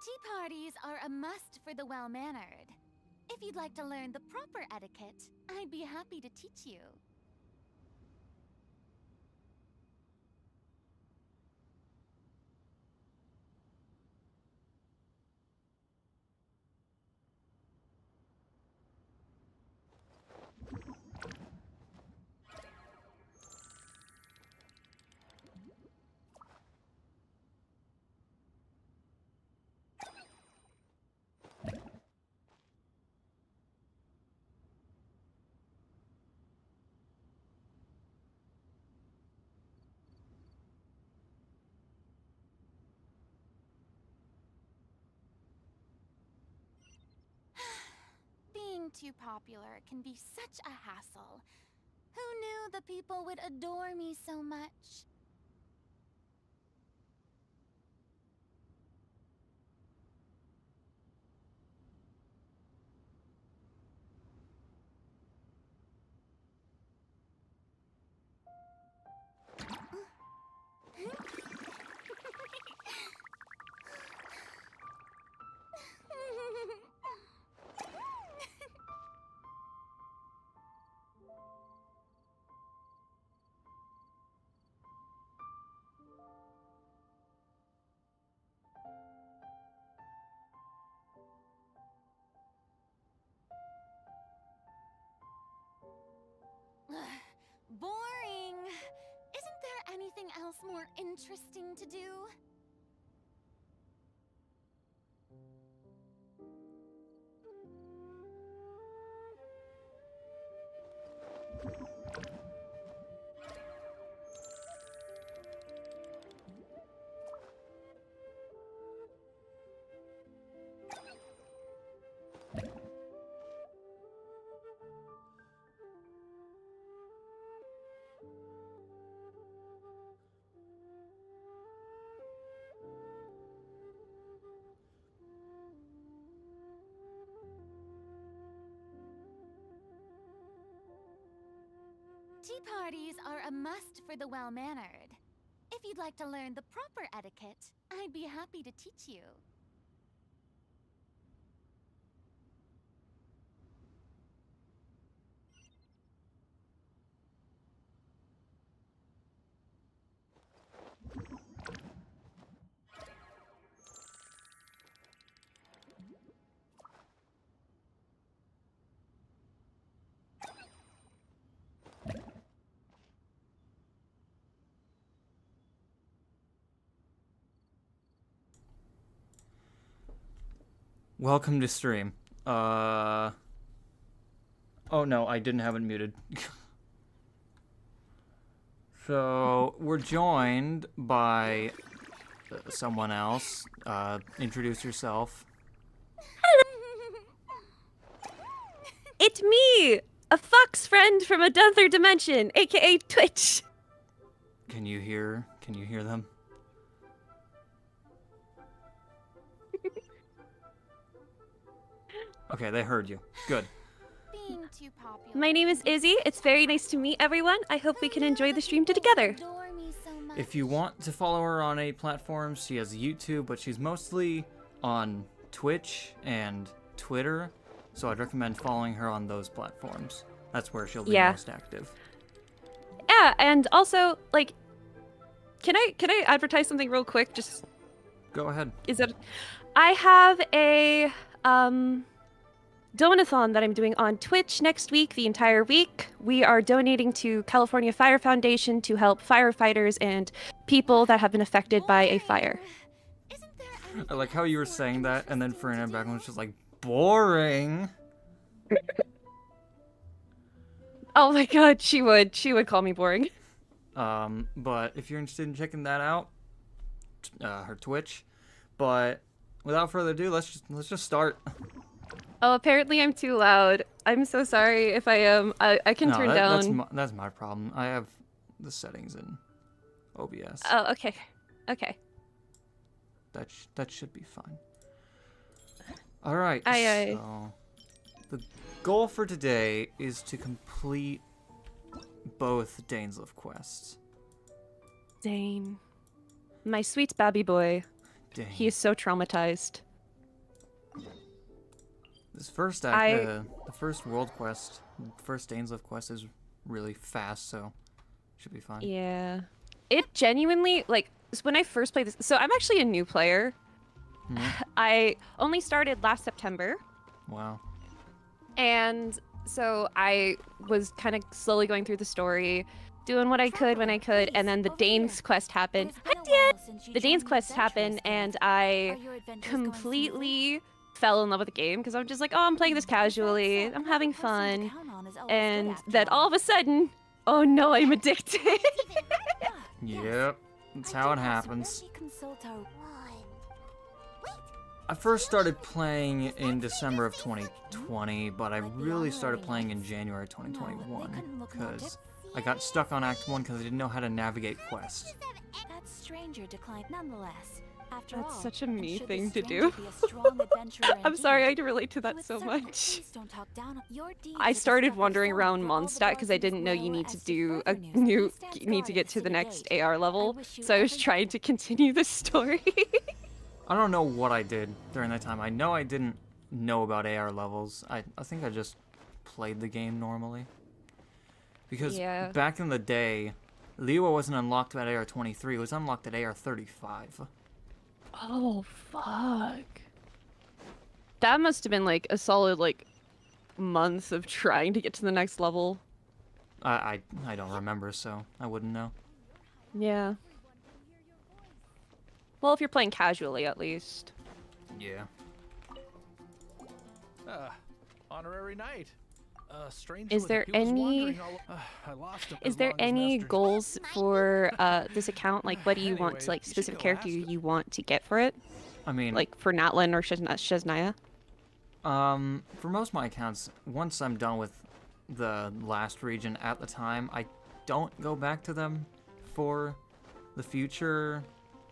Tea parties are a must for the well-mannered. If you'd like to learn the proper etiquette, I'd be happy to teach you. Being too popular can be such a hassle. Who knew the people would adore me so much? Boring. Isn't there anything else more interesting to do? Tea parties are a must for the well-mannered. If you'd like to learn the proper etiquette, I'd be happy to teach you. Welcome to stream. Oh no, I didn't have it muted. So, we're joined by someone else. Introduce yourself. It's me, a fox friend from another dimension, aka Twitch. Can you hear them? Okay, they heard you. Good. Being too popular. My name is Izzy. It's very nice to meet everyone. I hope we can enjoy the stream together. If you want to follow her on any platforms, she has YouTube, but she's mostly on Twitch and Twitter, so I'd recommend following her on those platforms. That's where she'll be most active. Yeah, and also, like, can I advertise something real quick? Just go ahead. I have a donathon that I'm doing on Twitch next week, the entire week. We are donating to California Fire Foundation to help firefighters and people that have been affected by a fire. I like how you were saying that, and then Farina back was just like, boring. Oh my god, she would call me boring. But if you're interested in checking that out, her Twitch. But without further ado, let's just start. Oh, apparently I'm too loud. I'm so sorry if I am. I can turn down. That's my problem. I have the settings in OBS. Oh, okay. Okay. That should be fine. All right. So the goal for today is to complete both Dainsleif quests. Dane. My sweet babby boy. Dane. He is so traumatized. This first act, the first world quest, first Dainsleif quest is really fast, so should be fun. Yeah. It genuinely, like, when I first played this, so I'm actually a new player. I only started last September. Wow. And so I was kind of slowly going through the story, doing what I could when I could, and then the Danes quest happened. The Danes quest happened, and I completely fell in love with the game because I'm just like, oh, I'm playing this casually, I'm having fun, and then all of a sudden, oh no, I'm addicted. Yep, that's how it happens. I first started playing in December of 2020, but I really started playing in January 2021 because I got stuck on Act 1 because I didn't know how to navigate quests. That stranger declined nonetheless. After That's all, such a and me should thing the to do. stranger be a strong adventurer I'm sorry, I indeed, relate to he that would so certainly much. please don't talk down on your deeds I are started discovered wandering forth around for all the Mondstadt because I blessings didn't know you Noelle need to as do further a news. new He stands need to guard get at to the City next Gate. AR level, wish you so I was every trying to continue the story. I don't know what I did during that time. I know I didn't know about AR levels. I think I just played the game normally. Because Yeah. back in the day, Liwa wasn't unlocked at AR 23, it was unlocked at AR 35. Oh fuck. That must have been like a solid like month of trying to get to the next level. I don't remember, so I wouldn't know. Yeah. Well, if you're playing casually at least. Yeah. Honorary knight. Stranger Is with there appeals any wandering all I lost him is as there long as any master- goals for this account? Like what do you want to Anyway, like you should specific go character ask her. you want to get for it? I mean, Like for Natlin or Shesnaya? for most of my accounts, once I'm done with the last region at the time, I don't go back to them for the future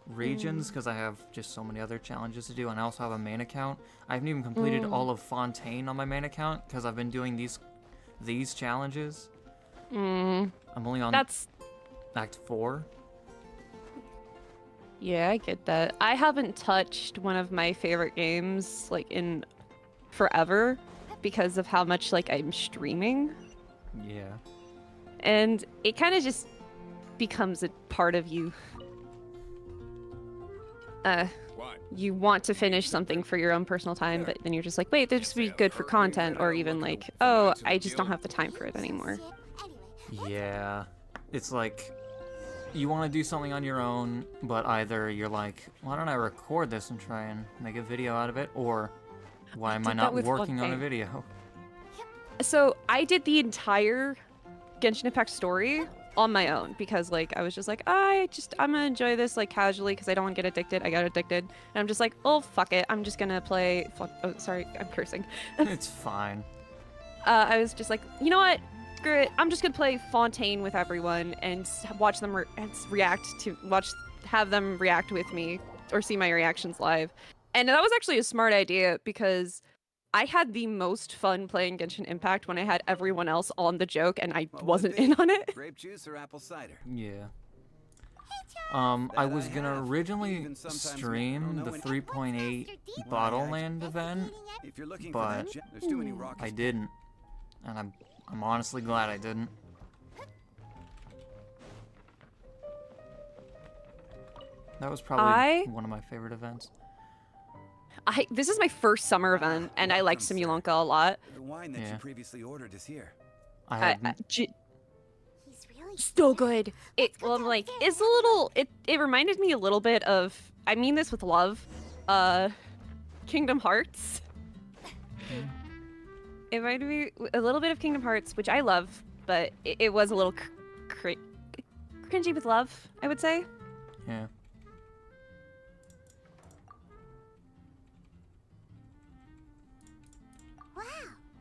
regions because I have just so many other challenges to do, and I also have a main account. I haven't even completed all of Fontaine on my main account because I've been doing these challenges. I'm only on That's Act 4. yeah, I get that. I haven't touched one of my favorite games like in forever because of how much like I'm streaming, Yeah. and it kind of just becomes a part of you. You want to finish something for your own personal time, but then you're just like, wait, this would be good for content, or even like, oh, I just don't have the time for it anymore. Yeah. It's like you want to do something on your own, but either you're like, why don't I record this and try and make a video out of it, or why am I did that not with working on a Fontaine. video? So I did the entire Genshin Impact story on my own because like I was just like I'm gonna enjoy this like casually because I don't want to get addicted. I got addicted, and I'm just like, oh fuck it, I'm just gonna play. Oh sorry, I'm cursing. It's fine. I was just like, you know what? Screw it. I'm just gonna play Fontaine with everyone and watch them have them react with me or see my reactions live. And that was actually a smart idea because I had the most fun playing Genshin Impact when I had everyone else on the joke and I wasn't in on it. Grape juice or apple cider? Yeah. I was gonna originally stream the 3.8 Bottleland event, If you're looking but for that, there's too many rockets. I didn't, and I'm honestly glad I didn't. That was probably one of my favorite events. This is my first summer event and I like Welcome, sir. Simulonka a lot. The wine that Yeah. you previously ordered is here. I hadn't. So good. It's a little. It reminded me a little bit of. I mean this with love. Kingdom Hearts. It reminded me a little bit of Kingdom Hearts, which I love, but it was a little cringy with love, I would say. Yeah.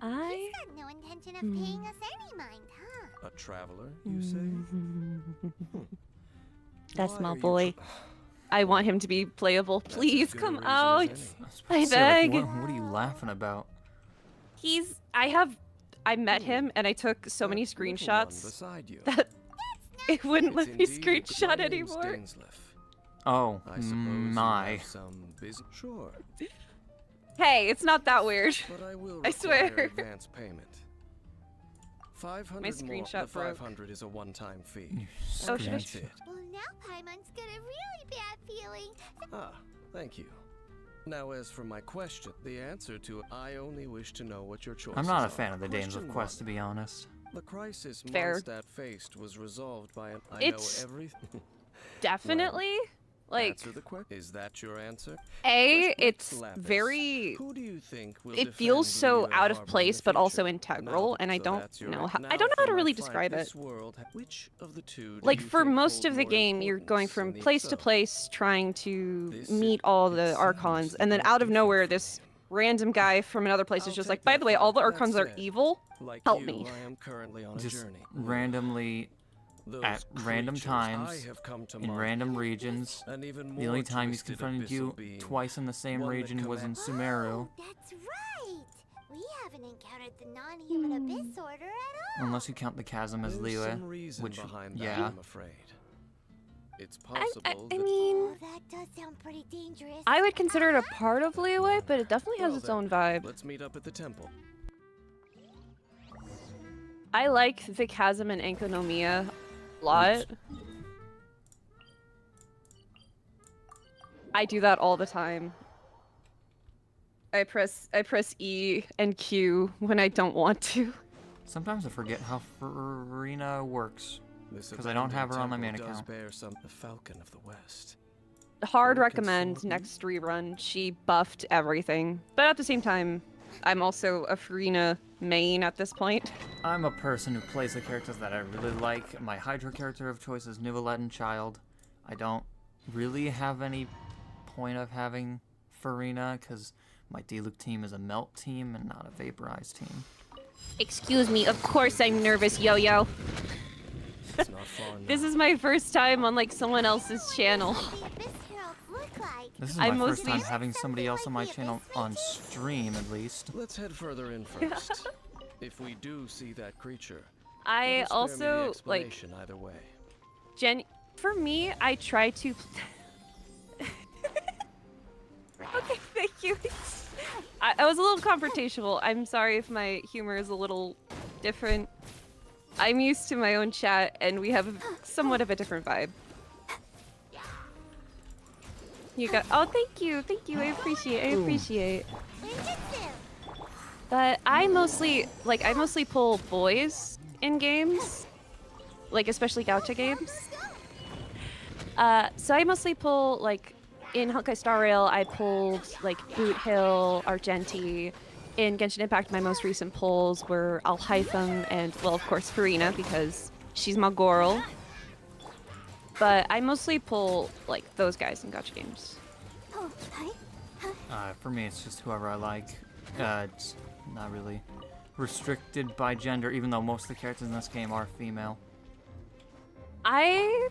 I. Got no intention of paying us any mind, huh? A traveler, you say? That's Why my are you boy. I want him to be playable. That's as Please good a come reason out. as I was about I to say, like, beg. what are you laughing about? I met him and I took so many That little one screenshots beside you. that it wouldn't let me It's indeed, but my screenshot name's anymore. Dainsleif. Oh I suppose you my. have some business. Sure. Hey, it's not that weird. But I will I swear. require advance payment. 500 My more. screenshot The broke. 500 is a one-time fee. Oh, should I That's it. Well, now Paimon's got a really bad feeling. Ah, thank you. Now, as for my question, the answer to it, I only wish to know what your choices I'm not are. a fan of the Danes of Question Quest, one. to be honest. The crisis Fair. Mondstadt faced was resolved by an It's- know everything. Definitely. Like, Answer the question. Is that your answer? A, Question it's Lapis. very... Who do you think will It feels defend so Liyue out of Harbor in place, the but also future? integral, Now, and I so don't that's your know an- how... now I don't know how for to my really fight describe it. this world, which of the two do Like, you for think most hold of the more game, you're going importance from in the place to itself? place trying to This meet is- all it the seems Archons, and then not out of different nowhere, from this him. random guy from another place I'll is just take like, by that the way, all the fight. Archons That are said, evil. Like Help you, me. I am currently on a Just journey. randomly, Those at random creatures times, I have come to in mark. random regions. An even The more only time he's twisted confronted you abyssal being. twice in the same One that region was in commands- Sumeru. Oh, that's right. We haven't encountered the non-human abyss order at all. Unless you count the chasm as There's some Liyue, reason which, behind that, yeah. I'm afraid. It's I possible that mean, Oh, that does sound pretty dangerous. I would consider it a part of Liyue, but it definitely has Well its then, own vibe. let's meet up at the temple. I like the chasm and Enkonomiya a lot. I do that all the time. I press E and Q when I don't want to. Sometimes I forget how Farina works. This 'Cause I don't have her on my abandoned main temple does account. bear some the Falcon of the West. Hard Who recommend consort me? next rerun. She buffed everything. But at the same time, I'm also a Farina main at this point. I'm a person who plays the characters that I really like. My Hydra character of choice is Neuvillette and Child. I don't really have any point of having Farina, because my Diluc team is a melt team and not a vaporized team. Excuse me, of course I'm nervous, Yo-Yo. It's not far enough. This is my first time on like someone else's channel. What the Abyss Heralds look like. This is I my first mostly- time having somebody else on my channel on stream, at least. Let's head further in first. If we do see that creature, I it'll spare me the also like explanation either way. for me, I try to Okay, thank you. I was a little confrontational. I'm sorry if my humor is a little different. I'm used to my own chat, and we have somewhat of a different vibe. You got. Oh, thank you. I appreciate. But I mostly pull boys in games, like especially Gacha games. So I mostly pull like in Honkai Star Rail. I pulled like Boot Hill, Argenti. In Genshin Impact, my most recent pulls were Alhaitham and, well, of course, Farina, because she's my girl. But I mostly pull, like, those guys in gacha games. Oh, hi. For me, it's just whoever I like. It's not really restricted by gender, even though most of the characters in this game are female. I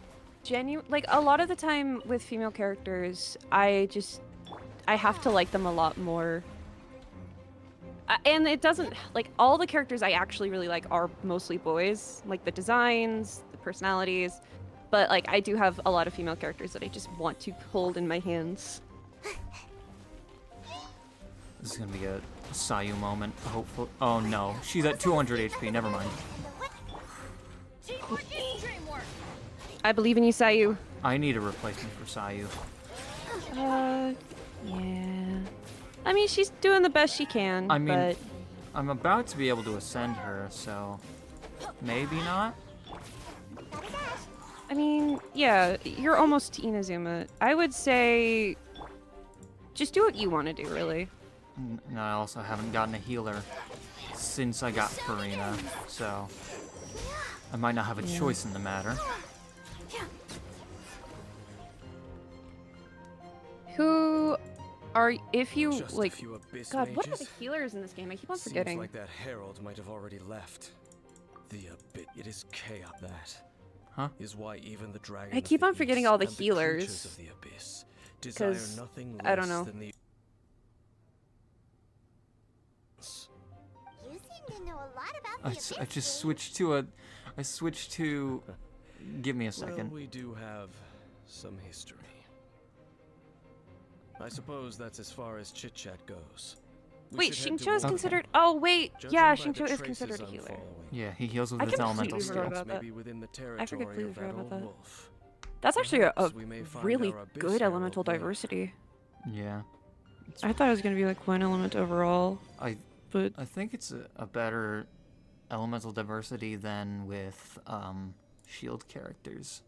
like, a lot of the time with female characters, I have to like them a lot more. And it doesn't, like, all the characters I actually really like are mostly boys. Like, the designs, the personalities. But, like, I do have a lot of female characters that I just want to hold in my hands. This is gonna be a Sayu moment, hopefully. Oh no, she's at 200 HP, never mind. I believe in you, Sayu. I need a replacement for Sayu. Yeah. I mean, she's doing the best she can, I mean, but... I'm about to be able to ascend her, so maybe not? I mean, yeah, you're almost to Inazuma. I would say... just do what you want to do, really. And I also haven't gotten a healer since I got Farina, so I might not have a choice in the matter. Who are... if you, Just like... a few abyss God, what are mages? the healers in this game? I keep on Seems forgetting. like that herald might have already left. The abyss. It is Kaeya. That Huh? is why even the dragon. I of keep the on forgetting East all the and healers, creatures of the abyss desire 'cause nothing I don't less know. than the You seem to know a lot about the Abyss. I just Game. switched to a... I switched to... Give me a second. Well, we do have some history. I suppose that's as far as chit-chat goes. We Wait, should head Xingqiu is toward- considered. Oh wait, Judging yeah, by the Xingqiu is traces considered a I'm healer. following, Yeah, he heals with I his elemental completely forgot skill. about that. may be within the completely territory of forgot that about old that. wolf. That's actually a Perhaps we may find really our Abyss good Herald elemental there. diversity. Yeah, I thought it was gonna be like one element overall, I but think it's a better elemental diversity than with shield characters.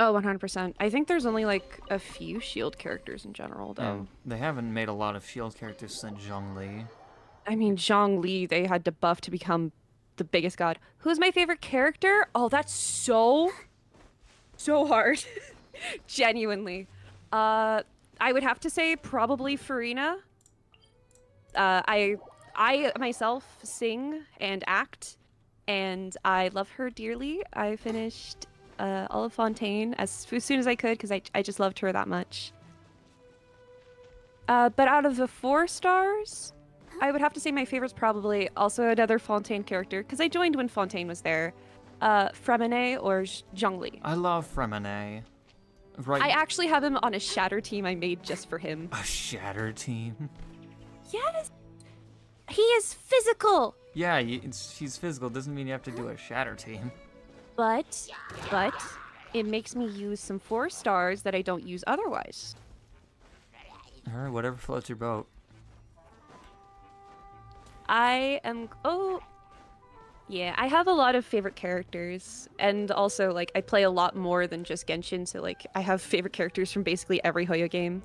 oh, 100%. I think there's only like a few shield characters in general, though. And they haven't made a lot of shield characters since Zhongli. I mean, Zhongli, they had to buff to become the biggest god. Who's my favorite character? Oh, that's so hard. Genuinely. I would have to say probably Farina. I myself sing and act, and I love her dearly. I finished Olive Fontaine as soon as I could because I just loved her that much. But out of the 4 stars, I would have to say my favorite's probably also another Fontaine character, because I joined when Fontaine was there. Fremine or Zhongli. I love Fremine. Right. I actually have him on a Shatter team I made just for him. A Shatter team. Yes! He is physical! Yeah, she's physical. Doesn't mean you have to do a Shatter team. But, it makes me use some 4 stars that I don't use otherwise. Alright, whatever floats your boat. Yeah, I have a lot of favorite characters, and also, like, I play a lot more than just Genshin, so, like, I have favorite characters from basically every Hoyo game.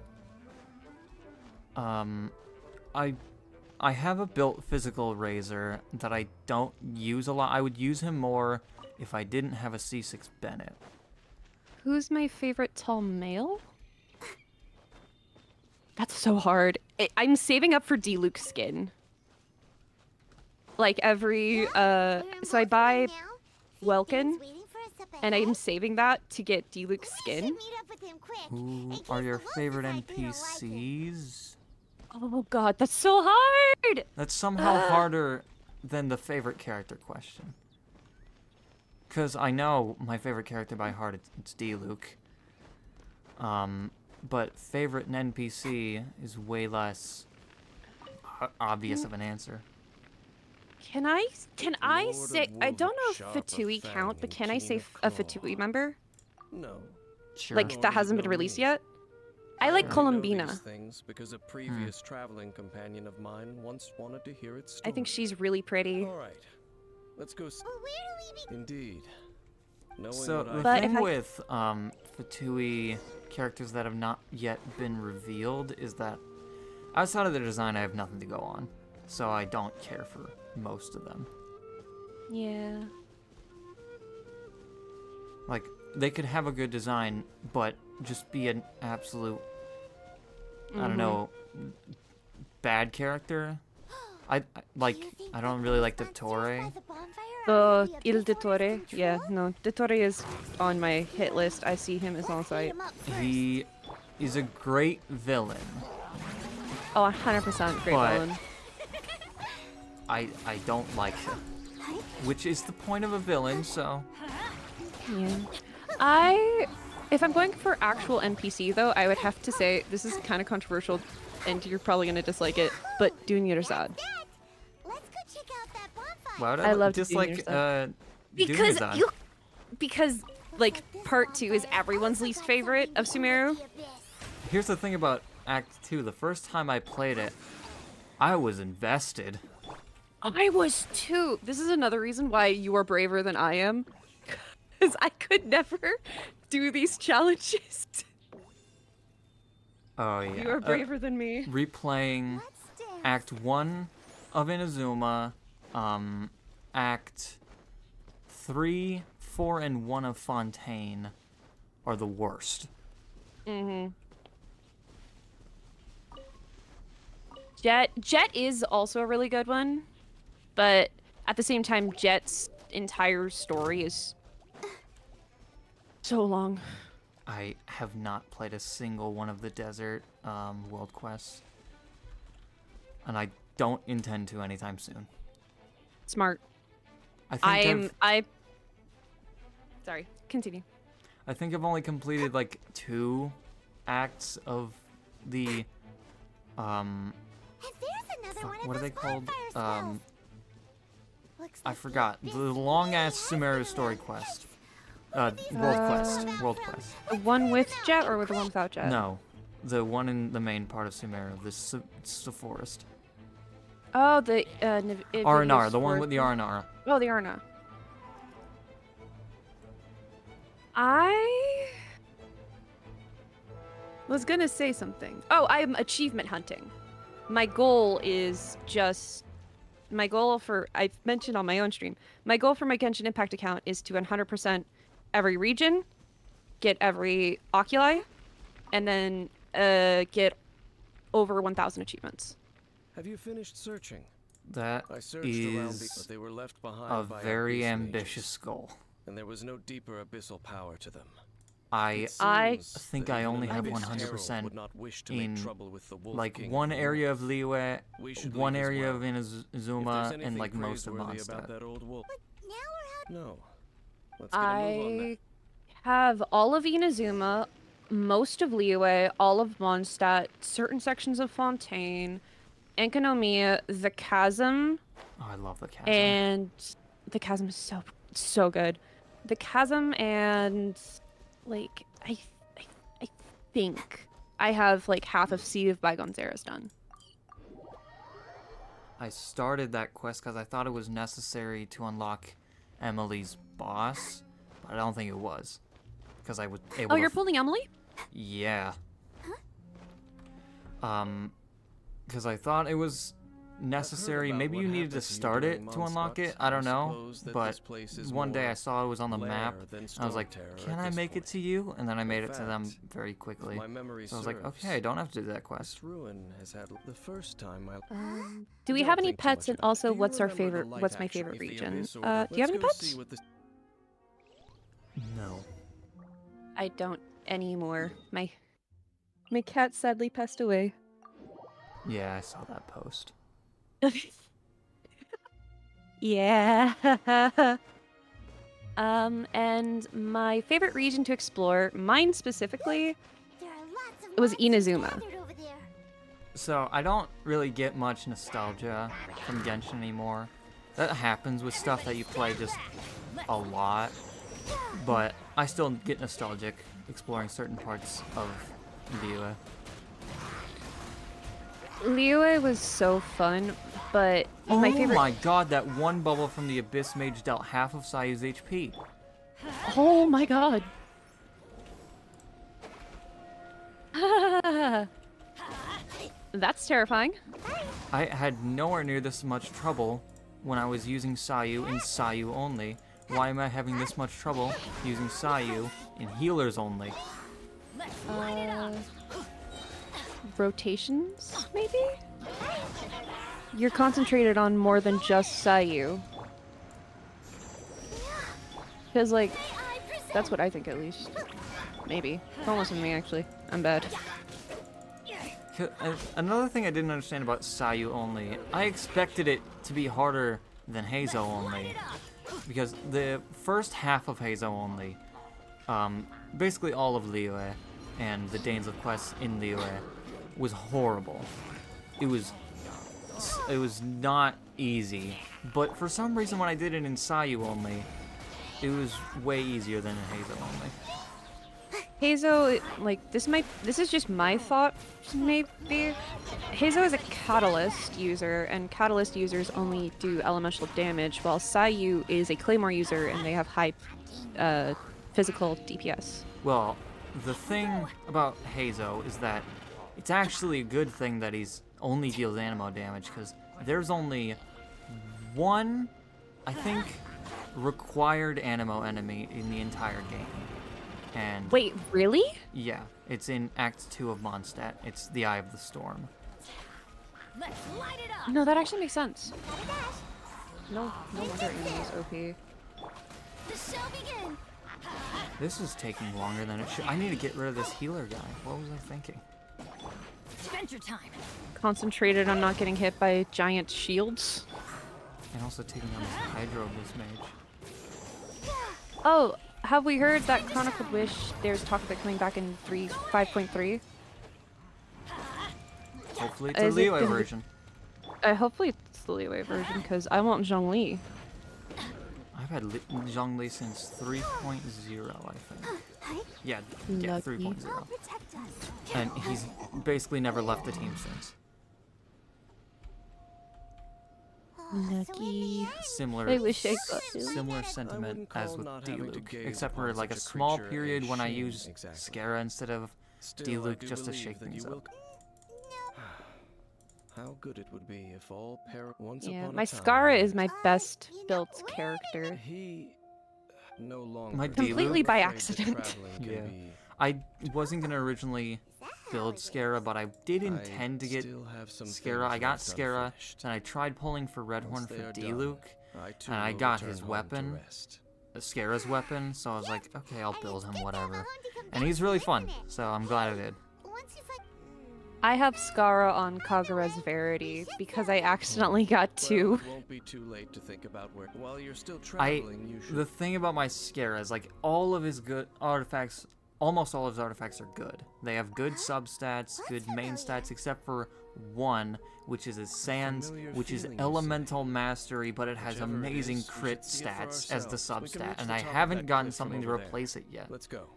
I have a built physical Razor that I don't use a lot. I would use him more if I didn't have a C6 Bennett. Who's my favorite tall male? That's so hard. I'm saving up for D-Luke skin. Like every, so I buy Welkin, and I'm saving that to get D-Luke skin. Who are your favorite NPCs? Oh god, that's so hard! That's somehow harder than the favorite character question. Because I know my favorite character by heart, it's D-Luke. But favorite NPC is way less obvious of an answer. Can I Lord say, of I don't know Wolves, if Fatui Sharp of count, but Fang, can I Keen say of a Claw. Fatui member? No. Sure. Like, that hasn't been released yet? I like only know Columbina. these things because a previous traveling companion of mine once wanted to hear its story. I think she's really pretty. All right, let's go. Indeed. Knowing So what the But thing if I- with Fatui characters that have not yet been revealed is that outside of their design, I have nothing to go on, so I don't care for most of them. Yeah. Like they could have a good design, but just be an absolute, I don't know, bad character. I don't really like the Torre. Il Dottore. Yeah, no. Dottore is on my hit list. I see him as on site. He is a great villain. Oh, 100% great But- villain. I don't like him, which is the point of a villain. So Yeah. If I'm going for actual NPC though, I would have to say, this is kind of controversial, and you're probably gonna dislike it, but Dunyarzad. Let's go check out that bonfire. why would I love dislike Because Dunyarzad? because like part 2 is everyone's least favorite of Sumeru. Here's the thing about Act 2. The first time I played it, I was invested. I was too. This is another reason why you are braver than I am. Because I could never do these challenges. Oh yeah. You are braver than me. Replaying Act 1 of Inazuma, Act 3, 4, and 1 of Fontaine are the worst. Jet is also a really good one, but at the same time, Jet's entire story is so long. I have not played a single one of the desert world quests, and I don't intend to anytime soon. Smart. I think Sorry, continue. I think I've only completed like 2 acts of the And there's another one of what are those they called? bonfire spells. Looks I like forgot. The long-ass Sumeru story quest. World quest. The one with Jet or with the one without Jet? No, the one in the main part of Sumeru. It's the forest. Oh, the Arnar, the one with the Arnar. Oh, the Arna. I was gonna say something. Oh, I'm achievement hunting. My goal is I've mentioned on my own stream, my goal for my Genshin Impact account is to 100% every region, get every oculi, and then get over 1,000 achievements. Have you finished searching? That I searched around but is they were left behind a by very Abyss ambitious goal. mages, and there was no deeper abyssal power to them. I think I only have 100% in like one area of Liyue, one area of Inazuma, and like most of Mondstadt. No. Let's get a move on that. I have all of Inazuma, most of Liyue, all of Mondstadt, certain sections of Fontaine, Enkanomiya, the Chasm. Oh, I love the chasm. And the Chasm is so good. The Chasm and like I think I have like half of Sea of Bygones Eras done. I started that quest because I thought it was necessary to unlock Emily's boss, but I don't think it was. Because I was able Oh, to you're pulling Emily? Yeah. Because I thought it was necessary. Maybe you needed to start it to unlock it. I don't know. But one day I saw it was on the map. I was like, can I make it to you? And then I made it to them very quickly. So I was like, okay, I don't have to do that quest. Do we have any pets? And also, what's my favorite region? Do you have any pets? No. I don't anymore. My cat sadly passed away. Yeah, I saw that post. Yeah. And my favorite region to explore, mine specifically, it was Inazuma. So I don't really get much nostalgia from Genshin anymore. That happens with stuff that you play just a lot. But I still get nostalgic exploring certain parts of Liyue. Liyue was so fun, but Oh my favorite. my god, that one bubble from the Abyss Mage dealt half of Sayu's HP. Oh my god. That's terrifying. I had nowhere near this much trouble when I was using Sayu in Sayu only. Why am I having this much trouble using Sayu in healers only? Rotations, maybe? You're concentrated on more than just Sayu. Because, like, that's what I think at least. Maybe. Don't listen to me, actually. I'm bad. Another thing I didn't understand about Sayu only, I expected it to be harder than Heizo only. Because the first half of Heizo only, basically all of Liyue and the Danes of Quest in Liyue was horrible. It was not easy, but for some reason when I did it in Sayu only, it was way easier than in Heizo only. Heizo, like, this is just my thought, maybe. Heizo is a Catalyst user, and Catalyst users only do elemental damage, while Sayu is a Claymore user, and they have high physical DPS. Well, the thing about Heizo is that it's actually a good thing that he's only deals animo damage, because there's only one, I think, required animo enemy in the entire game. And wait, really? yeah, it's in Act 2 of Mondstadt. It's the Eye of the Storm. Let's light it up. No, that actually makes sense. No wonder anime is OP. The show begins. This is taking longer than it should. I need to get rid of this healer guy. What was I thinking? Adventure time. Concentrated on not getting hit by giant shields. And also taking on this Hydro Abyss Mage. Oh, have we heard that Chronicled Wish, there's talk of it coming back in 5.3? Hopefully it's a Is it Liyue gonna be- version. Hopefully it's the Liyue version, because I want Zhongli. I've had Zhongli since 3.0, I think. Yeah, yeah, Lucky. 3.0. And he's basically never left the team since. Lucky. Similar, I wish I got him. similar I sentiment wouldn't as call with not having to Diluc, gaze except for upon like a such a small creature period a when I shame, used exactly. Scara instead of Still, I Diluc do just to believe shake that things you up. will- How good it would be if all once Yeah, upon my a time, Scara is my best built character. He no longer My is. Completely Diluc? by I'm afraid that accident. traveling can Yeah. be- I wasn't gonna originally build Scara, but I did I intend to get still have some Scara. I things got left Scara, unfinished. and I tried pulling for Redhorn Once they for are done, Diluc, I too and I will got return his home to weapon. rest. Scara's weapon, so I was like, okay, I'll build him, whatever. And he's really fun, so I'm glad I did. I have Scara on Kagura's Verity because I accidentally got Well, two. it won't be too late to think about where. While you're still traveling, you should. The thing about my Scara is like all of his good artifacts, almost all of his artifacts are good. They have good substats, good main stats, except for one, which is his Sands, familiar which is feeling, you Elemental Mastery, but it has Whichever it amazing is, we crit should see it for stats as the ourselves. We can substat, reach and the I top of haven't that gotten cliff from something to over there. replace it yet. Let's go.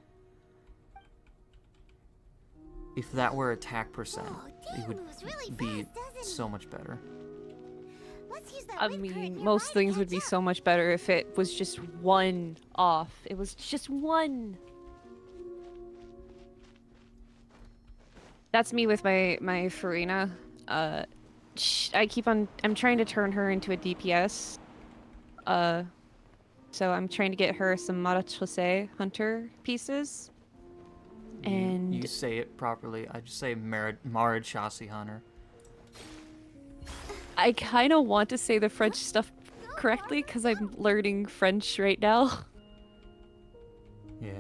If that were attack percent, Oh, it would moves really be fast, doesn't so he? much better. Let's use that I wind current mean, nearby most to things would catch be up. so much better if it was just one off. It was just one. That's me with my Farina. I'm trying to turn her into a DPS. So I'm trying to get her some Marachose Hunter pieces. And You say it properly. I just say Marad Chassis Hunter. I kind of want to say the French stuff correctly because I'm learning French right now. Yeah.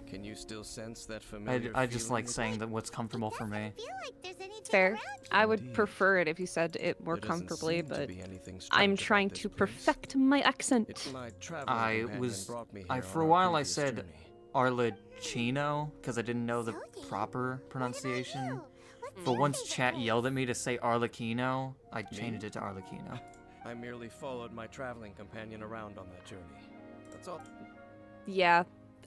Can you still sense that familiar I just like feeling? saying that what's comfortable for me. Feel like there's anything Fair. around I would Indeed. prefer it if you said it more There doesn't comfortably, seem to but be anything I'm strange about trying this to place. perfect my accent. It's my traveling I companion was- brought me I here for on a our while I previous said journey. Arlecchino because I didn't know the proper pronunciation. But once chat yelled at me to say Arlecchino, I changed it to Arlecchino. I merely followed my traveling companion around on that journey. That's all. Yeah,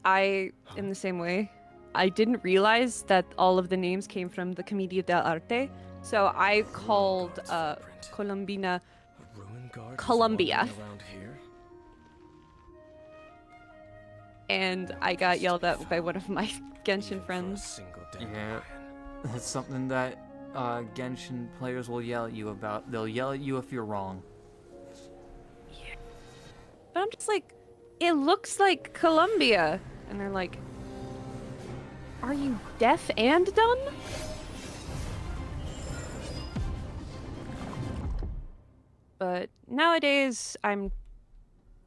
I am the same way. I didn't realize that all of the names came from the Commedia dell'arte, so I called Guard's footprint. Colombina. A ruin guard was Columbia. wandering around here? And I got yelled at by one of my Genshin Even for a friends. single Yeah. dandelion. That's something that Genshin players will yell at you about. They'll yell at you if you're wrong. But I'm just like, it looks like Colombia. And they're like, are you deaf and dumb? But nowadays,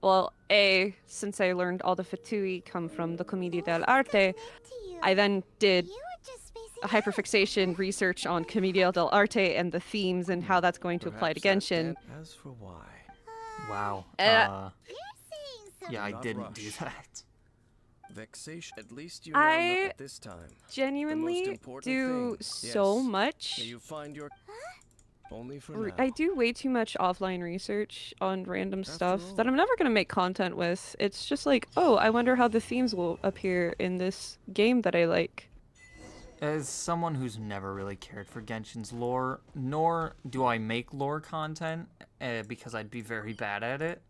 well, since I learned all the Fatui come from the Commedia dell'arte, I then did You were just spacing a hyperfixation research on Commedia dell'arte and the themes and how that's going to apply to Perhaps that Genshin. dan- As for why, Wow. You're saying something. Yeah, I Not didn't do rush. that. vexation. At least you now I know at this time. Genuinely important do thing, so yes. much. May you find your. Only for now. I do way too much offline research on random After stuff all. that I'm never going to make content with. It's just like, oh, I wonder how the themes will appear in this game that I like. As someone who's never really cared for Genshin's lore, nor do I make lore content because I'd be very bad at it.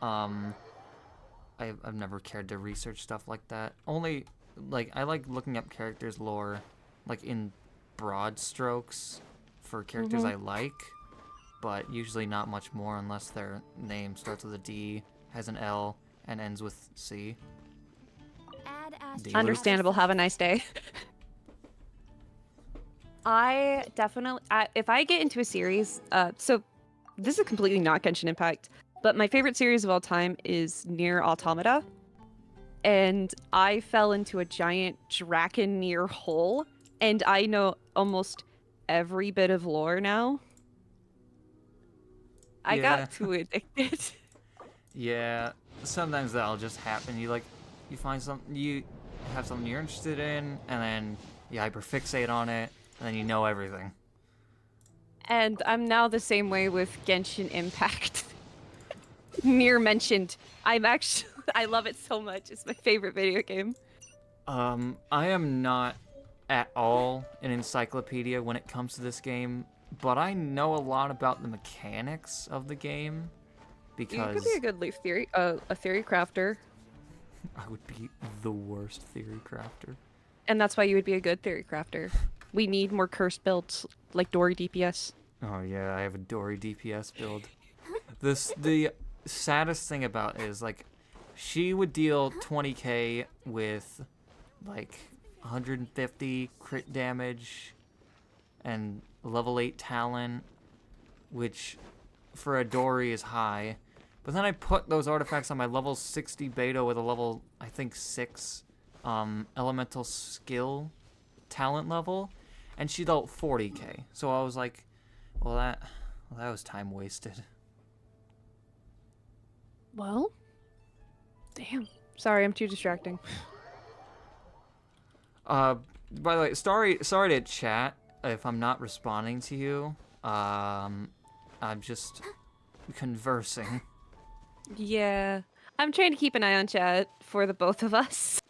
I've never cared to research stuff like that. Only, like, I like looking up characters' lore, like, in broad strokes for characters I like, but usually not much more unless their name starts with a D, has an L, and ends with C. Add Diluc. Understandable. Have a nice day. I definitely, if I get into a series, so this is completely not Genshin Impact, but my favorite series of all time is Nier Automata. And I fell into a giant Draken-Nier hole, and I know almost every bit of lore now. I Yeah. got too addicted. Yeah, sometimes that'll just happen. You find something, you have something you're interested in, and then you hyperfixate on it, and then you know everything. And I'm now the same way with Genshin Impact. Nier mentioned. I love it so much. It's my favorite video game. I am not at all an encyclopedia when it comes to this game, but I know a lot about the mechanics of the game because You could be a good a theory crafter. I would be the worst theory crafter. And that's why you would be a good theory crafter. We need more cursed builds like Dory DPS. Oh yeah, I have a Dory DPS build. The saddest thing about it is like she would deal 20k with like 150 crit damage and level 8 talent, which for a Dory is high. But then I put those artifacts on my level 60 beta with a level, I think 6 elemental skill talent level, and she dealt 40k. So I was like, well that was time wasted. Well, damn. Sorry, I'm too distracting. By the way, sorry to chat if I'm not responding to you. I'm just conversing. Yeah. I'm trying to keep an eye on chat for the both of us.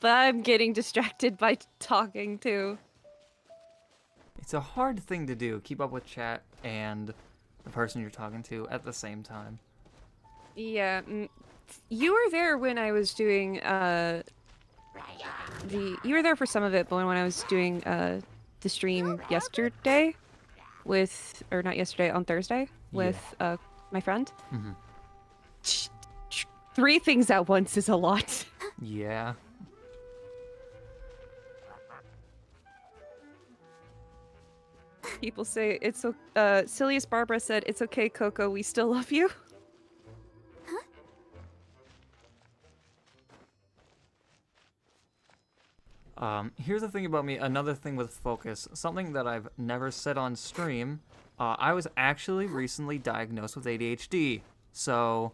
But I'm getting distracted by talking too. It's a hard thing to do, keep up with chat and the person you're talking to at the same time. Yeah. You were there when I was doing you were there for some of it, but when I was doing the stream yesterday or not yesterday, on Thursday with my friend. Mm-hmm. 3 things at once is a lot. Yeah. People say it's so. Silliest Barbara said, "It's okay, Coco. We still love you." Here's the thing about me, another thing with focus, something that I've never said on stream. I was actually recently diagnosed with ADHD, so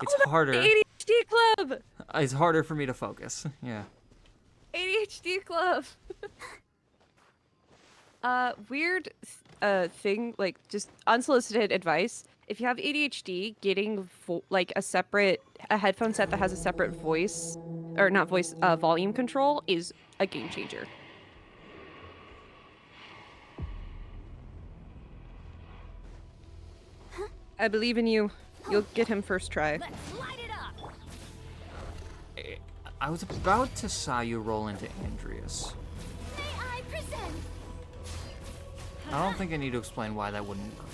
it's harder. ADHD club. It's harder for me to focus. Yeah. ADHD club. Weird thing, like just unsolicited advice. If you have ADHD, getting like a headphone set that has a separate volume control is a game changer. I believe in you. You'll get him first try. Let's light it up. I was about to Sayu roll into Andreas. May I present? I don't think I need to explain why that wouldn't work.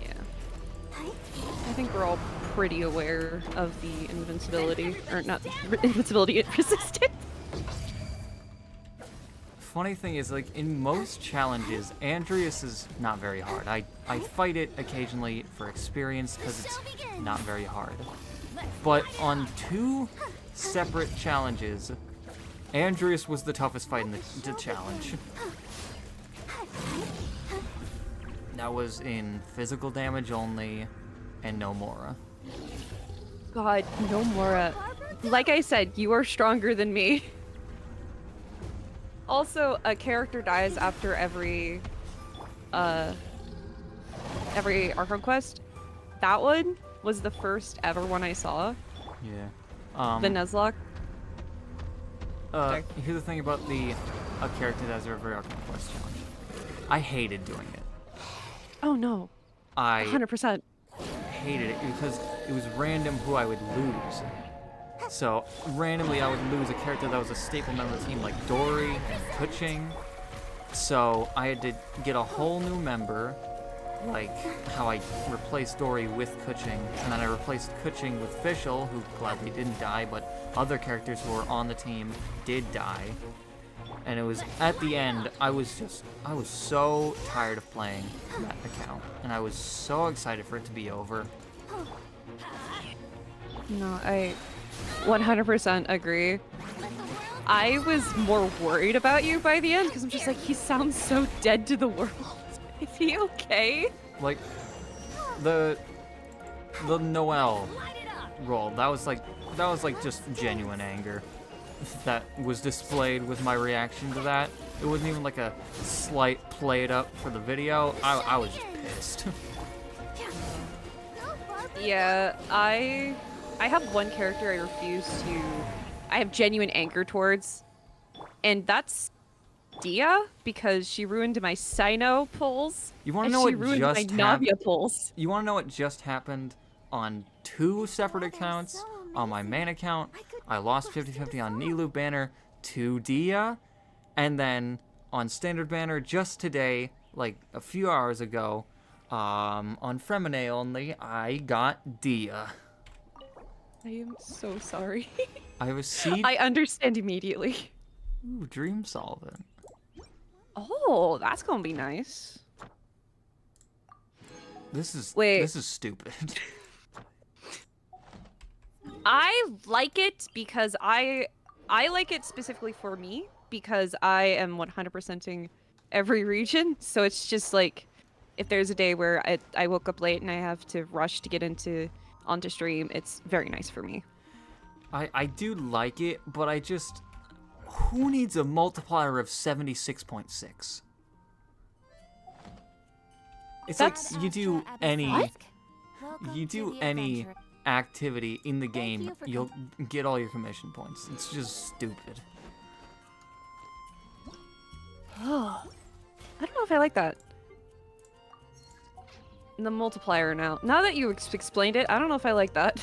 Yeah. I think we're all pretty aware of the invincibility, or not invincibility, resistance. Funny thing is, like, in most challenges, Andreas is not very hard. I fight it occasionally for experience because it's not very hard. But on 2 separate challenges, Andreas was the toughest fight in the challenge. That was in physical damage only, and no Mora. God, no Mora. Like I said, you are stronger than me. Also, a character dies after every Archon quest. That one was the first ever one I saw. Yeah. The Nuzlocke. Here's the thing about a character that has every Archon quest challenge. I hated doing it. Oh no. 100%. Hated it because it was random who I would lose. So randomly I would lose a character that was a staple member of the team, like Dory and Kuching. So I had to get a whole new member, like how I replaced Dory with Kuching, and then I replaced Kuching with Fischl, who gladly didn't die, but other characters who were on the team did die. And it was at the end, I was so tired of playing that account, and I was so excited for it to be over. No, I 100% agree. I was more worried about you by the end because I'm just like, he sounds so dead to the world. Is he okay? Like the Noelle roll, that was like just genuine anger. that was displayed with my reaction to that. It wasn't even like a slight play it up for the video. I was just pissed. Yeah, I have one character I refuse to. I have genuine anger towards, and that's Dia, because she ruined my Sino pulls. You want to and know she what ruined just my Navia pulls. You want to know what just happened on 2 separate accounts? On my main account, I lost 50-50 on Nilou banner to Dia, and then on standard banner just today, like a few hours ago, on Femine only, I got Dia. I am so sorry. I have a seed. I understand immediately. Ooh, dream solvent. Oh, that's gonna be nice. This is stupid. I like it because I like it specifically for me because I am 100%ing every region. So it's just like if there's a day where I woke up late and I have to rush to get onto stream, it's very nice for me. I do like it, but I just... Who needs a multiplier of 76.6? It's like you do any activity in the game, you'll get all your commission points. It's just stupid. Oh, I don't know if I like that. The multiplier now. Now that you explained it, I don't know if I like that.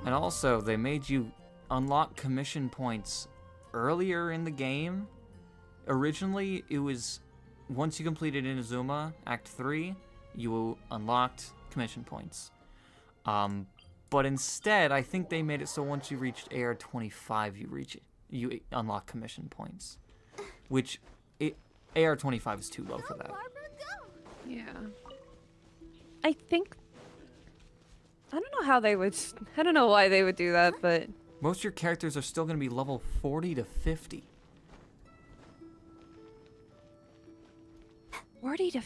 And also, they made you unlock commission points earlier in the game. Originally, it was once you completed Inazuma Act 3, you unlocked commission points. But instead, I think they made it so once you reached AR 25, you unlock commission points. Which, AR 25 is too low for that. Yeah. I think... I don't know how they would... I don't know why they would do that, but... Most of your characters are still going to be level 40 to 50. 40 to...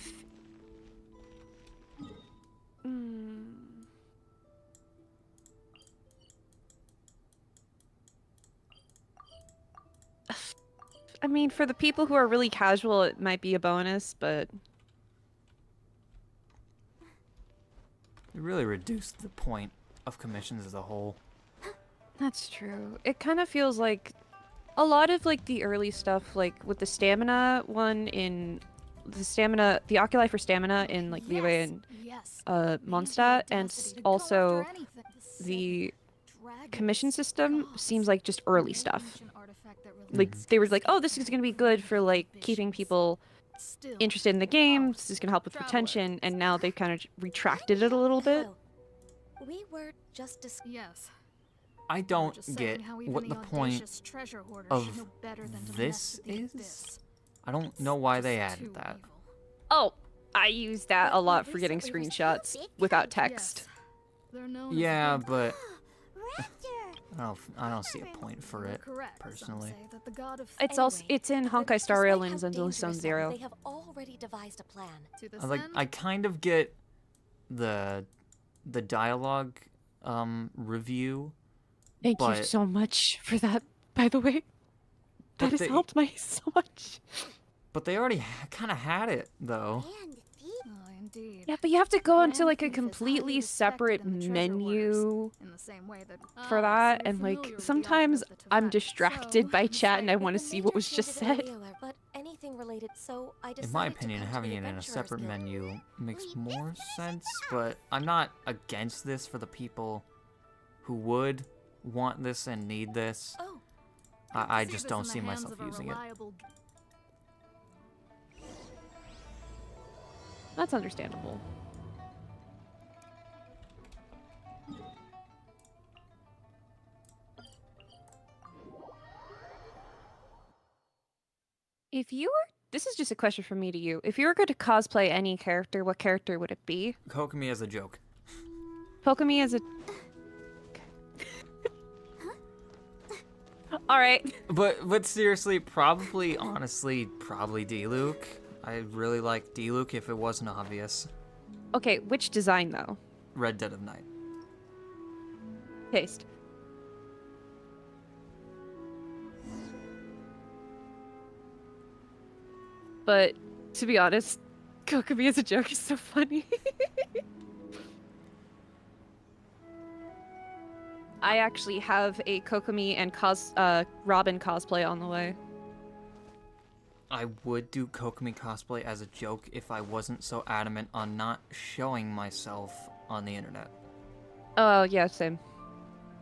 I mean, for the people who are really casual, it might be a bonus, but... It really reduced the point of commissions as a whole. That's true. It kind of feels like a lot of like the early stuff, like with the stamina one in the oculi for stamina in like Leeway and Mondstadt, and also the commission system seems like just early stuff. Like they were like, oh, this is gonna be good for like keeping people interested in the game. This is gonna help with retention, and now they've kind of retracted it a little bit. We were just Yes. I don't get what the point of this is. I don't know why they added that. Oh, I use that a lot for getting screenshots without text. Yeah, but I don't see a point for it personally. It's in Honkai Star Rail and Zenless Zone Zero. They have already devised a plan. I kind of get the dialogue review. Thank you so much for that, by the way. That has helped me so much. But they already kind of had it, though. Yeah, but you have to go into like a completely separate menu for that, and like sometimes I'm distracted by chat and I want to see what was just said. In my opinion, having it in a separate menu makes more sense, but I'm not against this for the people who would want this and need this. I just don't see myself using it. That's understandable. If you were... This is just a question from me to you. If you were going to cosplay any character, what character would it be? Kokomi as a joke. Kokomi as a... Alright. But seriously, honestly, probably D-Luke. I'd really like D-Luke if it wasn't obvious. Okay, which design though? Red Dead of Night. Taste. But to be honest, Kokomi as a joke is so funny. I actually have a Kokomi and Robin cosplay on the way. I would do Kokomi cosplay as a joke if I wasn't so adamant on not showing myself on the internet. Oh, yeah, same.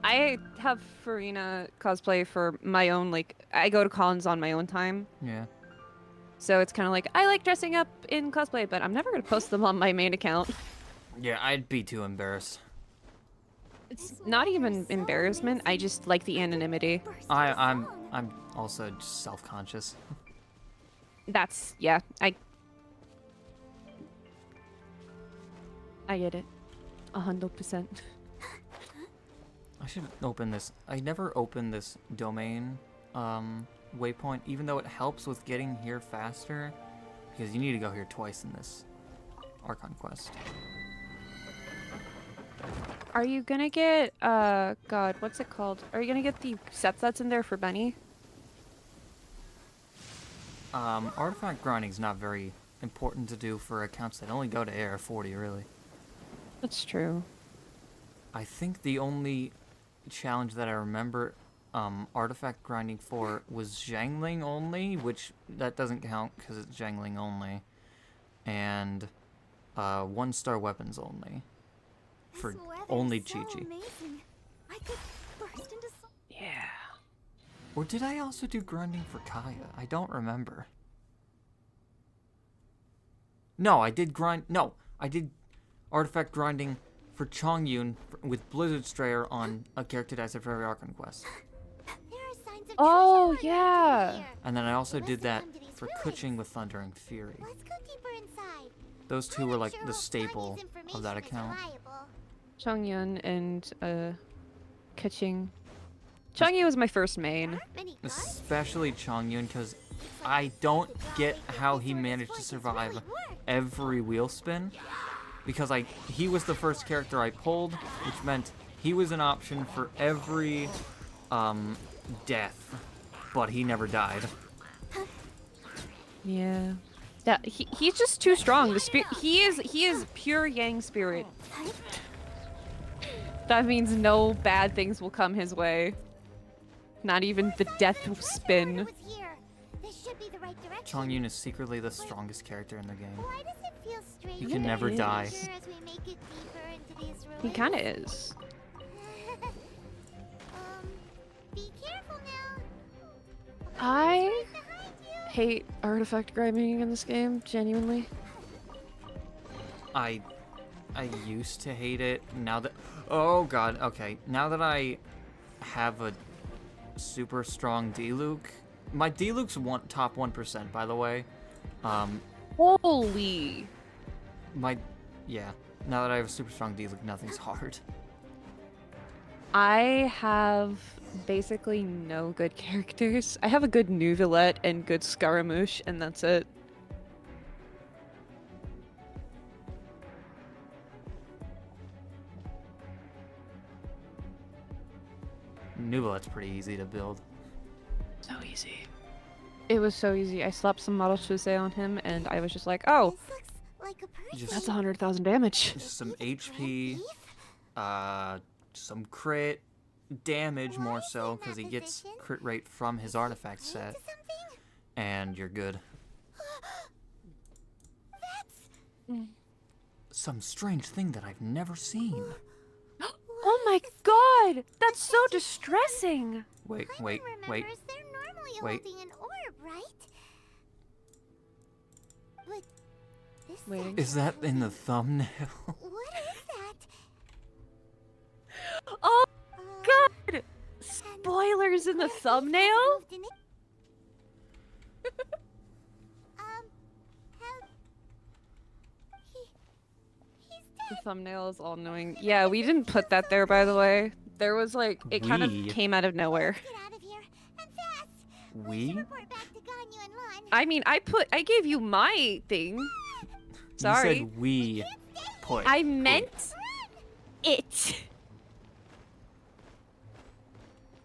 I have Farina cosplay for my own, like, I go to cons on my own time. Yeah. So it's kind of like, I like dressing up in cosplay, but I'm never going to post them on my main account. Yeah, I'd be too embarrassed. It's not even embarrassment, I just like the anonymity. I'm also just self-conscious. That's, yeah, I get it. 100%. I should open this. I never opened this domain waypoint, even though it helps with getting here faster, because you need to go here twice in this Archon quest. Are you gonna get, God, what's it called? Are you gonna get the set that's in there for Benny? Artifact grinding is not very important to do for accounts that only go to AR 40, really. That's true. I think the only challenge that I remember artifact grinding for was Zhangling only, which that doesn't count because it's Zhangling only, and 1-star weapons only for only Chi-Chi. Yeah. Or did I also do grinding for Kaeya? I don't remember. No, I did artifact grinding for Chongyun with Blizzard Strayer on a character that's for every Archon quest. Oh, yeah. And then I also did that for Kuching with Thunder and Fury. Let's go deeper inside. Those two were like the staple of that account. Chongyun and, Kaching. Chongyun was my first main. Especially Chongyun, because I don't get how he managed to survive every wheel spin. Because he was the first character I pulled, which meant he was an option for every death, but he never died. Yeah. Yeah, he's just too strong. He is pure Yang spirit. That means no bad things will come his way. Not even the death spin. Chongyun is secretly the strongest character in the game. Why does it feel strange? He can never die. He kind of is. Be careful now. I hate artifact grinding in this game, genuinely. I used to hate it. Now that oh god, okay. Now that I have a super strong D-Luke, my D-Luke's top 1%, by the way. Holy. Yeah. Now that I have a super strong D-Luke, nothing's hard. I have basically no good characters. I have a good Neuvillette and good Scaramouche, and that's it. Neuvillette's pretty easy to build. So easy. It was so easy. I slapped some Model Chusei on him, and I was just like, oh, This looks like a person. Just, that's 100,000 damage. just some HP, some crit, damage more so, because he gets crit rate from his artifact set, and you're good. Some strange thing that I've never seen. Oh my god! That's so distressing! Wait. They're normally Wait. holding an orb, right? But this Waiting. Is that in the thumbnail? What is that? Oh Uh, god! Spoilers in the thumbnail? moved in it. Help. He's The dead. thumbnail is all knowing. Yeah, we didn't put that there, by the way. There was like, it kind of We? came out of nowhere. Get out of here and fast. We? Report back to Ganyu and Lon. I mean, I gave you my thing. Sorry. You said we put. I meant it.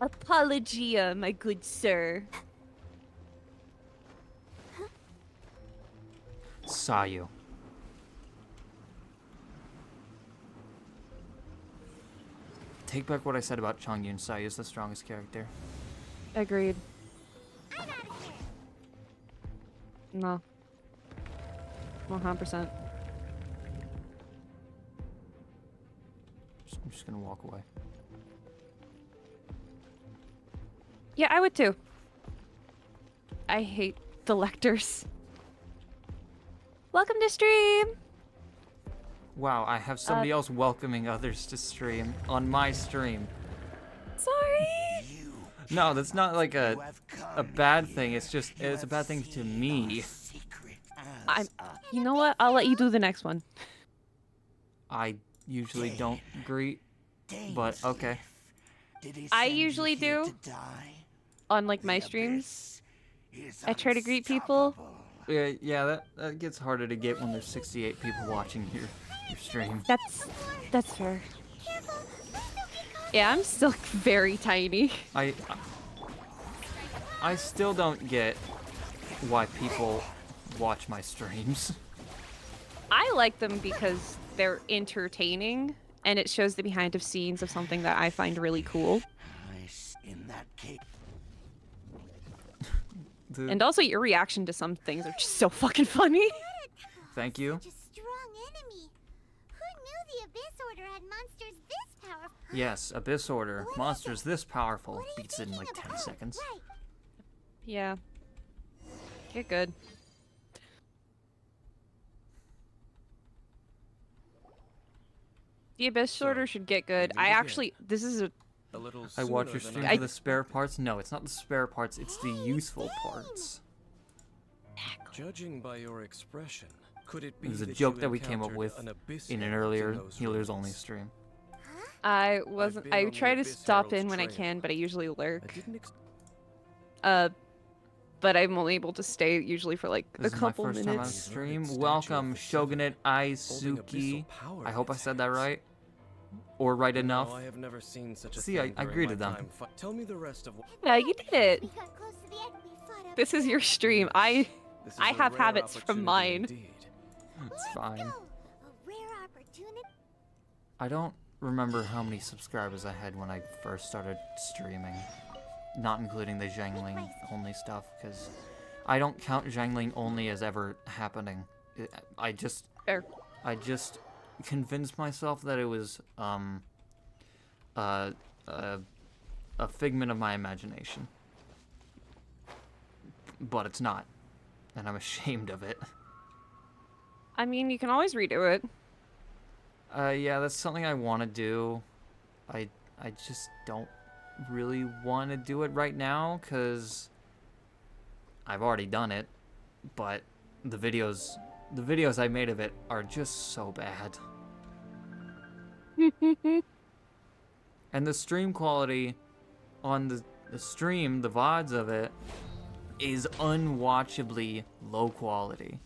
Apologia, my good sir. saw you. Take back what I said about Chongyun. Sayu is the strongest character. Agreed. No. 100%. I'm just gonna walk away. Yeah, I would too. I hate the lectors. Welcome to stream! Wow, I have somebody else welcoming others to stream on my stream. Sorry! No, that's not like a bad thing. It's just it's a bad thing to me. You know what? I'll let you do the next one. I usually don't greet, but okay. I usually do on like my streams. I try to greet people. Yeah, that gets harder to get when there's 68 people watching your stream. That's fair. Yeah, I'm still very tiny. I still don't get why people watch my streams. I like them because they're entertaining and it shows the behind the scenes of something that I find really cool. And also your reaction to some things are just so fucking funny. Thank you. Such a strong enemy. Who knew the Abyss Order had monsters this powerful? Yes, Abyss Order. Monsters this powerful. Beats it in like 10 seconds. Right. Yeah. Get good. The Abyss Order should get good. I actually, this is a I watch your stream for the spare parts. No, it's not the spare parts. It's the useful parts. Judging by your expression, could it be It was a that joke you that we came up encountered with an abyss in an herald earlier those healers only ruins? stream. I wasn't. been I on the try to Abyss stop Herald's in when I trail. can, but I usually I lurk. didn't But I'm only able to stay usually for like This a is my couple first time on minutes. stream. Statue of Welcome, the Seven, Shogunate holding Aizuki. abyssal power I in hope I its said that hands. right. Or right No, enough. I have never seen such a See, I thing during greeted my them. time Tell me the rest of what Yeah, you did it. We got close to the end. We fought up. This is your stream. I This is I a have rare habits from opportunity mine. indeed. It's Let's fine. go. A rare opportunity. I don't remember how many subscribers I had when I first started streaming. Not including the Zhangling only stuff, because I don't count Zhangling only as ever happening. I just Fair. convinced myself that it was a figment of my imagination. But it's not. And I'm ashamed of it. I mean, you can always redo it. Yeah, that's something I want to do. I just don't really want to do it right now, because I've already done it, but the videos I made of it are just so bad. And the stream quality on the stream, the VODs of it, is unwatchably low quality.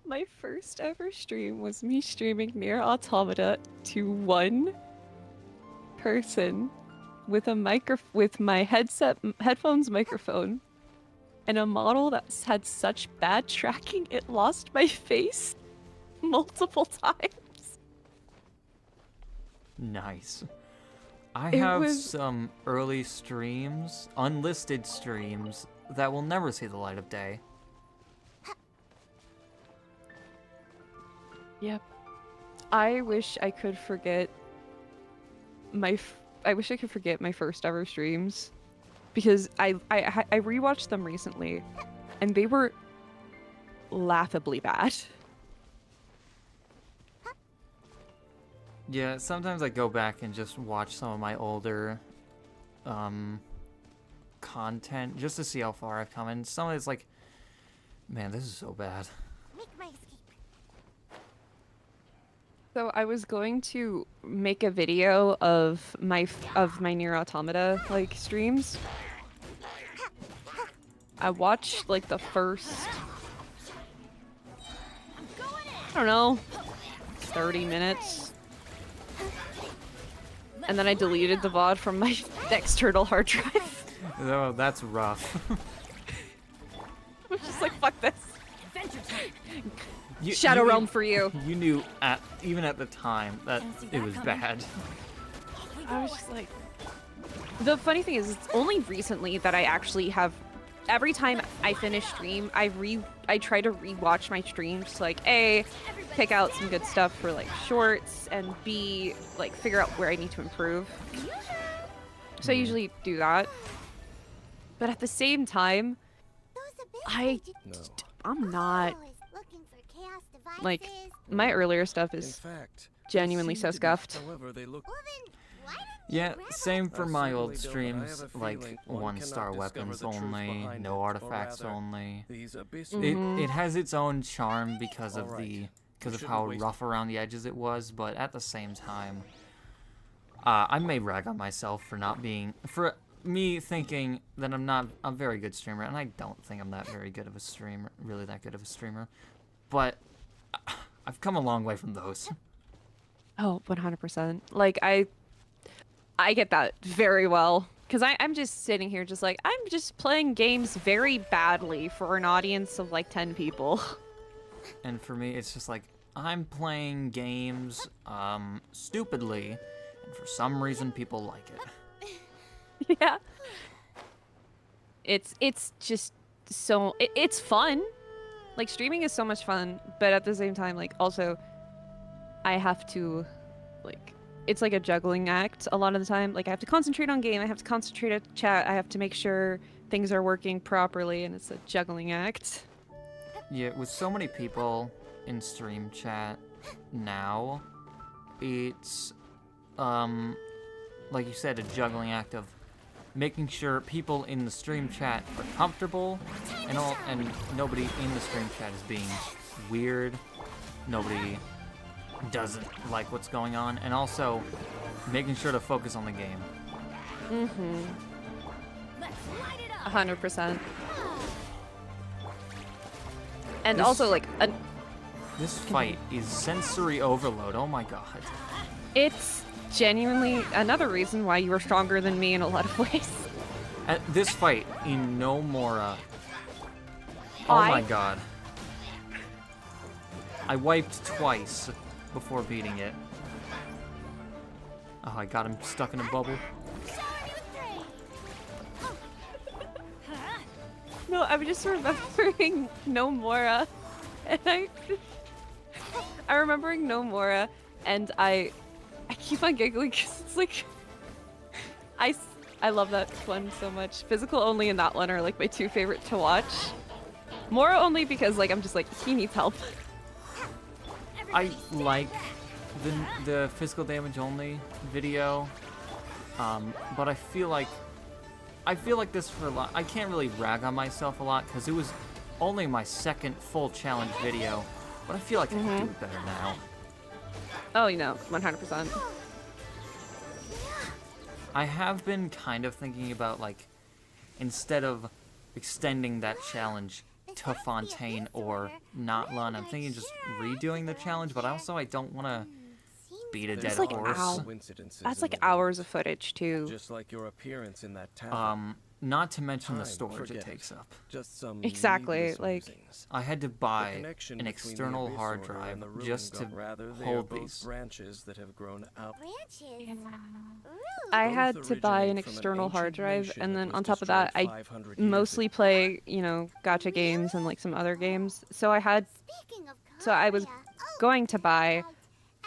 My first ever stream was me streaming Nier Automata to one person with a with my headphones microphone and a model that had such bad tracking it lost my face multiple times. Nice. I It have was- some early streams, unlisted streams, that will never see the light of day. Yep. I wish I could forget I wish I could forget my first ever streams, because I rewatched them recently, and they were laughably bad. Yeah, sometimes I go back and just watch some of my older content just to see how far I've come, and some of it's like, man, this is so bad. Make my escape. So I was going to make a video of my Nier Automata like streams. I watched like the first, I don't know, 30 minutes. And then I deleted the VOD from my external hard drive. Oh, that's rough. I was just like, fuck this. Shadow you- Realm for you. You knew even at the time that it was bad. I was just like, the funny thing is, it's only recently that I actually have. Every time I finish stream, I try to rewatch my streams to like A, pick out some good stuff for like shorts, and B, like figure out where I need to improve. So I usually do that. But at the same time, I'm not like my earlier stuff In is fact, genuinely so scuffed. however, they look. Yeah, same for my old Simply don't, but I streams, have a like feeling one 1-star cannot discover weapons the truth only, behind no it, or artifacts rather, only. These abyss It has its own charm because of Alright. because of shouldn't how waste rough around the edges it was, but at the same time, I may rag on myself for me thinking that I'm not a very good streamer, and I don't think I'm that very good of a streamer, really that good of a streamer, but I've come a long way from those. Oh, 100%. Like I get that very well. Because I'm just sitting here just like, I'm just playing games very badly for an audience of like 10 people. And for me, it's just like, I'm playing games, stupidly, and for some reason people like it. Yeah. It's just so, it's fun. Like, streaming is so much fun, but at the same time, like, also, I have to, like, it's like a juggling act a lot of the time. Like, I have to concentrate on game, I have to concentrate on chat, I have to make sure things are working properly, and it's a juggling act. Yeah, with so many people in stream chat now, it's, like you said, a juggling act of making sure people in the stream chat are comfortable, and nobody in the stream chat is being weird, nobody doesn't like what's going on, and also making sure to focus on the game. 100%. And This- also, like, This fight is sensory overload, oh my god. it's genuinely another reason why you are stronger than me in a lot of ways. At this fight in No Mora, oh my god. I wiped twice before beating it. Oh, I got him stuck in a bubble. No, I'm just remembering No Mora, and I'm remembering No Mora, and I keep on giggling because it's like, I love that one so much. Physical only and that one are like my two favorite to watch. Mora only because like I'm just like, he needs help. I like the physical damage only video, but I feel like this for a lot. I can't really rag on myself a lot because it was only my second full challenge video, but I feel like I can do it better now. Oh, you know, 100%. I have been kind of thinking about, like, instead of extending that challenge to Fontaine or Notlun, I'm thinking just redoing the challenge, but also I don't want to beat a dead It's like horse. That's like hours of footage too. Just like your appearance in that tavern. Not to mention the Time, storage it forget takes up. Just some Exactly, needless like- musings. I had to The buy connection an between the external Abyss hard Order drive and the Ruin just to God, rather, they are hold both these. branches that have grown out. Branches. I Both had to buy an originate from an external hard ancient drive, nation and that then was on top of that, destroyed I 500 years mostly ago. play, you know, gacha games and like some other games. So I had, Speaking of so I was Kaeya, going to buy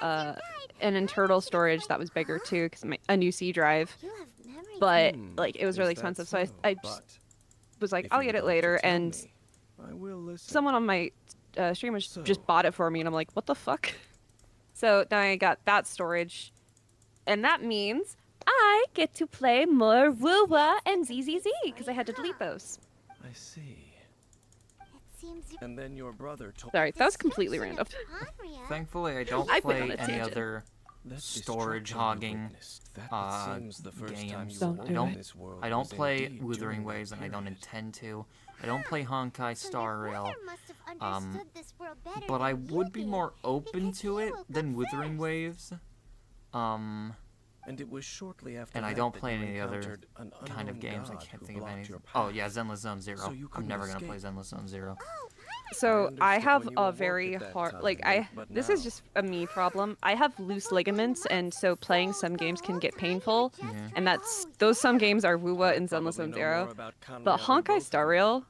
as an internal storage that was bigger too, because a new C drive. you have memories. But Hmm, like it was is really that expensive, so so? I just But was like, if I'll you get it would like to later, tell and me, I will listen. someone on my stream was So- just bought it for me, and I'm like, what the fuck? So now I got that storage, and that means I get to play more Wuwa and ZZZ because I had to delete those. I see. It seems you And then your brother told Sorry, that was completely random. Thankfully, I don't I've been on play a any tangent. other that storage destruction you hogging, witnessed, that seems the first time games. you Don't were do in it. this world I don't was play indeed Wuthering during that Waves, and I don't period. intend to. I don't play Honkai Star Rail, but but I would be more open to it than Wuthering Waves. And it was shortly after And I that don't that play you any other encountered an kind of unknown games. I god can't who think of blocked anything. your Oh path. yeah, Zenless Zone Zero. So you I'm couldn't never gonna play escape. Zenless Zone Zero. So I understand have when you a awoke very at that hard, time, like but this is now- just a me problem. I have loose ligaments, and so playing some games can get painful. And those some games are Wuwa and Zenless Probably know Zero. more about Conrad But than Honkai both of Star you. Rail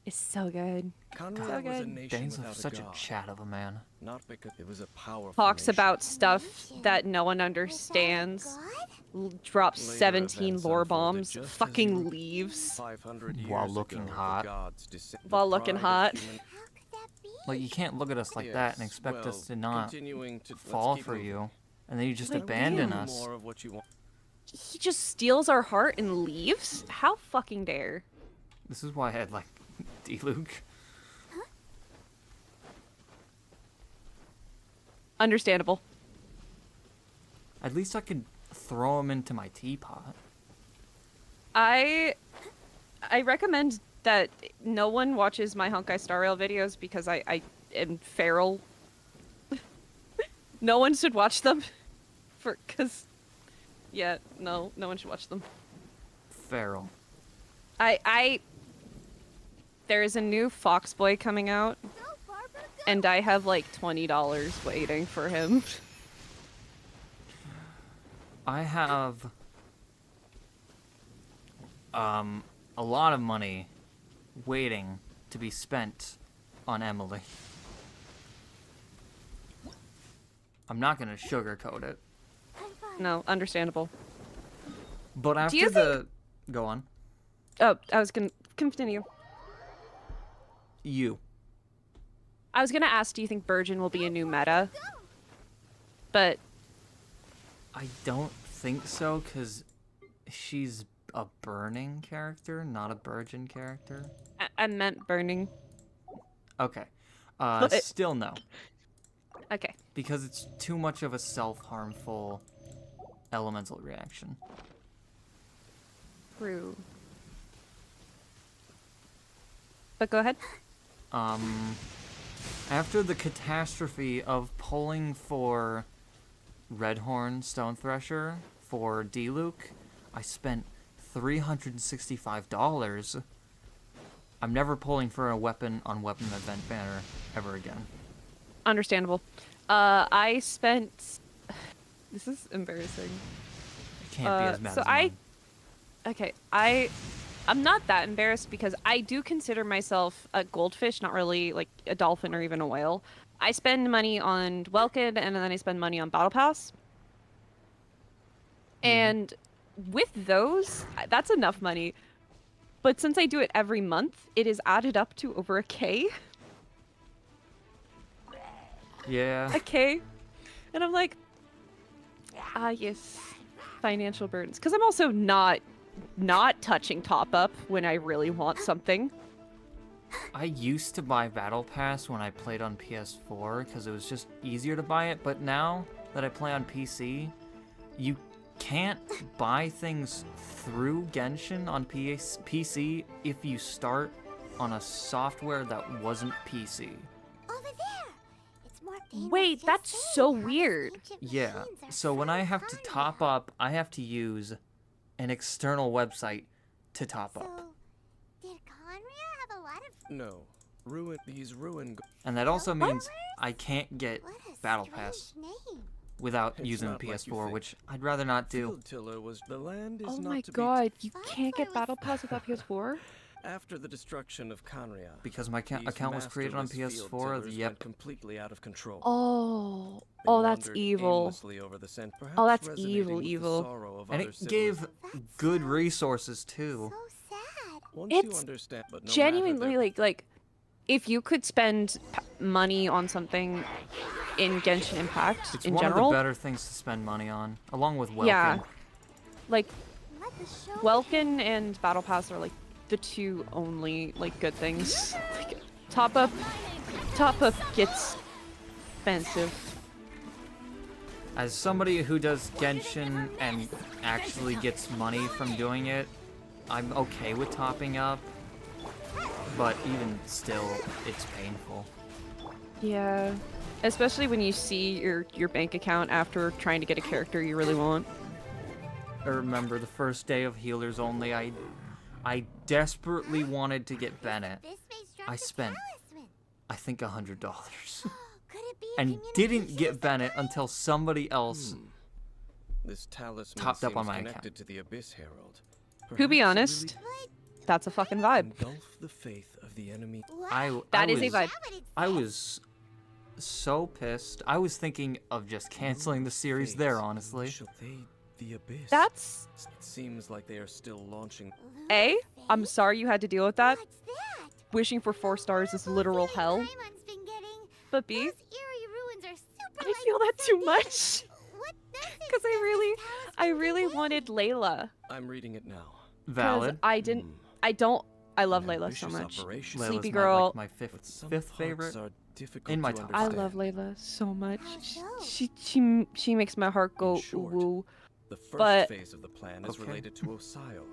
is so good. Conrad So was a good. nation Dane's without such a god, chat of a man. not because it was a powerful Talks nation. about stuff that no one understands. Drops Later 17 events lore unfolded bombs. just as Fucking you- leaves. 500 While years looking ago, the hot. gods deci- the While looking pride of hot. human- How could that be? Like, you can't look at us like that and Yes, expect well, us to not continuing to- let's fall keep for moving. you. And then you just Like, abandon damn. us. More of what you want. He just steals our heart and leaves? How fucking dare? This is why I had, like, D-Luke. Understandable. At least I could throw him into my teapot. I recommend that no one watches my Honkai Star Rail videos because I am feral. No one should watch them. No one should watch them. Feral. There is a new Fox Boy coming out, Go, Barbara, go. and I have like $20 waiting for him. I have a lot of money waiting to be spent on Emily. I'm not gonna sugarcoat it. High five. No, understandable. But after you the go on. Oh, I was gonna continue. You. I was gonna ask, do you think Virgin will be a new meta? But I don't think so, because she's a burning character, not a virgin character. I meant burning. Okay. But- Still no. Okay. Because it's too much of a self-harmful elemental reaction. True. But go ahead. After the catastrophe of pulling for Redhorn Stone Thresher for D-Luke, I spent $365. I'm never pulling for a weapon on weapon event banner ever again. Understandable. I spent. This is embarrassing. It can't be as mad so as mine. Okay, I'm not that embarrassed because I do consider myself a goldfish, not really like a dolphin or even a whale. I spend money on Dwellkid and then I spend money on Battle Pass. And with those, that's enough money. But since I do it every month, it is added up to over a K. Yeah. A K. And I'm like, yes, financial burdens. Because I'm also not touching top up when I really want something. I used to buy Battle Pass when I played on PS4 because it was just easier to buy it, but now that I play on PC, you can't buy things through Genshin on PC if you start on a software that wasn't PC. Over there. It's more dangerous. Wait, just that's saying so how those weird. ancient Yeah, machines are so when so I have to top tiny. up, I have to use an external website to top up. So, did Conria have a lot of... No, these ruin. And that also means I can't get What a Battle strange Pass name. without It's using the not like you PS4, think. which I'd rather not do. Field tiller was the land is Oh not my to god, you Five can't get was Battle Pass without PS4? After the destruction of Conria, Because my these account was created on masterless field PS4, tillers yep. went completely out of control. Oh, They oh, that's wandered evil. aimlessly over the scent, Oh, that's perhaps evil, resonating with the evil. sorrow of And other it gave civilizations. good resources too. So sad. Once you It's understand, but no matter Genuinely, their- like, if you could spend money on something in Genshin Impact It's in one general, of the better things to spend money on, along with Welkin. yeah, like Let the show Welkin and Battle Pass are like the two only like good things. Like, top up gets expensive. As somebody who does Genshin and actually gets money from doing it, I'm okay with topping up. But even still, it's painful. Yeah, especially when you see your bank account after trying to get a character you really want. I remember the first day of Healers Only, I desperately wanted to get Bennett. This face dropped I a spent talisman. I think $100. Could it be a And didn't get communication Bennett until somebody else. This talisman Topped up on seems my connected account. to the Abyss Herald. To be Perhaps it honest, really that's a fucking vibe. engulf the faith of the enemy. That is a was, vibe. I was so pissed. I was thinking of just canceling the series there, honestly. Shall they the Abyss? That's It seems like they are still launching. A. I'm sorry you had to deal with that. What's that? Wishing for 4 stars is literal hell. Paimon's been getting. But B, Those eerie ruins are super I feel that too much. What message Because does this I talisman really convey? wanted Layla. I'm reading it now. 'Cause Valid. I didn't. I don't. I love An Layla so ambitious much. operation. Layla's Sleepy my, Girl. like, my But fifth some fifth parts favorite. are difficult in my to top I understand. love Layla so much. How so? She makes my heart go In short, woo. The first But- phase of the plan is Okay. related to Osile,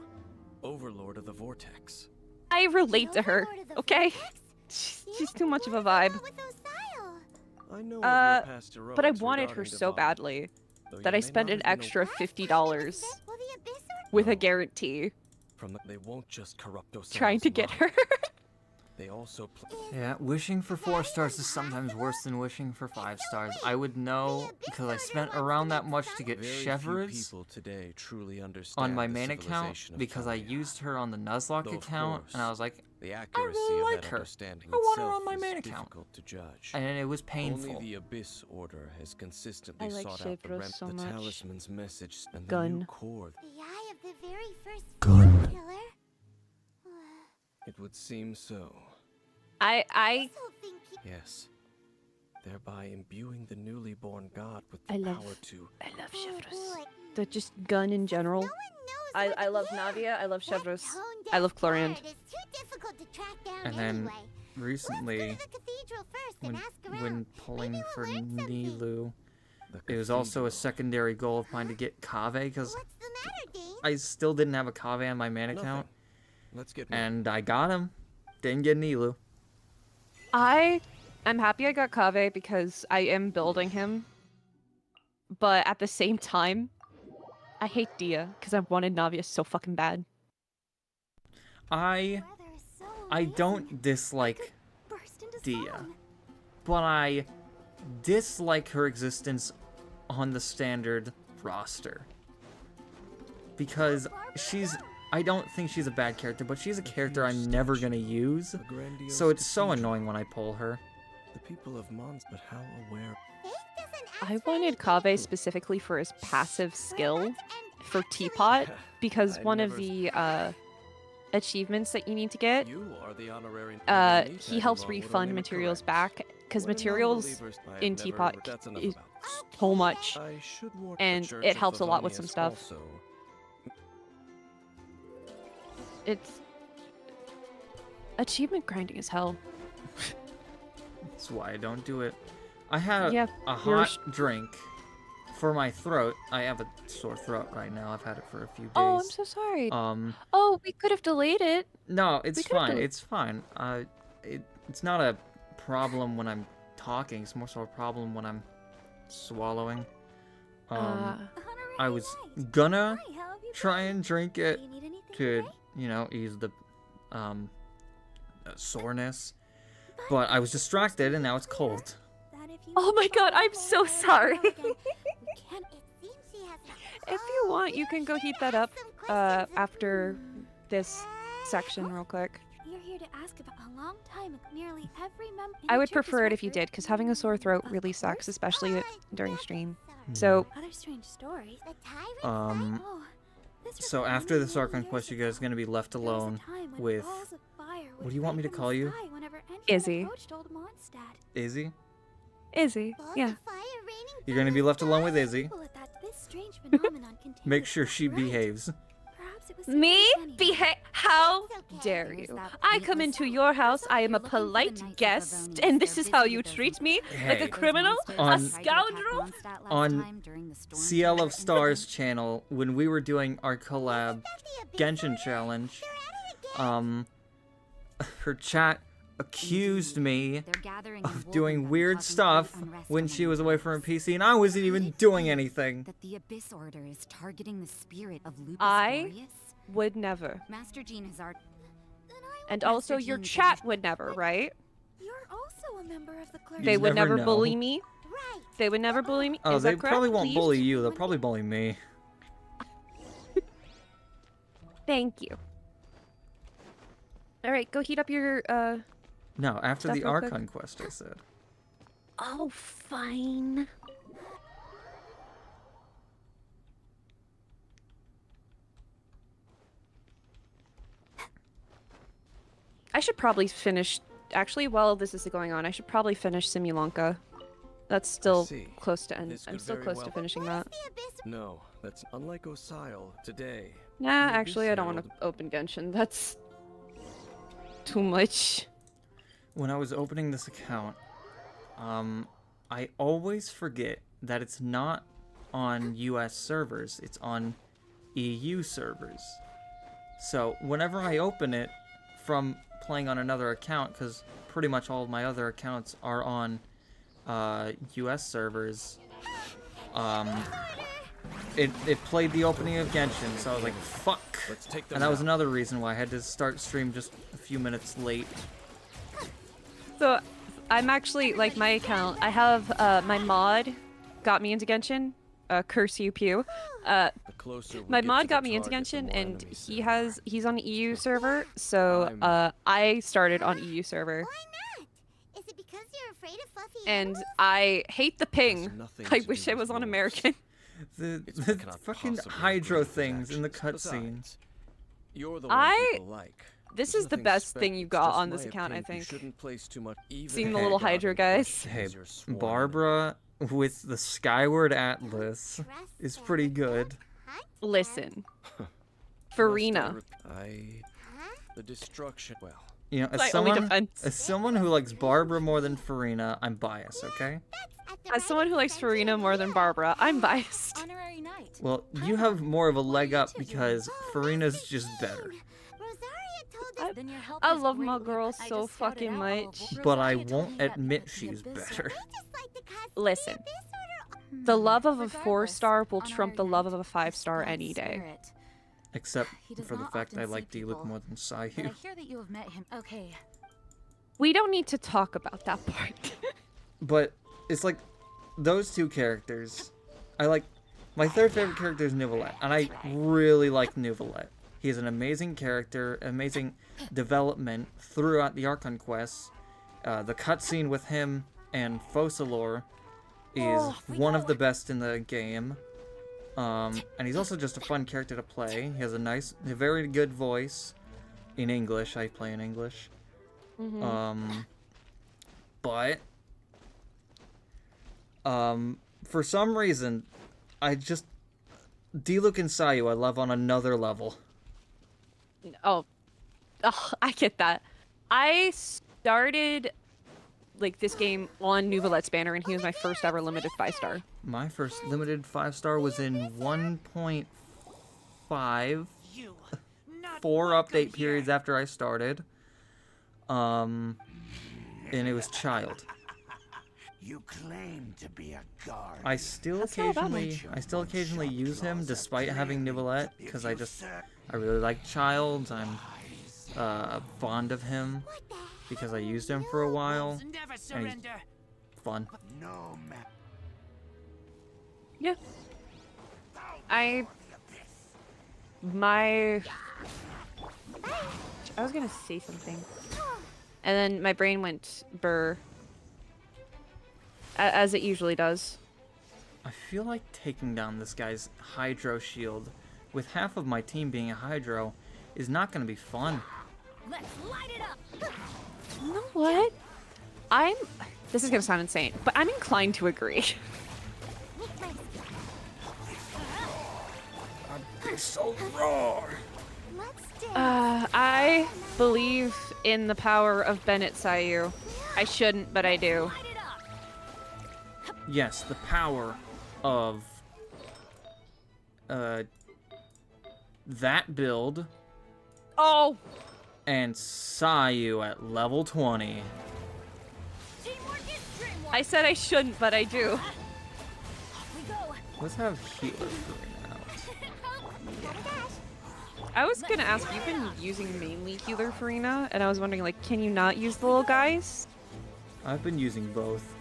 Overlord of the Vortex. I relate to her. Overlord of the Okay, Vortex? she's too much of a What about vibe. with Osile? I know Uh, of your past But I heroics wanted her regarding so Divine, badly though that you I may spent not an have been extra aware $50 Will the Abyss Order with a No. guarantee from the, they won't just corrupt Osile's trying to get mind. her. They also Yeah, wishing for 4 stars is sometimes worse than wishing for 5 stars. I would know because I spent around that much to get very few Chevres people today truly understand on my the main account civilization of because I Kaeya. used her on the Nuzlocke Though, of account, and I course, was like, The accuracy really of like that her. understanding I want her itself on my is main account. difficult to judge. and it was Only painful. the Abyss Order has consistently I like sought out the, Chevros so the much. talisman's message and the Gun. new core. The eye of the very first Gun. killer? It would seem so. I This whole thing keeps Yes. Thereby imbuing the newly born god with I the love- power to. love Oh, Chevros. boy. The just gun in general. No one knows I what love to Navia. I love That Chevros. tone-deaf I love Clorian. bird is too difficult to track down And then anyway. recently, Let's go to the cathedral first and when, ask around. when pulling Maybe for we'll learn something. Nilu, The it was also a cathedral. secondary goal of mine to get Kave because What's the matter, Dean? I still didn't have a Kave on my main Nothing. account, Let's get moving. and I got him. Didn't get Nilu. I am happy I got Kave because I am building him. But at the same time, I hate Dia because I wanted Navia so fucking bad. I Weather is so don't amazing. dislike Burst into Dia, song. but I dislike her existence on the standard roster because I don't think she's a bad character, but she's a character I'm never gonna use, A grandiose so it's so cathedral. annoying when I pull her. The people of Mons, but how aware? Faith doesn't I ask for wanted anything. Kave specifically for his passive skill And for actually, Teapot because I one of never- the achievements that you need to get, You are the honorary. he helps refund materials back because materials in Teapot is so much. and it helps a lot with some stuff. It's achievement grinding as hell. That's why I don't do it. I had Yeah, a you're hot drink for my throat. I have a sore throat right now. I've had it for a few days. Oh, I'm so sorry. Um, Oh, we could have delayed it. no, it's we could've fine. done- It's fine. It's not a problem when I'm talking. It's more so a problem when I'm swallowing. I was gonna Hi, how have you try been? and drink it Do you need anything to, today? ease the soreness, but I was distracted and now it's cold. That if you Oh my God, I'm so sorry. Again, we can't- it seems she has a- If you want, you can go heat that up Some questions. after this section real quick. You're here to ask about a long time ago. Nearly every member. I would prefer it if you did, because having a sore throat really sucks, especially during stream. So, Other strange stories. The tyrant Oh, this So recording after the many Archon years quest, you ago. guys are gonna be left There was a alone time when with balls of fire would what do you want me break to from call the you? sky whenever anyone Izzy. approached Old Mondstadt. Izzy. Izzy, balls yeah. of fire raining You're gonna from be the left alone with sky. Izzy. People at that this strange phenomenon continued Make sure to she right. behaves. Perhaps it was Me? something funny. Behave? How It's okay. dare It was you? that I come pointless- into your house, I am a You're looking for the polite Knights of guest, Livonius. and this They're is how busy you with those treat me? Hey. Like a Those criminal? monsters On- A tried to attack scoundrel? Mondstadt last On time during the storm CL tear of Stars incident. channel, when we were doing our collab Genshin challenge, her chat accused me They're gathering in of doing Wolfenbüttel, weird causing stuff great unrest when among she the was away from her locals. PC, and I wasn't even doing anything. That the Abyss Order is targeting the spirit of Lupus I- Aureus? Would never. Master Jean has already. And Master also, your Jean chat said- would never, right? You're also a member of the clergy? They would never never bully know. me. Right. They would never bully me. Oh, Is they that correct, probably won't please? bully you. They'll probably bully me. Thank you. All right, go heat up your. No, after Stuff the real quick. Archon quest, I said. Oh, fine. I should probably finish. Actually, while this is going on, I should probably finish Simulanka. That's still see. close to end. This I'm could still very close well- to finishing that. The Abyss No, that's unlike Osile. Today, Nah, the actually, I Abyss don't want to Herald- open Genshin. That's too much. When I was opening this account, I always forget that it's not on US servers, it's on EU servers. So whenever I open it from playing on another account, because pretty much all of my other accounts are on US servers, it played the opening of Genshin, so I was like, fuck. Let's take them And that was out. another reason why I had to start stream just a few minutes late. So, I'm actually, like, my account, I have, my mod got me into Genshin. Curse you, Pew. The closer we My get mod to got the me into target, the Genshin, more and enemies he there are. he's on the EU server, so, I'm- I started on EU server. Why not? Is it because you're afraid of fluffy And animals? I hate the ping. Has nothing I to wish do I with was on wolves. American. The It's what cannot fucking possibly Hydro agree with things in the actions. cutscenes. Besides, you're the one I- people like. This There's is the nothing best special, thing you it's got just on my this account, I opinion. You think. shouldn't place too much even Seeing the if little God Hydra guys. questions Hey, your sworn Barbara with the Skyward Atlas Trust is them. pretty good. Hunt Listen. Must Farina. The destruction. Well, You know, My only defense. as someone who likes Barbara more than Farina, I'm biased, okay? at the As someone who likes Farina more than Barbara, I'm biased. Honorary knight. Well, you have more of a leg up because Farina's just better. Rosaria told us Then your help I is love my great. girl I so just scouted fucking out all of much. what But I Rosaria told won't me about admit the she's Abyss better. Herald. just like the cosplay Listen. Abyss Order. The love of a Regardless, 4-star will trump the honorary love knight of a is 5-star God's any day. spirit. Except He does for the not fact I often like see Diluc people, more than But I Sayu. hear that you have met him. Okay. We don't need to talk about that part. But it's like those two characters. I like my third favorite character is Neuvillette, and I really like Neuvillette. He has an amazing character, amazing development throughout the Archon quests. The cutscene with him and Focalor is one of the best in the game. And he's also just a fun character to play. He has a very good voice in English. I play in English. But for some reason, Diluc and Sayu I love on another level. Oh, I get that. I started like this game on Neuvillette's banner, and he was my first ever limited 5-star. My first limited 5-star was in 1.5, 4 update periods after I started. And it was Child. You claim to be a guard. I still That's not bad. occasionally use him despite having Neuvillette because I really like Child. I'm fond of him because I used him for a while. Never And he's surrender. fun. No man. Yeah. I was gonna say something, and then my brain went burr, as it usually does. I feel like taking down this guy's Hydro shield with half of my team being a Hydro is not going to be fun. Let's light it up. You know what? This is gonna sound insane, but I'm inclined to agree. So roar! Let's dance. I believe in the power of Bennett Sayu. I shouldn't, but I do. Light it up. Yes, the power of that build Oh, and Sayu at level 20. Teamwork is dreamwork. I said I shouldn't, but I do. Off we go. Let's have healer going out. I was gonna ask, you've been using mainly healer Farina, and I was wondering, like, can you not use the little guys? I've been using both.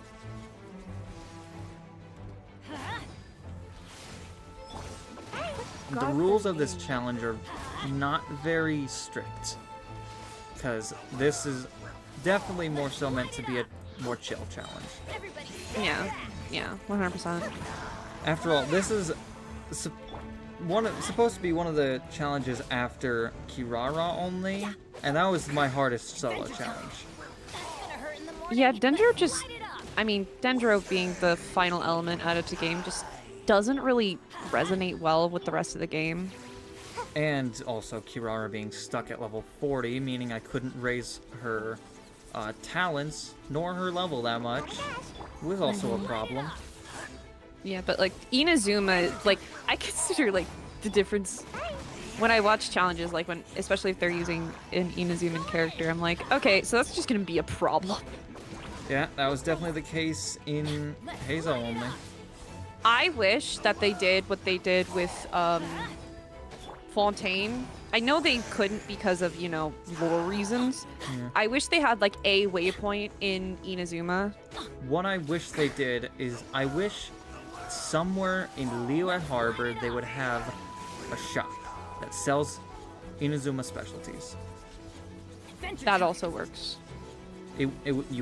The rules of this challenge are not very strict, because this is definitely more so meant to be a more chill challenge. Yeah, 100%. After all, this is supposed to be one of the challenges after Kirara only, and that was my hardest solo challenge. Yeah, Dendro just, I mean, Dendro being the final element added to the game just doesn't really resonate well with the rest of the game. And also Kirara being stuck at level 40, meaning I couldn't raise her talents nor her level that much, was also a problem. Yeah, but like Inazuma, like I consider like the difference when I watch challenges, like when, especially if they're using an Inazuman character, I'm like, okay, so that's just gonna be a problem. Yeah, that was definitely the case in Hazel only. I wish that they did what they did with Fontaine. I know they couldn't because of, you know, lore reasons. Yeah. I wish they had like a waypoint in Inazuma. What I wish they did is, I wish somewhere in Liyue Harbor they would have a shop that sells Inazuma specialties. That also works. You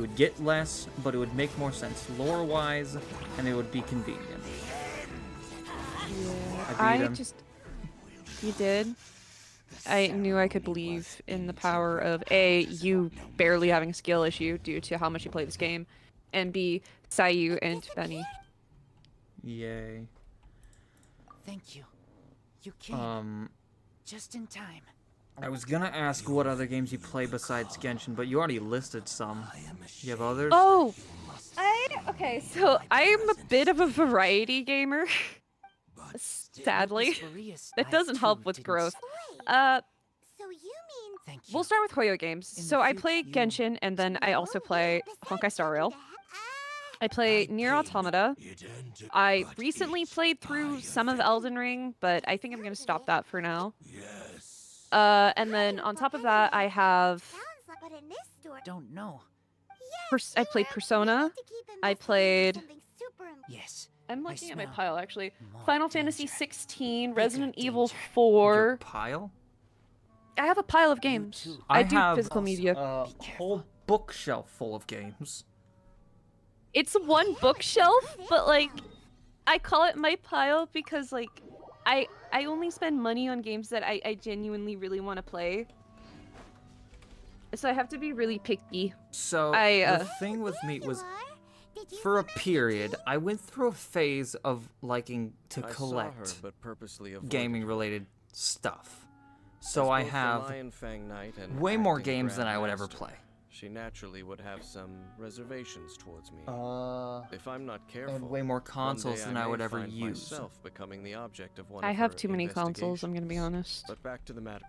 would get less, but it would make more sense lore-wise, and it would be convenient. I just... You did? I knew I could believe in the power of A, you barely having a skill issue due to how much you play this game, and B, Sayu and Benny. Yay. Thank you. You came. Just in time. I was gonna ask what other games you play besides Genshin, but you already listed some. You have others? Oh! Okay, so I'm a bit of a variety gamer. Sadly. That doesn't help with growth. So you mean... Thank you. We'll start with Hoyo games. So I play Genshin, and then I also play Honkai Star Rail. I play Nier Automata. I recently played through some of Elden Ring, but I think I'm going to stop that for now. And then on top of that, I have... Don't know. I played Persona. I played... Yes. I'm looking at my smell pile, actually. more Final danger. Fantasy 16, Bigger Resident Evil danger. 4. Your pile? I have a pile of games. too. I do have physical media. a whole bookshelf full of games. It's one bookshelf, but like, I call it my pile because like, I only spend money on games that I genuinely really want to play. So I have to be really picky. So, the the thing with me was, for a period, I went through a phase of liking to I saw her, collect but purposely avoided her. gaming-related stuff. So As I both the have Lion Fang Knight and way more acting games than I would ever Grandmaster, play. She naturally would have some reservations towards me. If I'm not And careful, way more one consoles day than I I may would ever find use. myself becoming the object of one I of have her too many consoles, I'm gonna be honest. But back to the matter.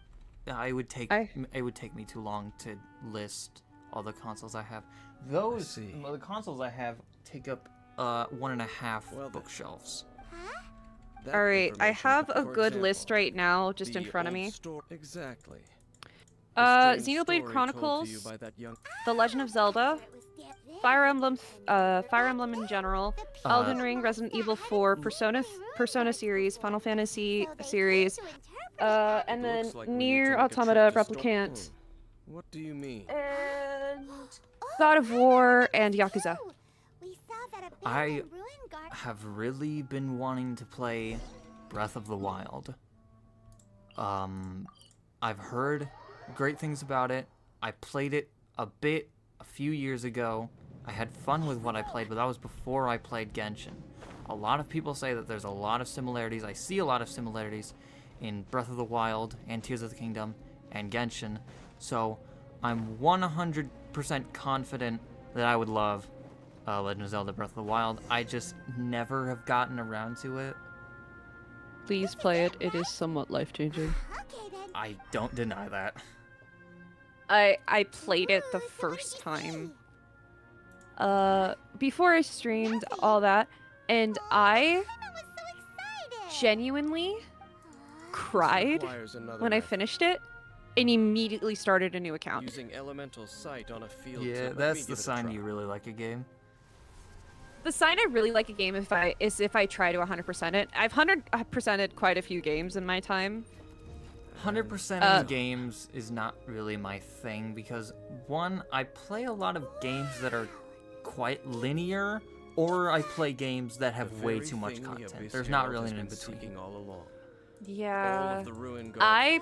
It would take me too long to list all the consoles I have. The consoles I have take up 1.5 Well then. bookshelves. That Alright, I information, have a for good example, list right now, just in the front of old me. Exactly. The strange Xenoblade story told to Chronicles, you by that young... The Legend of Zelda, Fire Emblem in general, Elden Ring, Resident Evil 4, Persona series, Final Fantasy series, and then Looks like we need Nier to make a trip Automata to Replicant, What do you mean? and God of War, and Yakuza. I have really been wanting to play Breath of the Wild. I've heard great things about it. I played it a few years ago. I had fun with what I played, but that was before I played Genshin. A lot of people say that there's a lot of similarities. I see a lot of similarities in Breath of the Wild and Tears of the Kingdom and Genshin. So I'm 100% confident that I would love Legend of Zelda Breath of the Wild. I just never have gotten around to it. Please play it. It is somewhat life-changing. I don't deny that. I played it the first time. Before I streamed all that, and I genuinely cried Requires another when I method. finished it. and immediately started a new account. Using elemental sight on a field. Yeah, trip. Let that's me the give it a sign try. you really like a game. The sign I really like a game is if I try to 100% it. I've 100%ed quite a few games in my time. 100% in games is not really my thing because, one, I play a lot of games that are quite linear, or I play games that have The way very too much thing the content. Abyss There's not Herald really has an been in-between. seeking all along. All Yeah. of the ruin guards. I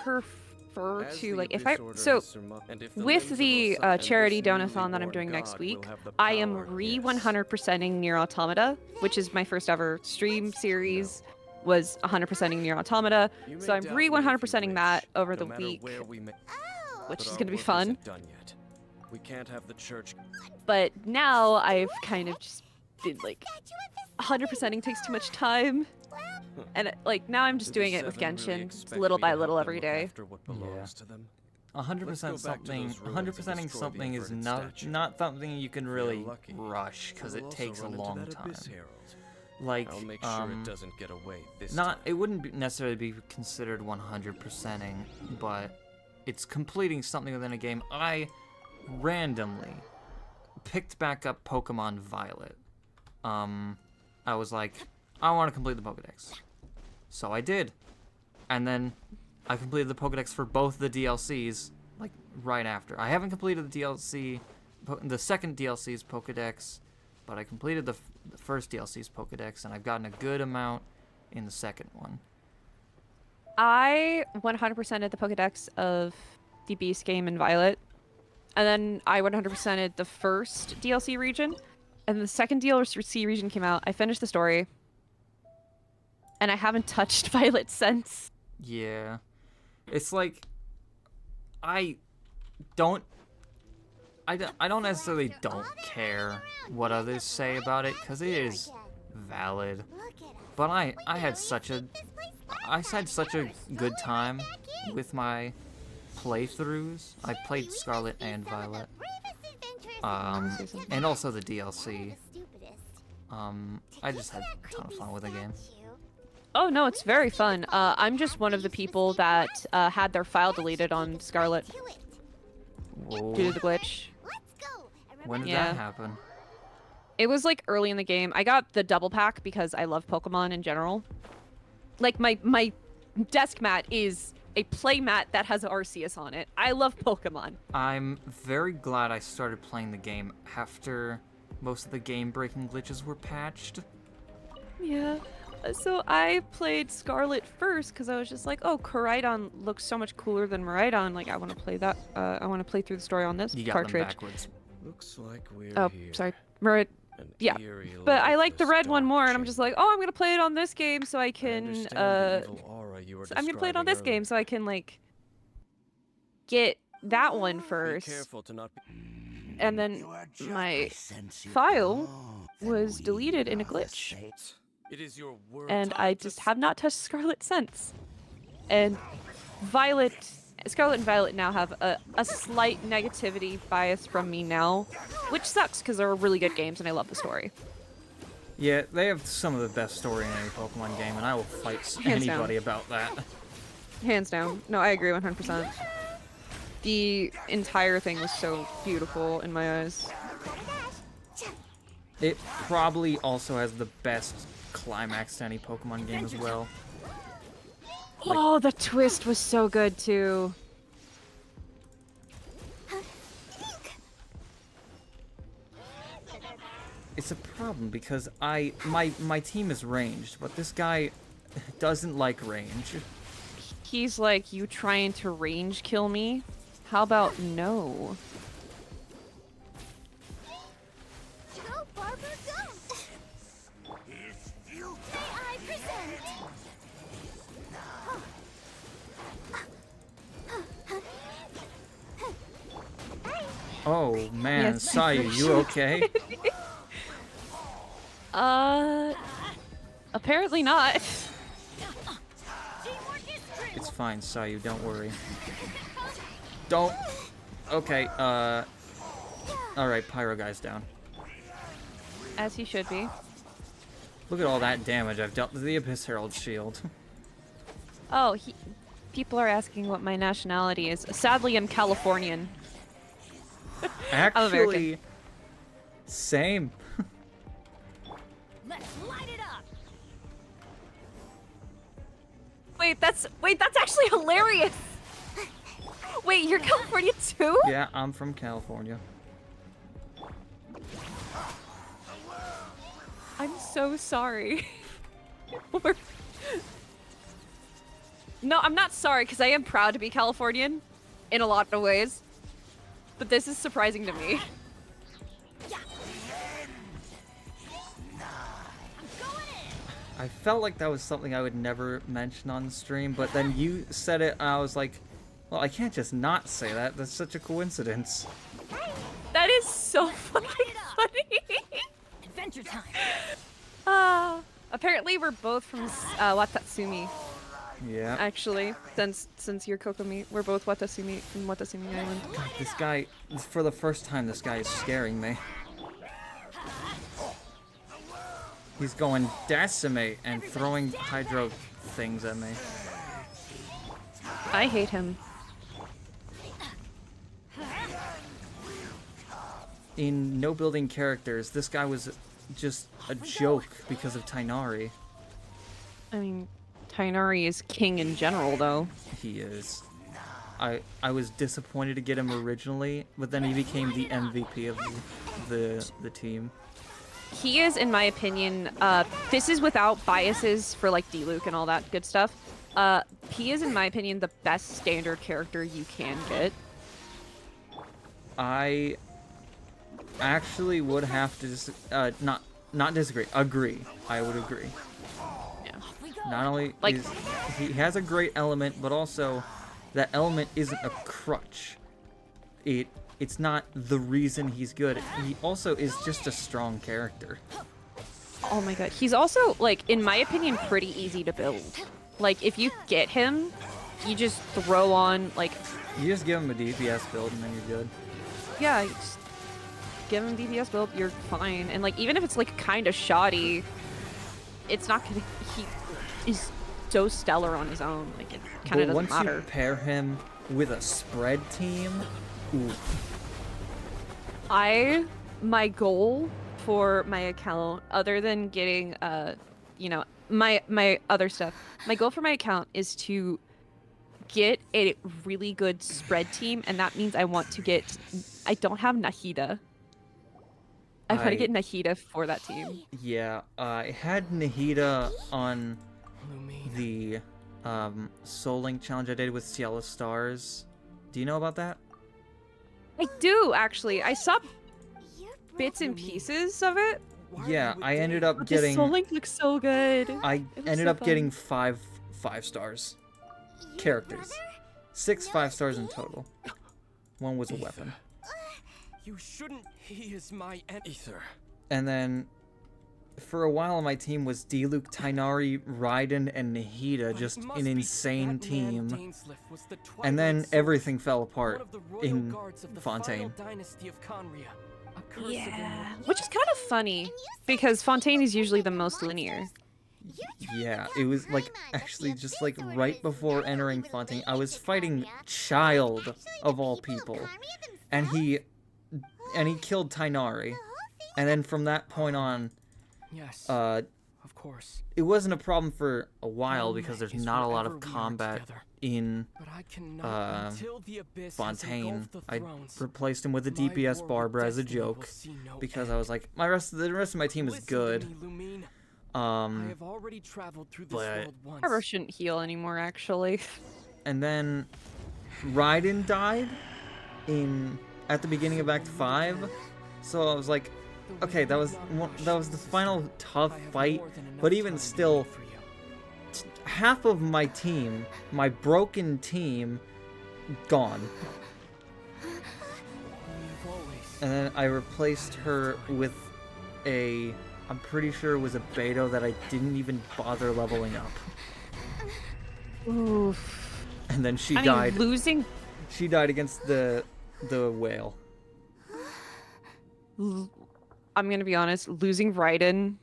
prefer As to the like if Abyss I Order so has and if the with limbs of the Osiris and charity this newly donathon that I'm born doing next god week, will have the I am power, re yes. 100%ing Nier Automata, which is my first ever stream series. Was 100%ing Nier Automata, You may so I'm doubt re me if you 100%ing that wish, over no the matter week, where we may- which but is our gonna be work fun. isn't done yet. We can't have the church. But now I've kind of just been like 100%ing takes too much time, and like now I'm just Do the doing it with Seven really Genshin, expect little me by to help little them every look day. after what belongs to them? 100% Let's go back to something. those ruins and 100%ing destroy the something is inverted not statue. something you can If we're really lucky, rush because we'll it also takes a run into long that time. Abyss Herald. Like, I'll make sure it doesn't get away this not time. it wouldn't necessarily be considered 100%ing, but it's completing something within a game. I randomly picked back up Pokemon Violet. I was like, I want to complete the Pokedex, so I did, and then I completed the Pokedex for both the DLCs like right after. I haven't completed the second DLC's Pokedex, but I completed the first DLC's Pokedex, and I've gotten a good amount in the second one. I 100%ed the Pokedex of the Beast game in Violet, and then I 100%ed the first DLC region, and the second DLC region came out. I finished the story, and I haven't touched Violet since. Yeah. It's like, I don't necessarily don't care what others say about it, because it is valid. But I had such a good time with my playthroughs. I played Scarlet and Violet. And also the DLC. I just had a ton of fun with the game. Oh no, it's very fun. I'm just one of the people that had their file deleted on Scarlet Whoa. due to the glitch. When did Yeah. that happen? It was like early in the game. I got the double pack because I love Pokemon in general. Like my desk mat is a play mat that has Arceus on it. I love Pokemon. I'm very glad I started playing the game after most of the game-breaking glitches were patched. Yeah. So I played Scarlet first because I was just like, oh, Koraidon looks so much cooler than Miraidon. Like, I want to play that. I want to play through the story on this You got cartridge. them backwards. Looks like we're Oh, here. sorry. Mirid. An Yeah. eerie, But I like the lifeless red one dark more, and I'm just chamber. like, oh, I'm gonna play it on this game so I I can. understand the evil aura you were I'm gonna play it on this describing game so I can like get that one earlier. Be first, careful to not. and then You are just my sense you- file Oh, then was we deleted in a are the glitch. same. It is your word. and I just have not touched Scarlet since. And Scarlet and Violet now have a slight negativity bias from me now, which sucks because they're really good games and I love the story. Yeah, they have some of the best story in any Pokemon game, and I will fight Hands down. anybody about that. Hands down. No, I agree 100%. The entire thing was so beautiful in my eyes. It probably also has the best climax to any Pokemon game as well. Oh, the twist was so good too. It's a problem because my team is ranged, but this guy doesn't like range. He's like, you trying to range kill me? How about no? Go, Barbara, go! May I present? Oh man, Yes, Sayu, you okay? Apparently not. It's fine, Sayu, don't worry. Don't. Okay, alright, Pyro guy's down. As he should be. Look at all that damage I've dealt to the Abyss Herald shield. Oh, People are asking what my nationality is. Sadly, I'm Californian. I'm American. Actually, same. Let's light it up. Wait, that's actually hilarious. Wait, you're California too? Yeah, I'm from California. I'm so sorry. We're- No, I'm not sorry, because I am proud to be Californian in a lot of ways. But this is surprising to me. I felt like that was something I would never mention on the stream, but then you said it, and I was like, well, I can't just not say that. That's such a coincidence. That is so fucking funny. Adventure time. Apparently we're both from Watatsumi. Yeah. Actually, since you're Kokomi, we're both Watatsumi from Watatsumi Island. God, this guy, for the first time, this guy is scaring me. He's going decimate and throwing hydro things at me. I hate him. In no building characters, this guy was just a joke because of Tainari. I mean, Tainari is king in general, though. He is. I was disappointed to get him originally, but then he became the MVP of the team. He is, in my opinion, this is without biases for like D-Luke and all that good stuff. He is, in my opinion, the best standard character you can get. I actually would have to not disagree. Agree. I would agree. Yeah. Not only Like- is he has a great element, but also that element isn't a crutch. It's not the reason he's good. He also is just a strong character. Oh my god. He's also, like, in my opinion, pretty easy to build. Like, if you get him, you just throw on, like... You just give him a DPS build and then you're good. Yeah, you just give him DPS build, you're fine. And, like, even if it's, like, kind of shoddy, it's not gonna... He is so stellar on his own. Like, it kind of doesn't once matter. you pair him with a spread team, ooh. My goal for my account, other than getting, you know, my other stuff, my goal for my account is to get a really good spread team, and that means I want to get, I don't have Nahida. I want to get Nahida for that team. Yeah, I had Nahida on the Soul Link challenge I did with Cielo Stars. Do you know about that? I do, actually. I saw bits and pieces of it. Yeah, I ended up The getting... Soul Link looks so good. I ended up getting 5 stars. Characters. 6 5 stars in total. One was a weapon. You shouldn't. He is my Ether. And then, for a while on my team was D-Luke, Tainari, Raiden, and Nahida, just an insane team. And then everything fell apart in Fontaine. Yeah, which is kind of funny, because Fontaine is usually the most linear. Yeah, it was like, actually just like right before entering Fontaine, I was fighting Child, of all people. And he killed Tainari. And then from that point on, yes, of course. It wasn't a problem for a while because there's not a lot of combat in Fontaine. I replaced him with a DPS Barbara as a joke because I was like, the rest of my team is good. But Barbara shouldn't heal anymore, actually. And then Raiden died at the beginning of Act 5, so I was like, okay, that was the final tough fight, but even still, half of my team, my broken team, gone. And then I replaced her with I'm pretty sure it was a Beto that I didn't even bother leveling up. Oof. And then she I died. mean, losing... She died against the whale. I'm gonna be honest, losing Raiden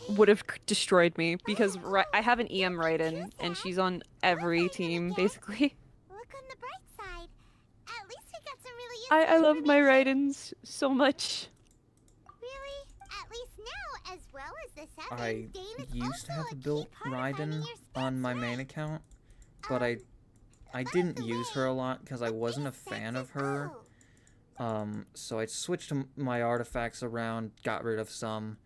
would have destroyed me because I have an EM Raiden and she's on every team basically. Look on the bright side. At least we got some really I love my information. Raidens so much. Really? At least now, as well as the seven, I Dane is used to also have a a key built part of finding Raiden your on my spec main set. account, but I didn't use her a lot because I wasn't a fan of her. So I switched my artifacts around, got rid of some.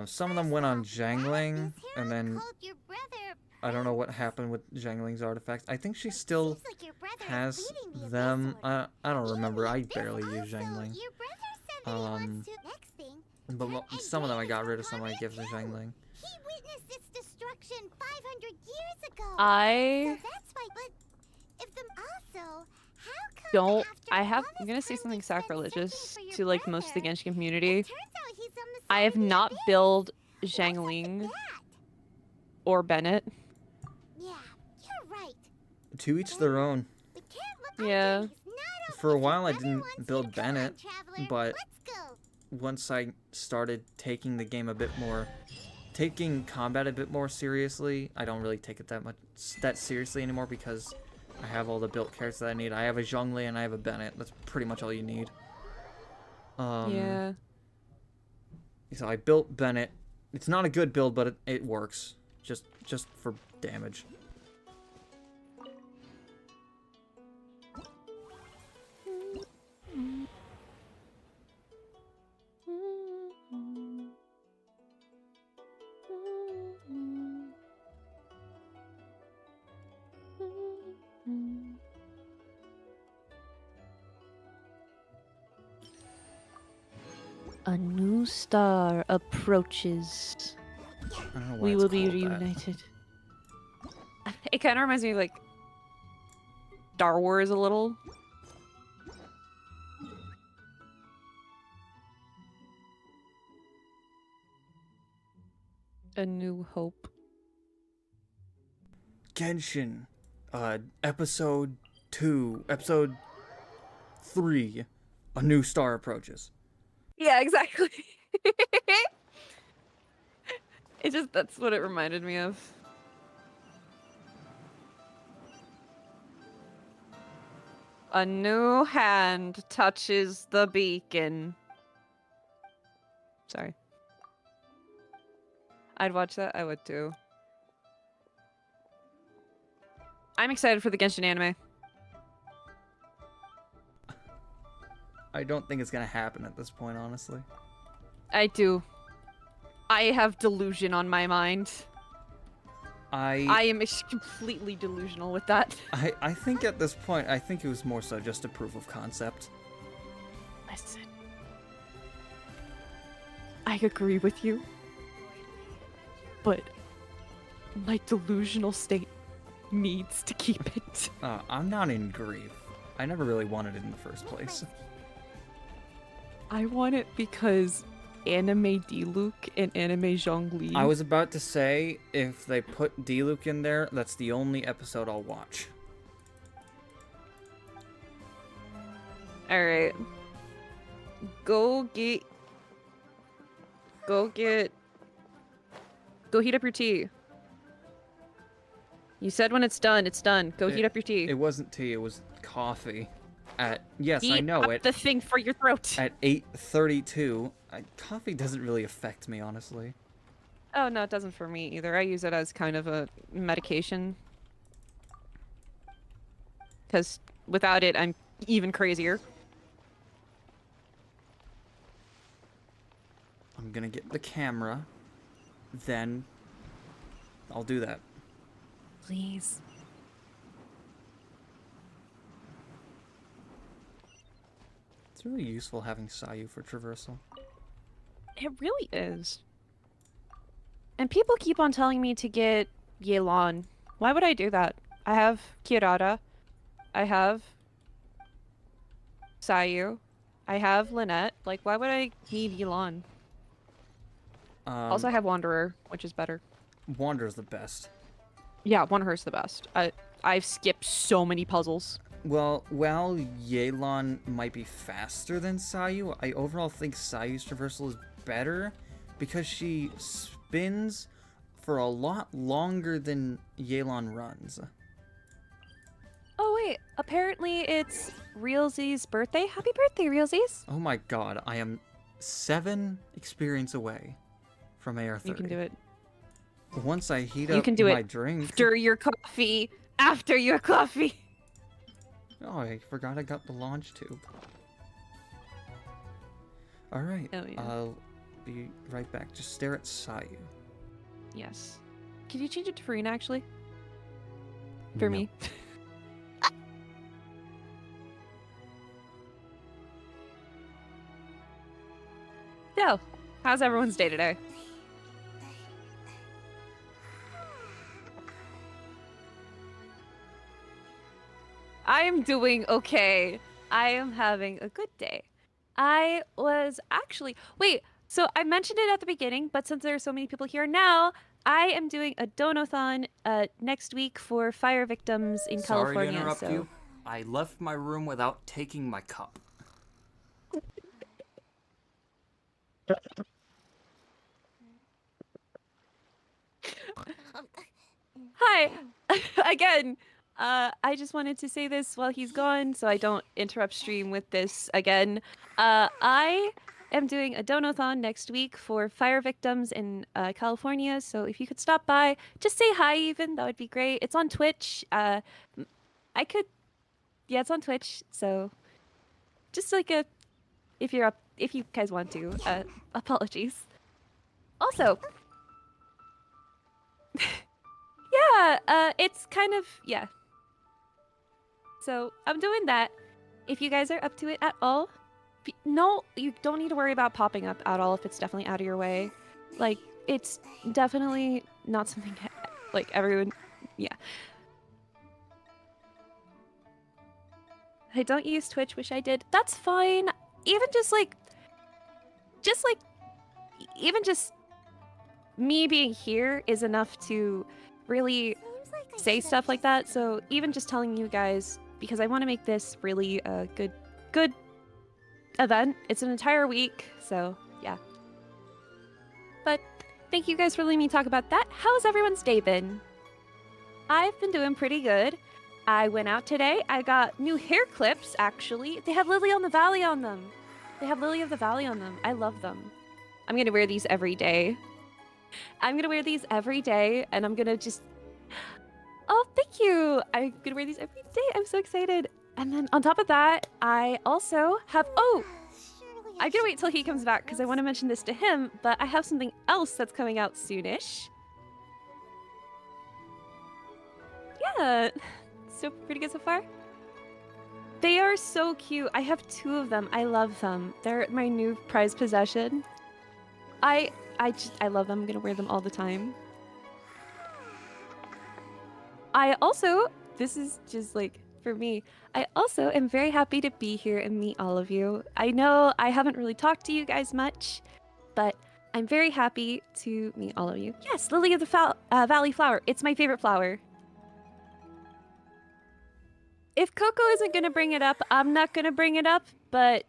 Some of them went on Zhangling, and then I don't know what happened with Zhangling's artifacts. I think she still has them. I don't remember. I barely use Zhangling. But some of them I got rid of, some I give to Zhangling. He witnessed its destruction 500 years ago. I So that's why. But if the also, how come don't. after I'm gonna say something Thomas French sacrilegious for your to like most of the brother, Genshin community. it turns out he's on the I side have of the not Abyss. built What's up with Zhangling that? or Bennett. Yeah, you're right. To each their own. We can't look Yeah. on James, not For a over. while I If your brother didn't wants you build to come on, Bennett, traveler. but Let's go. once I started taking the game a bit more, taking combat a bit more seriously, I don't really take it that seriously anymore because I have all the built characters that I need. I have a Zhongli and I have a Bennett. That's pretty much all you need. Yeah. So I built Bennett. It's not a good build, but it works. Just for damage. A new star approaches. I don't know why We it's will be called that. reunited. It kind of reminds me of like Star Wars a little. A New Hope. Genshin, episode 2, episode 3, a new star approaches. Yeah, exactly. That's what it reminded me of. A new hand touches the beacon. Sorry. I'd watch that. I would too. I'm excited for the Genshin anime. I don't think it's gonna happen at this point, honestly. I do. I have delusion on my mind. I am completely delusional with that. I think at this point, I think it was more so just a proof of concept. Listen. I agree with you. But my delusional state needs to keep it. I'm not in grief. I never really wanted it in the first place. I want it because anime D-Luke and anime Zhongli. I was about to say, if they put D-Luke in there, that's the only episode I'll watch. Alright. Go heat up your tea. You said when it's done, it's done. Go heat up your tea. It wasn't tea, it was coffee. Yes, I Heat know up it. the thing for your throat. At 8:32, coffee doesn't really affect me, honestly. Oh, no, it doesn't for me either. I use it as kind of a medication. Because without it, I'm even crazier. I'm gonna get the camera, then I'll do that. Please. It's really useful having Sayu for traversal. It really is. And people keep on telling me to get Yelan. Why would I do that? I have Kirara. I have Sayu. I have Lynette. Like, why would I need Yelan? Also, I have Wanderer, which is better. Wanderer's the best. Yeah, Wanderer's the best. I've skipped so many puzzles. Well, while Yelan might be faster than Sayu, I overall think Sayu's traversal is better because she spins for a lot longer than Yelan runs. Oh wait, apparently it's Realsy's birthday. Happy birthday, Realsies! Oh my god, I am 7 experience away from AR30. You can do it. Once I heat You up can do my it drink. after your coffee. After your coffee. Oh, I forgot I got the launch tube. Alright, Oh, yeah. I'll be right back. Just stare at Sayu. Yes. Can you change it to Farina, actually? For No. me. So, how's everyone's day today? I am doing okay. I am having a good day. I was actually... Wait, so I mentioned it at the beginning, but since there are so many people here now, I am doing a donathon next week for fire victims in California. Sorry to interrupt so... you. I left my room without taking my cup. Hi! Again, I just wanted to say this while he's gone so I don't interrupt stream with this again. I am doing a donathon next week for fire victims in California, so if you could stop by, just say hi even, that would be great. It's on Twitch. Yeah, it's on Twitch, so just like if you guys want to, apologies. Also, yeah, it's kind of, yeah. So I'm doing that. If you guys are up to it at all, no, you don't need to worry about popping up at all if it's definitely out of your way. Like, it's definitely not something like everyone, yeah. I don't use Twitch, wish I did. That's fine. Even just me being here is enough to really say stuff like that. So even just telling you guys, because I want to make this really a good event. It's an entire week, so yeah. But thank you guys for letting me talk about that. How's everyone's day been? I've been doing pretty good. I went out today. I got new hair clips, actually. They have Lily on the Valley on them. They have Lily of the Valley on them. I love them. I'm gonna wear these every day. I'm gonna wear these every day, and I'm gonna just... Oh, thank you! I'm gonna wear these every day. I'm so excited. And then on top of that, I also have... Oh! I'm gonna wait till he comes back, because I want to mention this to him, but I have something else that's coming out soonish. Yeah! So pretty good so far. They are so cute. I have 2 of them. I love them. They're my new prized possession. I love them. I'm gonna wear them all the time. I also, this is just like for me, I also am very happy to be here and meet all of you. I know I haven't really talked to you guys much, but I'm very happy to meet all of you. Yes, Lily of the Valley flower. It's my favorite flower. If Coco isn't gonna bring it up, I'm not gonna bring it up, but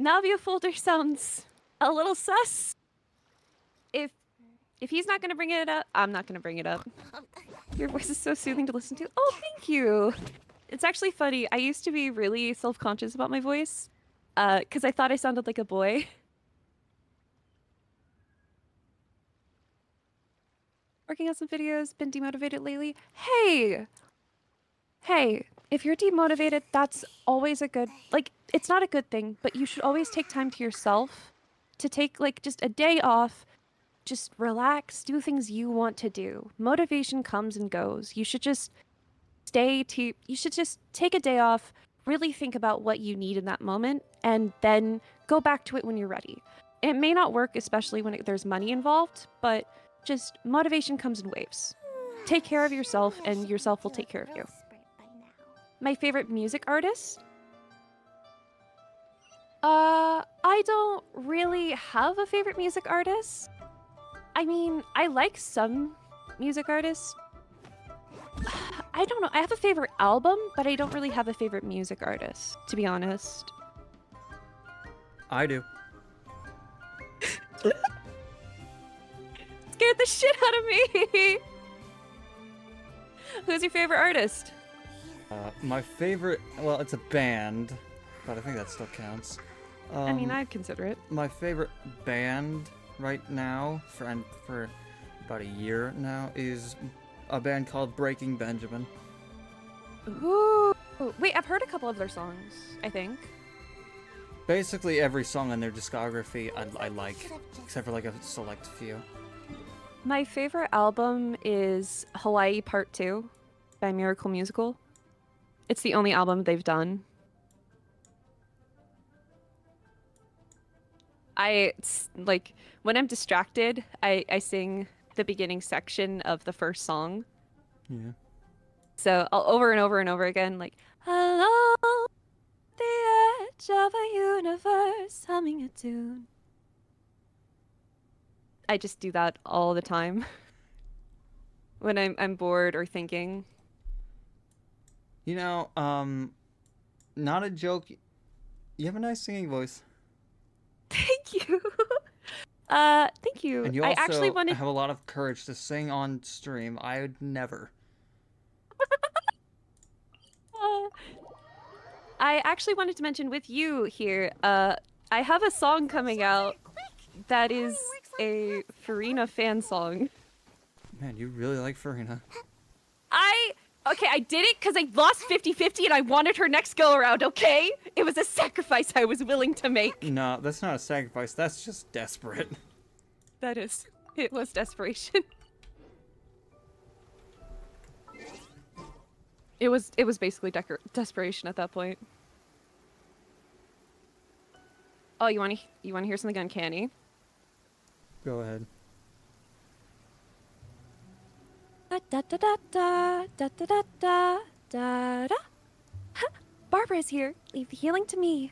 Navia folder sounds a little sus. If he's not gonna bring it up, I'm not gonna bring it up. Your voice is so soothing to listen to. Oh, thank you. It's actually funny. I used to be really self-conscious about my voice, because I thought I sounded like a boy. Working on some videos, been demotivated lately. Hey, if you're demotivated, that's always a good, like, it's not a good thing, but you should always take time to yourself to take, like, just a day off, just relax, do things you want to do. Motivation comes and goes. You should just you should just take a day off, really think about what you need in that moment, and then go back to it when you're ready. It may not work, especially when there's money involved, but just motivation comes in waves. Take care of yourself, and yourself will take care of you. My favorite music artist? I don't really have a favorite music artist. I mean, I like some music artists. I don't know. I have a favorite album, but I don't really have a favorite music artist, to be honest. I do. Scared the shit out of me. Who's your favorite artist? My favorite, well, it's a band, but I think that still counts. I mean, I'd consider it. My favorite band right now, for about a year now, is a band called Breaking Benjamin. Ooh. Wait, I've heard a couple of their songs, I think. Basically every song on their discography I like, except for like a select few. My favorite album is Hawaii Part 2 by Miracle Musical. It's the only album they've done. Like, when I'm distracted, I sing the beginning section of the first song. Yeah. So I'll over and over and over again, like, along the edge of a universe, humming a tune. I just do that all the time when I'm bored or thinking. You know, not a joke. You have a nice singing voice. Thank you. Thank you. And you I also actually wanted... have a lot of courage to sing on stream. I would never. I actually wanted to mention with you here, I have a song coming out that is a Farina fan song. Man, you really like Farina. Okay, I did it because I lost 50-50 and I wanted her next go around, okay? It was a sacrifice I was willing to make. No, that's not a sacrifice. That's just desperate. That is. It was desperation. It was basically desperation at that point. Oh, you want to hear something uncanny? Go ahead. Da da da da da da da da da da. Barbara's here. Leave the healing to me.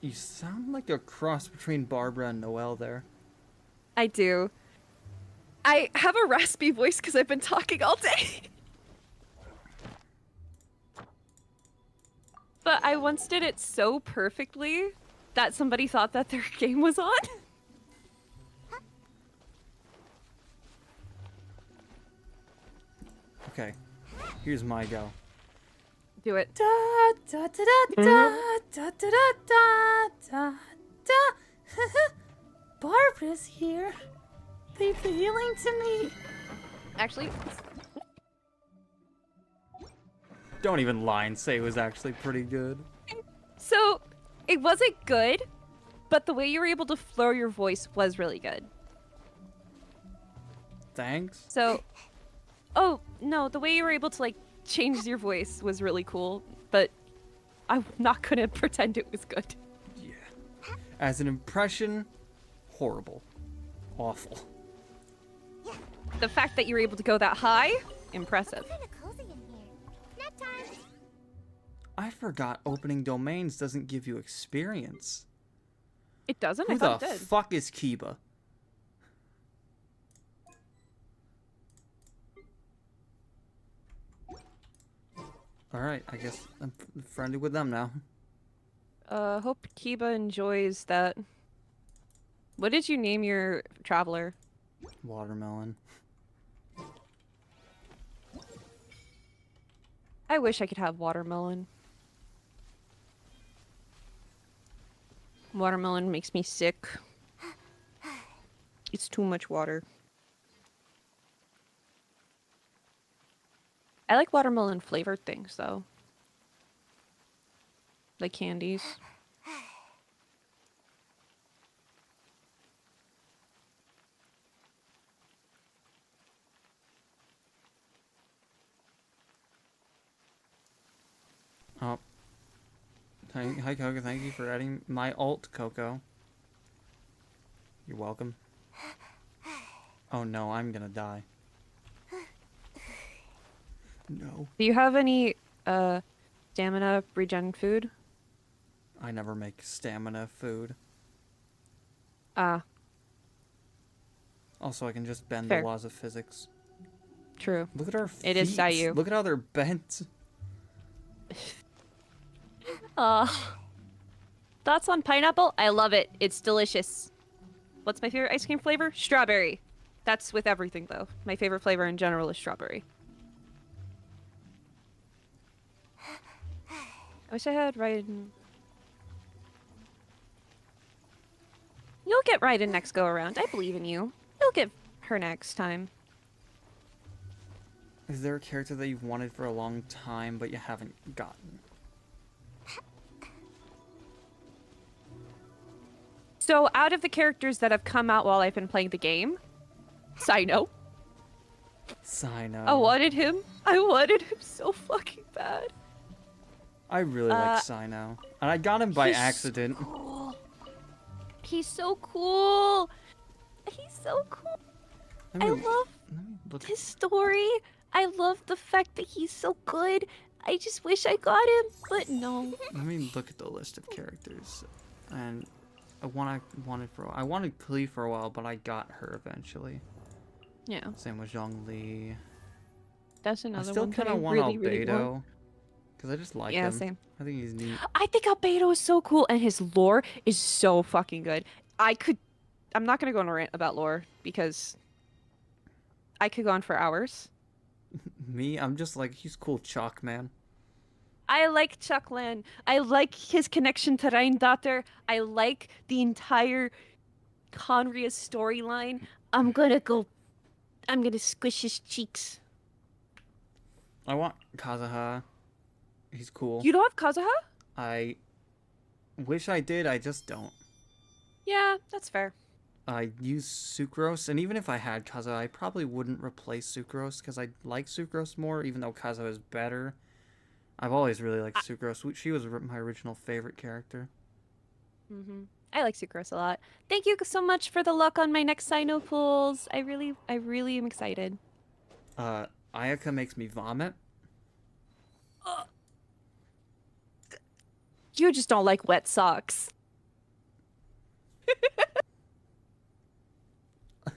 You sound like a cross between Barbara and Noelle there. I do. I have a raspy voice because I've been talking all day. But I once did it so perfectly that somebody thought that their game was on. Okay, here's my go. Do it. Da da da da da da da da da da. Barbara's here. Leave the healing to me. Actually, Don't even lie and say it was actually pretty good. so it wasn't good, but the way you were able to flow your voice was really good. Thanks. So, oh no, the way you were able to like change your voice was really cool, but I'm not gonna pretend it was good. Yeah. As an impression, horrible. Awful. The fact that you were able to go that high, impressive. Kinda cozy in here. Nap time. I forgot opening domains doesn't give you experience. It doesn't? Who I thought the it did. fuck is Kiba? Alright, I guess I'm friendly with them now. Hope Kiba enjoys that. What did you name your traveler? Watermelon. I wish I could have watermelon. Watermelon makes me sick. It's too much water. I like watermelon flavored things though. Like candies. Oh. Hi, Coco. Thank you for adding my alt, Coco. You're welcome. Oh no, I'm gonna die. No. Do you have any stamina regen food? I never make stamina food. Ah. Also, I can just bend Fair. the laws of physics. True. Look at our feet. It is Sayu. Look at how they're bent. The Thoughts on pineapple? I love it. It's delicious. What's my favorite ice cream flavor? Strawberry. That's with everything, though. My favorite flavor in general is strawberry. I wish I had Raiden. You'll get Raiden next go around. I believe in you. You'll get her next time. Is there a character that you've wanted for a long time but you haven't gotten? So, out of the characters that have come out while I've been playing the game, Sino. Sino. I wanted him. I wanted him so fucking bad. I really like Sino. And I got him by He's accident. So cool. He's so cool. He's so cool. I love his story. I love the fact that he's so good. I just wish I got him, but no. Let me look at the list of characters. And I wanted Klee for a while, but I got her eventually. Yeah. Same with Zhongli. That's another I still one. kind of want Albedo. Because I just like him. Yeah, same. I think he's neat. I think Albedo is so cool, and his lore is so fucking good. I'm not going to go on a rant about lore, because I could go on for hours. Me? I'm just like, he's cool chalk, man. I like Chuckland. I like his connection to Reindater. I like the entire Conria storyline. I'm gonna squish his cheeks. I want Kazuha. He's cool. You don't have Kazuha? I wish I did, I just don't. Yeah, that's fair. I use Sucrose, and even if I had Kazuha, I probably wouldn't replace Sucrose, because I like Sucrose more, even though Kazuha is better. I've always really liked Sucrose. She was my original favorite character. I like Sucrose a lot. Thank you so much for the luck on my next Sino pulls. I really am excited. Ayaka makes me vomit. You just don't like wet socks.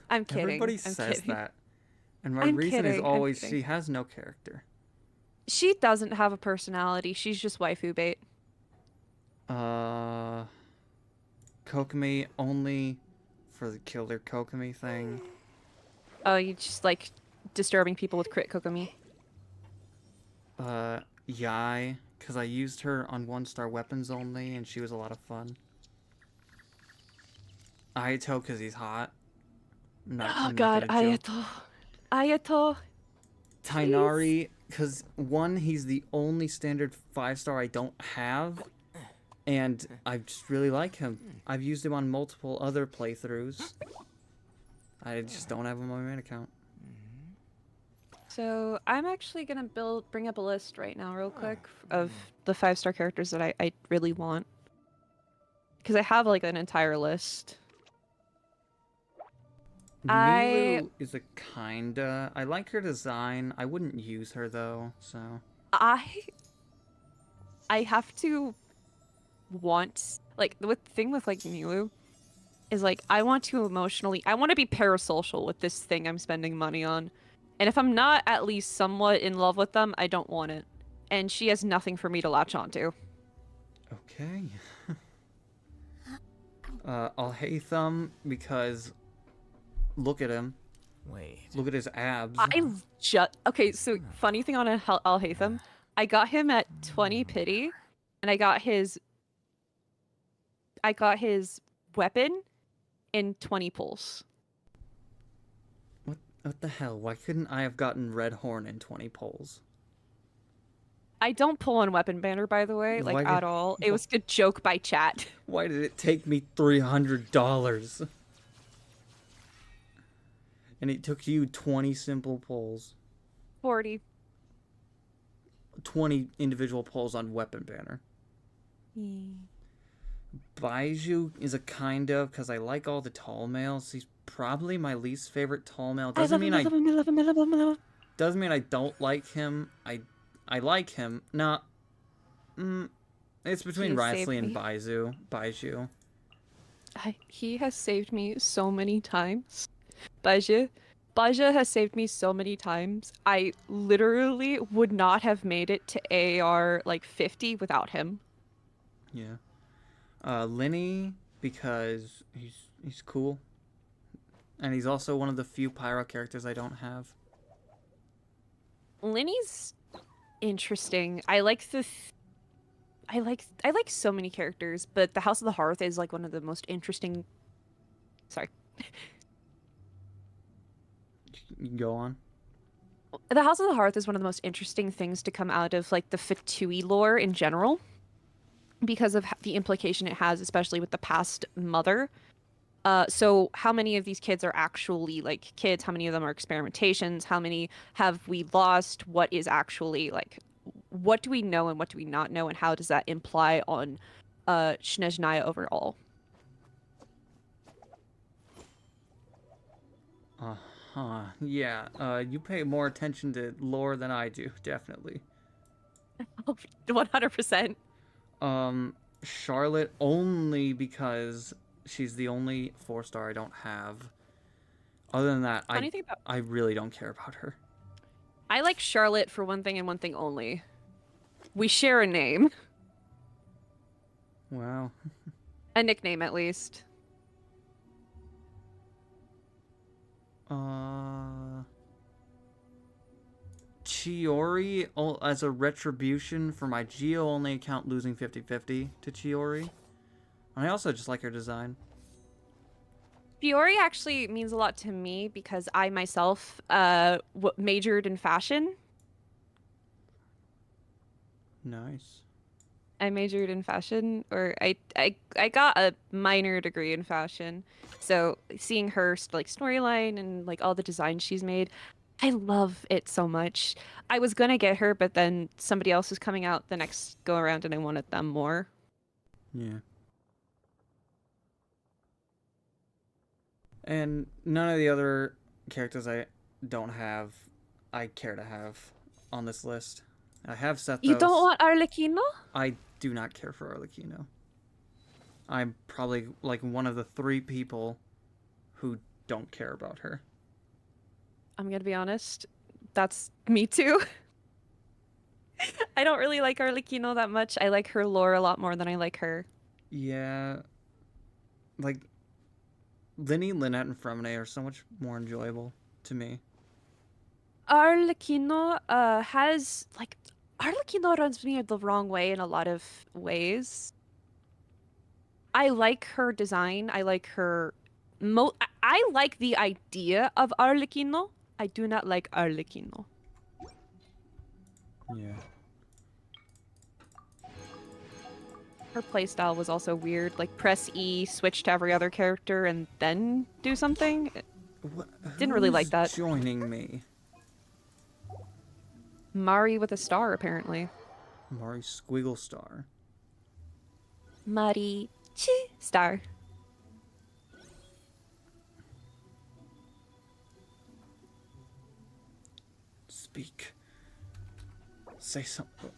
I'm kidding. Everybody I'm says kidding. that. And my reason is kidding, always she has no character. She doesn't have a personality. She's just waifu bait. Kokomi only for the killer Kokomi thing. Oh, you just like disturbing people with crit Kokomi. Yai, because I used her on 1-star weapons only, and she was a lot of fun. Ayato, because he's hot. Oh god, Ayato. Tainari, because one, he's the only standard 5-star I don't have, and I just really like him. I've used him on multiple other playthroughs. I just don't have him on my main account. So I'm actually gonna bring up a list right now real quick of the 5-star characters that I really want. Because I have like an entire list. Milu is a kinda... I like her design. I wouldn't use her though, so... I have to want... Like, the thing with like Milu is like, I want to be parasocial with this thing I'm spending money on. And if I'm not at least somewhat in love with them, I don't want it. And she has nothing for me to latch onto. Okay. I'll hate them because... Look at him. Wait. Look at his abs. Okay, so funny thing on I'll hate them. I got him at 20 pity, and I got his weapon in 20 pulls. What the hell? Why couldn't I have gotten Red Horn in 20 pulls? I don't pull on weapon banner, by the way, like at all. It was a joke by chat. Why did it take me $300? And it took you 20 simple pulls. 40. 20 individual pulls on weapon banner. Baiju is a kind of, because I like all the tall males. He's probably my least favorite tall male. Doesn't mean I don't like him. I like him. Nah. It's between Wriothesley and Baiju. He has saved me so many times. Baja has saved me so many times. I literally would not have made it to AR like 50 without him. Yeah. Linny, because he's cool. And he's also one of the few Pyro characters I don't have. Linny's interesting. I like so many characters, but the House of the Hearth is like one of the most interesting. Sorry. You can go on. The House of the Hearth is one of the most interesting things to come out of like the Fatui lore in general, because of the implication it has, especially with the past mother. So how many of these kids are actually like kids? How many of them are experimentations? How many have we lost? What is actually like, what do we know and what do we not know? And how does that imply on Snezhnaya overall? Yeah, you pay more attention to lore than I do, definitely. 100%. Charlotte only because she's the only 4-star I don't have. Other than that, I really don't care about her. I like Charlotte for one thing and one thing only. We share a name. Wow. A nickname, at least. Chiori, as a retribution for my Geo-only account losing 50-50 to Chiori. I also just like her design. Fiori actually means a lot to me because I myself majored in fashion. Nice. I majored in fashion, or I got a minor degree in fashion. So seeing her like storyline and like all the designs she's made, I love it so much. I was gonna get her, but then somebody else was coming out the next go around and I wanted them more. Yeah. And none of the other characters I don't have, I care to have on this list. I have Sethos. You don't want Arlecchino? I do not care for Arlecchino. I'm probably like one of the 3 people who don't care about her. I'm gonna be honest, that's me too. I don't really like Arlecchino that much. I like her lore a lot more than I like her. Yeah. Like, Linny, Lynette, and Fremine are so much more enjoyable to me. Arlecchino has like Arlecchino runs me the wrong way in a lot of ways. I like her design. I like her I like the idea of Arlecchino. I do not like Arlecchino. Yeah. Her playstyle was also weird. Like press E, switch to every other character, and then do something. Didn't really like that. Joining me. Mari with a star, apparently. Mari Squiggle Star. Mari Chi Star. Speak. Say something.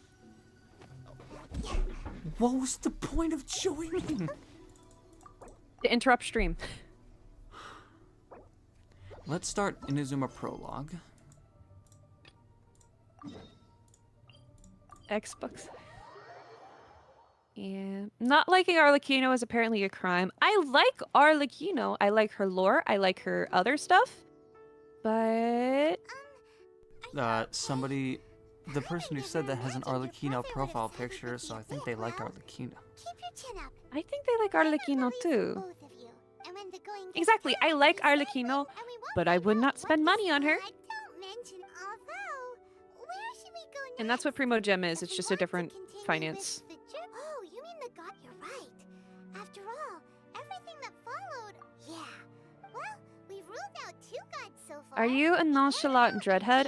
What was the point of joining? To interrupt stream. Let's start Inazuma Prologue. Xbox. Yeah. Not liking Arlecchino is apparently a crime. I like Arlecchino. I like her lore. I like her other stuff. But... Somebody... The person who said that has an Arlecchino profile picture, so I think they like Arlecchino. I think they like Arlecchino too. Exactly, I like Arlecchino, but I would not spend money on her. And that's what Primo Gem is, it's just a different finance. Oh, you mean the god? You're right. After all, everything that followed. Yeah. Well, we've ruled out 2 gods so far. Are you a nonchalant dreadhead?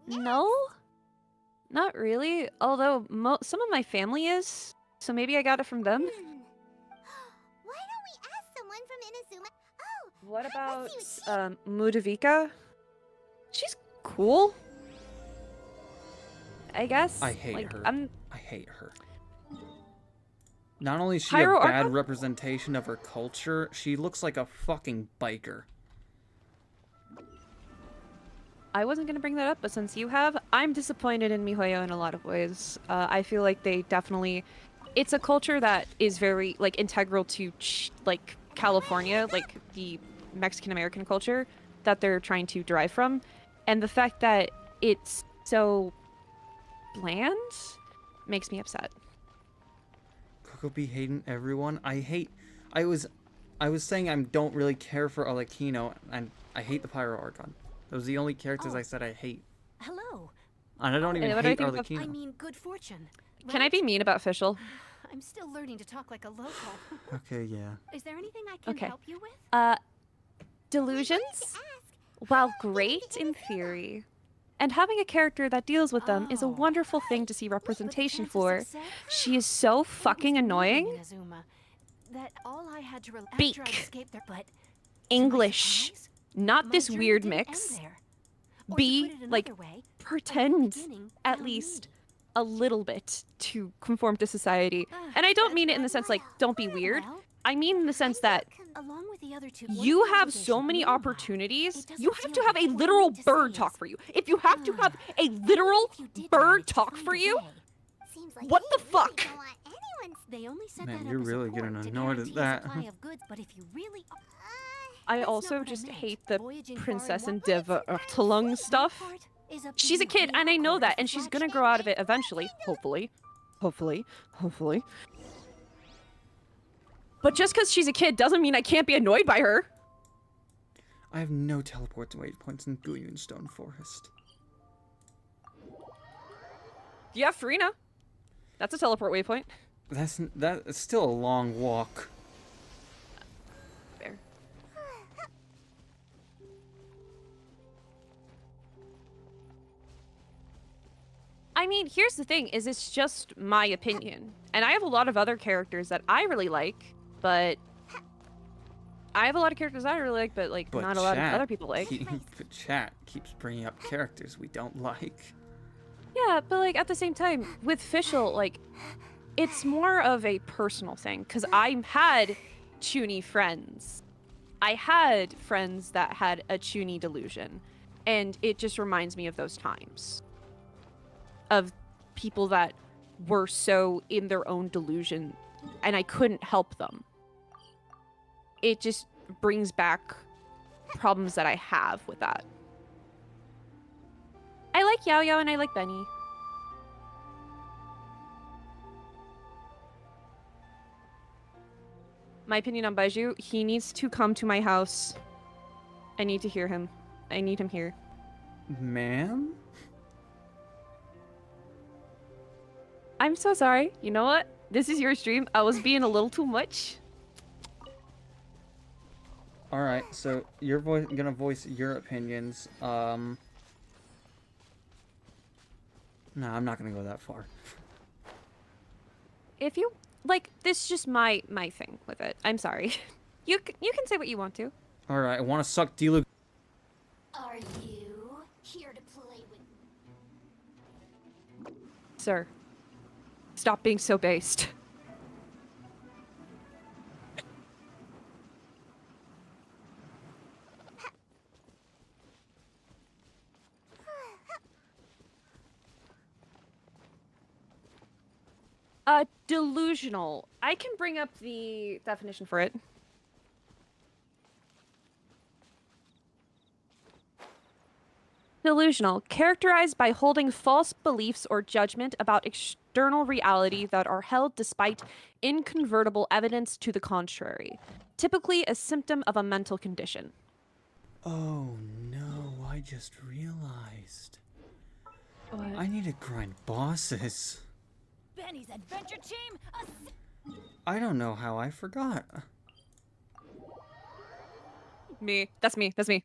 No? Not really. Although some of my family is, so maybe I got it from them. Why don't we ask someone from Inazuma? Oh, what about Mudavika? She's cool. I guess. I hate like, her. I'm... I hate her. Not only is she Pyro a bad Archon? representation of her culture, she looks like a fucking biker. I wasn't going to bring that up, but since you have, I'm disappointed in MiHoYo in a lot of ways. I feel like they definitely it's a culture that is very like integral to like California, like the Mexican American culture that they're trying to derive from, and the fact that it's so bland makes me upset. Coco be hating everyone. I was saying I don't really care for Alekino, and I hate the Pyro Archon. Those are the only characters I said I hate. Hello. And I don't even hate Arlecchino. I mean, good fortune. Can I be mean about Fischl? I'm still learning to talk like a local. Okay, yeah. Is there anything I can help you with? Delusions, while great in theory, and having a character that deals with them is a wonderful thing to see representation for. She is so fucking annoying. That all I had to Beak. English. Not this weird mix. B, like, pretend at least a little bit to conform to society. And I don't mean it in the sense like, don't be weird. I mean in the sense that you have so many opportunities. You have to have a literal bird talk for you. If you have to have a literal bird talk for you, what the fuck? Man, you're really getting annoyed at that. I also just hate the Princess and Diva Talung stuff. She's a kid, and I know that, and she's gonna grow out of it eventually. Hopefully. Hopefully. Hopefully. But just because she's a kid doesn't mean I can't be annoyed by her. I have no teleports and waypoints in Chongyun Stone Forest. Yeah, Farina. That's a teleport waypoint. That's still a long walk. Fair. I mean, here's the thing, is it's just my opinion. And I have a lot of other characters that I really like, but... not a lot of other people like. But chat keeps bringing up characters we don't like. Yeah, but like at the same time, with Fischl, like, it's more of a personal thing, because I had Chuny friends. I had friends that had a Chuny delusion, and it just reminds me of those times. Of people that were so in their own delusion, and I couldn't help them. It just brings back problems that I have with that. I like Yao Yao and I like Benny. My opinion on Baiju, he needs to come to my house. I need to hear him. I need him here. Ma'am? I'm so sorry. You know what? This is your stream. I was being a little too much. Alright, so you're gonna voice your opinions. No, I'm not gonna go that far. If you like, this is just my thing with it. I'm sorry. You can say what you want to. Alright, I want to suck Dilu. Are you here to play with? Sir, stop being so based. Delusional. I can bring up the definition for it. Delusional, characterized by holding false beliefs or judgment about external reality that are held despite incontrovertible evidence to the contrary. Typically a symptom of a mental condition. Oh no, I just realized. What? I need to grind bosses. Benny's adventure team. I don't know how I forgot. Me. That's me. That's me.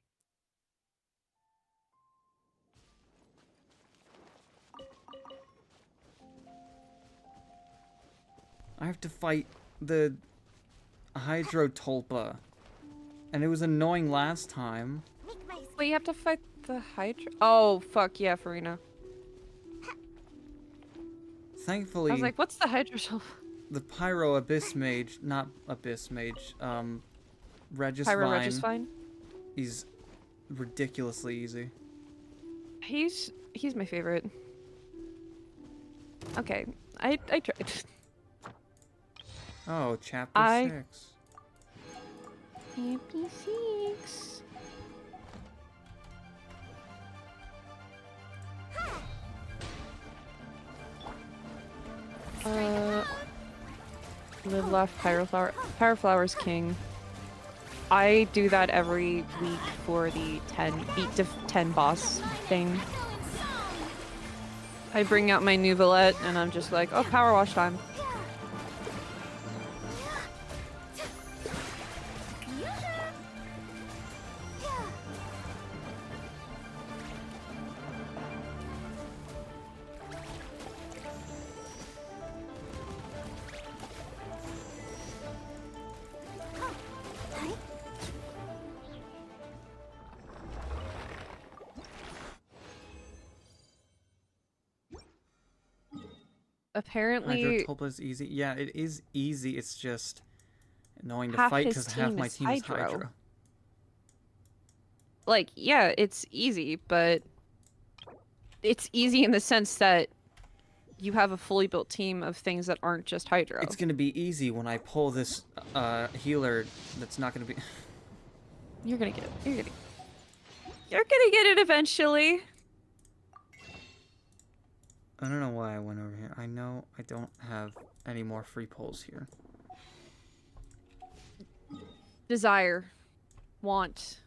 I have to fight the Hydrotolpa. And it was annoying last time. Wait, you have to fight the Hydra? Oh, fuck yeah, Farina. Thankfully, I was like, what's the Hydrotolpa? The Pyro Abyss Mage, not Abyss Mage, Regisvine. Pyro Regisvine? He's ridiculously easy. He's my favorite. Okay, I tried. Oh, chapter 6. Chapter 6. Live, laugh, Pyroflower. Pyroflower's king. I do that every week for the 8 to 10 boss thing. I bring out my Neuvillette and I'm just like, oh, power wash time. Apparently, Hydrotopia is easy. Yeah, it is easy. It's just annoying to half fight his because half team my is team is Hydro. Hydra. like, yeah, it's easy, but it's easy in the sense that you have a fully built team of things that aren't just Hydro. It's gonna be easy when I pull this healer. That's not gonna be. You're gonna get it. You're gonna get it eventually. I don't know why I went over here. I know I don't have any more free pulls here. Desire, want,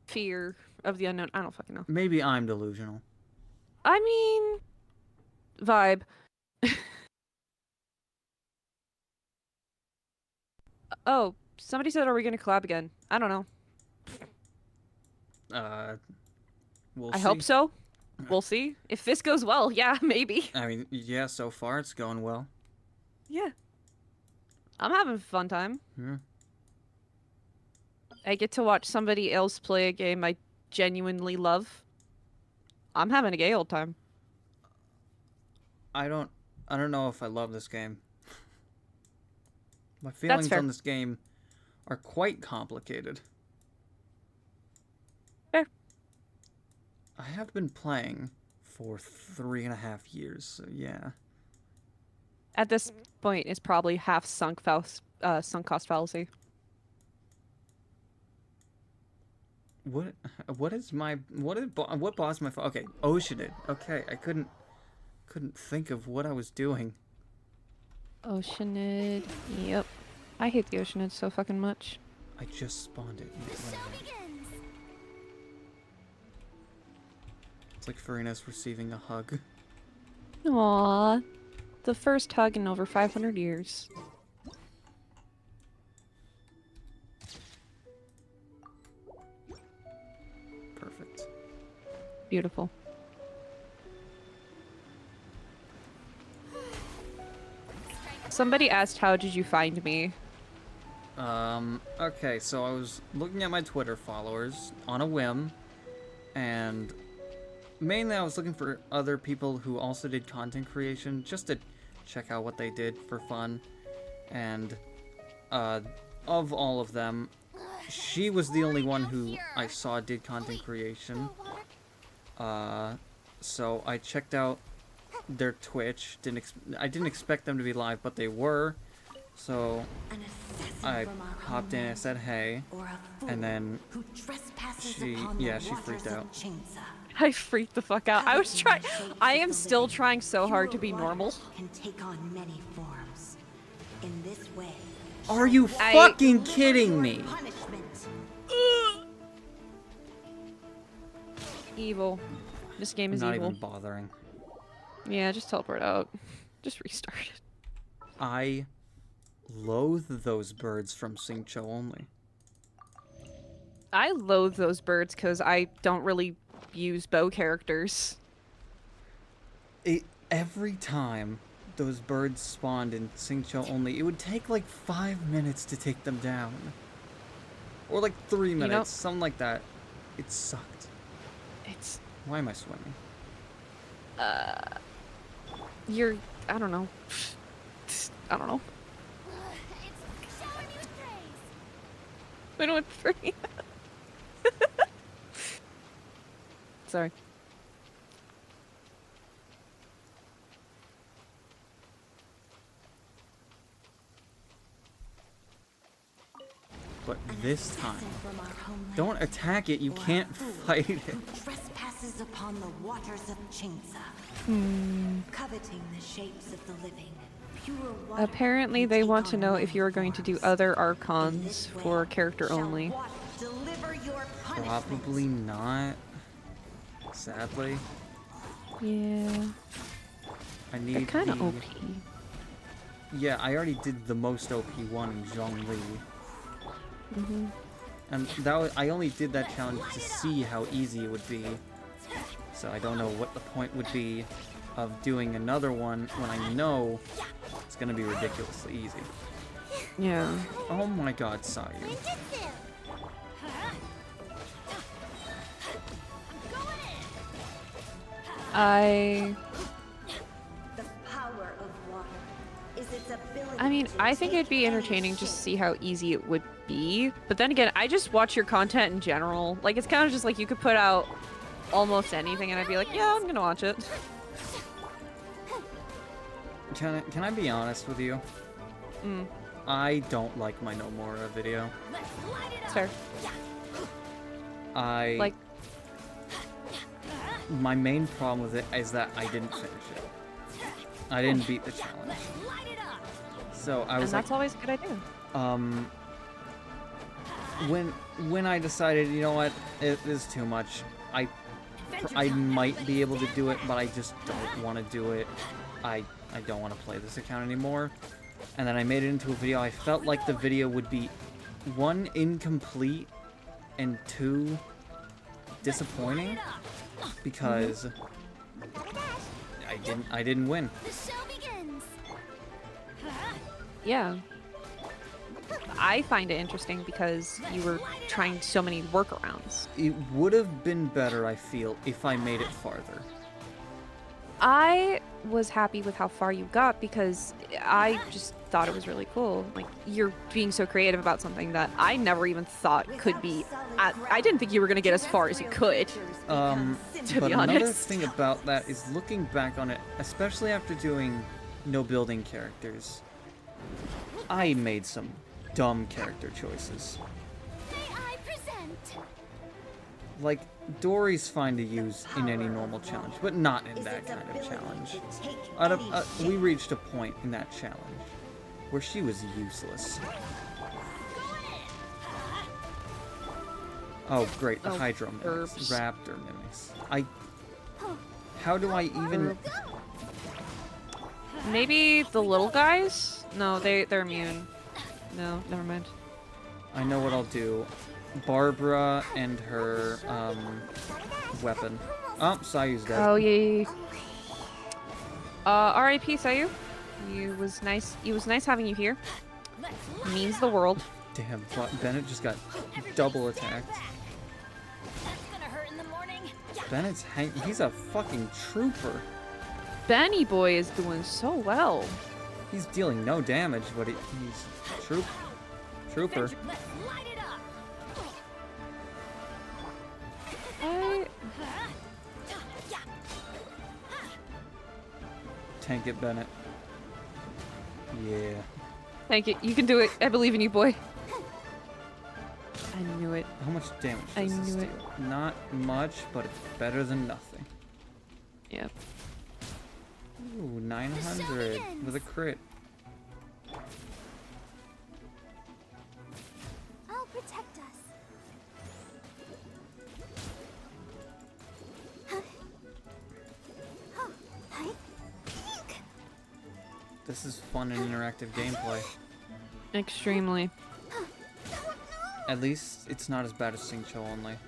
fear of the unknown. I don't fucking know. Maybe I'm delusional. I mean, vibe. Oh, somebody said, are we gonna collab again? I don't know. We'll I see. hope so. We'll see. If this goes well, yeah, maybe. I mean, yeah, so far it's going well. Yeah. I'm having a fun time. Yeah. I get to watch somebody else play a game I genuinely love. I'm having a gay old time. I don't know if I love this game. My feelings on this game are quite complicated. Fair. I have been playing for 3.5 years, so yeah. At this point, it's probably half sunk cost fallacy. What boss am I? Okay, Oceanid. Okay, I couldn't think of what I was doing. Oceanid. Yep. I hate the Oceanid so fucking much. I just spawned it. It's like Farina's receiving a hug. Aww. The first hug in over 500 years. Perfect. Beautiful. Somebody asked, how did you find me? Okay, so I was looking at my Twitter followers on a whim, and mainly I was looking for other people who also did content creation, just to check out what they did for fun, and, of all of them, she was the only one who I saw did content creation, so I checked out their Twitch. I didn't expect them to be live, but they were. So I hopped in and said hey, and then she freaked out. I freaked the fuck out. I am still trying so hard to be normal. Can take on many forms. In this way, Are you fucking kidding me? Evil. This game is Not evil. even bothering. Yeah, just teleport out. Just restart it. I loathe those birds from Singcho only. I loathe those birds because I don't really use bow characters. Every time those birds spawned in Singcho only, it would take like 5 minutes to take them down. Or like 3 minutes, something like that. It sucked. Why am I swimming? I don't know. I don't know. I don't want free. Sorry. this time. Don't attack it, you can't fight it. Trespasses upon the waters of Chingsa. Coveting the shapes of the living. Pure water Apparently they want to know if you are going to do other Archons for character only. deliver your Probably not. Sadly. Yeah. I need They're kind of the- OP. Yeah, I already did the most OP one in Zhongli. And that was, I only did that challenge to see how easy it would be. So I don't know what the point would be of doing another one when I know it's gonna be ridiculously easy. Yeah. Oh my god, Sayu. I mean, I think it'd be entertaining just to see how easy it would be. But then again, I just watch your content in general. Like, it's kind of just like you could put out almost anything and I'd be like, yeah, I'm gonna watch it. Can I be honest with you? I don't like my Nomura video. Sure. Like, my main problem with it is that I didn't finish it. I didn't beat the challenge. So I was and that's like, always a good idea. when I decided, you know what, it is too much. I might be able to do it, but I just don't want to do it. I don't want to play this account anymore. And then I made it into a video. I felt like the video would be 1, incomplete, and 2, disappointing because I didn't win. Yeah. I find it interesting because you were trying so many workarounds. It would have been better, I feel, if I made it farther. I was happy with how far you got because I just thought it was really cool. Like, you're being so creative about something that I never even thought could be I didn't think you were going to get as far as you could. To But be another honest. thing about that is looking back on it, especially after doing no building characters, I made some dumb character choices. Like, Dory's fine to use in any normal challenge, but not in that kind of challenge. We reached a point in that challenge where she was useless. Oh, great, the Hydro mimics, Raptor mimics. How do I even... Maybe the little guys? No, they're immune. No, never mind. I know what I'll do. Barbara and her, weapon. Oh, Sayu's dead. Oh, yeah. R.I.P. Sayu. It was nice having you here. Means the world. Damn, Bennett just got double attacked. Bennett's he's a fucking trooper. Benny boy is doing so well. He's dealing no damage, but he's trooper. Tank it, Bennett. Yeah. Thank you. You can do it. I believe in you, boy. I knew it. How much damage does this deal? Not much, but it's better than nothing. Yeah. Ooh, 900 with a crit. I'll protect us. This is fun and interactive gameplay. Extremely. At least it's not as bad as Singcho only.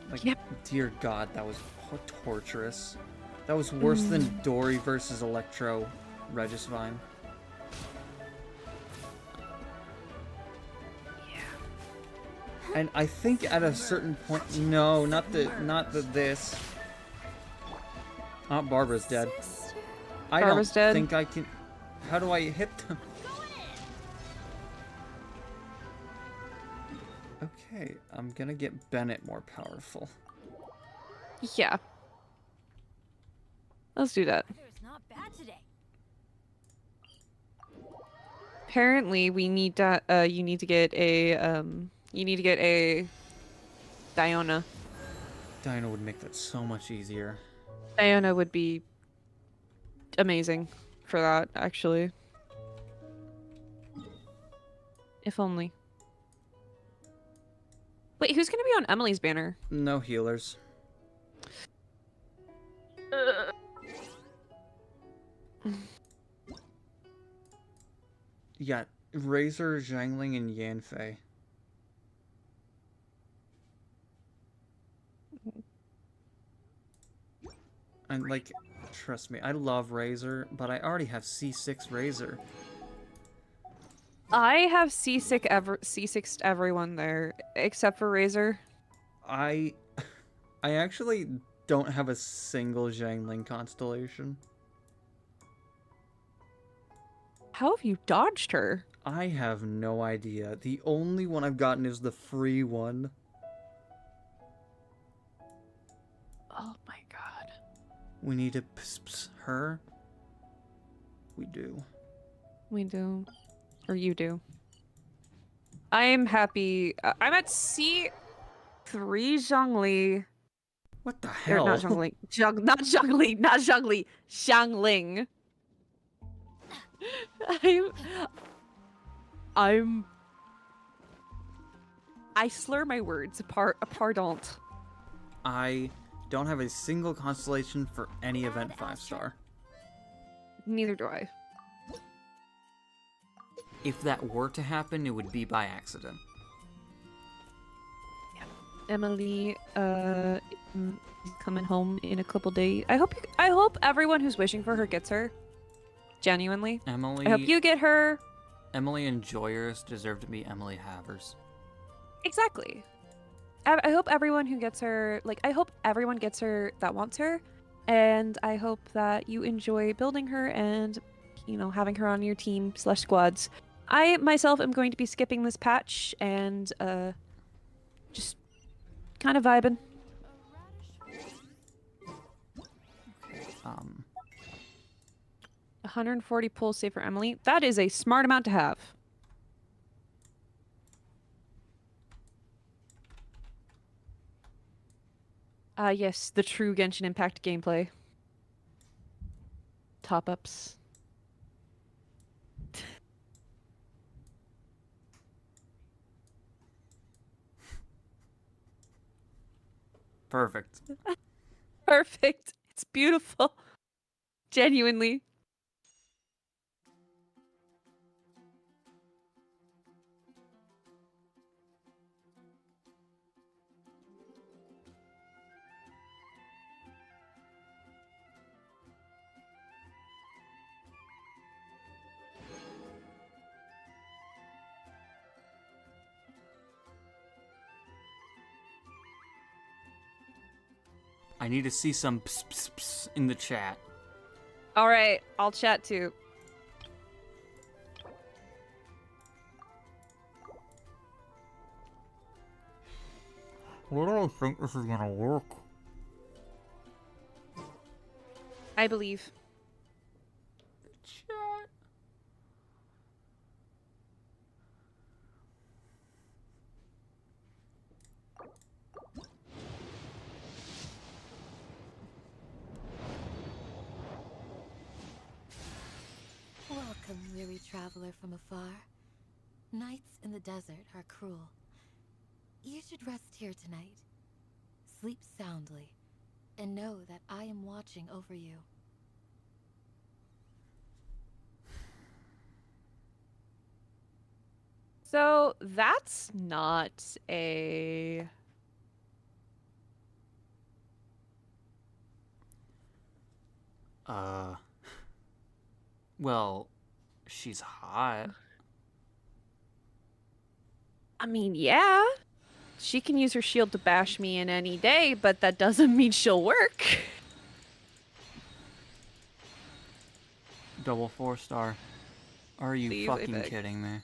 Like, dear God, that was torturous. That was worse than Dory versus Electro Regisvine. Yeah. And I think at a certain point, no, not the this. Oh, Barbara's dead. I don't think I can. How do I hit them? Okay, I'm gonna get Bennett more powerful. Yeah. Let's do that. Not bad today. apparently we need to. You need to get a. You need to get a. Diona. Diana would make that so much easier. Diona would be amazing for that, actually. If only. Wait, who's gonna be on Emily's banner? No healers. Yeah, Razor, Zhangling, and Yanfei. And like, trust me, I love Razor, but I already have C6 Razor. I have C6'd everyone there except for Razor. I actually don't have a single Zhangling constellation. How have you dodged her? I have no idea. The only one I've gotten is the free one. Oh my god. We need to her. We do. We do. Or you do. I am happy. I'm at C3 Zhongli. What the hell? Not Zhongli. Not Zhongli. Not Zhongli. Xiangling. I slur my words. Pardon. I don't have a single constellation for any event 5-star. Neither do I. If that were to happen, it would be by accident. Yeah. Emily, is coming home in a couple days. I hope everyone who's wishing for her gets her. Genuinely. Emily. I hope you get her. Emily Enjoyers deserve to be Emily Havers. Exactly. I hope everyone who gets her, like, I hope everyone gets her that wants her, and I hope that you enjoy building her and, you know, having her on your team / squads. I myself am going to be skipping this patch and just kind of vibing. 140 pulls save for Emily. That is a smart amount to have. Yes, the true Genshin Impact gameplay. Top-ups. Perfect. Perfect. It's beautiful. Genuinely. I need to see some ps, ps, ps in the chat. Alright, I'll chat too. Where do I think this is gonna work? I believe. Chat. Welcome, weary traveler from afar. Nights in the desert are cruel. You should rest here tonight. Sleep soundly, and know that I am watching over you. So, that's not a... Well, she's hot. I mean, yeah. She can use her shield to bash me in any day, but that doesn't mean she'll work. Double 4-star. Are you Please, fucking kidding me?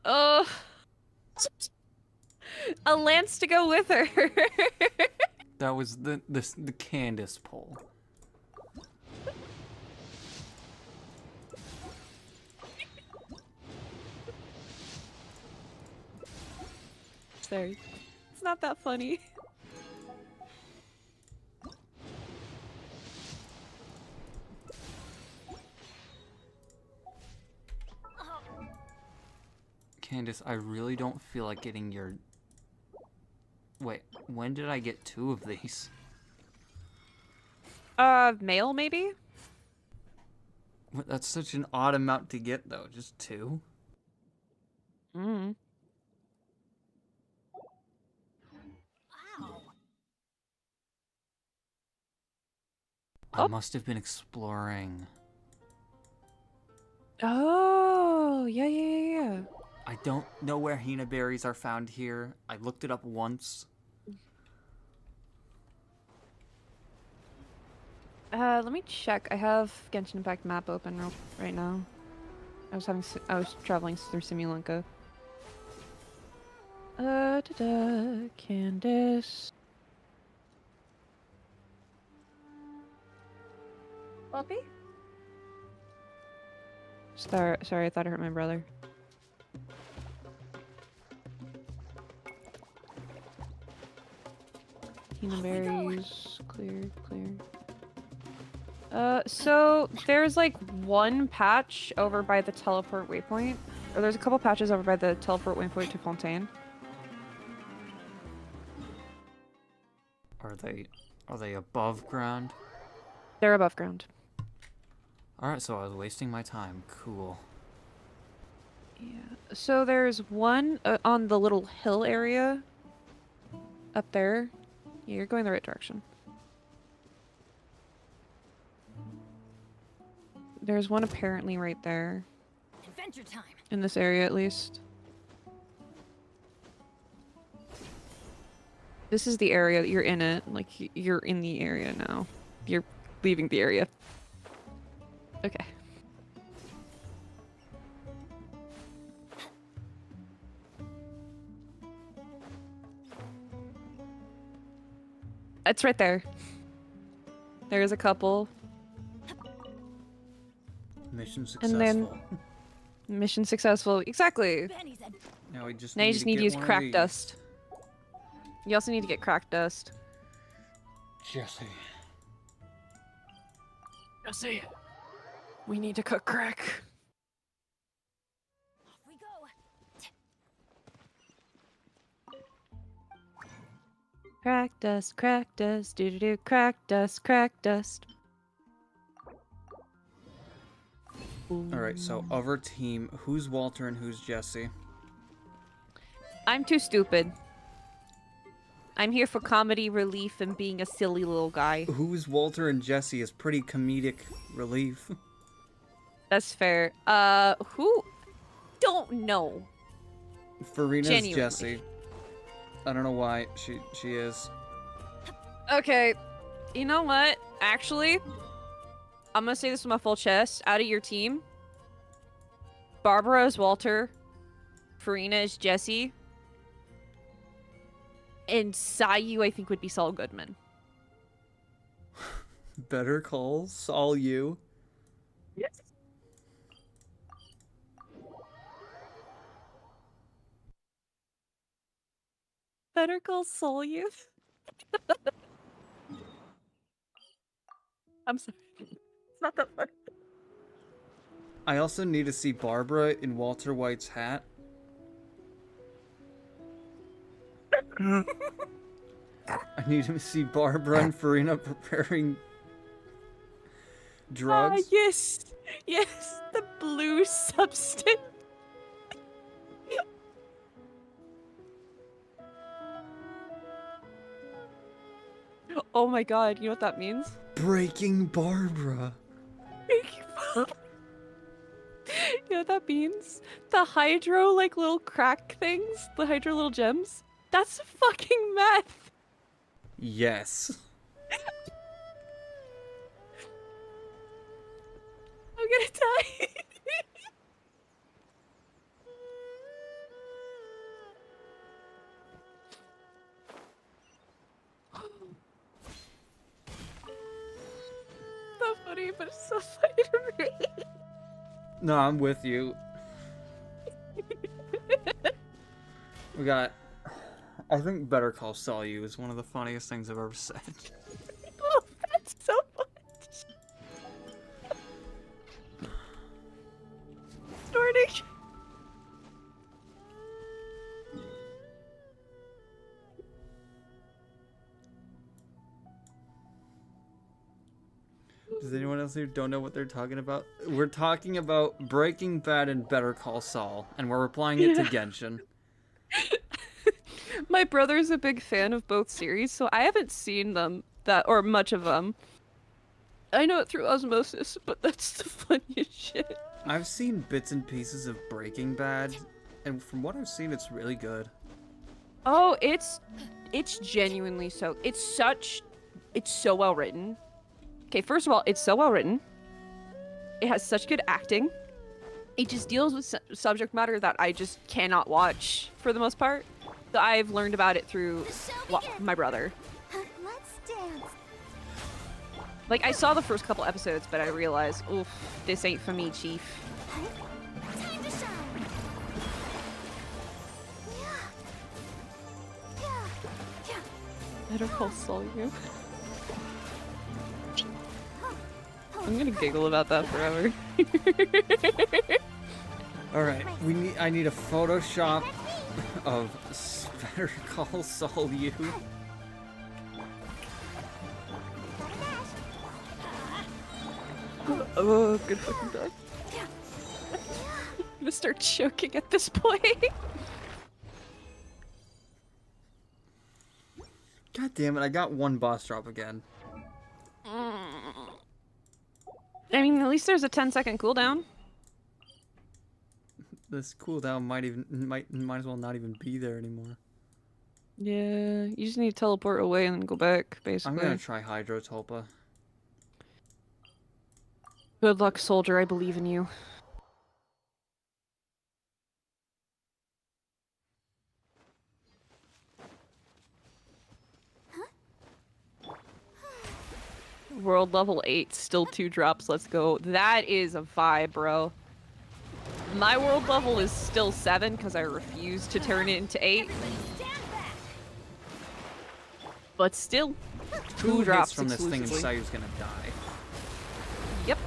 Oh. A lance to go with her. That was the Candace pull. Sorry. It's not that funny. Candace, I really don't feel like getting your... Wait, when did I get 2 of these? Mail maybe? What, that's such an odd amount to get though, just 2? Mm. I must have been exploring. Oh, yeah. I don't know where Hina berries are found here. I looked it up once. Let me check. I have Genshin Impact map open right now. I was traveling through Simulanka. Candace. Puppy? Sorry, I thought I hurt my brother. Hina berries, clear. So there's like one patch over by the teleport waypoint, or there's a couple patches over by the teleport waypoint to Fontaine. Are they above ground? They're above ground. Alright, so I was wasting my time. Cool. Yeah. So there's one on the little hill area up there. Yeah, you're going the right direction. There's one apparently right there. Adventure time. In this area, at least. This is the area. You're in it. Like, you're in the area now. You're leaving the area. Okay. It's right there. There's a couple. Mission successful. And then mission successful. Exactly. Now we just now you just need to use crack these. dust. You also need to get crack dust. Jesse. Jesse, we need to cook crack. Off we go. Crack dust, do crack dust. Alright, so of our team, who's Walter and who's Jesse? I'm too stupid. I'm here for comedy relief and being a silly little guy. Who's Walter and Jesse is pretty comedic relief. That's fair. Who? Don't know. Farina's Genuinely. Jesse. I don't know why she is. Okay, you know what? Actually, I'm gonna say this with my full chest. Out of your team, Barbara is Walter, Farina is Jesse, and Sayu I think would be Saul Goodman. Better Call Saul you. Yes. Better Call Saul you. I'm sorry. It's not that funny. I also need to see Barbara in Walter White's hat. I need to see Barbara and Farina preparing drugs. Ah, yes. Yes, the blue substance. Oh my god, you know what that means? Breaking Barbara. You know what that means? The hydro, like, little crack things, the hydro little gems, that's fucking meth! Yes. I'm gonna die. So funny, but it's so funny to me. No, I'm with you. We got I think Better Call Saul You is one of the funniest things I've ever said. Oh, that's so much. Snorting. Does anyone else who don't know what they're talking about? We're talking about Breaking Bad and Better Call Saul, and we're applying it to Genshin. My brother's a big fan of both series, so I haven't seen them or much of them. I know it through osmosis, but that's the funniest shit. I've seen bits and pieces of Breaking Bad, and from what I've seen, it's really good. Oh, it's genuinely so. It's so well written. Okay, first of all, it's so well written. It has such good acting. It just deals with subject matter that I just cannot watch for the most part. So I've learned about it through my brother. Let's dance. Like, I saw the first couple episodes, but I realized, oof, this ain't for me, Chief. Time to shine. Better Call Saul You. I'm gonna giggle about that forever. Alright, I need a Photoshop of Better Call Saul You. Oh, good fucking dog. I'm gonna start choking at this point. God damn it, I got one boss drop again. I mean, at least there's a 10-second cooldown. This cooldown might as well not even be there anymore. Yeah, you just need to teleport away and then go back, basically. I'm gonna try Hydro Tulpa. Good luck, soldier. I believe in you. World level 8, still 2 drops. Let's go. That is a vibe, bro. My world level is still 7 because I refuse to turn it into 8. But still, 2 drops from this thing exclusively. inside who's gonna die. Yep.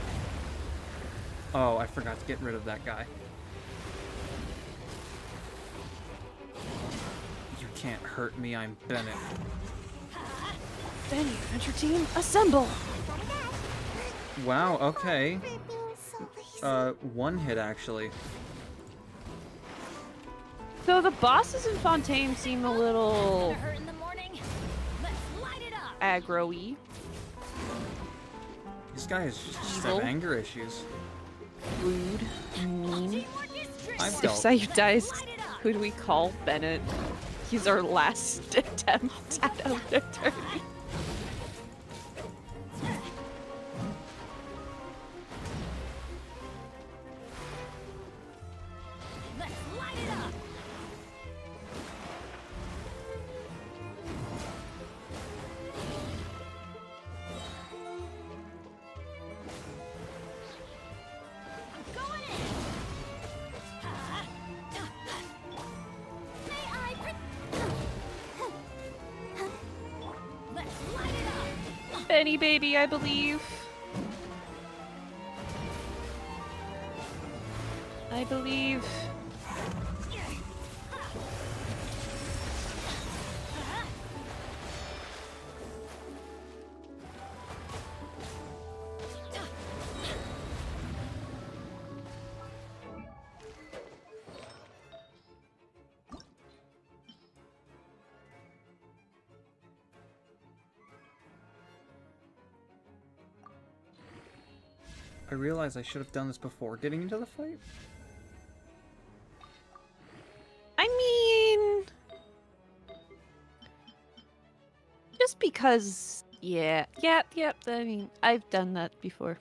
Oh, I forgot to get rid of that guy. You can't hurt me, I'm Bennett. Benny, Adventure Team, assemble! Wow, okay. One hit actually. So the bosses in Fontaine seem a little aggro-y. This guy has just Evil. have anger issues. Rude, mean. I've If dealt. Sayu dies, who do we call Bennett? He's our last attempt at Elder Turn. Benny baby, I believe. I believe. I realize I should have done this before getting into the fight. I mean, just because, yeah, yep. I mean, I've done that before.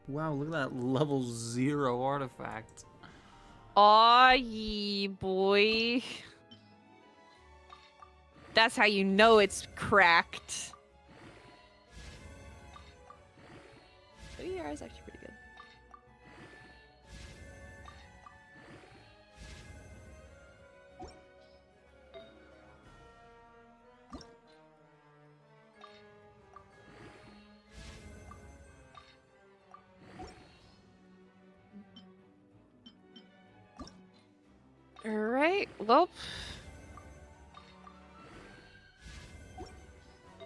Wow, look at that level 0 artifact. Aw, ye boy. That's how you know it's cracked. ADR is actually pretty good. Alright, well.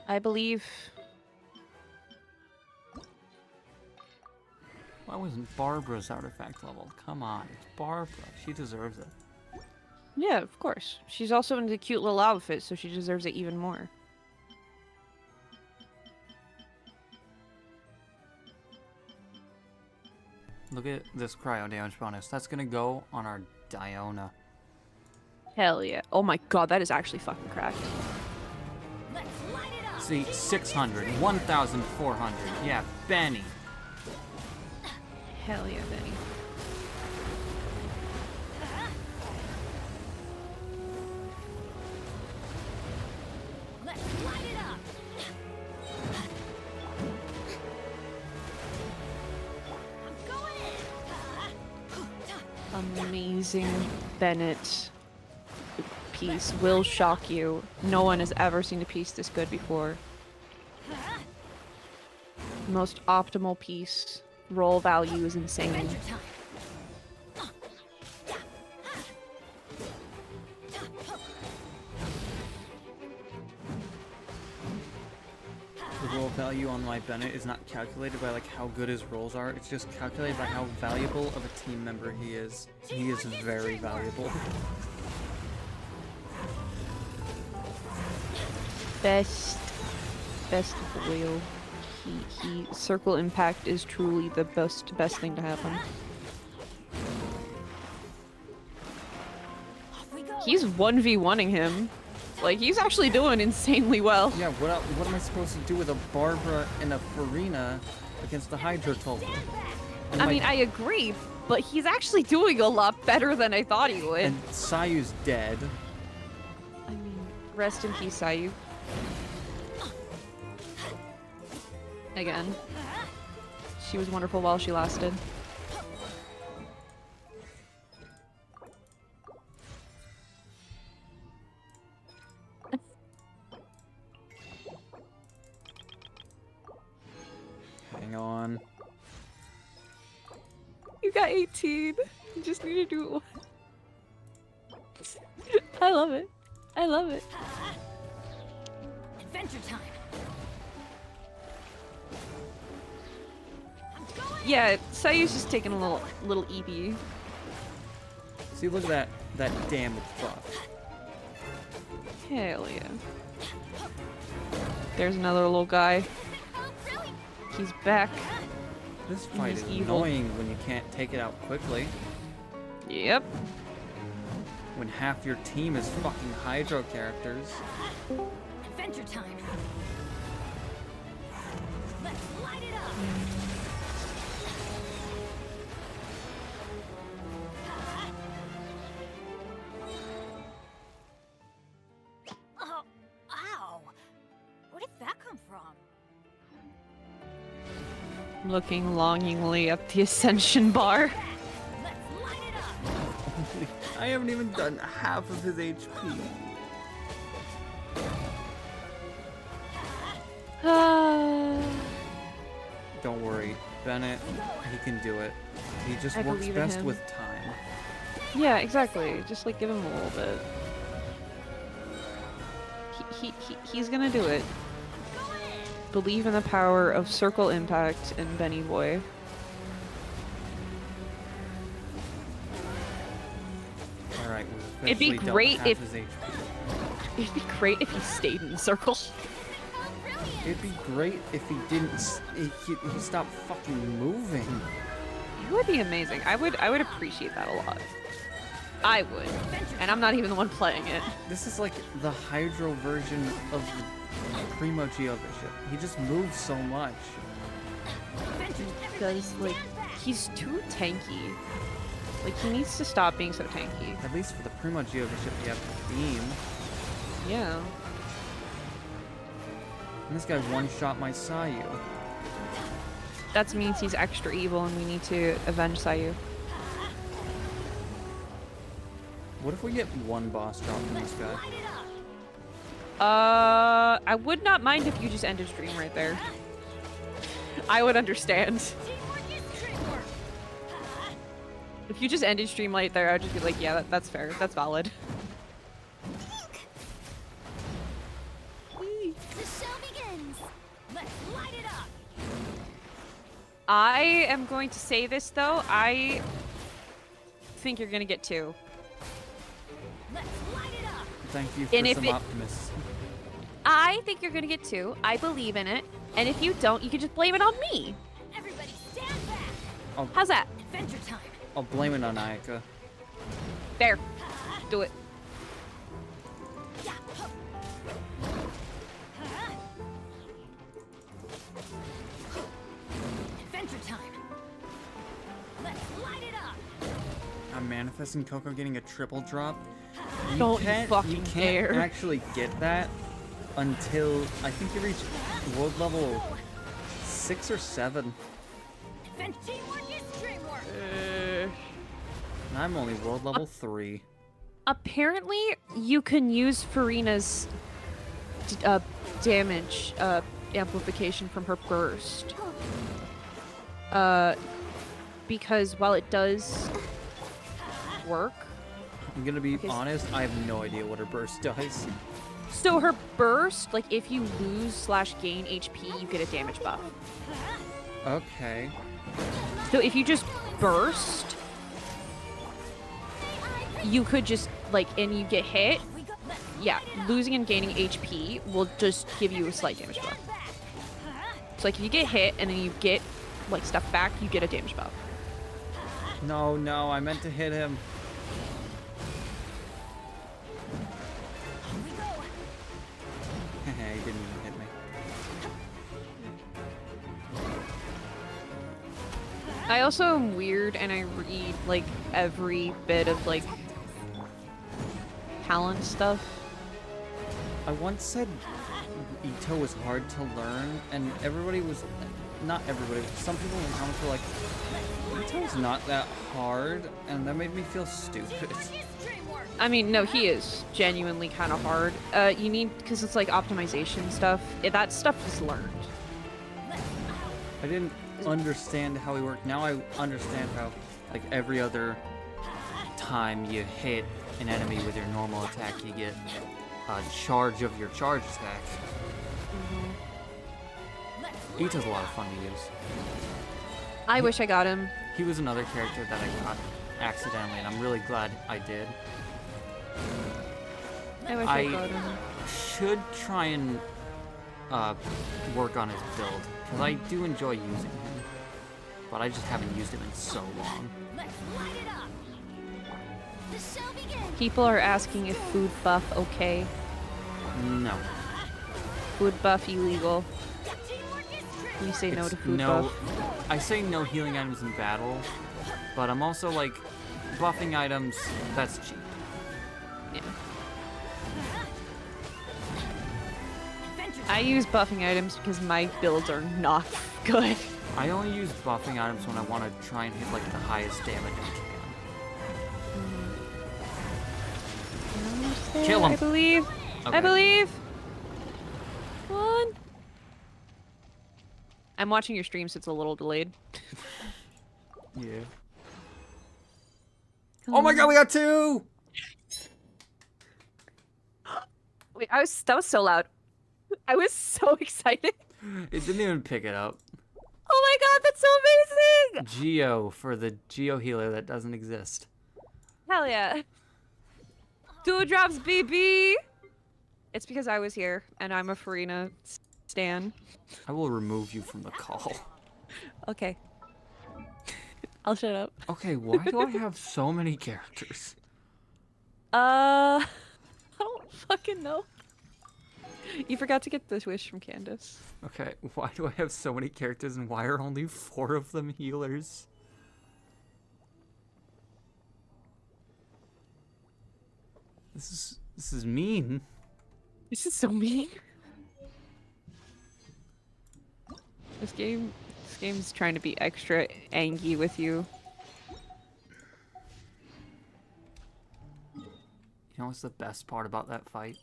I believe. Why wasn't Barbara's artifact level? Come on, it's Barbara. She deserves it. Yeah, of course. She's also in the cute little outfit, so she deserves it even more. Look at this cryo damage bonus. That's gonna go on our Diona. Hell yeah. Oh my god, that is actually fucking cracked. See, 600, 1,400. Yeah, Benny. Hell yeah, Benny. Let's light it up. I'm going in. Amazing Bennett piece will shock you. No one has ever seen a piece this good before. Most optimal piece. Roll value is insane. The roll value on my Bennett is not calculated by like how good his rolls are. It's just calculated by how valuable of a team member he is. He is very valuable. Best Boyle. He circle impact is truly the best thing to happen. He's 1v1ing him. Like, he's actually doing insanely well. Yeah, what am I supposed to do with a Barbara and a Farina against the Hydro Tulpa? I mean, I agree, but he's actually doing a lot better than I thought he would. And Sayu's dead. I mean, rest in peace, Sayu. Again. She was wonderful while she lasted. Hang on. You got 18. You just need to do it once. I love it. I love it. Adventure time. Yeah, Sayu's just taking a little EB. See, look at that damage buff. Hell yeah. There's another little guy. He's back. This fight is evil. annoying when you can't take it out quickly. Yep. When half your team is fucking Hydro characters. Adventure time. Let's light it up. Oh, ow. Where did that come from? Looking longingly up the ascension bar. Let's light it up. I haven't even done half of his HP. Don't worry, Bennett, he can do it. He just works believe in best him. with time. Yeah, exactly. Just like give him a little bit. He's gonna do it. Believe in the power of circle impact and Benny Boy. Alright, we've It'd be officially dealt great half if- his HP. It'd be great if he stayed in the circle. It'd be great if he didn't. He stopped fucking moving. It would be amazing. I would appreciate that a lot. I would. And I'm not even the one playing it. This is like the Hydro version of the Primo Geo Bishop. He just moves so much. Because, like, he's too tanky. Like, he needs to stop being so tanky. At least for the Primo Geo Bishop, you have Beam. Yeah. And this guy one-shot my Sayu. That means he's extra evil and we need to avenge Sayu. What if we get one boss drop from this guy? I would not mind if you just ended stream right there. I would understand. If you just ended stream right there, I'd just be like, yeah, that's fair. That's valid. The show begins. Let's light it up. I am going to say this though. I think you're gonna get 2. Let's light it up. Thank you for some optimism. I think you're gonna get 2. I believe in it. And if you don't, you can just blame it on me. Everybody stand back. How's that? Adventure time. I'll blame it on Ayaka. There. Do it. Adventure time. Let's light it up. I'm manifesting Coco getting a triple drop. Don't you fucking can't dare. actually get that until I think you reach world level 6 or 7. Teamwork is dreamwork. And I'm only world level 3. Apparently, you can use Farina's damage amplification from her burst. Because while it does work... I'm gonna be honest, I have no idea what her burst does. So her burst, like if you lose/gain HP, you get a damage buff. Okay. So if you just burst, you could just and you get hit. Yeah, losing and gaining HP will just give you a slight damage buff. So if you get hit and then you get stuff back, you get a damage buff. No, I meant to hit him. He didn't even hit me. I also am weird and I read every bit of talent stuff. I once said Ito was hard to learn, and everybody was, not everybody, but some people in the comments were like, Ito's not that hard, and that made me feel stupid. I mean, no, he is genuinely kind of hard. You need, because it's optimization stuff. That stuff is learned. I didn't understand how he worked. Now I understand how, every other time you hit an enemy with your normal attack, you get a charge of your charge attack. Ito's a lot of fun to use. I wish I got him. He was another character that I got accidentally, and I'm really glad I did. I wish I got him. Should try and work on his build, because I do enjoy using him, but I just haven't used him in so long. Let's light it up. The show begins. People are asking if food buff okay. No. Food buff illegal. You say no to food buff. I say no healing items in battle, but I'm also buffing items, that's cheap. Yeah. I use buffing items because my builds are not good. I only use buffing items when I want to try and hit the highest damage I can. Kill him. I believe. Okay. I believe. Come on. I'm watching your stream, so it's a little delayed. Yeah. Oh my god, we got 2! Wait, that was so loud. I was so excited. It didn't even pick it up. Oh my god, that's so amazing! Geo for the Geo healer that doesn't exist. Hell yeah. 2 drops, BB! It's because I was here, and I'm a Farina stan. I will remove you from the call. Okay. I'll shut up. Okay, why do I have so many characters? I don't fucking know. You forgot to get the wish from Candace. Okay, why do I have so many characters and why are only 4 of them healers? This is mean. This is so mean. This game's trying to be extra angry with you. You know what's the best part about that fight?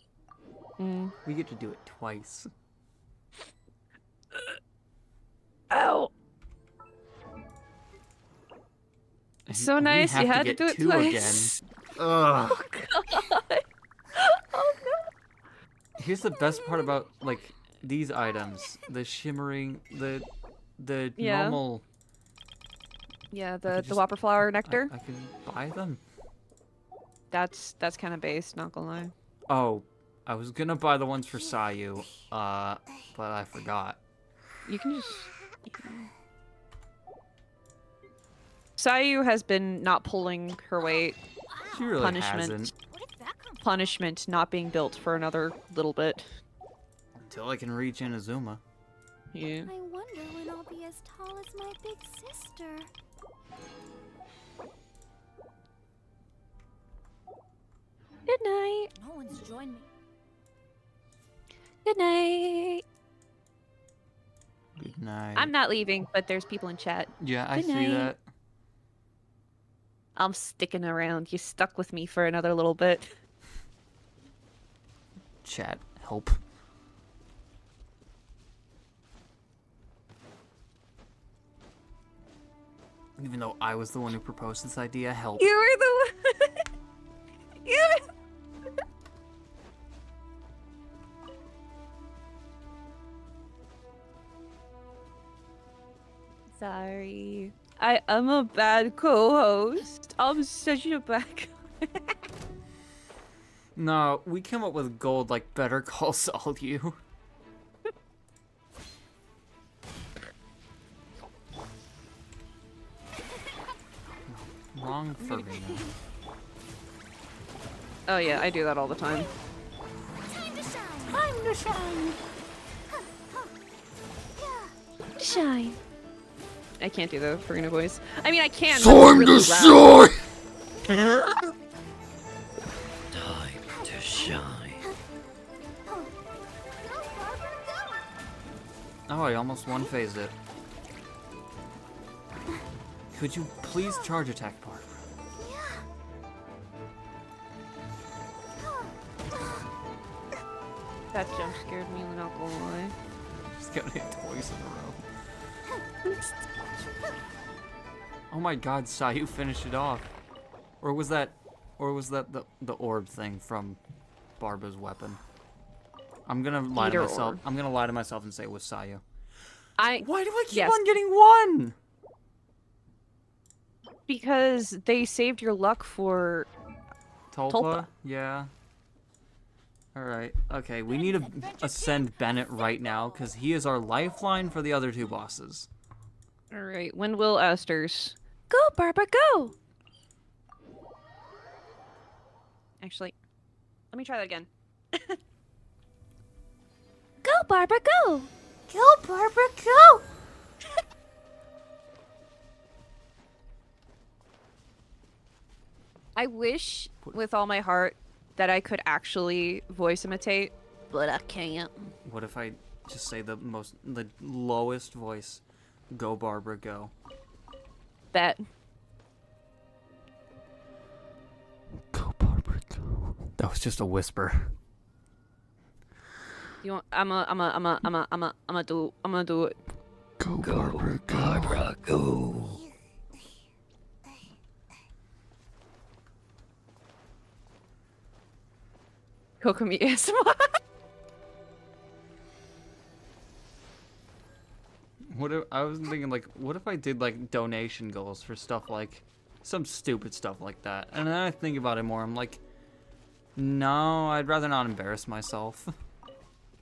Mm. We get to do it twice. Ow! So nice, you had to do it twice. Again. Ugh. Oh god! Oh no! Here's the best part about like these items: the shimmering, the normal. Yeah, the whopper flower nectar. I can buy them. That's kind of base, not gonna lie. Oh, I was gonna buy the ones for Sayu, but I forgot. You can just. Sayu has been not pulling her weight. She really hasn't. Punishment not being built for another little bit. Until I can reach Inazuma. Yeah. I wonder when I'll be as tall as my big sister. Good night. No one's joined me. Good night. Good night. I'm not leaving, but there's people in chat. Yeah, I Good see night. that. I'm sticking around. You stuck with me for another little bit. Chat, help. Even though I was the one who proposed this idea, help. You were the one. You were... Sorry. I'm a bad co-host. I'm such a bad No, we came up with gold like Better Call Saul you. Wrong for me. Oh yeah, I do that all the time. Time to shine. Shine. I can't do the Farina voice. I mean, I can. Time but it's really to loud. shine! Time to shine. Oh, I almost one-phased it. Could you please charge attack, Barbara? That jump scared me, I'm not gonna lie. Just got hit twice in a row. Oh my god, Sayu finished it off. Or was that the orb thing from Barbara's weapon? I'm gonna lie to Either myself. or. I'm gonna lie to myself and say it was Sayu. Why do I keep yes. on getting one? Because they saved your luck for Tulpa? Yeah. Alright, okay, we need to ascend Bennett right now, because he is our lifeline for the other two bosses. Alright, when will Asters? Go, Barbara, go! Actually, let me try that again. Go, Barbara, go! Go, Barbara, go! I wish with all my heart that I could actually voice imitate, but I can't. What if I just say the lowest voice? Go, Barbara, go. Bet. Go, Barbara, go. That was just a whisper. You want? I'm gonna do it. Go, Barbara, go. Barbara, go. Kokomi ASMR. What if, I was thinking, like, what if I did, like, donation goals for stuff like, some stupid stuff like that? And then I think about it more, I'm like, no, I'd rather not embarrass myself.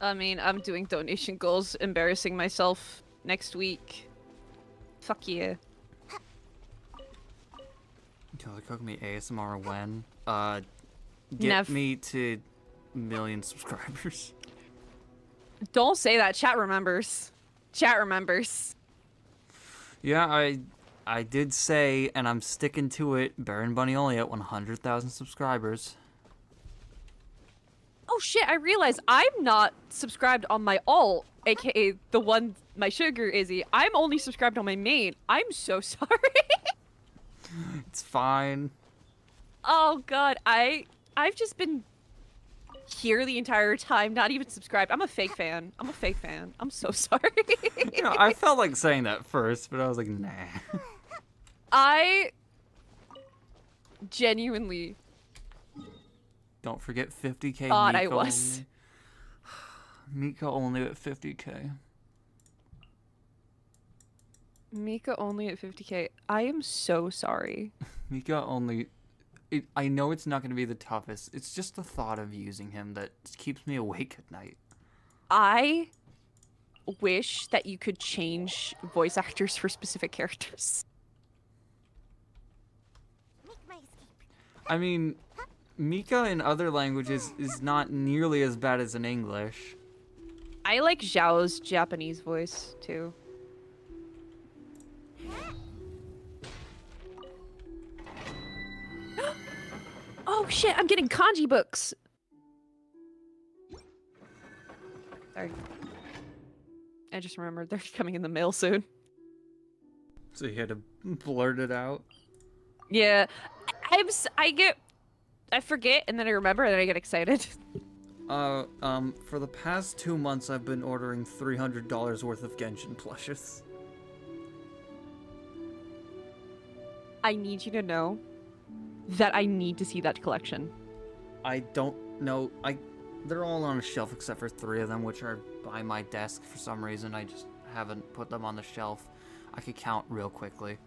I mean, I'm doing donation goals, embarrassing myself next week. Fuck yeah. Cook me ASMR when? Get me to million subscribers. Don't say that. Chat remembers. Chat remembers. Yeah, I did say, and I'm sticking to it, Baron Bunny only at 100,000 subscribers. Oh shit, I realized I'm not subscribed on my alt, aka the one my Sugar Izzy. I'm only subscribed on my main. I'm so sorry. It's fine. Oh god, I've just been here the entire time, not even subscribed. I'm a fake fan. I'm so sorry. You know, I felt like saying that first, but I was like, nah. I genuinely Don't forget 50k. thought Mika I was. Only. Mika only at 50k. Mika only at 50k. I am so sorry. Mika only. I know it's not going to be the toughest. It's just the thought of using him that keeps me awake at night. I wish that you could change voice actors for specific characters. I mean, Mika in other languages is not nearly as bad as in English. I like Zhao's Japanese voice too. Oh shit, I'm getting kanji books. Sorry. I just remembered they're coming in the mail soon. So you had to blurt it out? Yeah. I forget and then I remember and then I get excited. For the past 2 months I've been ordering $300 worth of Genshin plushes. I need you to know that I need to see that collection. I don't know. They're all on a shelf except for 3 of them, which are by my desk for some reason. I just haven't put them on the shelf. I could count real quickly.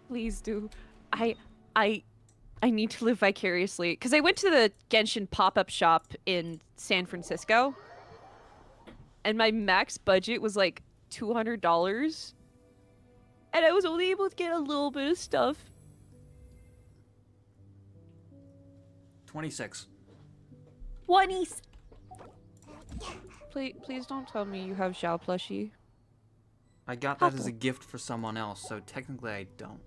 Please do. I need to live vicariously because I went to the Genshin pop-up shop in San Francisco, and my max budget was like $200, and I was only able to get a little bit of stuff. 26. 20. Please don't tell me you have Xiao plushie. I got that as a gift for someone else, so technically I don't.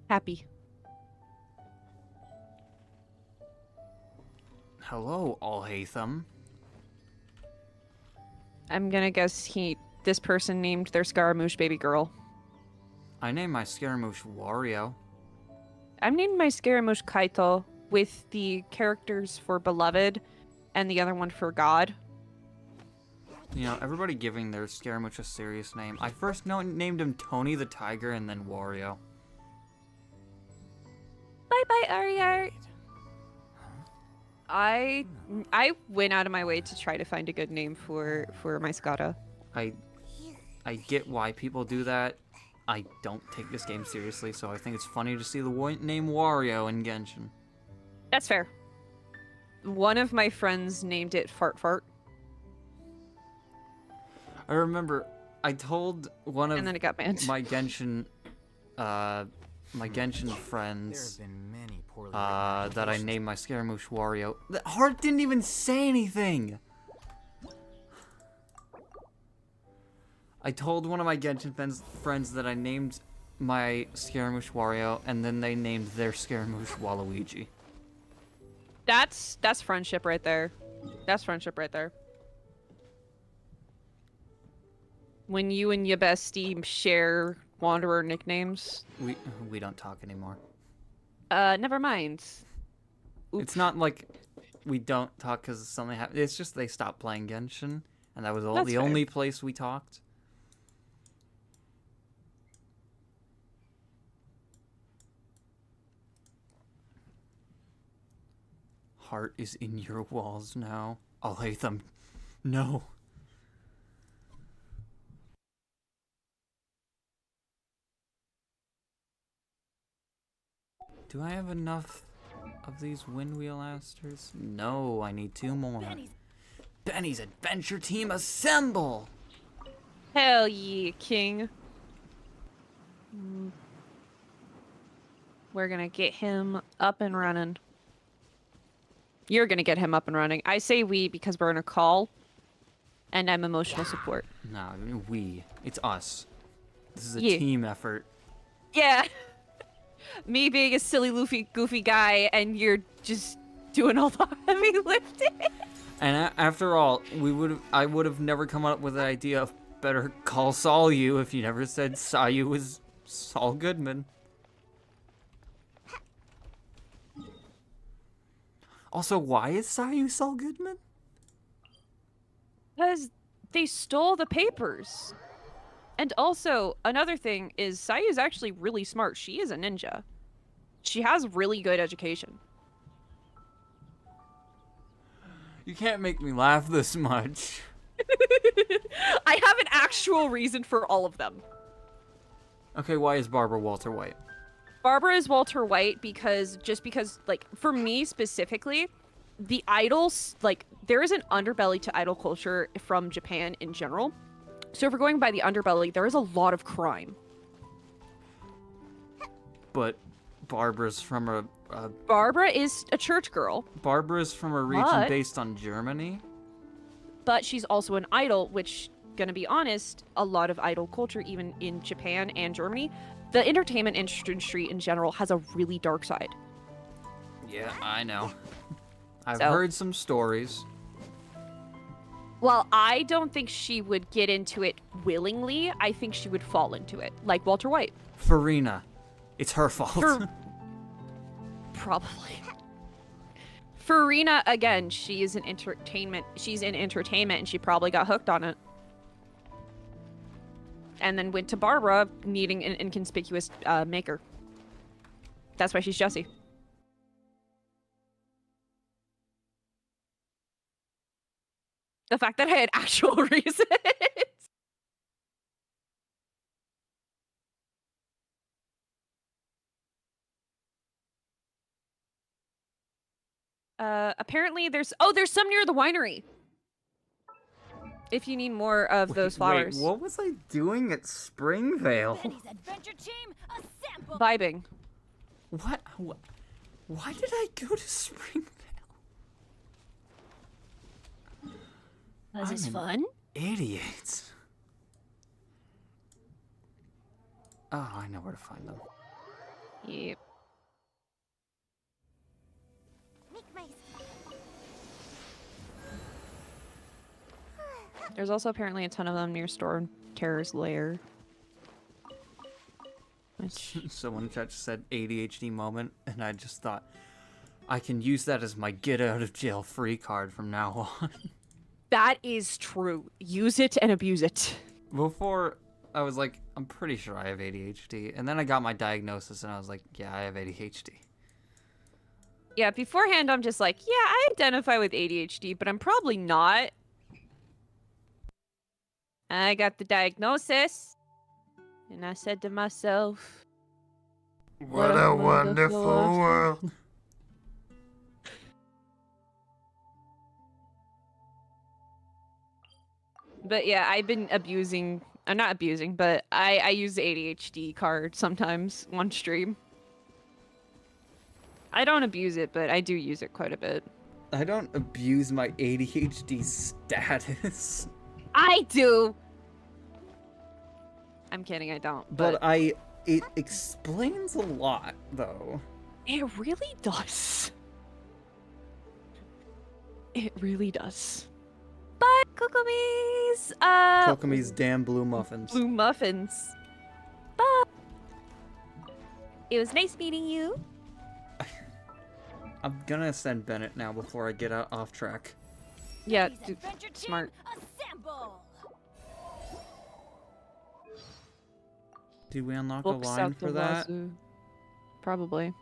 Happy. Hello, Alhaitham. I'm gonna guess this person named their Scaramouche baby girl. I named my Scaramouche Wario. I'm naming my Scaramouche Kaito with the characters for Beloved and the other one for God. You know, everybody giving their Scaramouche a serious name. I first named him Tony the Tiger and then Wario. Bye-bye, Ariart. I went out of my way to try to find a good name for my Skata. I get why people do that. I don't take this game seriously, so I think it's funny to see the name Wario in Genshin. That's fair. One of my friends named it Fart Fart. I remember I told one of and then it got banned. my Genshin friends that I named my Scaramouche Wario. The heart didn't even say anything. I told one of my Genshin friends that I named my Scaramouche Wario, and then they named their Scaramouche Waluigi. That's friendship right there. That's friendship right there. When you and your bestie share Wanderer nicknames. We don't talk anymore. Never mind. Oops. It's not like we don't talk because something happened. It's just they stopped playing Genshin, and that was the only place we talked. Heart is in your walls now. Alhaitham, no. Do I have enough of these Wind Wheel Asters? No, I need 2 more. Benny's Adventure Team, assemble! Hell yeah, King. We're gonna get him up and running. You're gonna get him up and running. I say we because we're in a call, and I'm emotional support. No, we. It's us. This is a Yeah. team effort. Yeah. Me being a silly, goofy guy, and you're just doing all the heavy lifting. And after all, I would have never come up with the idea of Better Call Saul you if you never said Sayu was Saul Goodman. Also, why is Sayu Saul Goodman? Because they stole the papers. And also, another thing is Sayu's actually really smart. She is a ninja. She has really good education. You can't make me laugh this much. I have an actual reason for all of them. Okay, why is Barbara Walter White? Barbara is Walter White because, like, for me specifically, the idols, like, there is an underbelly to idol culture from Japan in general. So if we're going by the underbelly, there is a lot of crime. But Barbara's from a Barbara is a church girl. Barbara's from a region based on Germany. But she's also an idol, which, gonna be honest, a lot of idol culture, even in Japan and Germany, the entertainment industry in general has a really dark side. Yeah, I know. I've heard some stories. While I don't think she would get into it willingly, I think she would fall into it, like Walter White. Farina. It's her fault. Probably. Farina, again, she's in entertainment and she probably got hooked on it. And then went to Barbara needing an inconspicuous maker. That's why she's Jessie. The fact that I had actual reasons. Apparently there's some near the winery. If you need more of those flowers. Wait, what was I doing at Springvale? Vibing. What? Why did I go to Springvale? Was this fun? Idiot. Oh, I know where to find them. Yep. There's also apparently a ton of them near Storm Terror's lair. Someone just said ADHD moment, and I just thought, I can use that as my get out of jail free card from now on. That is true. Use it and abuse it. Before, I was like, I'm pretty sure I have ADHD. And then I got my diagnosis, and I was like, yeah, I have ADHD. Yeah, beforehand, I'm just like, yeah, I identify with ADHD, but I'm probably not. I got the diagnosis, and I said to myself, what a wonderful world. But yeah, I've been abusing, I'm not abusing, but I use the ADHD card sometimes on stream. I don't abuse it, but I do use it quite a bit. I don't abuse my ADHD status. I do! I'm kidding, I don't. But it explains a lot, though. It really does. It really does. But Kokomi's, Kokomi's damn blue muffins. Blue muffins. But it was nice meeting you. I'm gonna send Bennett now before I get off track. Yeah, smart. Did we unlock a line for that? Probably.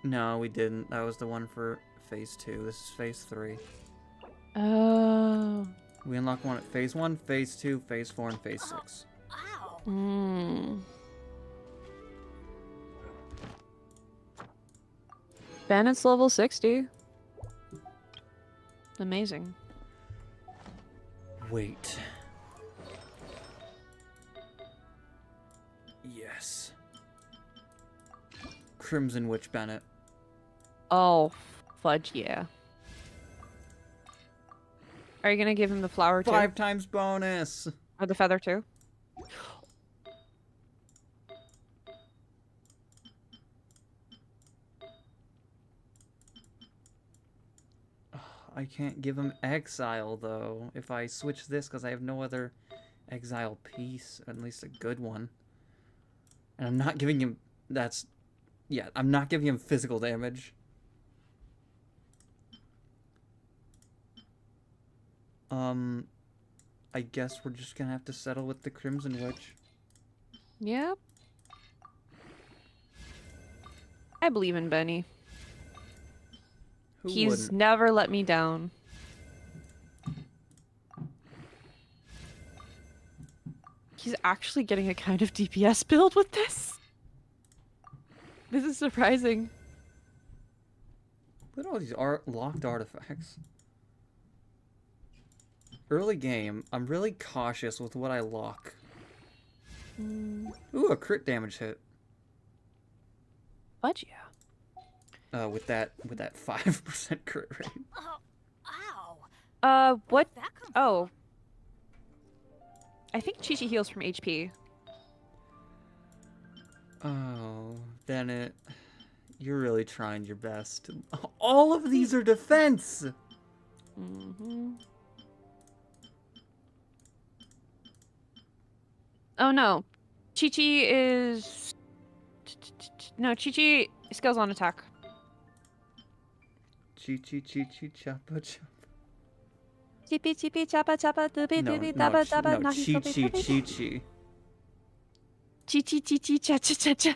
No, we didn't. That was the one for phase 2. This is phase 3. Oh. We unlock one at phase 1, phase 2, phase 4, and phase 6. Hmm. Bennett's level 60. Amazing. Wait. Yes. Crimson Witch Bennett. Oh, fudge, yeah. Are you gonna give him the flower too? 5 times bonus! Or the feather too? I can't give him exile, though, if I switch this, because I have no other exile piece, at least a good one. And I'm not giving him... Yeah, I'm not giving him physical damage. I guess we're just gonna have to settle with the Crimson Witch. Yep. I believe in Benny. He's wouldn't? never let me down. He's actually getting a kind of DPS build with this. This is surprising. Look at all these locked artifacts. Early game, I'm really cautious with what I lock. Ooh, a crit damage hit. But yeah. With that 5% crit rate. What? Oh. I think Chi-Chi heals from HP. Oh, Bennett. You're really trying your best. All of these are defense! Mm-hmm. Oh no. Chi-Chi is... No, Chi-Chi skills on attack. Chi-Chi, Chi-Chi, Choppa, Choppa. Chippy, chippy, choppa, choppa, doopy, doopy, dabba, dabba, no, Chi-Chi, Chi-Chi. Chi-Chi, Chi-Chi, cha-cha-cha-cha.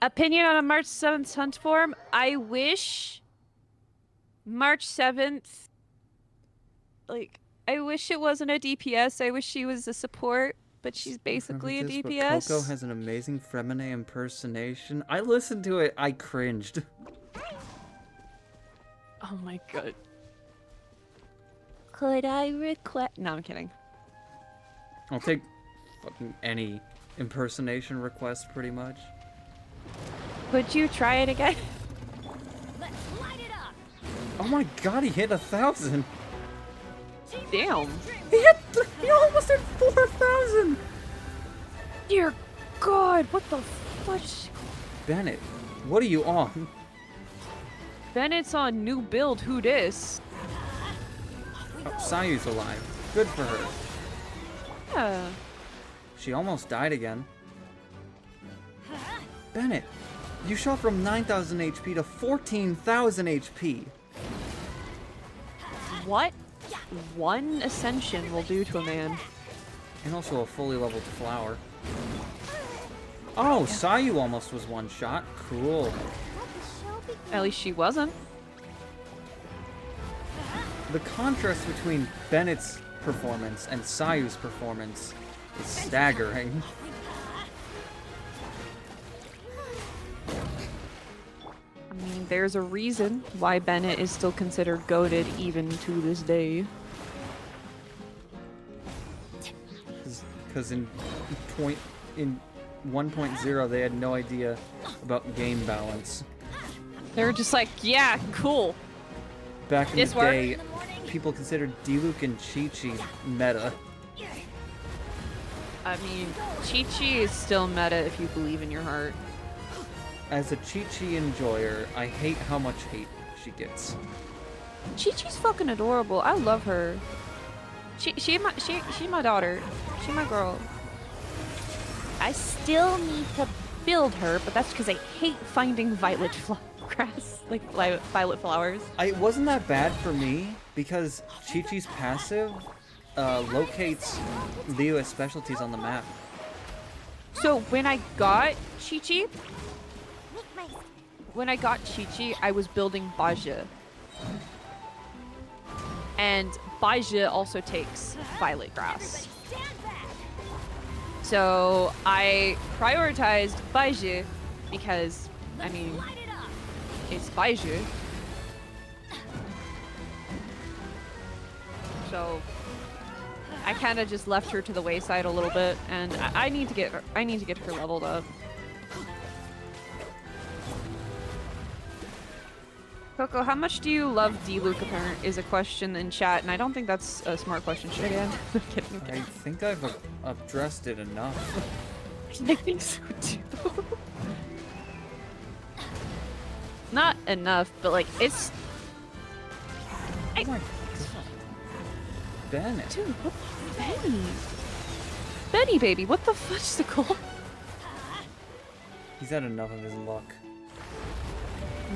Opinion on a March 7th hunt form? I wish March 7th... Like... I wish it wasn't a DPS. I wish she was a support, but she's basically a DPS. Coco has an amazing Fremine impersonation. I listened to it. I cringed. Oh my god. Could I request? No, I'm kidding. I'll take fucking any impersonation request, pretty much. Could you try it again? Let's light it up. Oh my god, he hit 1,000. Damn. He almost hit 4,000. Dear God, what the fudge? Bennett, what are you on? Bennett's on new build. Who dis? Oh, Sayu's alive. Good for her. Yeah. She almost died again. Bennett, you shot from 9,000 HP to 14,000 HP. What? One ascension will do to a man. And also a fully leveled flower. Oh, Sayu almost was one shot. Cool. At least she wasn't. The contrast between Bennett's performance and Sayu's performance is staggering. I mean, there's a reason why Bennett is still considered goated even to this day. Because in 1.0 they had no idea about game balance. They were just like, yeah, cool. Back in This the work? day, people considered Diluc and Chi-Chi meta. I mean, Chi-Chi is still meta if you believe in your heart. As a Chi-Chi enjoyer, I hate how much hate she gets. Chi-Chi's fucking adorable. I love her. She my daughter. She my girl. I still need to build her, but that's because I hate finding violet grass, like violet flowers. It wasn't that bad for me because Chi-Chi's passive locates Liyue's specialties on the map. So when I got Chi-Chi, I was building Baja. And Baja also takes violet grass. So I prioritized Baja because, I mean, it's Baja. So I kind of just left her to the wayside a little bit, and I need to get her leveled up. Coco, how much do you love Diluc? Apparent is a question in chat, and I don't think that's a smart question. Should I get? I'm kidding. I think I've addressed it enough. I think so too. not enough, but like it's. Oh my god. Bennett. Dude, what Benny? Benny, baby, what the fudgesicle? He's had enough of his luck.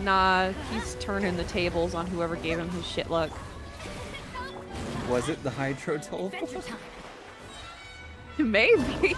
Nah, he's turning the tables on whoever gave him his shit luck. Was it the hydro teleport? Maybe.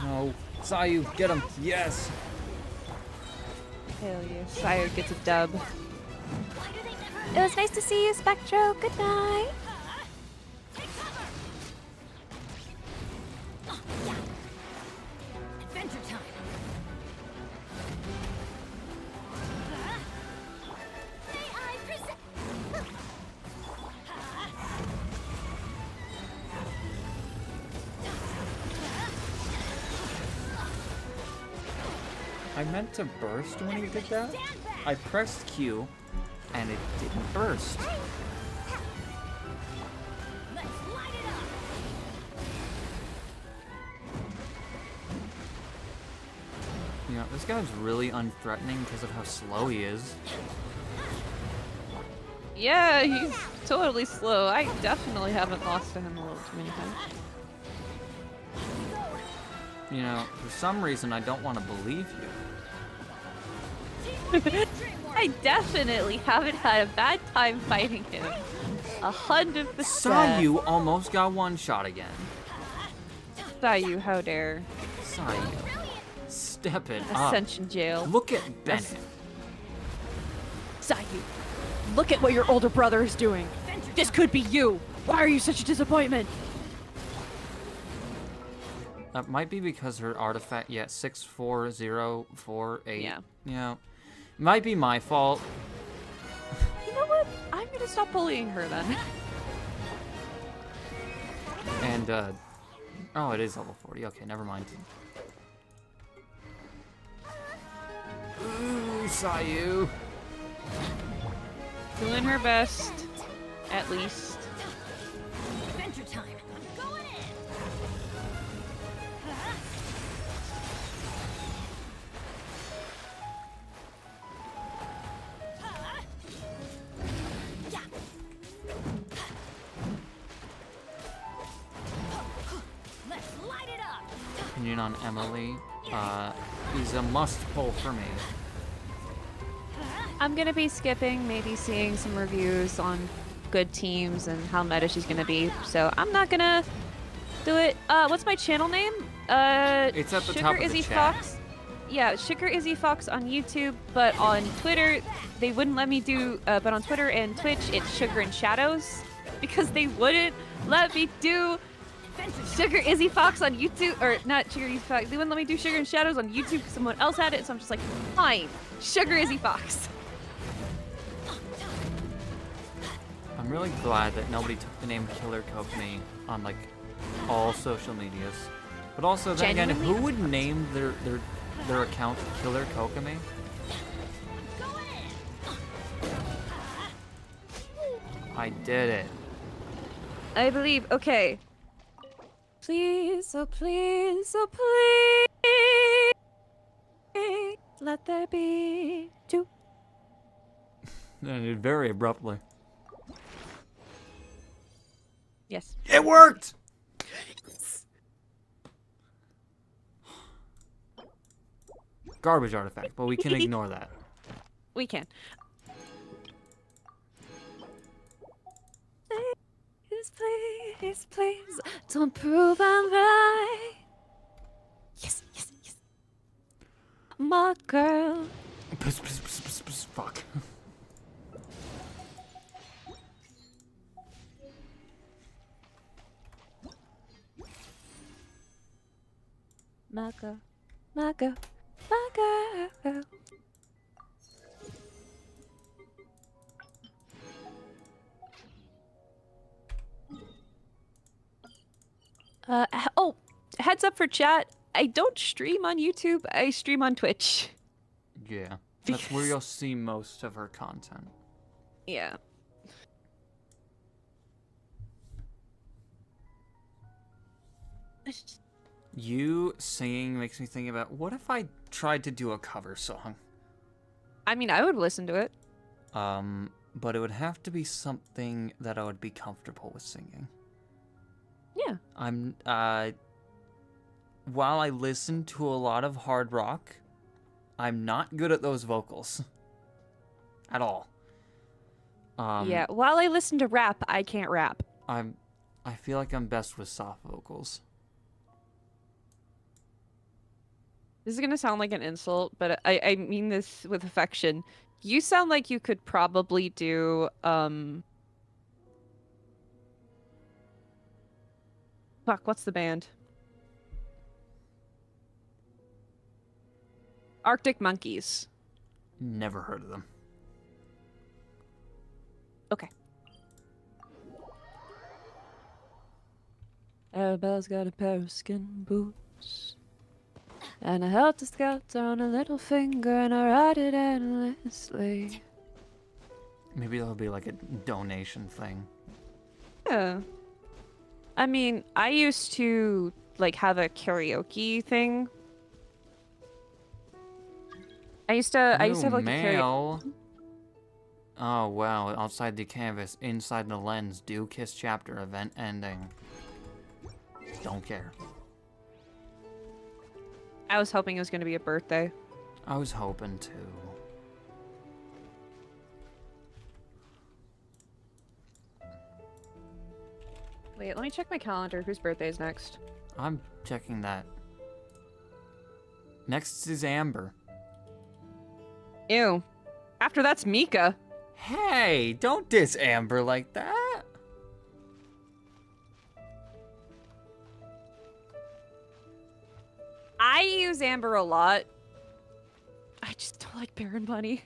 No. Sayu, get him. Yes. Hell yeah. Sire gets a dub. It was nice to see you, Spectro. Good night. Adventure time. May I present? I meant to burst when he did that. I pressed Q, and it didn't burst. You know, this guy's really unthreatening because of how slow he is. Yeah, he's totally slow. I definitely haven't lost to him a little too many times. You know, for some reason, I don't want to believe you. I definitely haven't had a bad time fighting him. 100%. Sayu almost got one shot again. Sayu, how dare. Sayu, step it up. Ascension jail. Look at Bennett. Sayu, look at what your older brother is doing. This could be you. Why are you such a disappointment? That might be because her artifact, yeah, 64048. Yeah. Yeah. Might be my fault. You know what? I'm gonna stop bullying her then. And, oh, it is level 40. Okay, never mind. Ooh, Sayu. Doing her best, at least. Adventure time. I'm going in. Let's light it up. Opinion on Emily is a must pull for me. I'm gonna be skipping, maybe seeing some reviews on good teams and how meta she's gonna be. So I'm not gonna do it. What's my channel name? It's at the top of the chat. SugarIzzyFox. Yeah, SugarIzzyFox on YouTube, but on Twitter they wouldn't let me do. But on Twitter and Twitch it's Sugar and Shadows because they wouldn't let me do SugarIzzyFox on YouTube, or not SugarIzzyFox. They wouldn't let me do Sugar and Shadows on YouTube because someone else had it. So I'm just like, fine, SugarIzzyFox. I'm really glad that nobody took the name Killer Kokumi on like all social medias. But also then again, who would name their account Killer Kokumi? I did it. I believe. Okay. Please, oh please, oh please, let there be two. Ended very abruptly. Yes. It worked! Garbage artifact, but we can ignore that. We can. Please, please, don't prove I'm right. Yes, yes, yes. My girl. Fuck. My girl, my girl, my girl. Oh, heads up for chat. I don't stream on YouTube. I stream on Twitch. Yeah, that's where you'll see most of her content. Yeah. You singing makes me think about, what if I tried to do a cover song? I mean, I would listen to it. But it would have to be something that I would be comfortable with singing. Yeah. While I listen to a lot of hard rock, I'm not good at those vocals. At all. Yeah, while I listen to rap, I can't rap. I feel like I'm best with soft vocals. This is gonna sound like an insult, but I mean this with affection. You sound like you could probably do, Fuck, what's the band? Arctic Monkeys. Never heard of them. Okay. Arabella's got a pair of skin boots. And a helter-skelter on a little finger, and I ride it endlessly. Maybe that'll be like a donation thing. Yeah. I mean, I used to, like, have a karaoke thing. I used to have, like, a karaoke... Oh, wow. Outside the canvas, inside the lens, do kiss chapter, event ending. Don't care. I was hoping it was going to be a birthday. I was hoping to. Wait, let me check my calendar. Whose birthday is next? I'm checking that. Next is Amber. Ew. After that's Mika. Hey, don't diss Amber like that. I use Amber a lot. I just don't like Baron Bunny.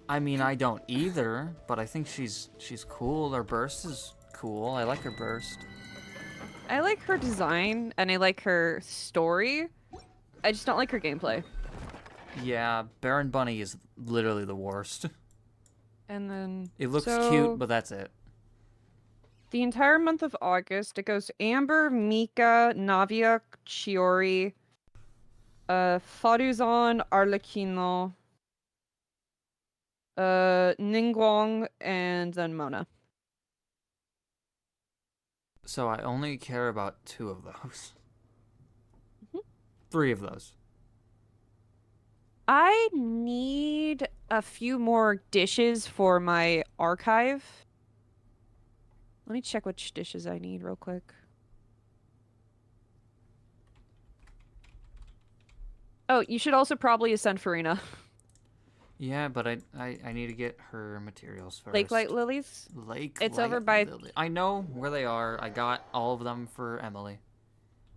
I mean, I don't either, but I think she's cool. Her burst is cool. I like her burst. I like her design, and I like her story. I just don't like her gameplay. Yeah, Baron Bunny is literally the worst. And then... It looks cute, but that's it. The entire month of August, it goes Amber, Mika, Navia, Chiori, Faruzan, Arlecchino, Ningguang, and then Mona. So I only care about 2 of those. 3 of those. I need a few more dishes for my archive. Let me check which dishes I need real quick. Oh, you should also probably ascend Farina. Yeah, but I need to get her materials first. Lake Light Lilies? It's over by... Lily. I know where they are. I got all of them for Emily.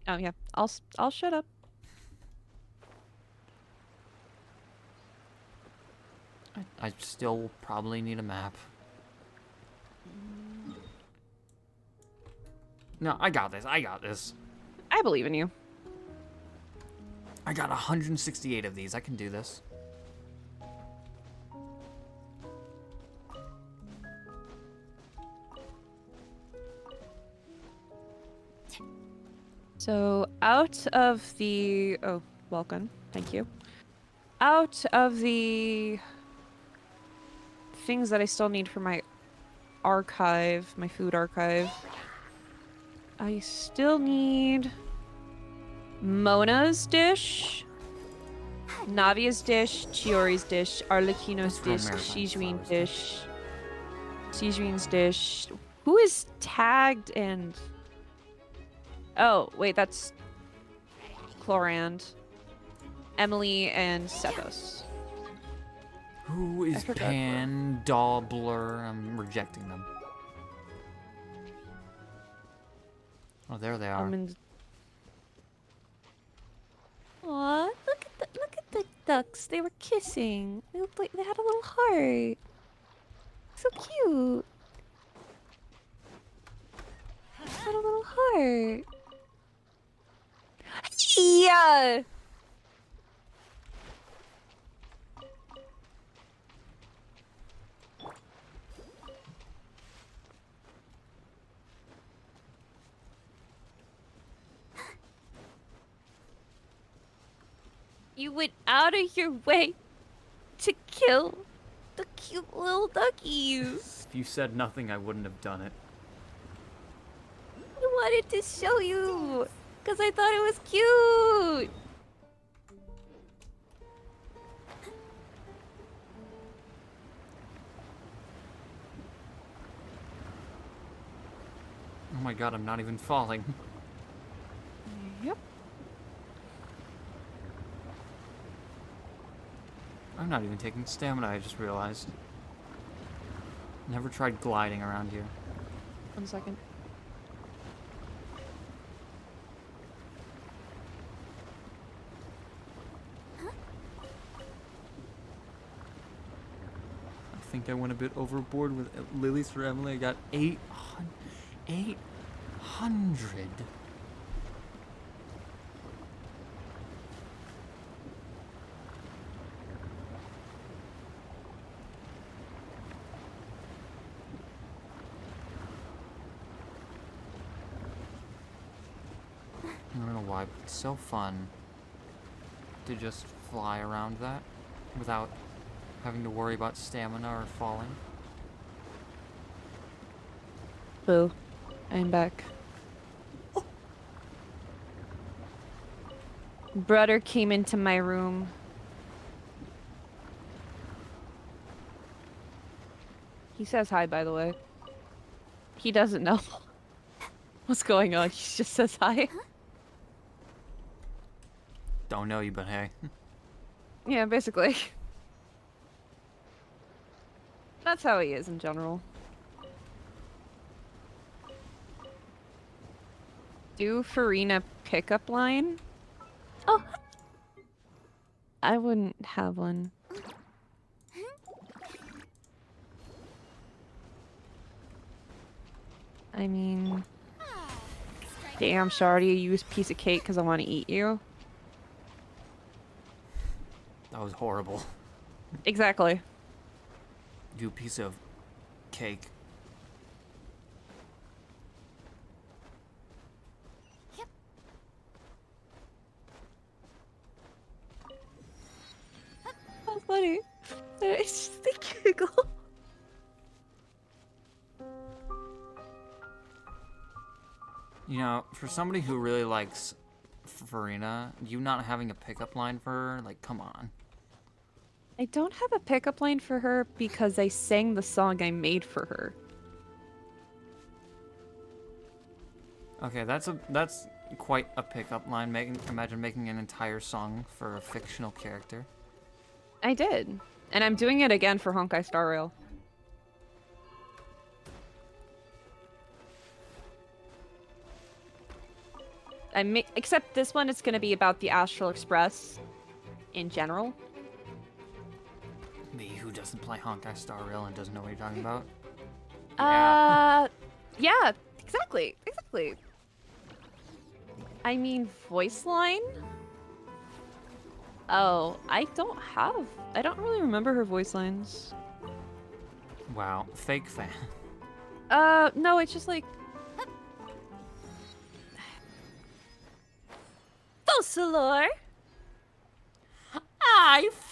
Oh, yeah. I'll shut up. I still probably need a map. No, I got this. I got this. I believe in you. I got 168 of these. I can do this. So, out of the... Oh, welcome. Thank you. Out of the things that I still need for my archive, my food archive, I still need Mona's dish, Navia's dish, Chiori's dish, Arlecchino's dish, Shijuin dish, Shijuin's dish. Who is tagged and... Oh, wait, that's Chlorand, Emily, and Sethos. Who is Pandobler? I'm rejecting them. Oh, there they are. Aw, look at the ducks. They were kissing. They looked like they had a little heart. So cute. They had a little heart. Yeah. You went out of your way to kill the cute little duckies. If you said nothing, I wouldn't have done it. I wanted to show you because I thought it was cute. Oh my god, I'm not even falling. Yep. I'm not even taking stamina, I just realized. Never tried gliding around here. 1 second. I think I went a bit overboard with Lilies for Emily. I got 800. I don't know why, but it's so fun to just fly around that without having to worry about stamina or falling. Boo. I'm back. Brother came into my room. He says hi, by the way. He doesn't know what's going on. He just says hi. Don't know you, but hey. Yeah, basically. That's how he is in general. Do Farina pickup line? Oh! I wouldn't have one. I mean... Damn, Shardy, you piece of cake because I want to eat you. That was horrible. Exactly. You piece of cake. How funny. It's just a giggle. You know, for somebody who really likes Farina, you not having a pickup line for her, like, come on. I don't have a pickup line for her because I sang the song I made for her. Okay, that's quite a pickup line. Imagine making an entire song for a fictional character. I did. And I'm doing it again for Honkai Star Rail. Except this one, it's going to be about the Astral Express in general. Me, who doesn't play Honkai Star Rail and doesn't know what you're talking about? Yeah, exactly. I mean, voice line? Oh, I don't really remember her voice lines. Wow, fake fan. No, it's just like... Fossilor!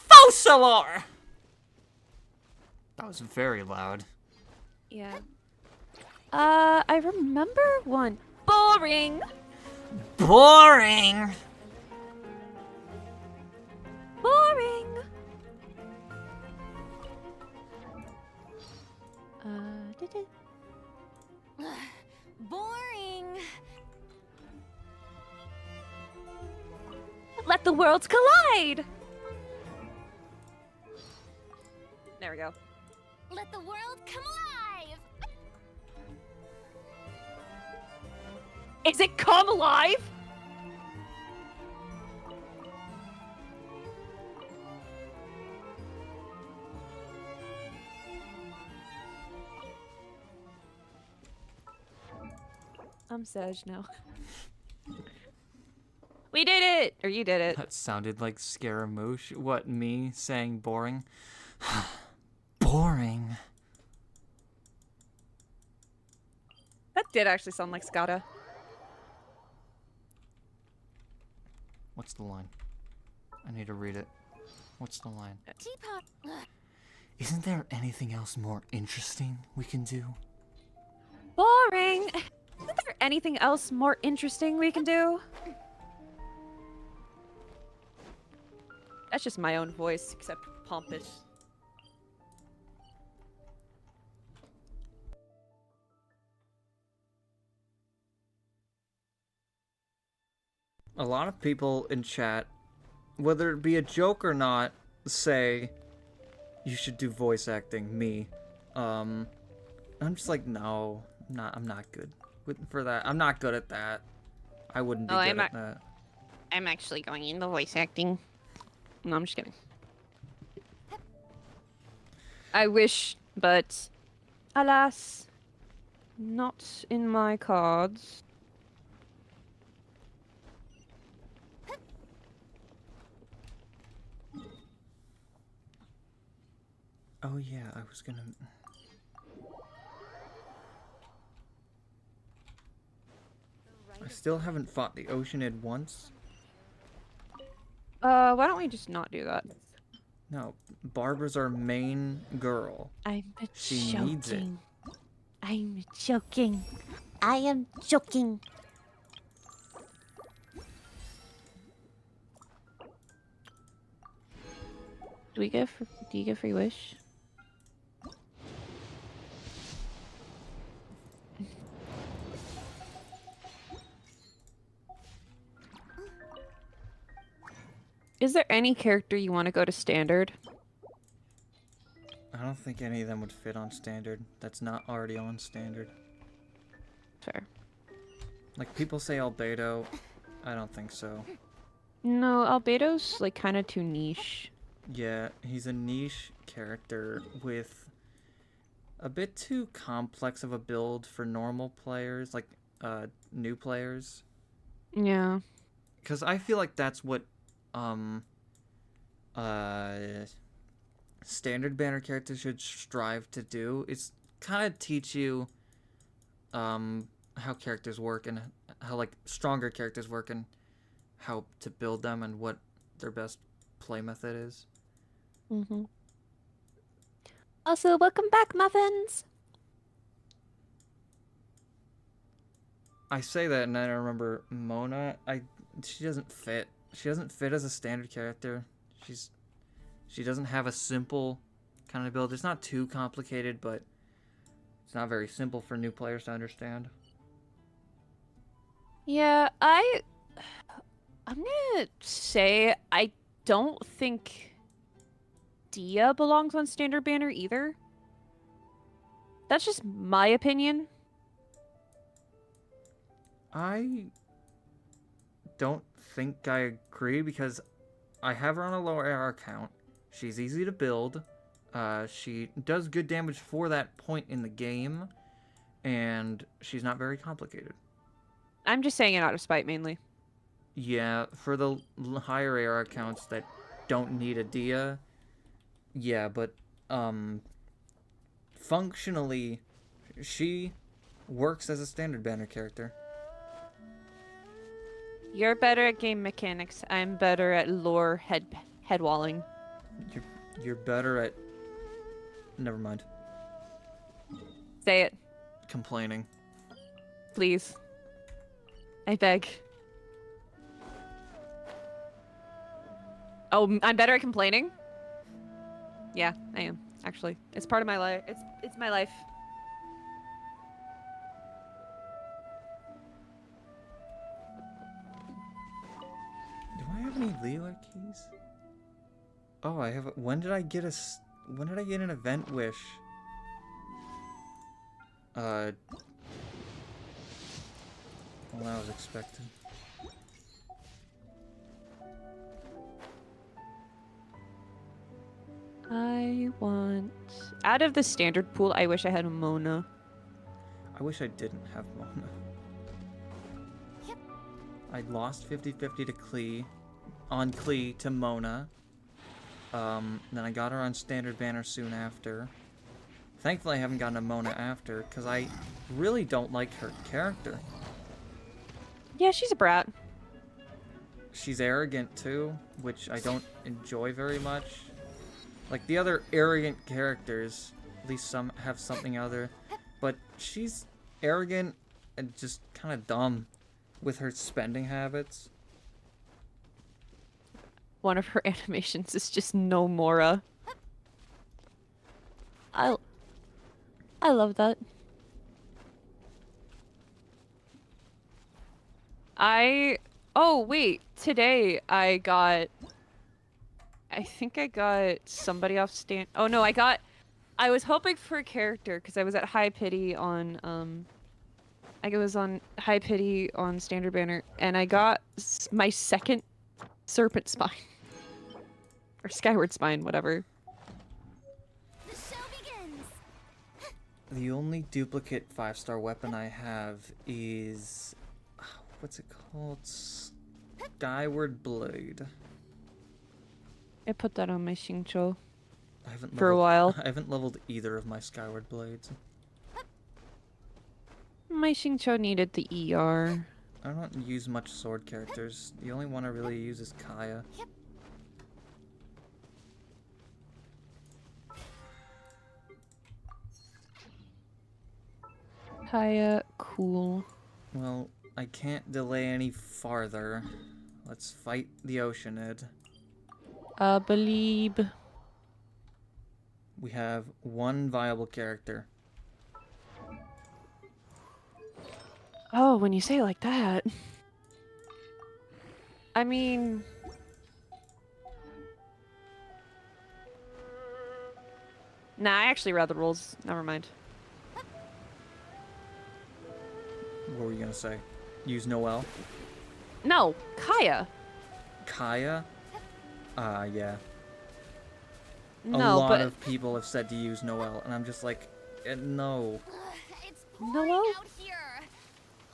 Fossilor! That was very loud. Yeah. I remember one. Boring! Boring! Boring! Boring. Let the worlds collide! There we go. Let the world come alive. Is it come alive? I'm Saj now. We did it! Or you did it. That sounded like Scaramouche. What, me saying boring? Boring. That did actually sound like Skada. What's the line? I need to read it. What's the line? Teapot. Isn't there anything else more interesting we can do? Boring! Isn't there anything else more interesting we can do? That's just my own voice, except pompous. A lot of people in chat, whether it be a joke or not, say you should do voice acting. Me, I'm just like, no, I'm not good for that. I'm not good at that. I wouldn't be good at that. I'm actually going into voice acting. No, I'm just kidding. I wish, but alas, not in my cards. Oh yeah, I was gonna... I still haven't fought the Oceanid once. Why don't we just not do that? No, Barbara's our main girl. She needs it. I'm joking. I am joking. Do you get free wish? Is there any character you want to go to standard? I don't think any of them would fit on standard. That's not already on standard. Fair. Like, people say Albedo. I don't think so. No, Albedo's like kind of too niche. Yeah, he's a niche character with a bit too complex of a build for normal players, like new players. Yeah. Because I feel like that's what standard banner characters should strive to do. It's kind of teach you how characters work and how like stronger characters work and how to build them and what their best play method is. Mm-hmm. Also, welcome back, Muffins! I say that and then I remember Mona. She doesn't fit. She doesn't fit as a standard character. She doesn't have a simple kind of build. It's not too complicated, but it's not very simple for new players to understand. Yeah, I'm gonna say I don't think Dia belongs on standard banner either. That's just my opinion. I don't think I agree because I have her on a lower AR account. She's easy to build. She does good damage for that point in the game, and she's not very complicated. I'm just saying it out of spite, mainly. Yeah, for the higher AR accounts that don't need a Dia, yeah, but functionally, she works as a standard banner character. You're better at game mechanics. I'm better at lore head walling. You're better at... Never mind. Say it. Complaining. Please. I beg. Oh, I'm better at complaining? Yeah, I am, actually. It's part of my life. It's my life. Do I have any Leela keys? Oh, I have. When did I get an event wish? Well, I was expecting. I want... Out of the standard pool, I wish I had a Mona. I wish I didn't have Mona. I lost 50-50 to Klee, on Klee to Mona. Then I got her on standard banner soon after. Thankfully I haven't gotten a Mona after, because I really don't like her character. Yeah, she's a brat. She's arrogant too, which I don't enjoy very much. Like the other arrogant characters, at least some have something other, but she's arrogant and just kind of dumb with her spending habits. One of her animations is just no Mora. I love that. Oh wait, today I think I got somebody off stand. Oh no, I was hoping for a character because I was at High Pity on I was on High Pity on Standard Banner, and I got my second Serpent Spine or Skyward Spine, whatever. The show begins. The only duplicate 5-star weapon I have is what's it called? Skyward Blade. I put that on my Xingqiu I haven't for a while. I haven't leveled either of my Skyward Blades. My Xingqiu needed the ER. I don't use much sword characters. The only one I really use is Kaeya. Kaeya, cool. Well, I can't delay any farther. Let's fight the Oceanid. Believe. We have one viable character. Oh, when you say it like that. I mean... Nah, I actually read the rules. Never mind. What were you gonna say? Use Noelle? No, Kaeya. Kaeya? Yeah. No, a lot but of people have said to use Noelle, and I'm just like, no. It's pouring Noelle? out here.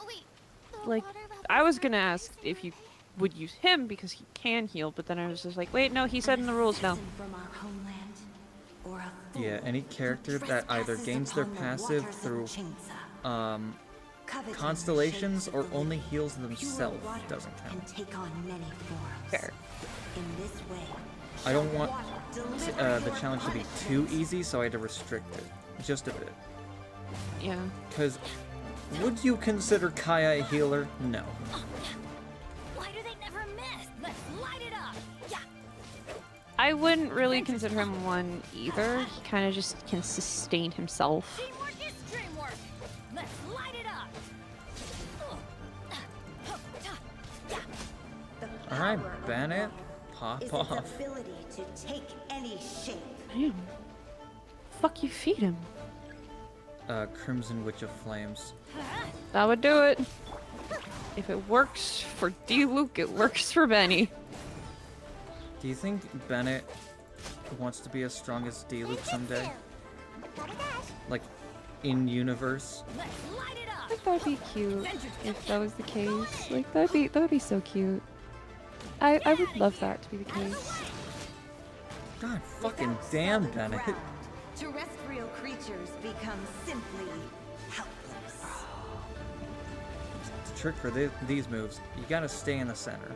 Wait, the Like, water level I was is gonna ask if you would use him because he can heal, but then I was just like, wait, no, he said in the rules no. From our homeland, or a Yeah, any character that either gains their passive through constellations or only heals themselves doesn't count. take on many forms. Fair. In this way, I don't want the challenge to be too easy, so I had to restrict it just a bit. Yeah. Because would you consider Kaeya a healer? No. Why do they never miss? Let's light it up. Yeah. I wouldn't really consider him one either. He kind of just can sustain himself. Teamwork is dreamwork. Let's light it up. Alright, Bennett, pop off. ability to take any shape. Damn. Fuck you, feed him. Crimson Witch of Flames. That would do it. If it works for D-Luke, it works for Benny. Do you think Bennett wants to be as strong as D-Luke someday? Like, in universe? Let's light it up. I think that'd be cute if that was the case. Like, that'd be so cute. I would love that to be the case. God fucking damn, Bennett. Terrestrial creatures become simply helpless. The trick for these moves, you gotta stay in the center.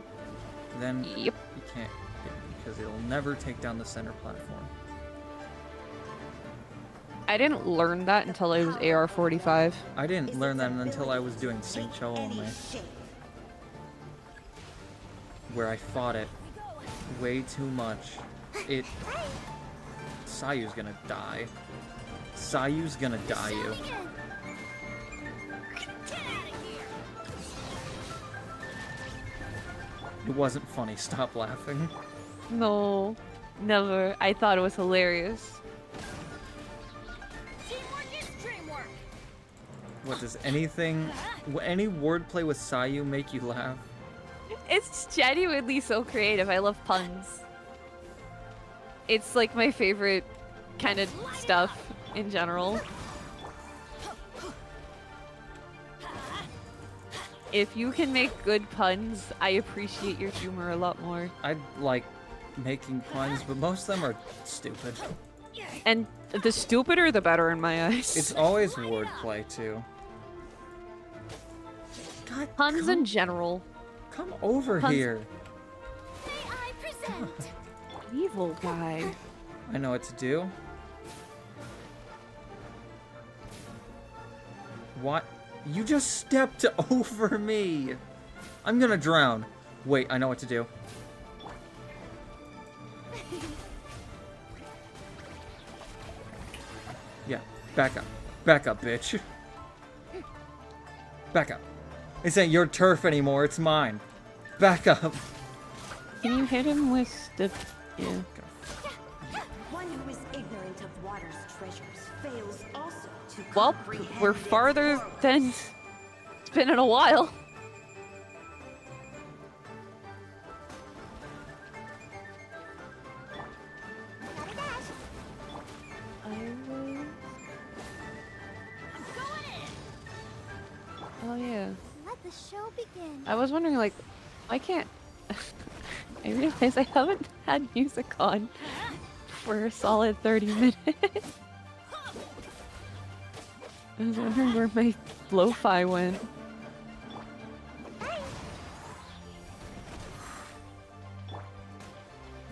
Then Yep. you can't hit it because it'll never take down the center platform. I didn't learn that until I was AR-45. I didn't learn that until I was doing Xingqiu only. Where I fought it way too much. Sayu's gonna die. Sayu's gonna die you. It wasn't funny, stop laughing. No, never. I thought it was hilarious. What does any wordplay with Sayu make you laugh? It's genuinely so creative. I love puns. It's like my favorite kind of stuff in general. If you can make good puns, I appreciate your humor a lot more. I like making puns, but most of them are stupid. And the stupider, the better in my eyes. It's always wordplay, too. God, puns in general. Come over Puns- here. May I present? Evil guy. I know what to do. What? You just stepped over me. I'm gonna drown. Wait, I know what to do. Yeah, back up. Back up, bitch. Back up. This ain't your turf anymore, it's mine. Back up. Can you hit him with the... Yeah. One who is ignorant of water's treasures fails also to Well, comprehend we're its farther world. than it's been in a while. Oh yeah. Let the show begin. I was wondering, like, why can't... I realized I haven't had music on for a solid 30 minutes. I was wondering where my lo-fi went.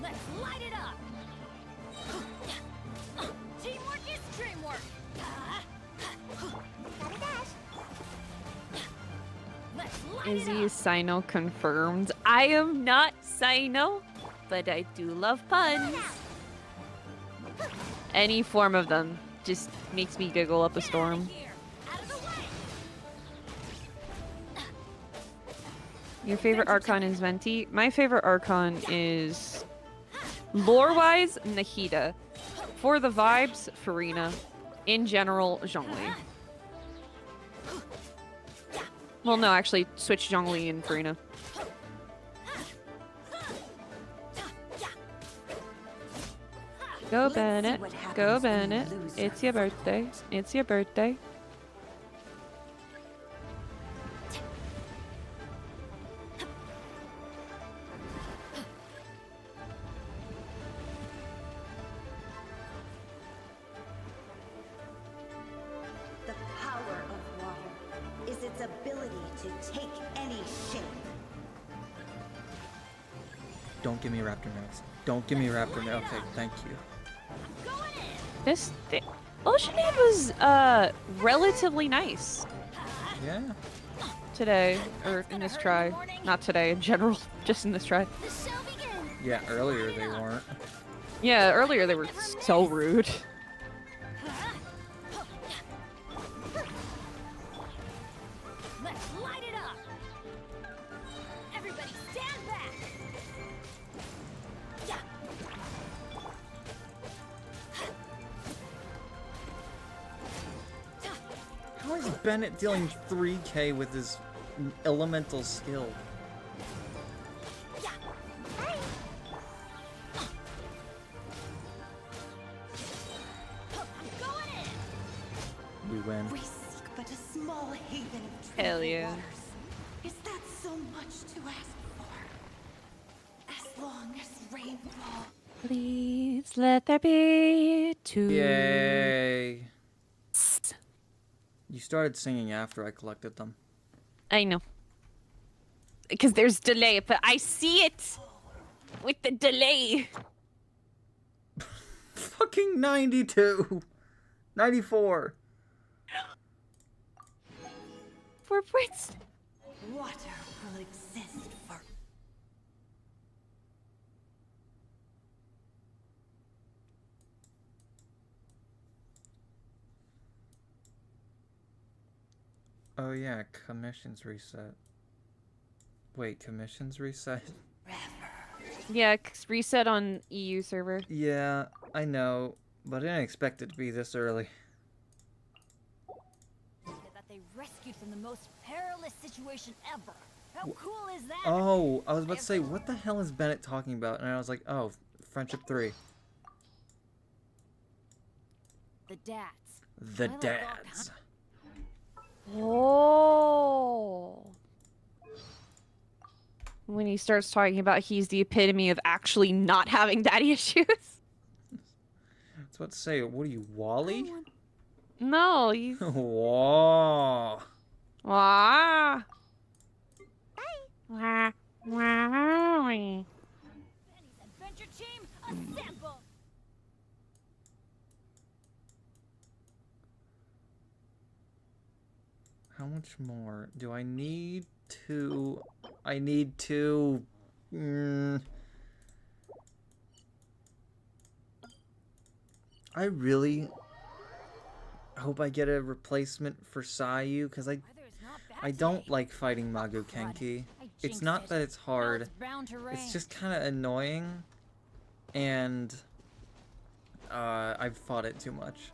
Let's light it up. Teamwork is dreamwork. Let's light it Izzy up. Sino confirmed. I am not Sino, but I do love puns. Any form of them just makes me giggle up a storm. Your favorite Archon is Venti? My favorite Archon is, lore-wise, Nahida. For the vibes, Farina. In general, Zhongli. Well, no, actually, switch Zhongli and Farina. Go Bennett, go Bennett. It's your birthday. It's your birthday. The power of water is its ability to take any shape. Don't give me raptor notes. Don't give me raptor notes. Okay, thank you. This Oceanade was relatively nice Yeah. today, or in this try. Not today, in general, just in this try. Yeah, earlier they weren't. Yeah, earlier they were so rude. Let's light it up. Everybody stand back. Yeah. How is Bennett dealing 3k with his elemental skill? We win. We seek but a small haven of Hell tranquil yeah. waters. Is that so much to ask for? As long as rain falls. Please let there be two. Yay. You started singing after I collected them. I know. Because there's delay, but I see it with the delay. Fucking 92. 94. 4 points. Water will exist for. Oh yeah, commissions reset. Wait, commissions reset? Yeah, reset on EU server. Yeah, I know, but I didn't expect it to be this early. That they rescued from the most perilous situation ever. How cool is that? Oh, I was about to say, what the hell is Bennett talking about? And I was like, oh, Friendship 3. The dads. The dads. Oh. When he starts talking about he's the epitome of actually not having daddy issues. I was about to say, what are you, Wally? No, he's... Whoa. Wah. Wah. Wah. Adventure team, assemble! How much more do I need to... I need to... I really hope I get a replacement for Sayu, because I don't like fighting Magu Kenki. It's not that it's hard, it's just kind of annoying, and I've fought it too much.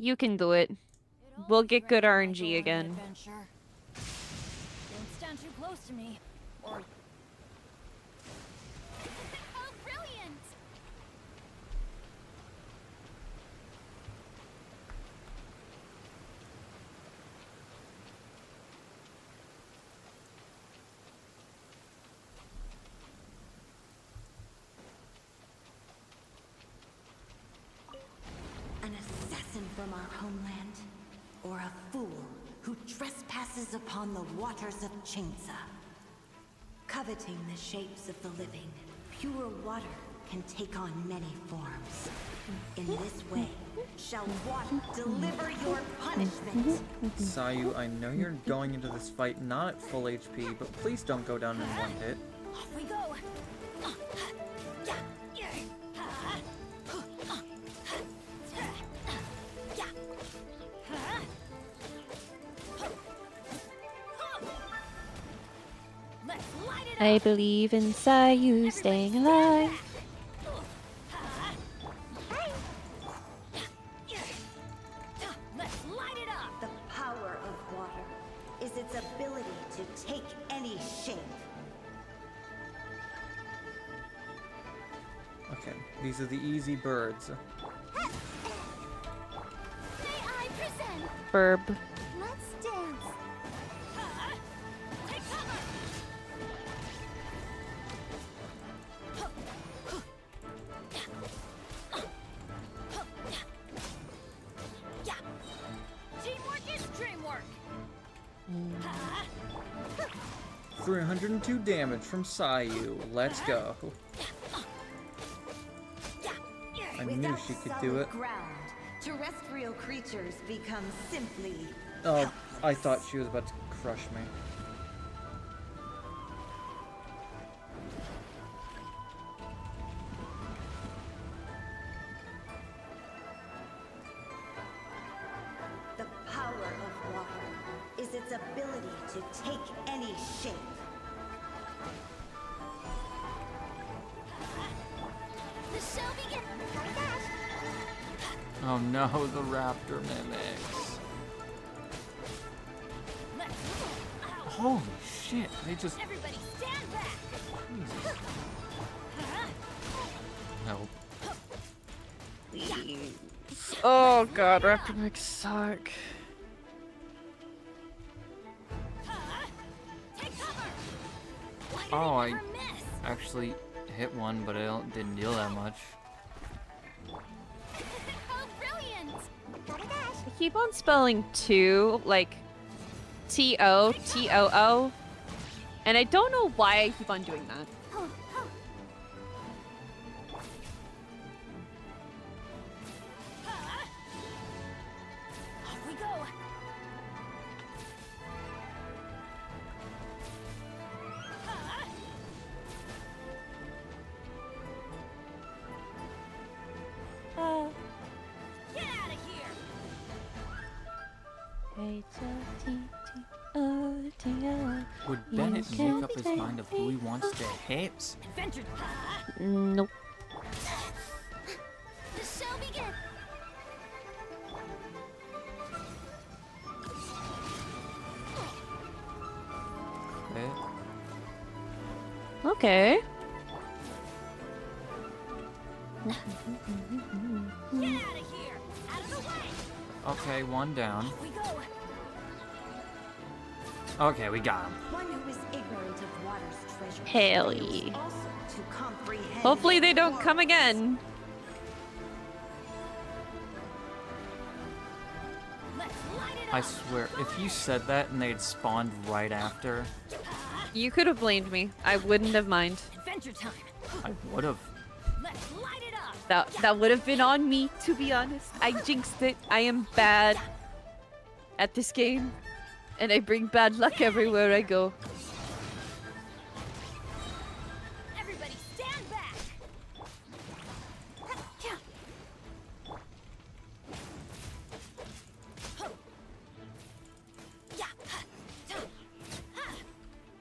You can do it. We'll get good RNG again. Don't stand too close to me, or... Oh, brilliant! An assassin from our homeland, or a fool who trespasses upon the waters of Chingsa. Coveting the shapes of the living, pure water can take on many forms. In this way, shall water deliver your punishment. Sayu, I know you're going into this fight not at full HP, but please don't go down in one hit. Off we go! I believe in Sayu staying alive. Let's light it up! The power of water is its ability to take any shape. Okay, these are the easy birds. May I present? Verb. Let's dance. Take cover! 302 damage from Sayu. Let's go. I knew she could do it. Ground, terrestrial creatures become simply... Oh, I thought she was about to crush me. The power of water is its ability to take any shape. The show begins. Oh no, the raptor mimics. Holy shit, they just... Everybody stand back! Jesus. Help. Oh god, raptor mimics suck. Oh, I actually hit one, but I didn't deal that much. I keep on spelling two, like T-O-T-O-O, and I don't know why I keep on doing that. Off we go! Get out of here! Would Bennett make up his mind of who he wants to hit? Adventure! Nope. The show begins. Okay. Okay. Get out of here! Out of the way! Okay, one down. Off we go. Okay, we got him. One who is ignorant of water's treasure. Hell fails yeah. also to comprehend Hopefully they its don't come horrors. again. Let's light it I up. swear, if you said that and they'd spawned right after, You could have blamed me. I wouldn't have minded. Adventure time. I would have. Let's light it up. That would have been on me, to be honest. I jinxed it. I am bad at this game. And I bring bad luck everywhere I go. Everybody stand back.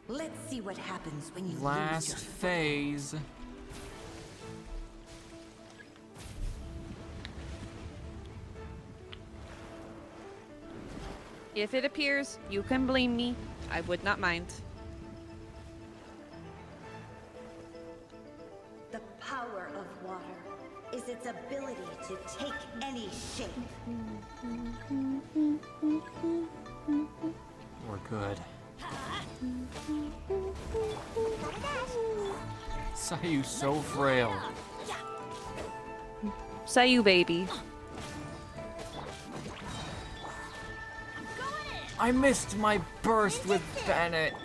Let's see what happens when you Last lose your phase. If it appears, you can blame me. I would not mind. The power of water is its ability to take any shape. We're good. Sayu's so frail. Sayu baby. I missed my burst with Bennett.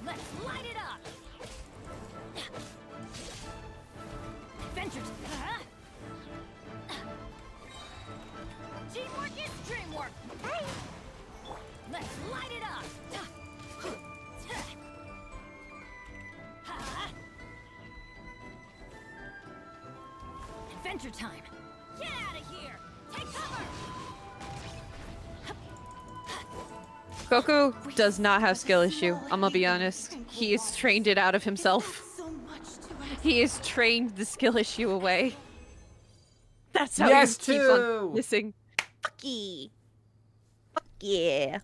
Let's light it up. Adventures. Teamwork is dreamwork. Let's light it up. Adventure time. Get out of here. Take cover. Goku does not have skill issue. I'm gonna be honest. He has trained it out of himself. He has trained the skill issue away. That's how Yes, he keeps on too. missing. Fucky. Fuck yeah.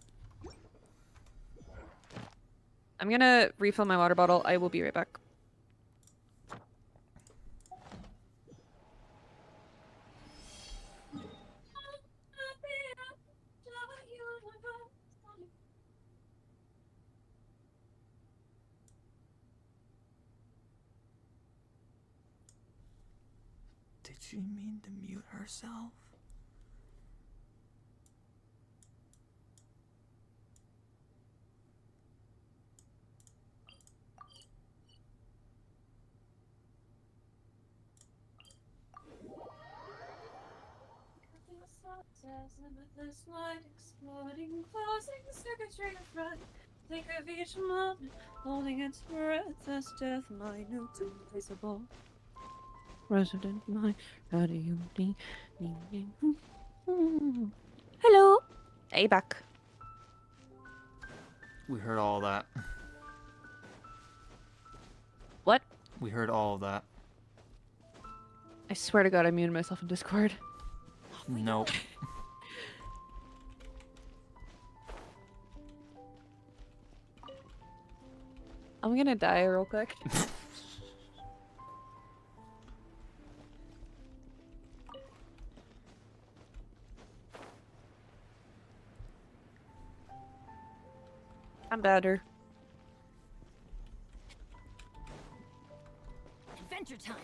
I'm gonna refill my water bottle. I will be right back. Did she mean to mute herself? Exploding, closing, circuitry in front. Think of each moment, holding its breath as death, minute, invisible. Resident mind, how do you need? Hello. Hey, back. We heard all that. What? We heard all of that. I swear to God, I muted myself in Discord. Nope. I'm gonna die real quick. I'm better. Adventure time.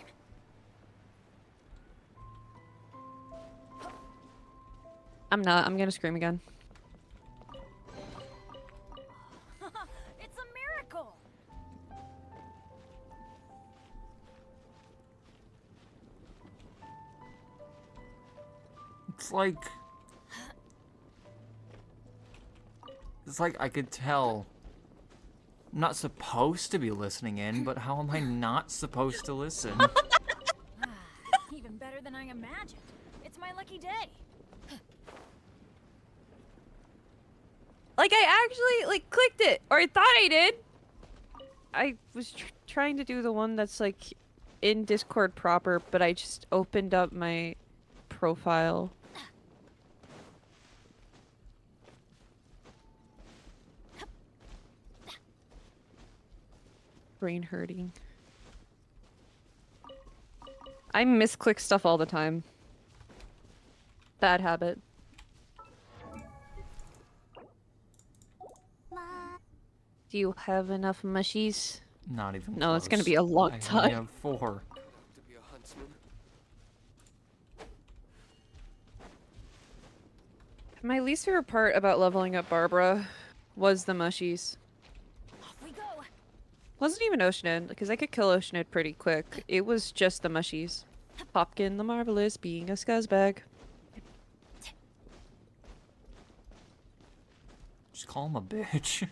I'm not. I'm gonna scream again. It's a miracle. It's like I could tell. I'm not supposed to be listening in, but how am I not supposed to listen? Even better than I imagined. It's my lucky day. Like, I actually, like, clicked it. Or I thought I did. I was trying to do the one that's like in Discord proper, but I just opened up my profile. Brain hurting. I misclick stuff all the time. Bad habit. Do you have enough mushies? Not even No, it's gonna close. be a long I time. only have 4. To be a huntsman. My least favorite part about leveling up Barbara was the mushies. Off we go. Wasn't even Oceanid, because I could kill Oceanid pretty quick. It was just the mushies. Hopkin the Marvelous being a scuzzbag. Just call him a bitch.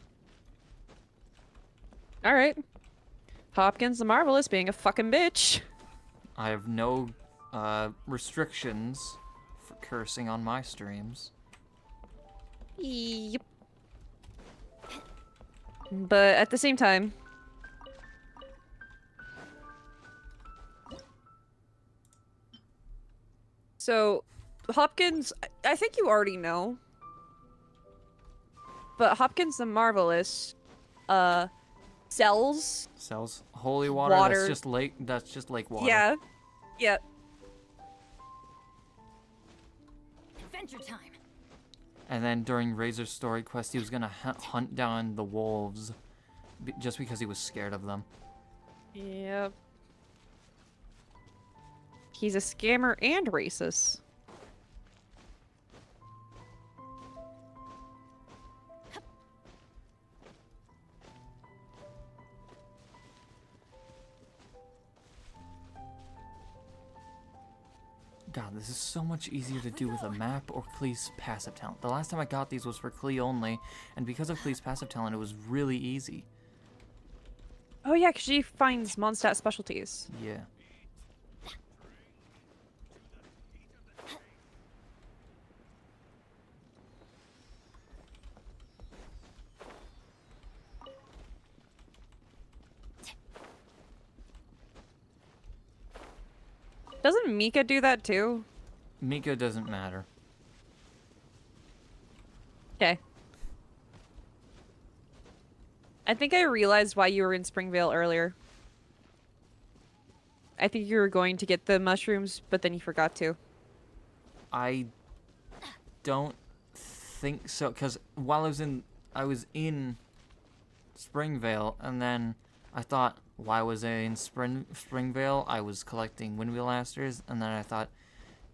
Alright. Hopkins the Marvelous being a fucking bitch. I have no restrictions for cursing on my streams. Yep. But at the same time, so Hopkins, I think you already know, but Hopkins the Marvelous sells Holy water, water. That's just lake water. Yeah. Yep. Adventure time. And then during Razor's story quest, he was gonna hunt down the wolves, just because he was scared of them. Yep. He's a scammer and racist. God, this is so much easier to do with a map or Klee's passive talent. The last time I got these was for Klee only, and because of Klee's passive talent, it was really easy. Oh yeah, because she finds Mondstadt specialties. Yeah. Doesn't Mika do that too? Mika doesn't matter. Okay. I think I realized why you were in Springvale earlier. I think you were going to get the mushrooms, but then you forgot to. I don't think so, because while I was in Springvale, and then I thought, why was I in Springvale? I was collecting windwheel asters, and then I thought,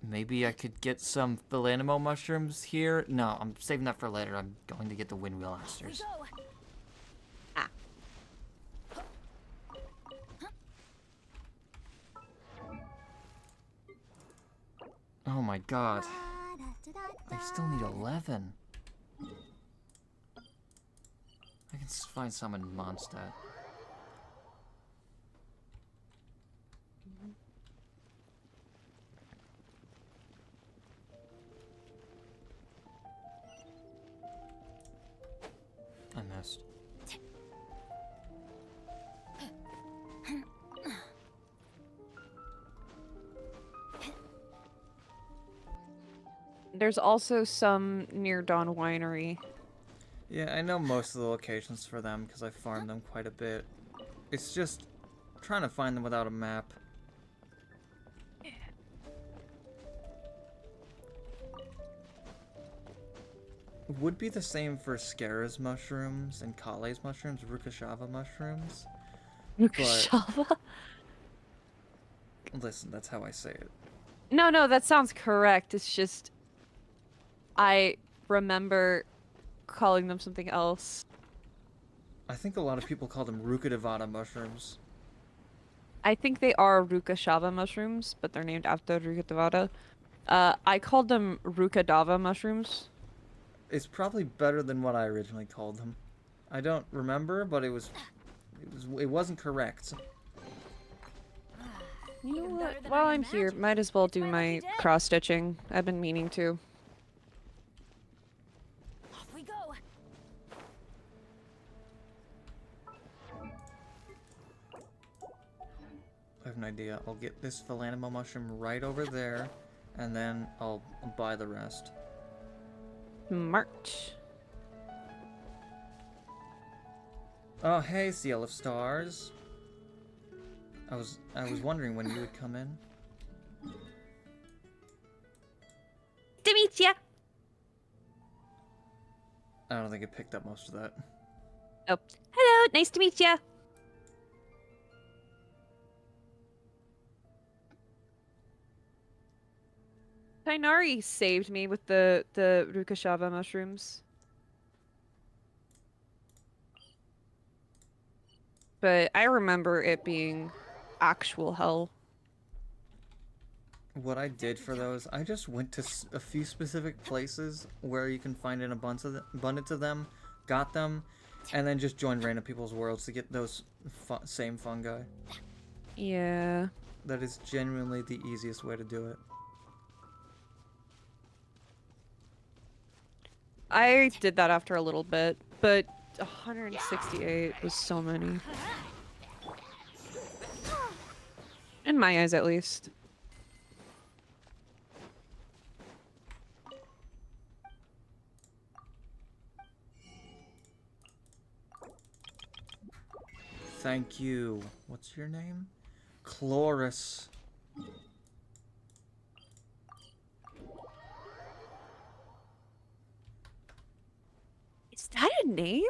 maybe I could get some Philanimo mushrooms here. No, I'm saving that for later. I'm going to get the windwheel asters. Ah. Oh my god. I still need 11. I can find some in Mondstadt. I missed. There's also some near Dawn Winery. Yeah, I know most of the locations for them because I farmed them quite a bit. It's just trying to find them without a map. Would be the same for Scara's mushrooms and Kale's mushrooms, Rukashava mushrooms. Rukashava? Listen, that's how I say it. No, that sounds correct. It's just I remember calling them something else. I think a lot of people call them Rukadevada mushrooms. I think they are Rukashava mushrooms, but they're named after Rukadevada. I called them Rukadava mushrooms. It's probably better than what I originally called them. I don't remember, but it wasn't correct. You know what? While I'm here, might as well do my cross-stitching. I've been meaning to. Off we go. have an idea. I'll get this Philanimo mushroom right over there, and then I'll buy the rest. March. Oh, hey, Seal of Stars. I was wondering when you would come in. To meet ya. I don't think it picked up most of that. Oh, hello. Nice to meet ya. Kainari saved me with the Rukashava mushrooms. But I remember it being actual hell. What I did for those, I just went to a few specific places where you can find an abundance of them, got them, and then just joined random people's worlds to get those same fungi. Yeah. That is genuinely the easiest way to do it. I did that after a little bit, but 168 was so many. In my eyes, at least. Thank you. What's your name? Chloris. Is that a name?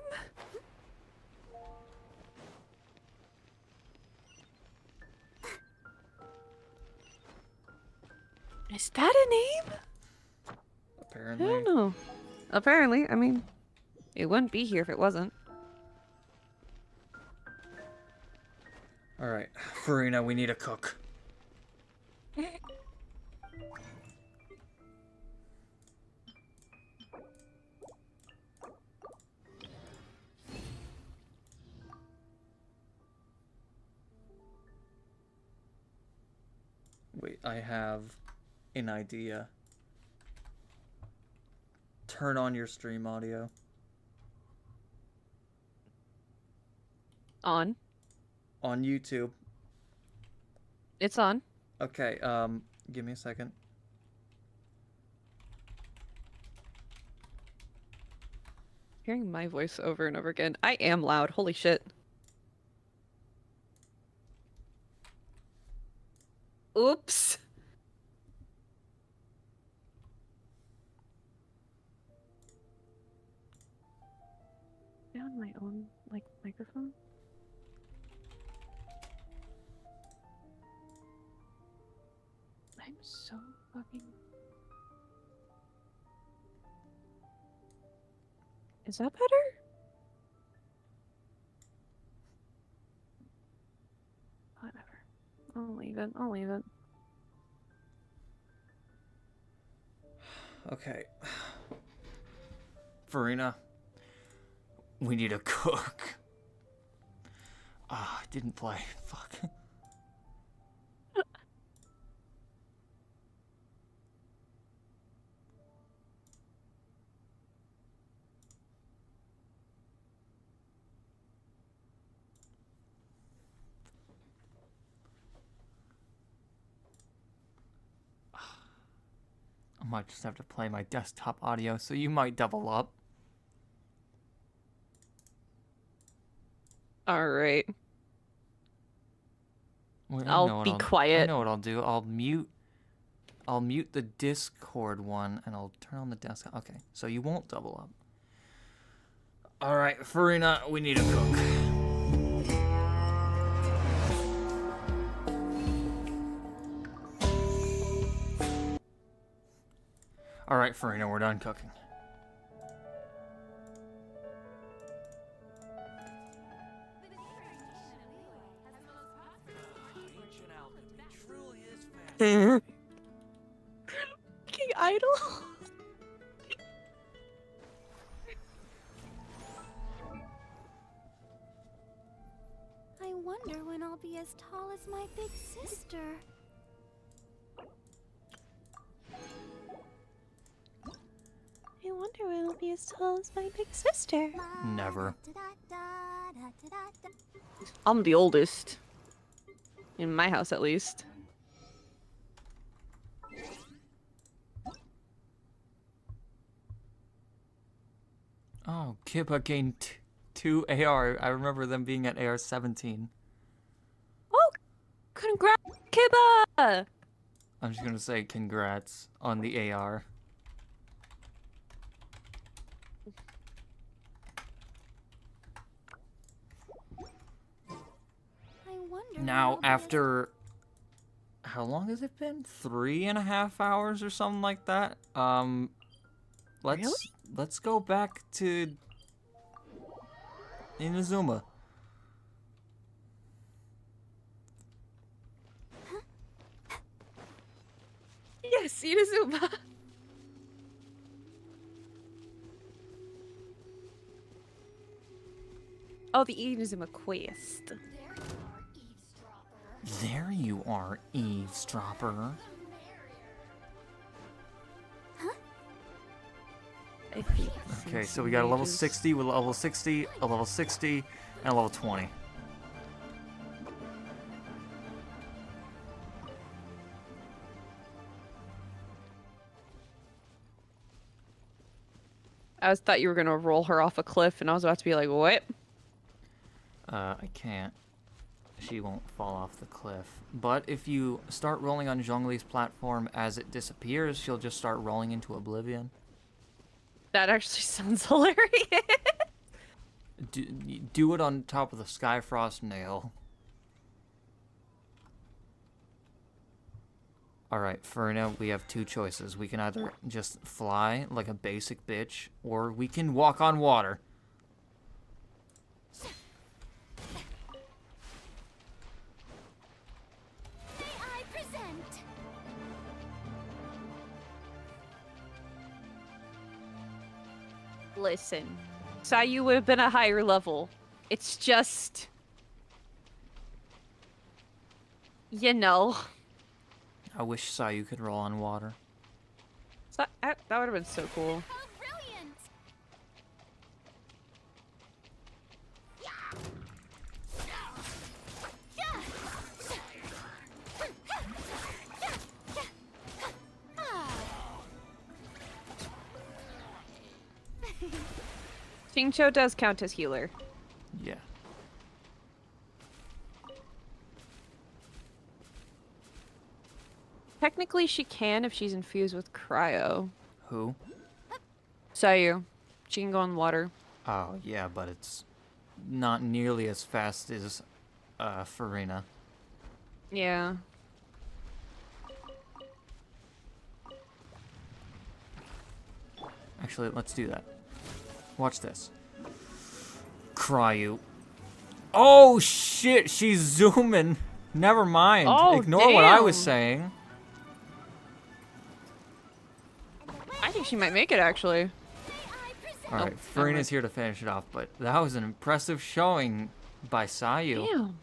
Is that a name? Apparently. I don't know. Apparently, I mean, it wouldn't be here if it wasn't. Alright, Farina, we need a cook. Wait, I have an idea. Turn on your stream audio. On. On YouTube. It's on. Okay, give me a second. Hearing my voice over and over again. I am loud. Holy shit. Oops. Down my own, like, microphone? I'm so fucking... Is that better? Whatever. I'll leave it. I'll leave it. Okay. Farina, we need a cook. Ah, I didn't play. Fuck. I might just have to play my desktop audio, so you might double up. Alright. Wait, I'll be quiet. I know what I'll do. I'll mute the Discord one, and I'll turn on the desktop. Okay, so you won't double up. Alright, Farina, we need a cook. Alright, Farina, we're done cooking. King Idol? I wonder when I'll be as tall as my big sister. I wonder when I'll be as tall as my big sister. Never. I'm the oldest. In my house, at least. Oh, Kibba gained 2 AR. I remember them being at AR 17. Oh, congrats, Kibba! I'm just gonna say congrats on the AR. Now, after how long has it been? 3.5 hours or something like that. Let's go back to Inazuma. Yes, Inazuma. Oh, the Inazuma quest. There you are, eavesdropper. Okay, so we got a level 60 with a level 60, a level 60, and a level 20. I thought you were gonna roll her off a cliff, and I was about to be like, what? I can't. She won't fall off the cliff. But if you start rolling on Zhongli's platform as it disappears, she'll just start rolling into oblivion. That actually sounds hilarious. Do it on top of the Skyfrost nail. Alright, for now we have 2 choices. We can either just fly like a basic bitch, or we can walk on water. Listen, Sayu would have been a higher level. It's just... You know. I wish Sayu could roll on water. So, that would have been so cool. Xingqiu does count as healer. Yeah. Technically, she can if she's infused with cryo. Who? Sayu. She can go on water. Oh, yeah, but it's not nearly as fast as Farina. Yeah. Actually, let's do that. Watch this. Cryo. Oh, shit, she's zooming. Never mind. Oh, Ignore what I was damn. saying. I think she might make it, actually. Alright, Farina's here to finish it off, but that was an impressive showing by Sayu. Damn.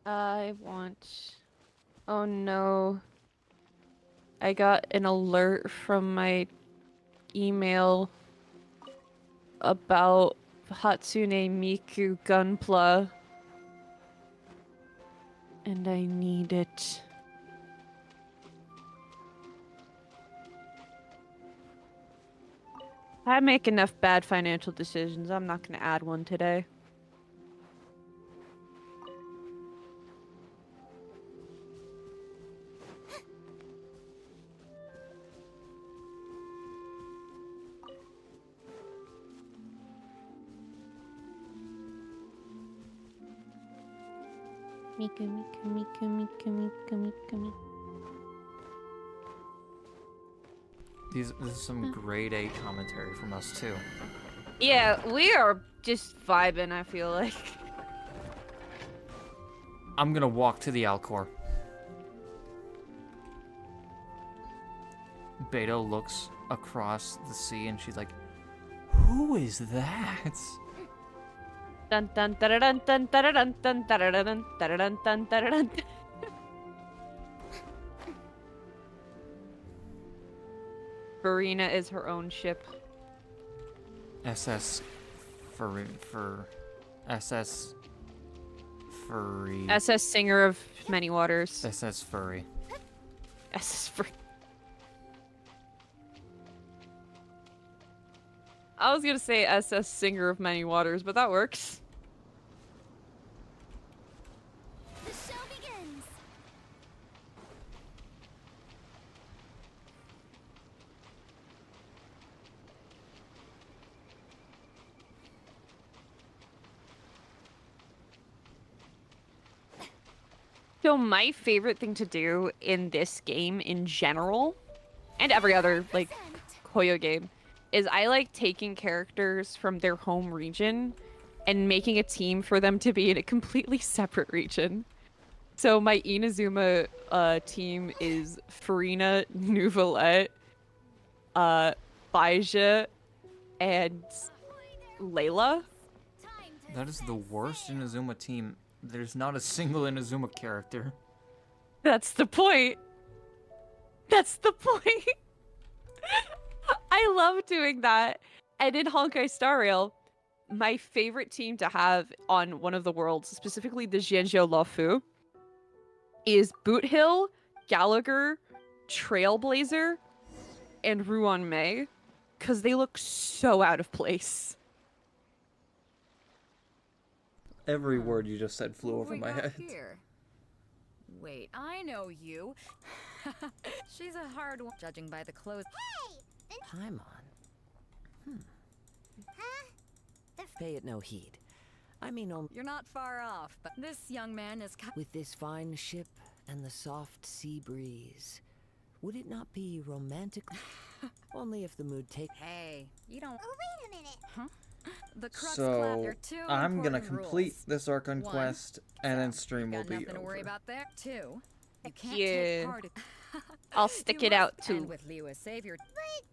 I want... Oh no. I got an alert from my email about Hatsune Miku Gunpla. And I need it. I make enough bad financial decisions. I'm not going to add one today. Mika, Mika, Mika, Mika, Mika, Mika, Mika. This is some grade A commentary from us, too. Yeah, we are just vibing, I feel like. I'm gonna walk to the Alcor. Beto looks across the sea and she's like, "Who is that?" Dun dun dun dun dun dun dun dun dun dun dun dun dun dun. Farina is her own ship. SS SS Furry. SS Singer of Many Waters. SS Furry. SS Furry. I was gonna say SS Singer of Many Waters, but that works. The show begins. So my favorite thing to do in this game in general, and every other like Koyo game, is I like taking characters from their home region and making a team for them to be in a completely separate region. So my Inazuma team is Farina, Neuvillette, Baija, and Layla. That is the worst Inazuma team. There's not a single Inazuma character. That's the point. That's the point. I love doing that. And in Honkai Star Rail, my favorite team to have on one of the worlds, specifically the Jianzhou Luofu, is Boot Hill, Gallagher, Trailblazer, and Ruan Mei, because they look so out of place. Every word you just said flew over we my got head. Here? Wait, I know you. She's a hard one, judging by the clothes. Hey! Paimon. Pay it no heed. I mean, You're not far off, but this young man is with this fine ship and the soft sea breeze, would it not be romantic? Only if the mood takes. Hey, you don't. Oh, wait a minute. Huh? The Crux Club, So there are two I'm gonna important complete rules. this Archon One, quest and then stream will got be nothing to worry over. about there. Two, you can't Yeah. take part. I'll stick You it out must end too. with Liu as savior.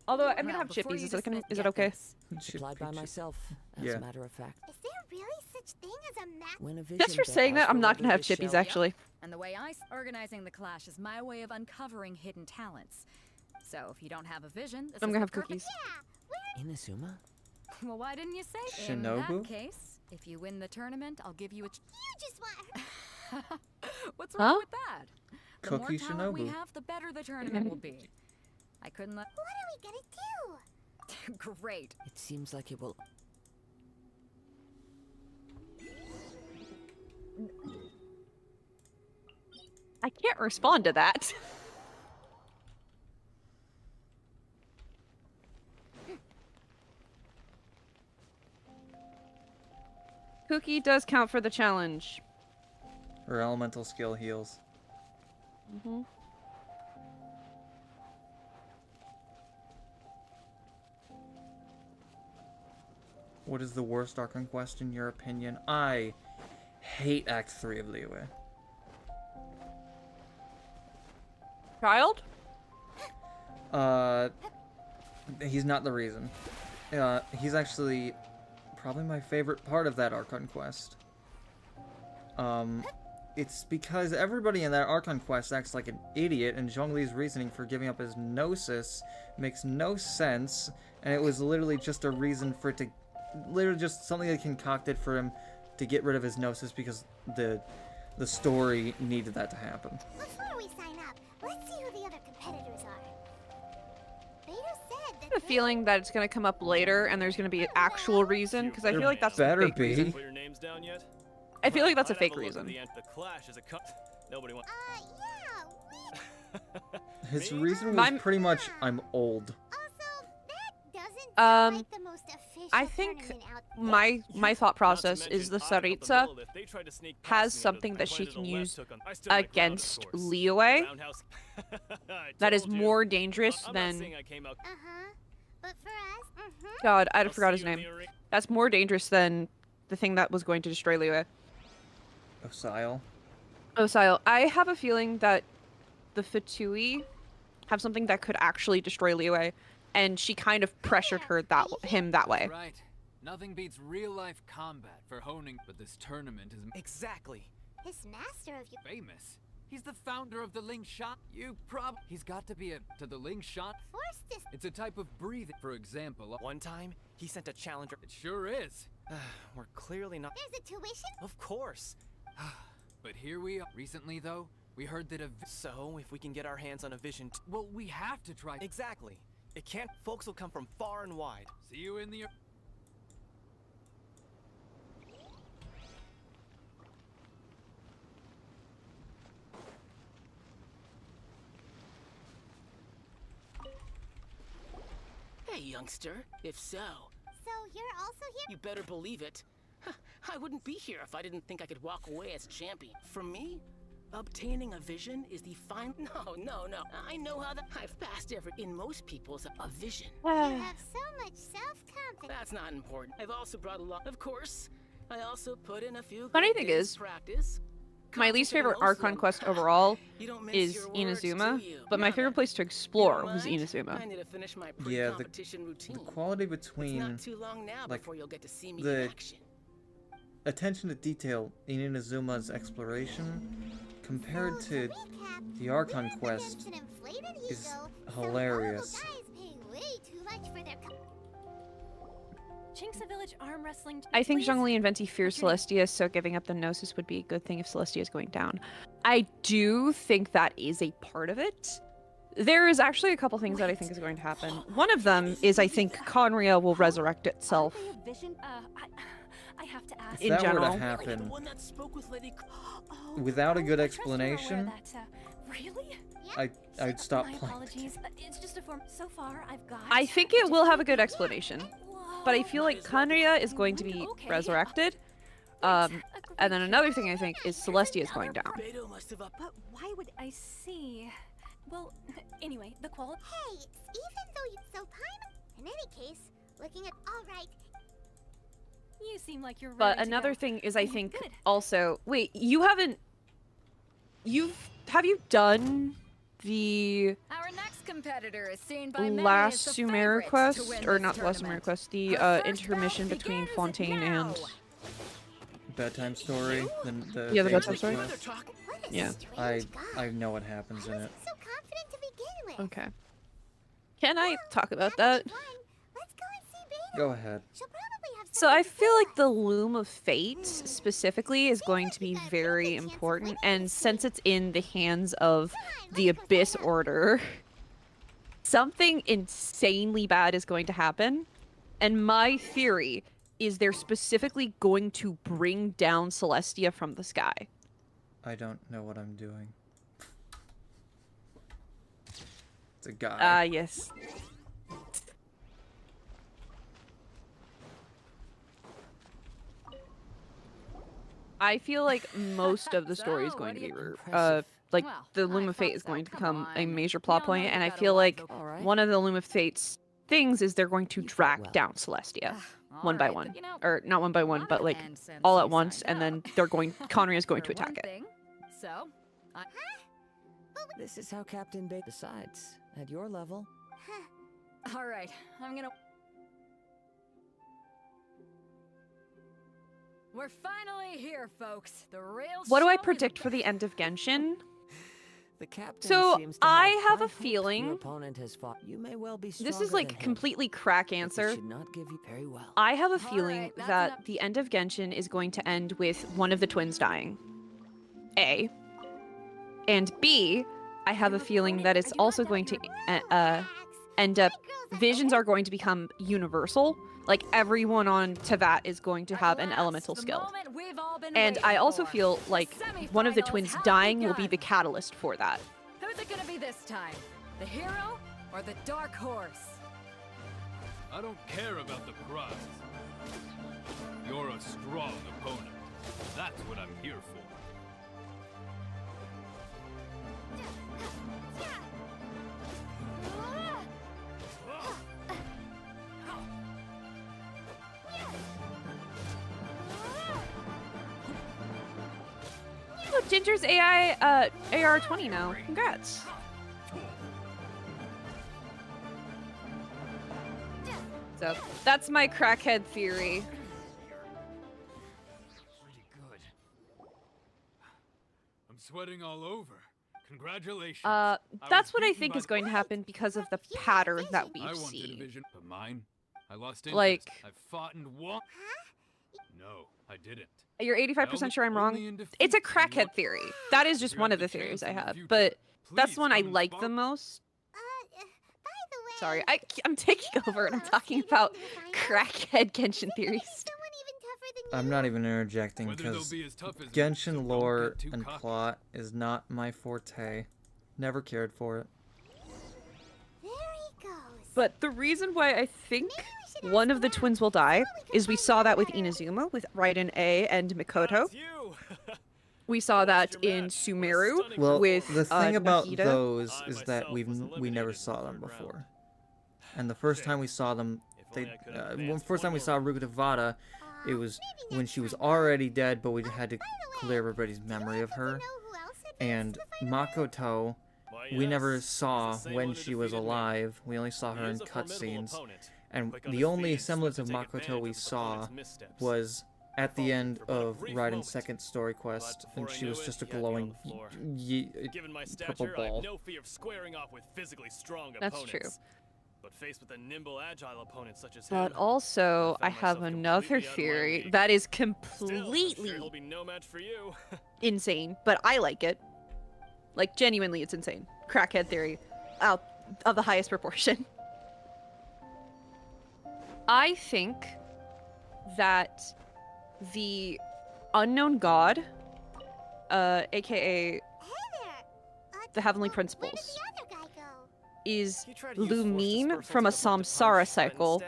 Although I'm gonna Well, have before chippies, you is it, dismiss- is it get okay? this. Supplied by myself, as Yeah. a matter of fact. Is there really such thing as a map? When a Just for saying that, I'm not gonna have chippies actually. And the way organizing the clash is my way of uncovering hidden talents. So if you don't have a vision, this I'm is gonna the have perfect- cookies. Inazuma? Well, why didn't you say? In Shinobu? that case, if you win the tournament, I'll give you a. You just want. What's wrong Huh? with that? The Cookie more talent we Shinobu. have, the better the tournament will be. I couldn't let. What are we gonna do? Great. It seems like it will. I can't respond to that. Cookie does count for the challenge. Her elemental skill heals. Mm-hmm. What is the worst Archon quest in your opinion? I hate Act 3 of Liyue. Child? He's not the reason. He's actually probably my favorite part of that Archon quest. It's because everybody in that Archon quest acts like an idiot, and Zhongli's reasoning for giving up his Gnosis makes no sense, and it was literally just a reason for it to... Literally just something they concocted for him to get rid of his Gnosis because the story needed that to happen. Before we sign up, let's see who the other competitors are. Beta said I have a feeling that it's gonna come up later and there's gonna be an actual reason, because I feel like that's a better fake be. reason. Put your names down yet? I feel like that's a I'd have fake look at reason. The clash is a nobody wants. yeah, His reason was My- pretty much, I'm old. doesn't sound like the most official I think tournament out my thought process is the Saritsa They tried to sneak has past me, something the that she plan to can the left use took 'em. I stood my ground, of against course. Liyue Roundhouse. I that is told you. more dangerous I'm not than saying I came out. Uh-huh. But for us, God, I forgot his name. That's more dangerous than the thing that was going to destroy Liyue. Osile. Osile. I have a feeling that the Fatui have something that could actually destroy Liyue, and she kind of pressured him that way. Right. Nothing beats real-life combat for honing, but this tournament is exactly his master of you. Famous. He's the founder of the Ling Shot. He's got to be to the Ling Shot. Force this. It's a type of breathing. For example, one time he sent a challenger. It sure is. We're clearly not. There's a tuition. Of course. But here we are. Recently, though, we heard that So, if we can get our hands on a vision, well, we have to try. Exactly. It can't. Folks will come from far and wide. See you in the. Hey, youngster. If so... So, you're also here? You better believe it. I wouldn't be here if I didn't think I could walk away as champion. For me, obtaining a vision is the final... No. I know how that... I've passed in most people's a vision. You have so much self-confidence. That's not important. I've also brought a lot... Of course, I also put in a few... Funny thing is, practice. my least favorite Archon quest overall is Inazuma, but my favorite place to explore was Inazuma. I need to finish my Yeah, pre-competition routine. the quality between It's not too long now like before you'll get to see me in the action. attention to detail in Inazuma's exploration compared to the Archon quest is hilarious. Chinks a village arm wrestling. I think Zhongli and Venti fear Celestia, so giving up the Gnosis would be a good thing if Celestia is going down. I do think that is a part of it. There is actually a couple things that I think is going to happen. One of them is I think Conria will resurrect itself. I have to ask. If that were to happen, without a good explanation, really? I'd stop My playing. apologies. It's just a form. So far, I've got. I think it will have a good explanation. But I feel like Conria is going to be resurrected. And then another thing I think is Celestia is going down. But why would I see? Well, anyway, the quality. Hey, even though you're so kind. In any case, looking at all right. You seem like you're. But ready to another go. thing is I think also wait, you haven't. Have you done the Our next competitor is seen by many last as the Sumeru favorite to quest, win or this not the last Sumeru tournament? quest, the intermission between Fontaine and Bedtime story. The Yeah, the Favorite bedtime story? quest. Yeah. I know what happens in it. So confident to begin with. Okay. Can I talk about that? Let's go and see Beta. Go ahead. She'll probably have So I feel like the Loom of Fate specifically is going to be very important, and since it's in the hands of the Abyss Order, something insanely bad is going to happen. And my theory is they're specifically going to bring down Celestia from the sky. I don't know what I'm doing. It's a guy. Ah, yes. I feel like most of the story is going to be like the Loom of Fate is going to become a major plot point, and I feel like one of the Loom of Fate's things is they're going to drag down Celestia one by one, or not one by one, but like all at once, and then they're going. Conria is going to attack it. So, This is how Captain Bate decides. At your level. all right, I'm gonna. We're finally here, folks. The real. What do I show is predict for the end of Genshin? The captain So seems to I have have high a hopes feeling. Your opponent has fought. You may well be This is stronger like than him, completely crack but answer. this should not give you very well. I have a feeling that the end of Genshin is going to end with one of the twins dying. A. And B, I have a feeling that it's also going to end up... Visions are going to become universal. Like, everyone on Teyvat is going to have an elemental skill. And I also feel like one of the twins dying will be the catalyst for that. Who's it gonna be this time? The hero or the dark horse? I don't care about the prize. You're a strong opponent. That's what I'm here for. Ginger's AI AR-20 now. Congrats. So that's my crackhead theory. Pretty good. I'm sweating all over. Congratulations. That's what I think is going to happen because of the pattern that I we've wanted a seen. vision, but mine, I lost interest. Like, I fought and won. No, I didn't. you're 85% sure I'm wrong. It's a crackhead theory. That is just one of the theories I have, but that's the one I like the most. Sorry, I'm taking over and I'm talking about crackhead Genshin theories. I'm not even interjecting because Genshin lore and plot is not my forte. Never cared for it. But the reason why I think one of the twins will die is we saw that with Inazuma, with Raiden A and Mikoto. We saw that in Sumeru Well, with the thing about Nahida. those is that we never saw them before, and the first time we saw them, first time we saw Rukutavada, it was when she was already dead, but we had to clear everybody's memory of her. And Makoto, we never saw when she was alive. We only saw her in cutscenes, and the only semblance of Makoto we saw was at the end of Raiden's second story quest, and she was just a glowing purple ball. No fear of squaring off with physically strong That's opponents. true. But faced with a nimble, agile opponent such as But him, also, I have another theory that is completely he'll be no match for you. insane, but I like it. Like, genuinely, it's insane. Crackhead theory out of the highest proportion. I think that the unknown god, aka the Heavenly Principles, is Lumine from a Samsara cycle,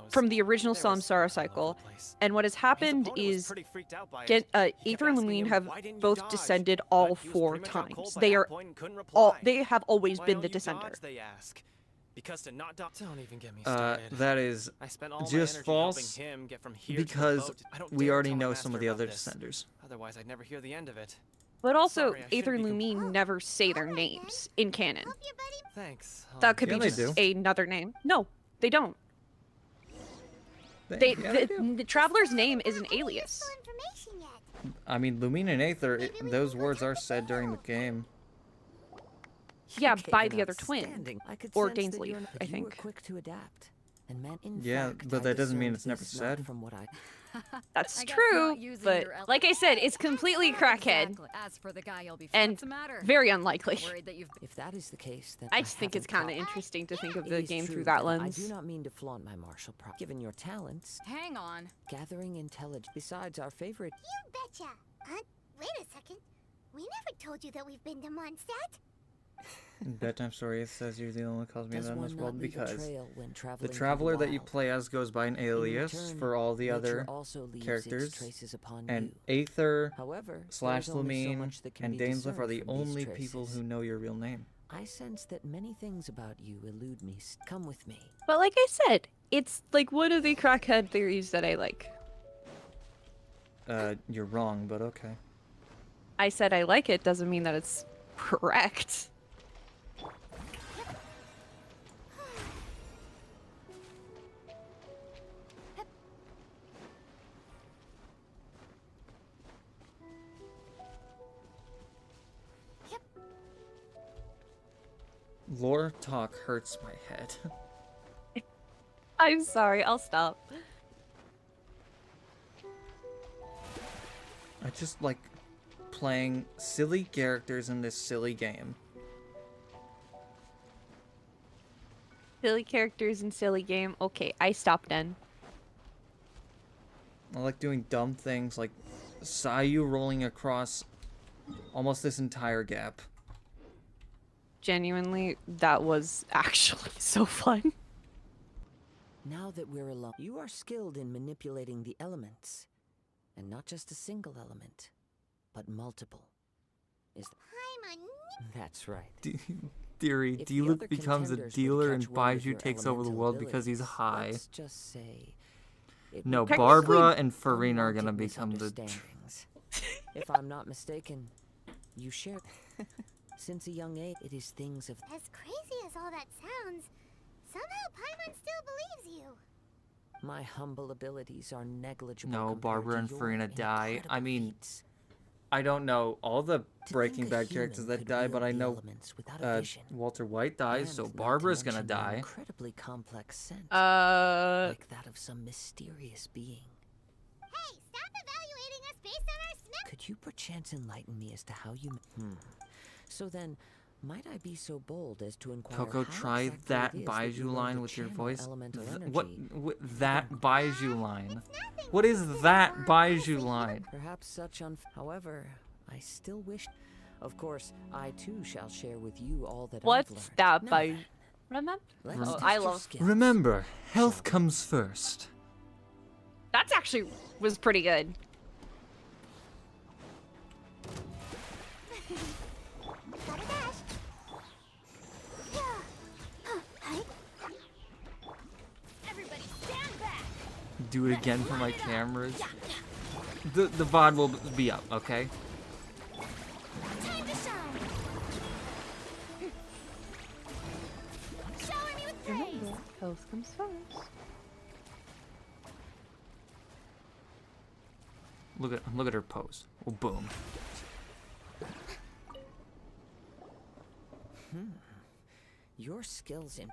from the original Samsara cycle. And what has happened is Aether and Lumine have both descended all 4 times. They have always been the descender. Because to not don't even get me started. That is I spent all my just energy false helping him get from here because to the boat. I don't we dare already tell my know some of the master other about this. descenders. Otherwise, I'd never hear the end of it. But also, Sorry, I Aether and shouldn't be Lumine never say their names in canon. Thanks. That could Yeah, be they just do. another name. No, they don't. Yeah, They, they do. the Traveler's name is an alias. I mean, Lumine and Aether, those words are said during the game. Yeah, You by gave the an other twin. outstanding- I could Or sense that Dainsleif, you're- I you were think. quick to adapt. And man, in Yeah, fact, but I that doesn't mean discerned it's never this not said. From what I... That's I guess true, not using but your like I said, it's completely crackhead. Exactly. As for the guy, you'll be And what's the matter? very unlikely. Worried that you've If that is the case, then I just think it's kind of haven't interesting to think of It the is game true through that I lens. do not mean to flaunt my martial prowess. Given your talents, hang on. gathering intelligence. Besides, our favorite... You betcha. Wait a second. We never told you that we've been to Mondstadt. In Bedtime Story, it says you're the only one who calls me Does that in one this not world leave a because trail when the traveling through traveler that you wild? play as goes by an alias return, for all the nature other also leaves its characters, traces upon and you. Aether However, / there's only so Lumine much that can and be Dainsleif discerned are the from these only people traces. who know your real name. I sense that many things about you elude me. Come with me. But like I said, it's like one of the crackhead theories that I like. You're wrong, but okay. I said I like it doesn't mean that it's correct. Lore talk hurts my head. I'm sorry, I'll stop. I just like playing silly characters in this silly game. Silly characters and silly game. Okay, I stopped then. I like doing dumb things like Sayu rolling across almost this entire gap. Genuinely, that was actually so fun. Now that we're alone, you are skilled in manipulating the elements. And not just a single element, but multiple. That's right. Theory, If the other Diluc becomes a contenders would dealer and catch wind of Baiju your takes over the elemental world because he's abilities, high. let's just say it No, would Barbara cause and Farina are gonna unwanted become the... misunderstandings. If I'm not mistaken, you share. Since a young age, it is things of. As crazy as all that sounds, somehow Paimon still believes you. My humble abilities are negligible. No, compared Barbara to and your Farina die. incredible I mean, feats. I don't know all the Breaking think a Bad characters human that could die, but wield I the know elements without a vision, Walter White dies, so and not to Barbara's gonna mention their die. incredibly complex scent, like that of some mysterious being. Hey, stop evaluating us based on our smell. Could you perchance enlighten me as to how you? So then, might I be so bold as to inquire? Coco, how try exactly that it is that Baiju you learn line to with your channel voice. elemental What energy? that Baiju line? What is that Baiju line? Perhaps such However, I still wish. Of course, I too shall share with you all that I've What's learned. that Now by? then, Remember? let's Oh, test I your love. skills. Remember, health comes first. That's actually was pretty good. Gotta dash. Everybody stand back. Do it again for my cameras. The VOD will be up, okay? Time to shine. Shower me with praise. Remember, health comes first. Look at her pose. Oh, boom. Your skills in.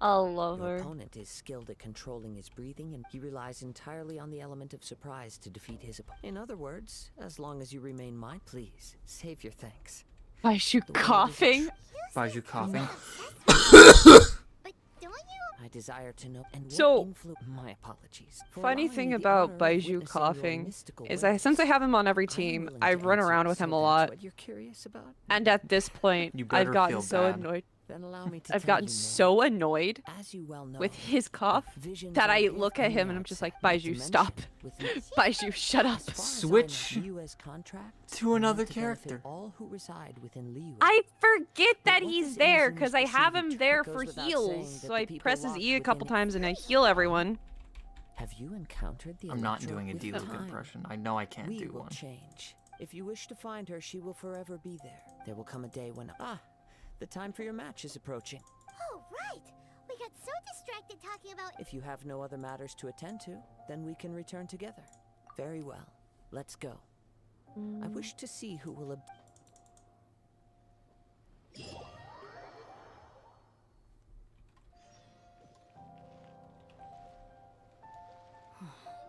I'll love Your her. opponent is skilled at controlling his breathing, and he relies entirely on the element of surprise to defeat his opponent. In other words, as long as you remain mine, please save your thanks. Baiju coughing. Baiju coughing. But don't you? I desire to know and So, my apologies. for Funny allowing thing me the about honor of Baiju witnessing your coughing mystical is ways. since I have him on every I am team, willing I to run answer, around with so him a that's lot. what you're curious about? And at this point, You I've better gotten feel so bad. annoyed. Then allow me to I've tell gotten you more. so annoyed As you well know, with his cough visions that are I a gift look at from him the and I'm just outset, like, not to Baiju, mention stop. with Baiju, shut up. As far as I Switch know, you as contract to another are meant to benefit character. all who reside within Liyue. I forget that what he's does there Asian because I perceive have each- him there It goes for without saying heals. that So the I people press his locked E a couple within- times and I heal everyone. Have you encountered the I'm not Electro doing a with D-Luke time? impression. I know I can't We do will one. change. If you wish to find her, she will forever be there. There will come a day when the time for your match is approaching. Oh, right. We got so distracted talking about. If you have no other matters to attend to, then we can return together. Very well. Let's go. I wish to see who will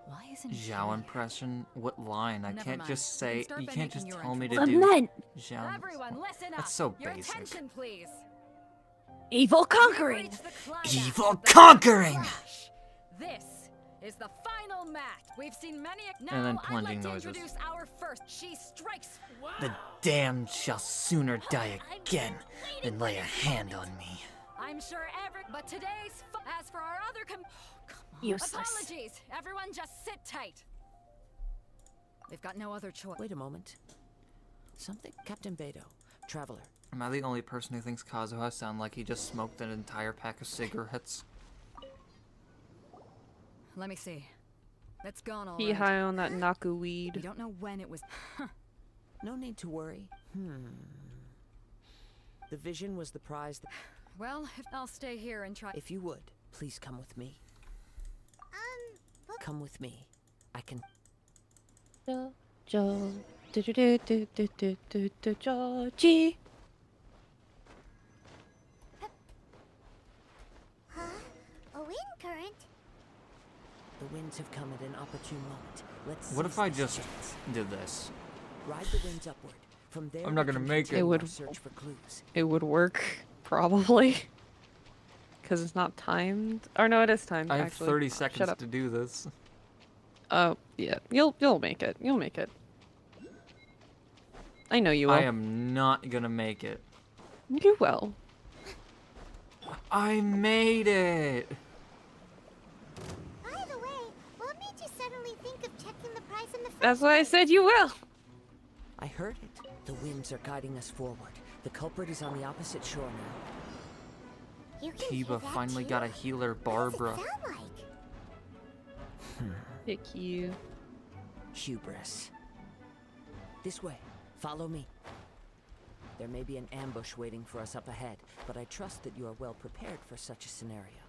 Why isn't Zhao impression? What line? I Never can't mind. just You can say. start You by can't making just your tell me entry. to do Lament. Zhao. Everyone, listen up. That's so Your basic. attention, please. Evil conquering. Reach the climax Evil of the conquering! clash. This is the final match. We've seen many. Now And then I'd plunging like to noises. introduce our first. She strikes. The damned shall sooner die again than lay a hand on me. I'm sure every. But today's. As for our other. Come on. Useless. Apologies. Everyone, just sit tight. They've got no other choice. Wait a moment. Something. Captain Beto, traveler. Am I the only person who thinks Kazuha sound like he just smoked an entire pack of cigarettes? Let me see. It's gone all He right. high on that Naku We weed. don't know when it was. No need to worry. The vision was the prize. Well, if I'll stay here and try. If you would, please come with me. Come with me. I can. G. Huh? A wind current? The winds have come at an opportune moment. Let's. What if seize I this just chance. did this? Ride the winds upward. From there, I'm not we gonna can make it. continue It would- our search for clues. It would work, probably. Because it's not timed. Or no, it is timed, I have actually. 30 Shut seconds up. to do this. Oh, yeah. You'll make it. You'll make it. I know you will. I am not gonna make it. You will. I made it! By the way, what made you suddenly think of checking the price in the That's why I said you will. I heard it. The winds are guiding us forward. The culprit is on the opposite shore now. You can hear Kiba that finally too? got a healer, What does Barbara. it sound like? Pick you. Hubris. This way. Follow me. There may be an ambush waiting for us up ahead, but I trust that you are well prepared for such a scenario.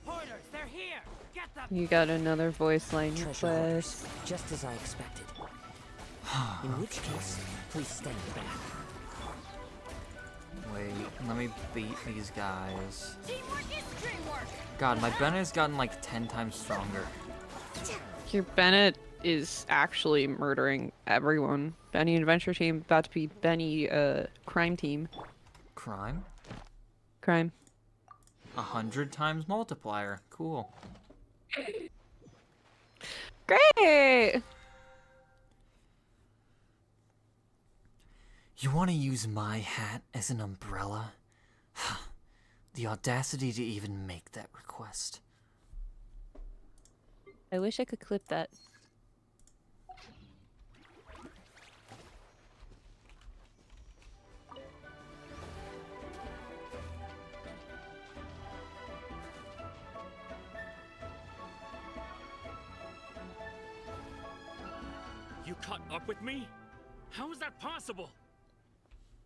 Hoarders, they're here! Get them! You got another voice line Treasure request. hoarders, just as I expected. In which case, please stand back. Wait, let me beat these guys. Teamwork is dreamwork. God, my Bennett's gotten like 10 times stronger. Your Bennett is actually murdering everyone. Benny Adventure Team about to be Benny Crime Team. Crime? Crime. 100 times multiplier. Cool. Great! You want to use my hat as an umbrella? The audacity to even make that request. I wish I could clip that. You caught up with me? How is that possible?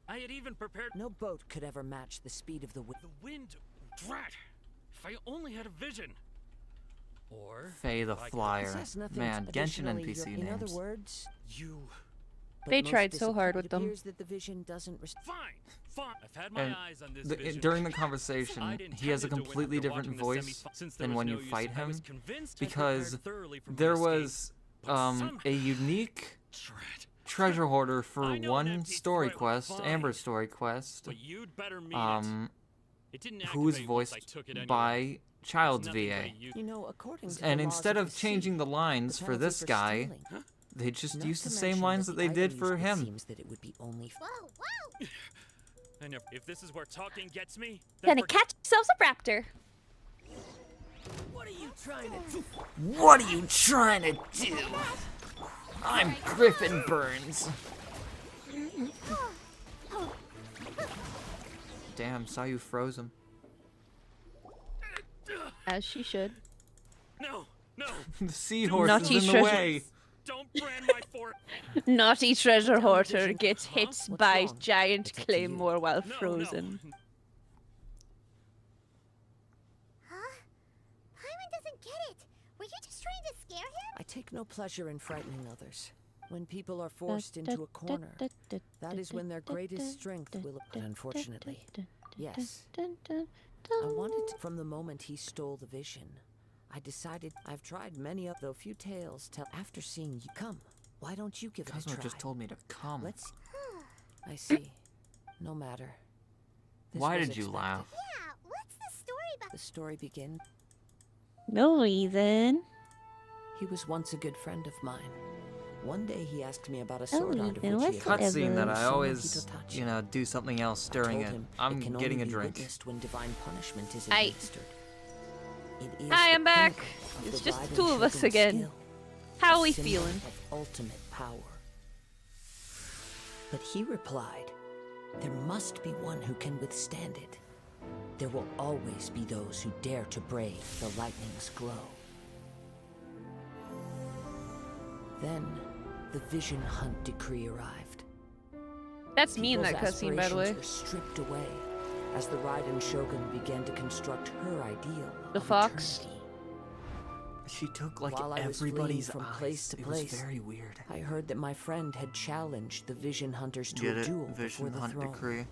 I had even prepared. No boat could ever match the speed of the wind. The wind, drat! If I only had a vision. Or Faye the Flyer. This has nothing Man, Genshin additionally, NPC in names. other words, you. They But tried most so hard with it them. appears that the vision doesn't Fine. I've had my And eyes on this the, vision. during the conversation, he has a completely different voice than when you fight him, because there was a unique treasure hoarder for one story quest, Amber's story quest, who was voiced by Child's VA. You know, according to And the laws instead of of the changing sea, the lines the for penalty this guy, stealing, they just not used to the same mention lines that they did item for use, it him. seems that it would be only Whoa, whoa! And if this is where talking gets me, Gonna catch yourselves a raptor. What are you trying to do? What are you trying to do? I'm Griffin Burns. Damn, saw you froze him. As she should. No. The seahorse is Naughty in the treasure. way. Don't brand my fort. Naughty treasure hoarder gets hit by wrong? giant claymore while frozen. Huh? Paimon doesn't get it. Were you just trying to scare him? I take no pleasure in frightening others. When people are forced into a corner, that is when their greatest strength will appear. Unfortunately, yes. I wanted to, from the moment he stole the vision. I decided I've tried many of though few tales tell after seeing you come. Why don't you give it a Cosmo try? just told me to come. Let's. I see. No matter. This Why was did you expected. laugh? Yeah, what's the story behind? The story begins. No reason. He was once a good friend of mine. One day he asked me about a sword art of then which he had Cutscene that I Sono always, Hitotachi. you know, do something else I during told it. him I'm it can getting only a be drink. witnessed when divine punishment is Aye. administered. It is Hi, the I'm back. pinnacle of It's the just Raiden two of us Shogun's again. skill, How a we symbol feeling? Of ultimate power. But he replied, "There must be one who can withstand it. There will always be those who dare to brave the lightning's glow." Then, the Vision Hunt decree arrived. That's me in that People's cutscene, by the way. aspirations were stripped away as the Raiden Shogun began to construct her ideal The of fox. eternity. She took like While I was fleeing everybody's from eyes. place to It place, was very weird. I heard that my friend had challenged the Vision Hunters to Get a it? duel Vision before the Hunt throne. decree.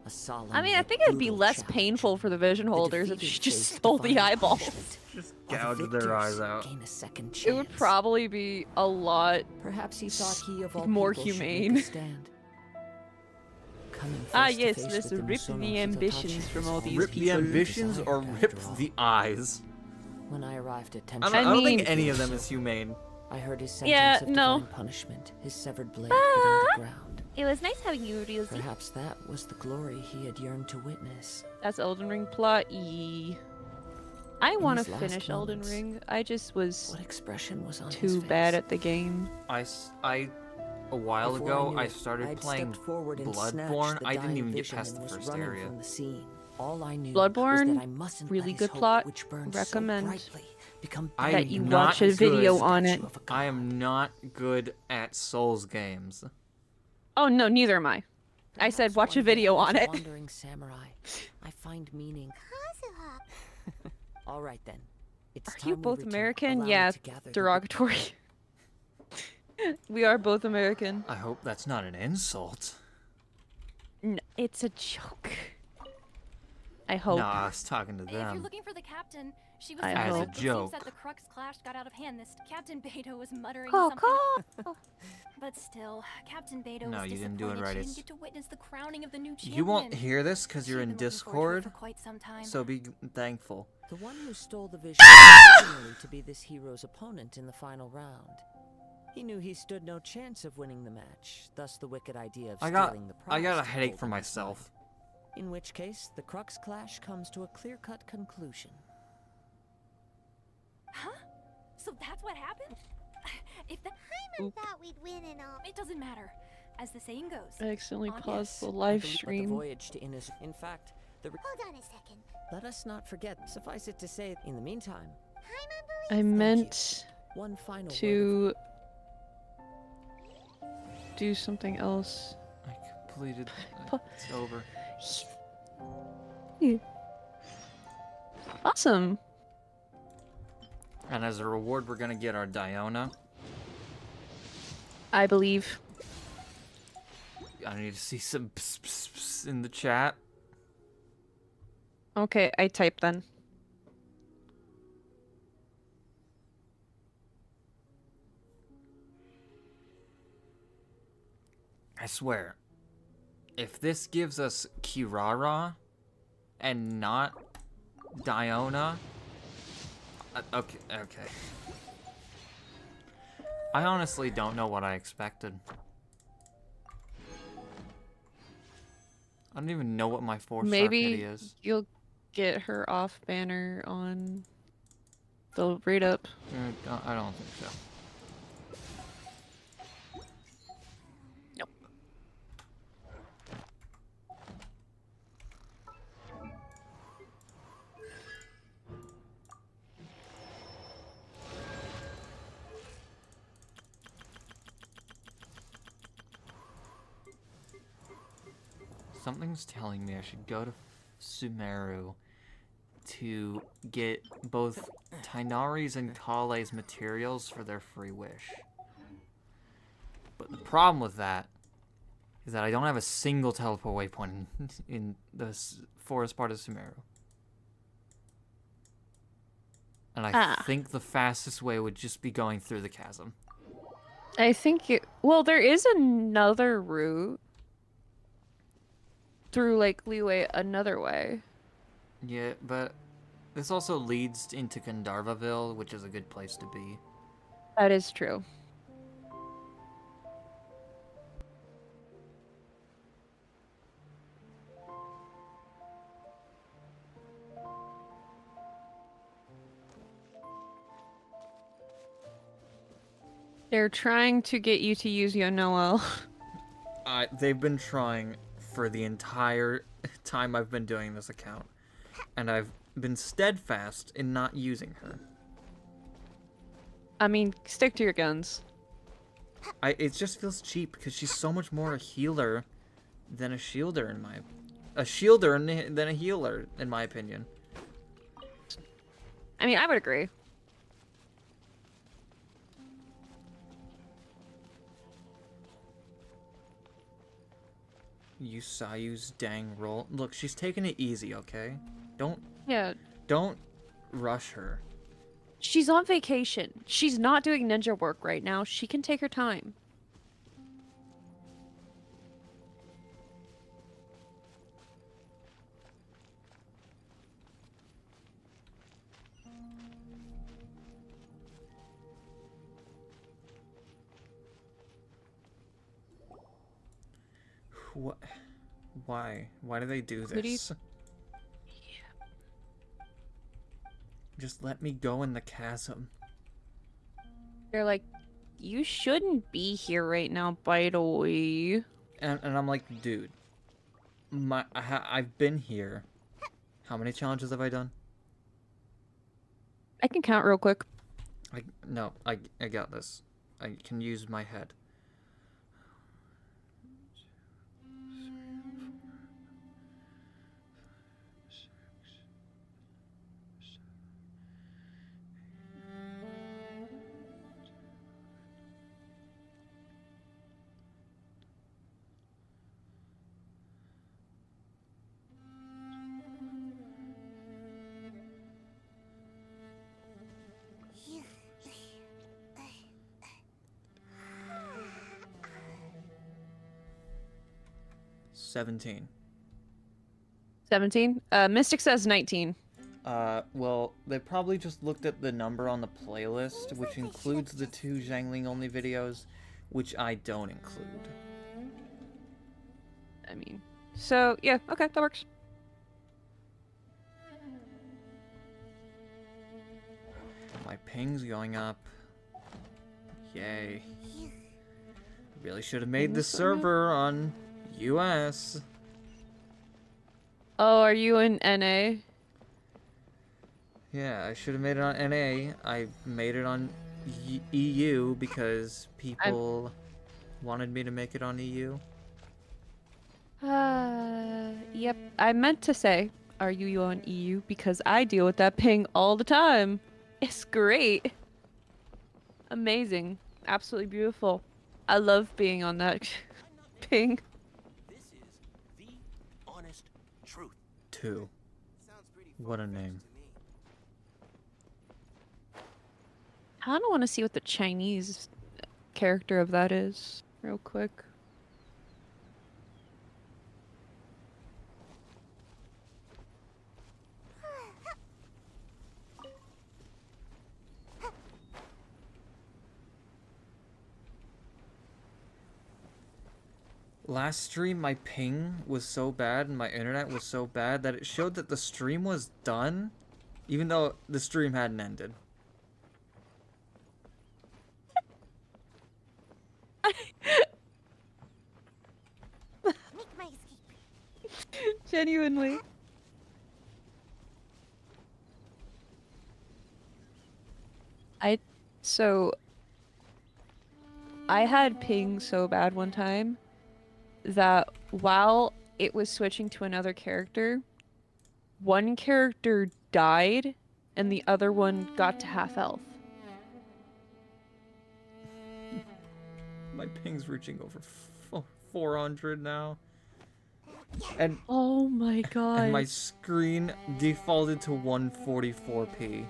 A solemn I mean, I yet think it'd be brutal less challenge. painful for the vision holders if defeated she just faced stole the divine eyeball. punishment, Just while the gouged their victors eyes out. gain a second chance. It would probably be a lot Perhaps he thought he of all more people should make a humane. stand. Coming Ah, face to yes, face let's with rip Musono the ambitions Hitotachi from was all these almost Rip the people. ambitions or desired rip after all. the eyes? When I arrived at I Tenchi, don't, I don't mean- think any of them is humane. I heard his sentence Yeah, of no. divine punishment, his severed blade hitting the ground. It was nice having you, Ryuzi. Perhaps that was the glory he had yearned to witness. That's Elden Ring plot. I In want to his last finish Elden moments, Ring. I just was What expression was on his too face? bad at the game. A while Before I ago, knew I it, started I'd playing stepped forward and snatched Bloodborne. the I didn't dying even get vision past and the was first running area. from the scene. All I knew Bloodborne, was that I mustn't really let good his plot. hope, which burns Recommend so brightly, become that you watch a video on it. I am not good at Souls games. Oh no, neither am I. I said watch a video on it. Wandering samurai, I find meaning. All right then. It's Are time you we both return. American? Allow me Yeah, to gather the- derogatory. We are both American. I hope that's not an insult. It's a joke. I hope. No, I was talking to If you're them. looking for the captain, she was I As a It seems joke. that the Crux clash got out of hand. This Captain Beto was muttering Caw, something. But still, Captain Beto No, was you didn't do it disappointed right. she It's- didn't get to witness the crowning of the new champion. You won't hear this because you're She'd in been looking forward to it Discord, for quite some time. so be thankful. The one who stole the vision was originally to be this hero's opponent in the final round. He knew he stood no chance of winning the match, thus the wicked idea of I stealing the prize. got a took headache hold for in his myself. mind. In which case, the Crux clash comes to a clear-cut conclusion. Huh? So that's what happened? If the Hyman thought we'd win and all. It doesn't matter. As the saying goes. I accidentally on paused the I live believe- but stream. the voyage to Innis. In fact, the. Hold on a second. Let us not forget. Suffice it to say, in the meantime, I meant one final to do something else. I completed. It's over. Awesome. And as a reward, we're gonna get our Diona. I believe. I need to see some in the chat. Okay, I typed then. I swear, if this gives us Kirara and not Diona, okay. I honestly don't know what I expected. I don't even know what my 4-star Maybe pity is. you'll get her off banner on the rate up. I don't think so. Nope. Something's telling me I should go to Sumeru to get both Tainari's and Kale's materials for their free wish. But the problem with that is that I don't have a single teleport waypoint in the forest part of Sumeru. And I think the fastest way would just be going through the chasm. I think it. Well, there is another route through like Leeway another way. Yeah, but this also leads into Gandharvaville, which is a good place to be. That is true. They're trying to get you to use your Noelle. They've been trying for the entire time I've been doing this account, and I've been steadfast in not using her. I mean, stick to your guns. It just feels cheap because she's so much more a healer than a shielder in my, than a healer in my opinion. I mean, I would agree. Yusayu's dang roll. Look, she's taking it easy, okay? Don't rush her. She's on vacation. She's not doing ninja work right now. She can take her time. What? Why? Why do they do What do you- this? Just let me go in the chasm. They're like, you shouldn't be here right now, by the way. And I'm like, dude, I've been here How many challenges have I done? I can count real quick. No, I got this. I can use my head. $17. 17. Mystic says 19. Well, they probably just looked at the number on the playlist, which includes the 2 Zhangling only videos, which I don't include. I mean, so yeah, okay, that works. My ping's going up. Yay. Really should have made the server on US. Oh, are you in NA? Yeah, I should have made it on NA. I made it on EU because people wanted me to make it on EU. Yep. I meant to say, are you on EU? Because I deal with that ping all the time. It's great. Amazing. Absolutely beautiful. I love being on that ping. This is the honest truth. 2. What a name. I kind of want to see what the Chinese character of that is, real quick. Last stream, my ping was so bad and my internet was so bad that it showed that the stream was done, even though the stream hadn't ended. Genuinely. I had ping so bad one time that while it was switching to another character, one character died and the other one got to half health. My ping's reaching over 400 now. And oh my god. And my screen defaulted to 144p.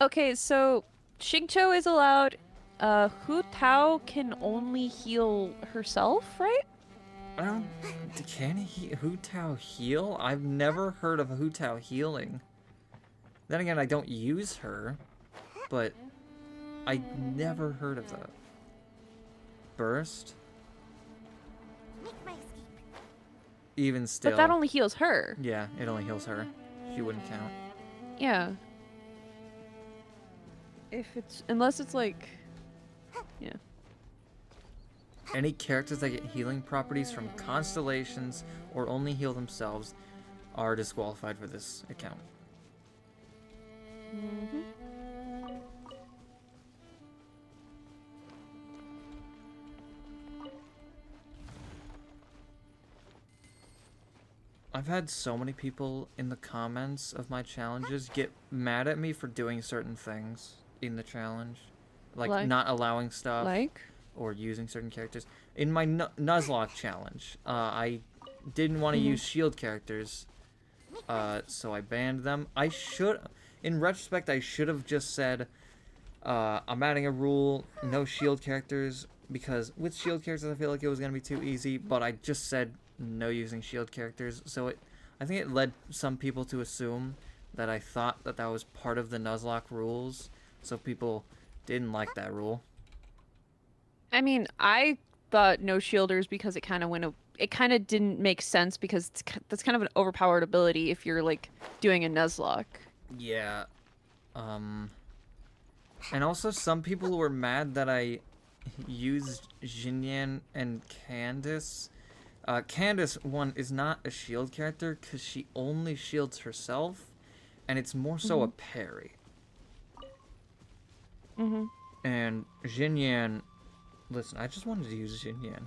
Okay, so Xingqiu is allowed. Hu Tao can only heal herself, right? Can Hu Tao heal? I've never heard of Hu Tao healing. Then again, I don't use her, but I never heard of that. Burst? Even still. But that only heals her. Yeah, it only heals her. She wouldn't count. Yeah. Unless it's like, yeah. Any characters that get healing properties from constellations or only heal themselves are disqualified for this account. Mm-hmm. I've had so many people in the comments of my challenges get mad at me for doing certain things in the challenge. Like not allowing stuff. Like? Or using certain characters. In my Nuzlocke challenge, I didn't want to use shield characters, so I banned them. In retrospect, I should have just said, I'm adding a rule, no shield characters, because with shield characters I feel like it was going to be too easy, but I just said no using shield characters, so I think it led some people to assume that I thought that was part of the Nuzlocke rules, so people didn't like that rule. I mean, I thought no shielders because it kind of didn't make sense because that's kind of an overpowered ability if you're like doing a Nuzlocke. Yeah. And also some people were mad that I used Xinyan and Candace Candace, one, is not a shield character because she only shields herself, and it's more so a parry. And Xinyan, listen, I just wanted to use Xinyan.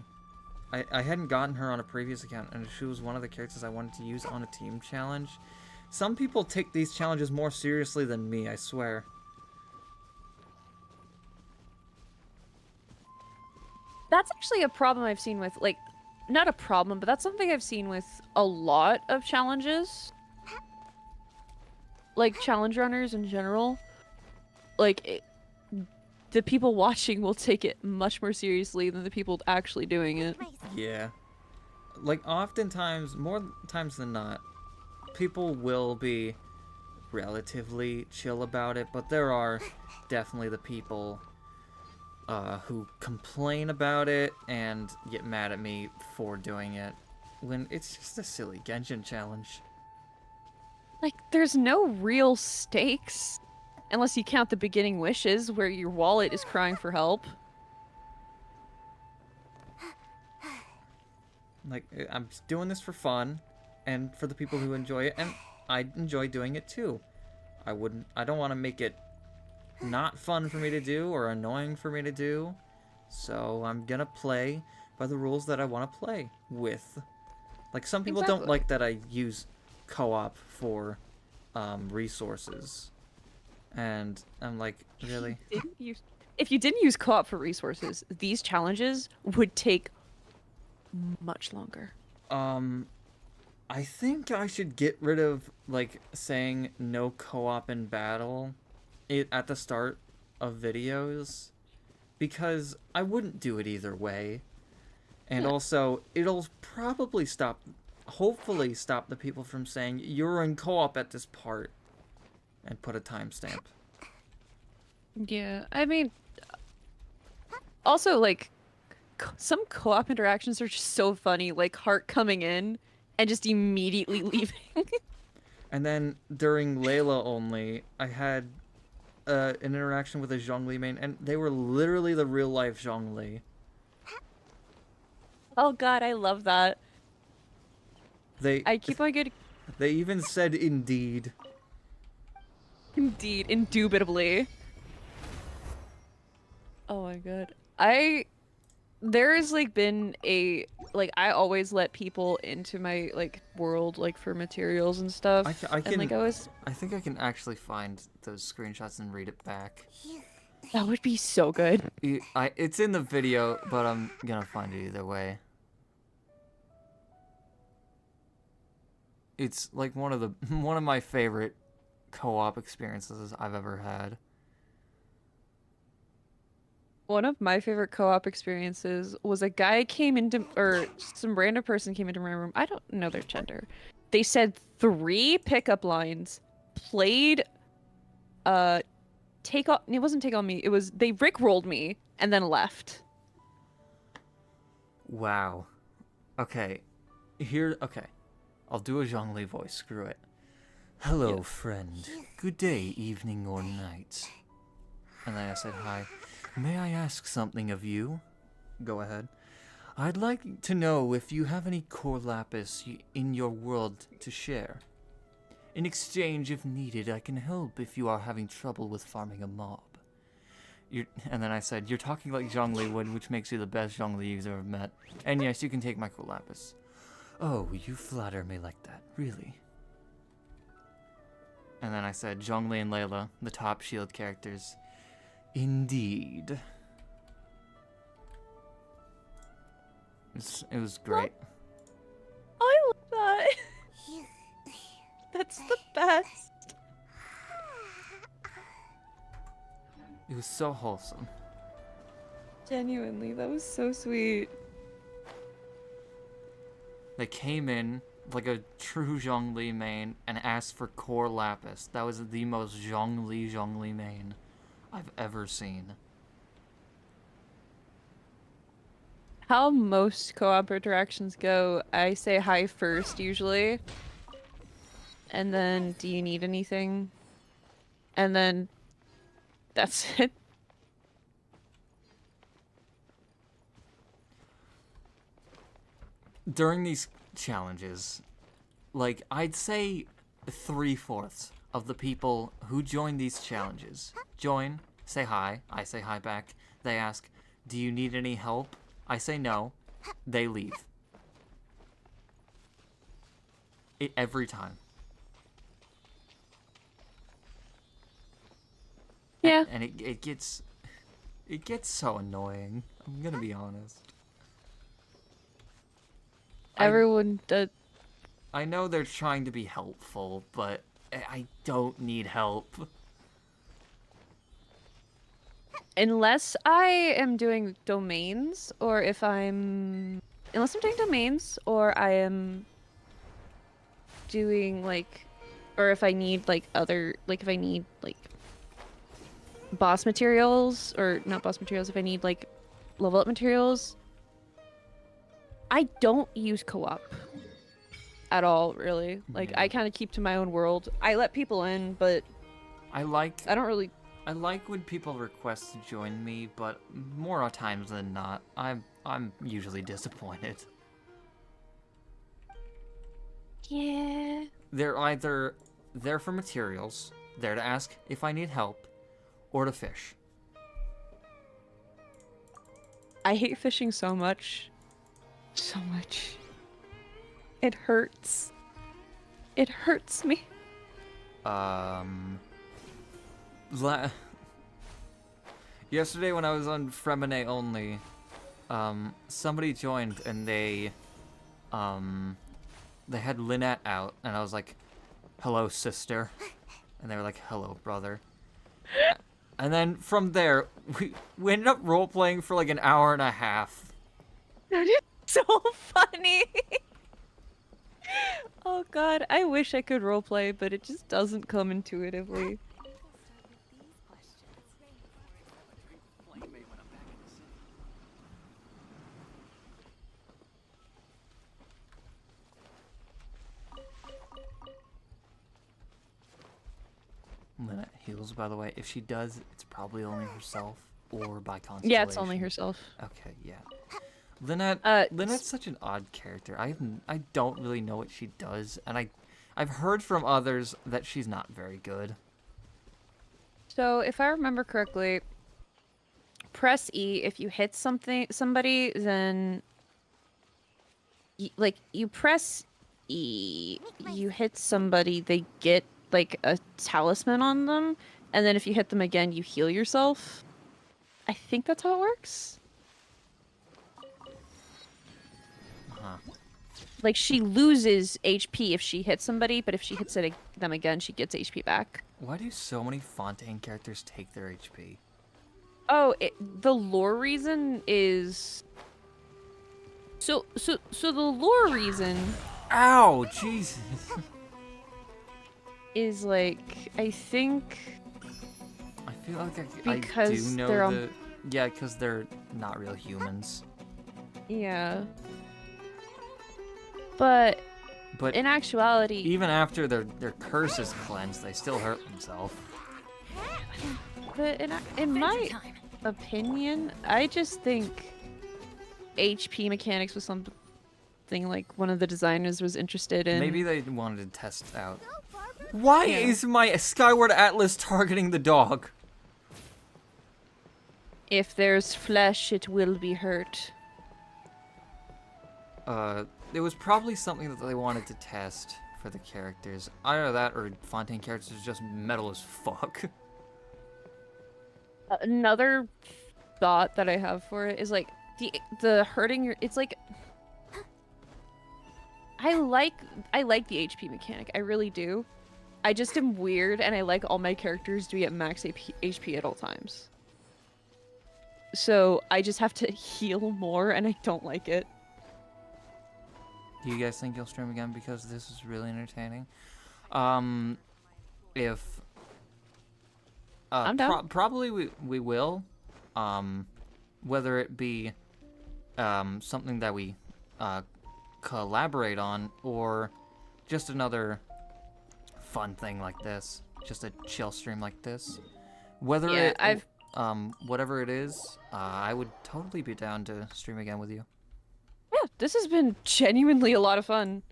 I hadn't gotten her on a previous account, and she was one of the characters I wanted to use on a team challenge. Some people take these challenges more seriously than me, I swear. That's actually a problem I've seen with, like, not a problem, but that's something I've seen with a lot of challenges. Like, challenge runners in general. Like, the people watching will take it much more seriously than the people actually doing it. Yeah. Like, oftentimes, more times than not, people will be relatively chill about it, but there are definitely the people who complain about it and get mad at me for doing it when it's just a silly Genshin challenge. Like, there's no real stakes. Unless you count the beginning wishes, where your wallet is crying for help. Like, I'm just doing this for fun, and for the people who enjoy it, and I enjoy doing it too. I don't want to make it not fun for me to do, or annoying for me to do, so I'm gonna play by the rules that I want to play with. Like, some people don't like that I use co-op for resources. And I'm like, really? If you didn't use co-op for resources, these challenges would take much longer. I think I should get rid of, like, saying no co-op in battle at the start of videos, because I wouldn't do it either way. And also, it'll probably hopefully stop the people from saying, you're in co-op at this part. And put a timestamp. Yeah, I mean, also, like, some co-op interactions are just so funny, like Heart coming in and just immediately leaving. And then during Layla only, I had an interaction with a Zhongli main, and they were literally the real-life Zhongli. Oh god, I love that. I keep on getting... They even said indeed. Indeed, indubitably. Oh my god. There's, like, been a, like, I always let people into my, like, world, like, for materials and stuff. I think I can actually find those screenshots and read it back. That would be so good. It's in the video, but I'm gonna find it either way. It's, like, one of my favorite co-op experiences I've ever had. One of my favorite co-op experiences was a guy some random person came into my room. I don't know their gender. They said 3 pickup lines, played, it wasn't Take On Me, it was, they rickrolled me, and then left. Wow. Okay. I'll do a Zhongli voice, screw it. Hello, friend. Good day, evening, or night. And then I said, hi. May I ask something of you? Go ahead. I'd like to know if you have any core lapis in your world to share. In exchange, if needed, I can help if you are having trouble with farming a mob. And then I said, you're talking like Zhongli would, which makes you the best Zhongli you've ever met. And yes, you can take my core lapis. Oh, you flatter me like that, really? And then I said, Zhongli and Layla, the top shield characters. Indeed. It was great. I love that. That's the best. It was so wholesome. Genuinely, that was so sweet. They came in like a true Zhongli main and asked for core lapis. That was the most Zhongli main I've ever seen. How most co-op interactions go, I say hi first usually. And then, do you need anything? And then, that's it. during these challenges, like, I'd say 3/4 of the people who join these challenges join, say hi, I say hi back, they ask, do you need any help? I say no, they leave. Every time. Yeah. And it gets so annoying. I'm gonna be honest. Everyone does. I know they're trying to be helpful, but I don't need help. Unless I am doing domains, or if unless I'm doing domains, or I am doing, like, or if I need, like, if I need, like, boss materials, or not boss materials, if I need, like, level up materials, I don't use co-op at all, really. Like, I kind of keep to my own world. I let people in, but I don't really. I like when people request to join me, but more times than not, I'm usually disappointed. Yeah. They're either there for materials, there to ask if I need help, or to fish. I hate fishing so much. So much. It hurts. It hurts me. Yesterday when I was on Fremine only, somebody joined and they had Lynette out, and I was like, hello, sister. And they were like, hello, brother. And then from there, we ended up role-playing for like an hour and a half. That is so funny. Oh god, I wish I could roleplay, but it just doesn't come intuitively. Lynette heals, by the way. If she does, it's probably only herself or by constellation. Yeah, it's only herself. Okay, yeah. Lynette's such an odd character. I don't really know what she does, and I've heard from others that she's not very good. So, if I remember correctly, press E if you hit somebody, then you press E, you hit somebody, they get like a talisman on them, and then if you hit them again, you heal yourself. I think that's how it works. Like, she loses HP if she hits somebody, but if she hits them again, she gets HP back. Why do so many Fontaine characters take their HP? Oh, the lore reason is... So the lore reason... Ow, Jesus! Is, like, I think... I feel like because I do know they're yeah, because they're not real humans. Yeah. But in actuality... Even after their curse is cleansed, they still hurt themselves. But in my opinion, I just think HP mechanics was something like one of the designers was interested in. Maybe they wanted to test out. Why is my Skyward Atlas targeting the dog? If there's flesh, it will be hurt. It was probably something that they wanted to test for the characters. Either that or Fontaine characters are just metal as fuck. Another thought that I have for it is like the hurting your. It's like I like the HP mechanic. I really do. I just am weird, and I like all my characters to be at max HP at all times. So I just have to heal more, and I don't like it. Do you guys think you'll stream again because this is really entertaining? If I'm down. Probably we will. Whether it be something that we collaborate on or just another fun thing like this, just a chill stream like this. Whether whatever it is, I would totally be down to stream again with you. Yeah, this has been genuinely a lot of fun.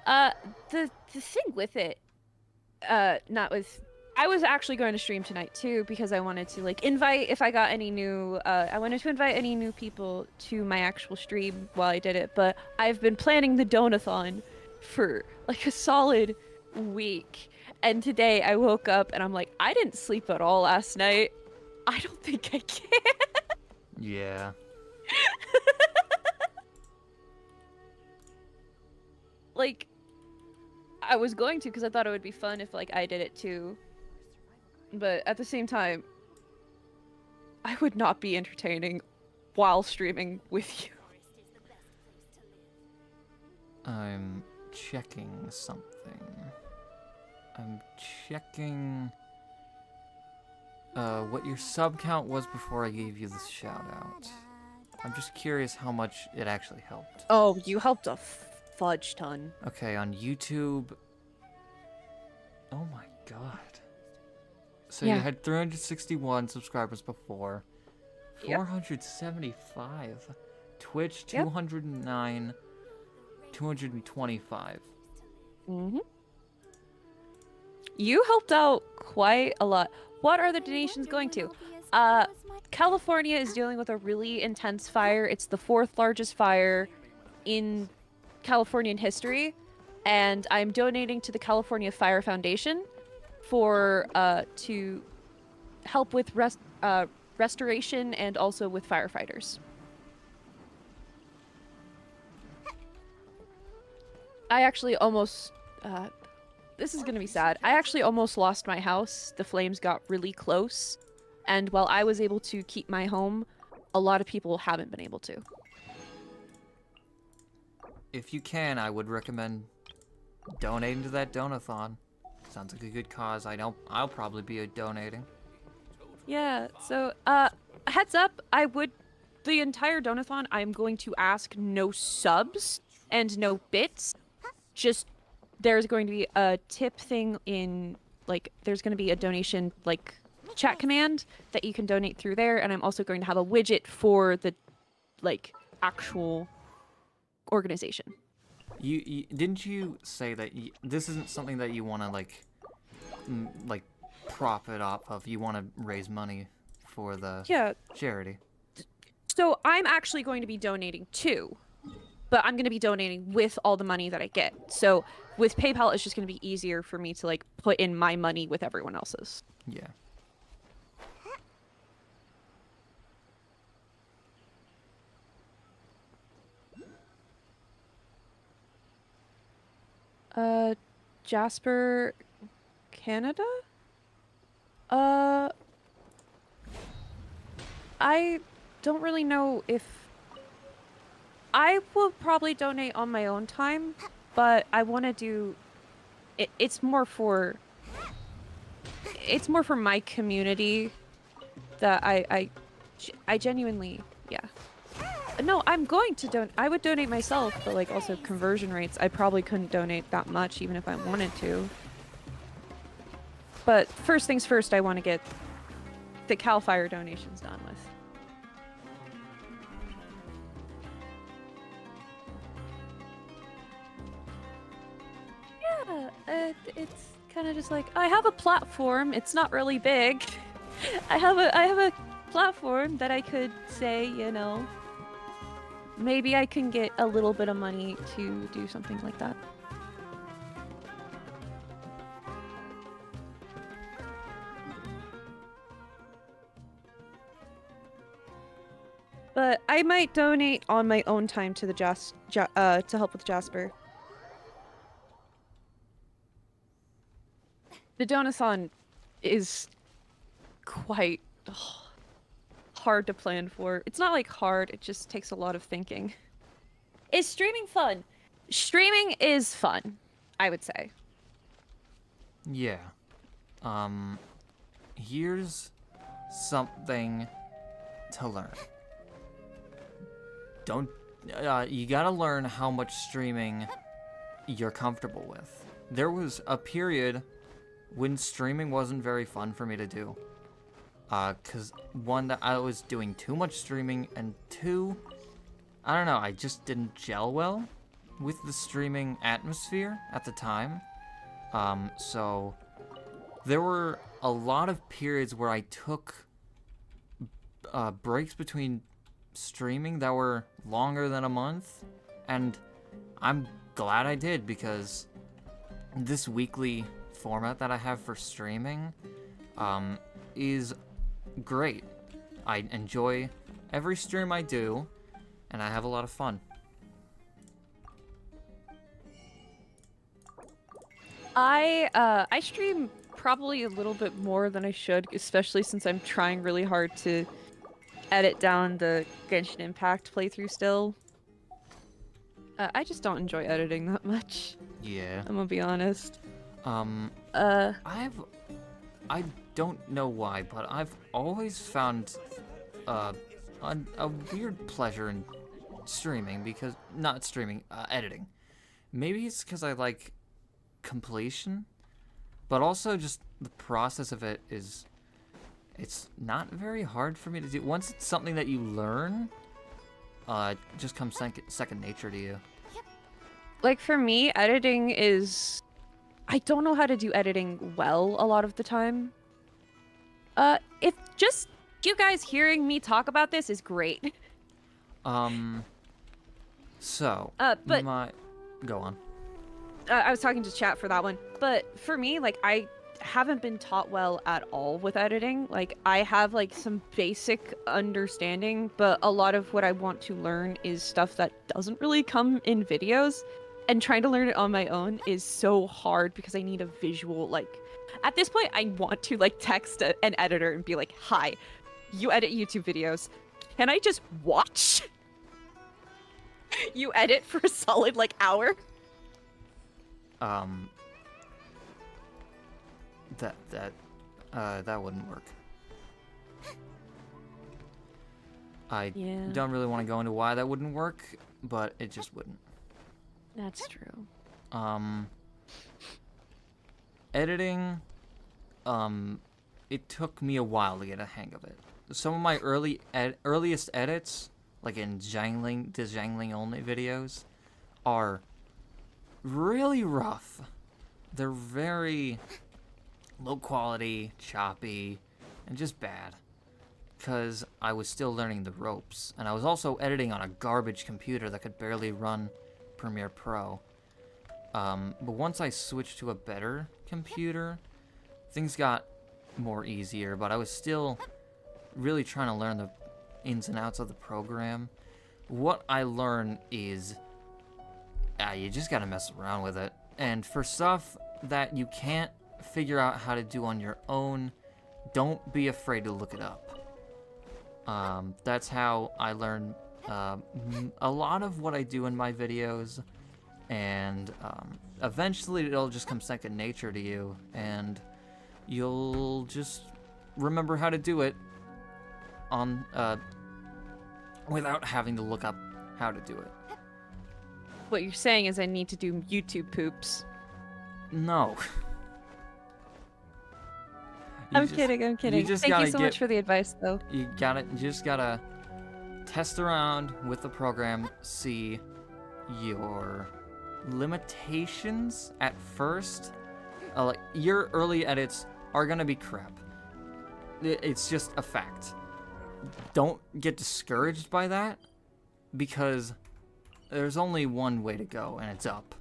The thing with it, not with, I was actually going to stream tonight too because I wanted to like invite if I got any new, I wanted to invite any new people to my actual stream while I did it. But I've been planning the donathon for like a solid week, and today I woke up and I'm like, I didn't sleep at all last night. I don't think I can. Yeah. Like, I was going to because I thought it would be fun if like I did it too. But at the same time, I would not be entertaining while streaming with you. I'm checking something. I'm checking what your sub count was before I gave you this shout out. I'm just curious how much it actually helped. Oh, you helped a fudge ton. Okay, on YouTube. Oh my god. So Yeah. you had 361 subscribers before. Yep. 475. Twitch, Yep. 209. 225. Mm-hmm. You helped out quite a lot. What are the donations going to? California is dealing with a really intense fire. It's the 4th largest fire in Californian history, and I'm donating to the California Fire Foundation for to help with restoration and also with firefighters. I actually almost this is gonna be sad. I actually almost lost my house. The flames got really close, and while I was able to keep my home, a lot of people haven't been able to. If you can, I would recommend donating to that donathon. Sounds like a good cause. I know I'll probably be donating. Yeah, so heads up, the entire donathon I'm going to ask no subs and no bits. Just there's going to be a tip thing in like there's going to be a donation like chat command that you can donate through there, and I'm also going to have a widget for the like actual organization. You didn't you say that this isn't something that you want to like profit off of? You want to raise money for the charity. So I'm actually going to be donating too, but I'm going to be donating with all the money that I get. So with PayPal, it's just going to be easier for me to like put in my money with everyone else's. Yeah. Jasper, Canada? I don't really know if... I will probably donate on my own time, but I want to do... It's more for my community that I genuinely, yeah. No, I'm going to donate. I would donate myself, but like also conversion rates, I probably couldn't donate that much even if I wanted to. But first things first, I want to get the Cal Fire donations done with. Yeah, it's kind of just like I have a platform. It's not really big. I have a platform that I could say, you know, maybe I can get a little bit of money to do something like that. But I might donate on my own time to the to help with Jasper. The donathon is quite hard to plan for. It's not like hard, it just takes a lot of thinking. Is streaming fun? Streaming is fun, I would say. Yeah. Here's something to learn. You gotta learn how much streaming you're comfortable with. There was a period when streaming wasn't very fun for me to do. Cause one, that I was doing too much streaming, and two, I don't know, I just didn't gel well with the streaming atmosphere at the time. So there were a lot of periods where I took breaks between streaming that were longer than a month, and I'm glad I did, because this weekly format that I have for streaming is great. I enjoy every stream I do, and I have a lot of fun. I stream probably a little bit more than I should, especially since I'm trying really hard to edit down the Genshin Impact playthrough still. I just don't enjoy editing that much. Yeah. I'm gonna be honest. I don't know why, but I've always found a weird pleasure in streaming, because not streaming, editing. Maybe it's because I like completion, but also just the process of it is, it's not very hard for me to do. Once it's something that you learn, it just comes second nature to you. Like for me, editing is, I don't know how to do editing well a lot of the time. If just you guys hearing me talk about this is great. So, but go on. I was talking to chat for that one, but for me, like, I haven't been taught well at all with editing. Like, I have like some basic understanding, but a lot of what I want to learn is stuff that doesn't really come in videos, and trying to learn it on my own is so hard because I need a visual. Like, at this point, I want to like text an editor and be like, "Hi, you edit YouTube videos. Can I just watch you edit for a solid like hour?" That wouldn't work. I don't really want to go into why that wouldn't work, but it just wouldn't. That's true. Editing, it took me a while to get a hang of it. Some of my earliest edits, like in the Zhangling only videos, are really rough. They're very low quality, choppy, and just bad. Because I was still learning the ropes, and I was also editing on a garbage computer that could barely run Premiere Pro. But once I switched to a better computer, things got more easier, but I was still really trying to learn the ins and outs of the program. What I learned is, you just gotta mess around with it. And for stuff that you can't figure out how to do on your own, don't be afraid to look it up. That's how I learn a lot of what I do in my videos, and eventually it'll just come second nature to you, and you'll just remember how to do it on without having to look up how to do it. What you're saying is I need to do YouTube poops. No. I'm kidding. Thank you so much for the advice, though. You just gotta test around with the program, see your limitations at first. Like, your early edits are gonna be crap. It's just a fact. Don't get discouraged by that, because there's only one way to go, and it's up.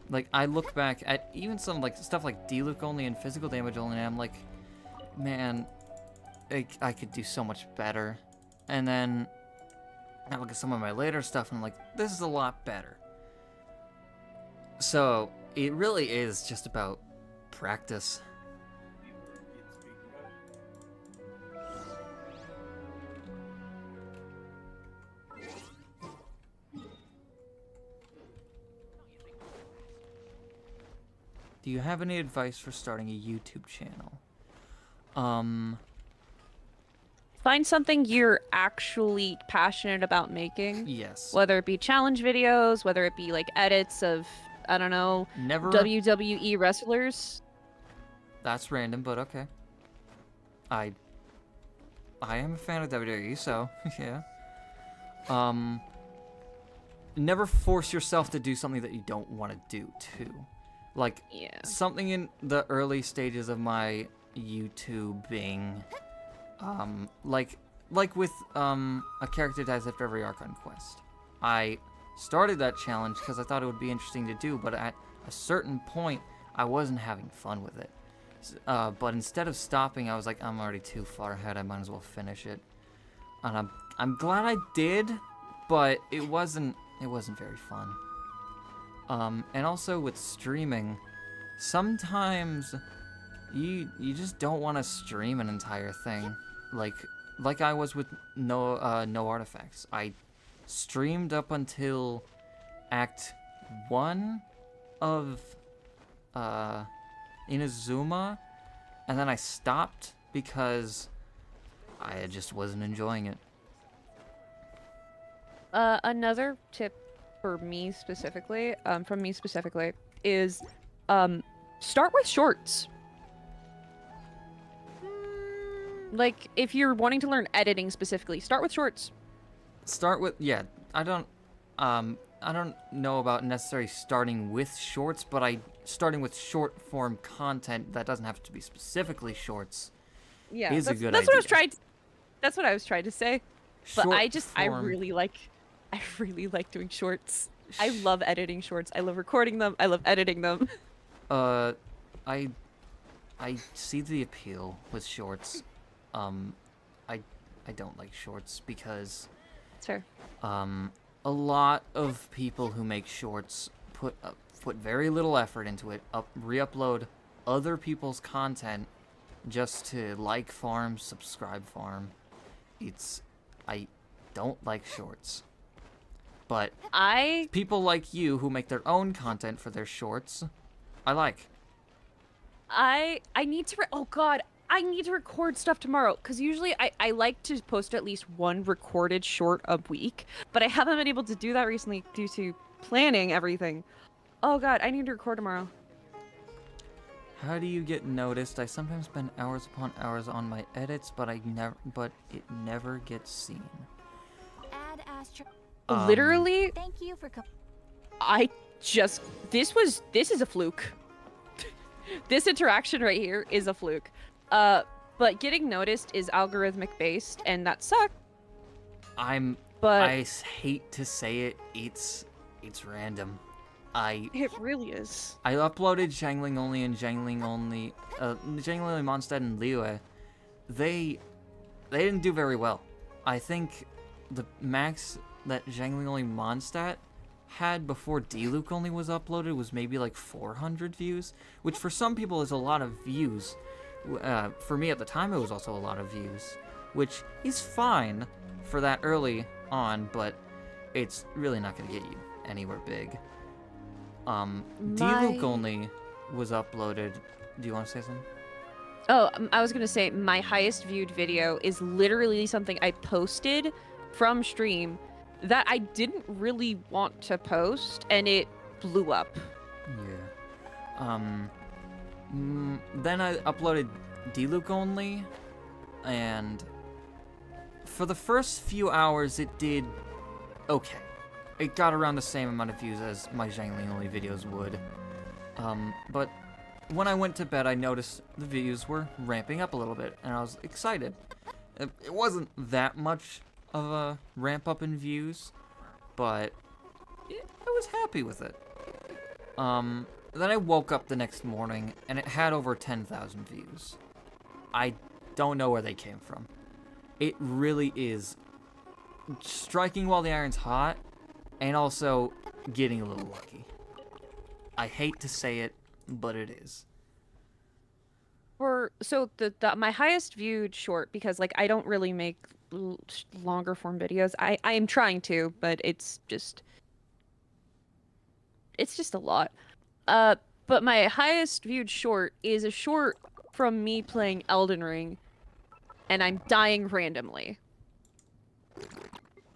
Like, I look back at even some like stuff like D-Luke only and physical damage only, and I'm like, man, I could do so much better. And then I look at some of my later stuff and I'm like, this is a lot better. So it really is just about practice. Do you have any advice for starting a YouTube channel? Find something you're actually passionate about making. Yes. Whether it be challenge videos, whether it be like edits of, I don't know, WWE wrestlers. That's random, but okay. I am a fan of WWE, so yeah. never force yourself to do something that you don't want to do too. Like, something in the early stages of my YouTubing, like with a character dies after every Archon quest. I started that challenge because I thought it would be interesting to do, but at a certain point, I wasn't having fun with it. But instead of stopping, I was like, I'm already too far ahead. I might as well finish it. And I'm glad I did, but it wasn't very fun. And also with streaming, sometimes you just don't want to stream an entire thing. Like I was with no artifacts. I streamed up until Act 1 of Inazuma, and then I stopped because I just wasn't enjoying it. Another tip for me specifically, from me specifically, is start with shorts. Like, if you're wanting to learn editing specifically, start with shorts. Start with, yeah, I don't know about necessarily starting with shorts, but starting with short form content that doesn't have to be specifically shorts. Yeah, is a good that's idea. what I was trying to. That's what I was trying to say. But Short I form. really like doing shorts. I love editing shorts. I love recording them. I love editing them. I see the appeal with shorts. I don't like shorts because Sure. A lot of people who make shorts put very little effort into it, re-upload other people's content just to like farm, subscribe farm. I don't like shorts. But people like you who make their own content for their shorts, I like. I need to oh god, I need to record stuff tomorrow, because usually I like to post at least one recorded short a week, but I haven't been able to do that recently due to planning everything. Oh god, I need to record tomorrow. How do you get noticed? I sometimes spend hours upon hours on my edits, but it never gets seen. Add Astro. Literally, Thank you for this is a fluke. This interaction right here is a fluke. But getting noticed is algorithmic based, and that sucks. I hate to say it, it's random. It really is. I uploaded Jangling Only and Jangling Only Mondstadt and Liyue. They didn't do very well. I think the max that Jangling Only Mondstadt had before Diluc Only was uploaded was maybe like 400 views, which for some people is a lot of views. For me at the time, it was also a lot of views, which is fine for that early on, but it's really not going to get you anywhere big. Diluc Only was uploaded. Do you want to say something? Oh, I was gonna say my highest viewed video is literally something I posted from stream that I didn't really want to post, and it blew up. Yeah. Then I uploaded Diluc Only, and for the first few hours it did okay. It got around the same amount of views as my Zhangling Only videos would. But when I went to bed, I noticed the views were ramping up a little bit, and I was excited. It wasn't that much of a ramp up in views, but I was happy with it. Then I woke up the next morning, and it had over 10,000 views. I don't know where they came from. It really is striking while the iron's hot, and also getting a little lucky. I hate to say it, but it is. So my highest viewed short, because like I don't really make longer form videos. I am trying to, but it's just a lot. But my highest viewed short is a short from me playing Elden Ring, and I'm dying randomly.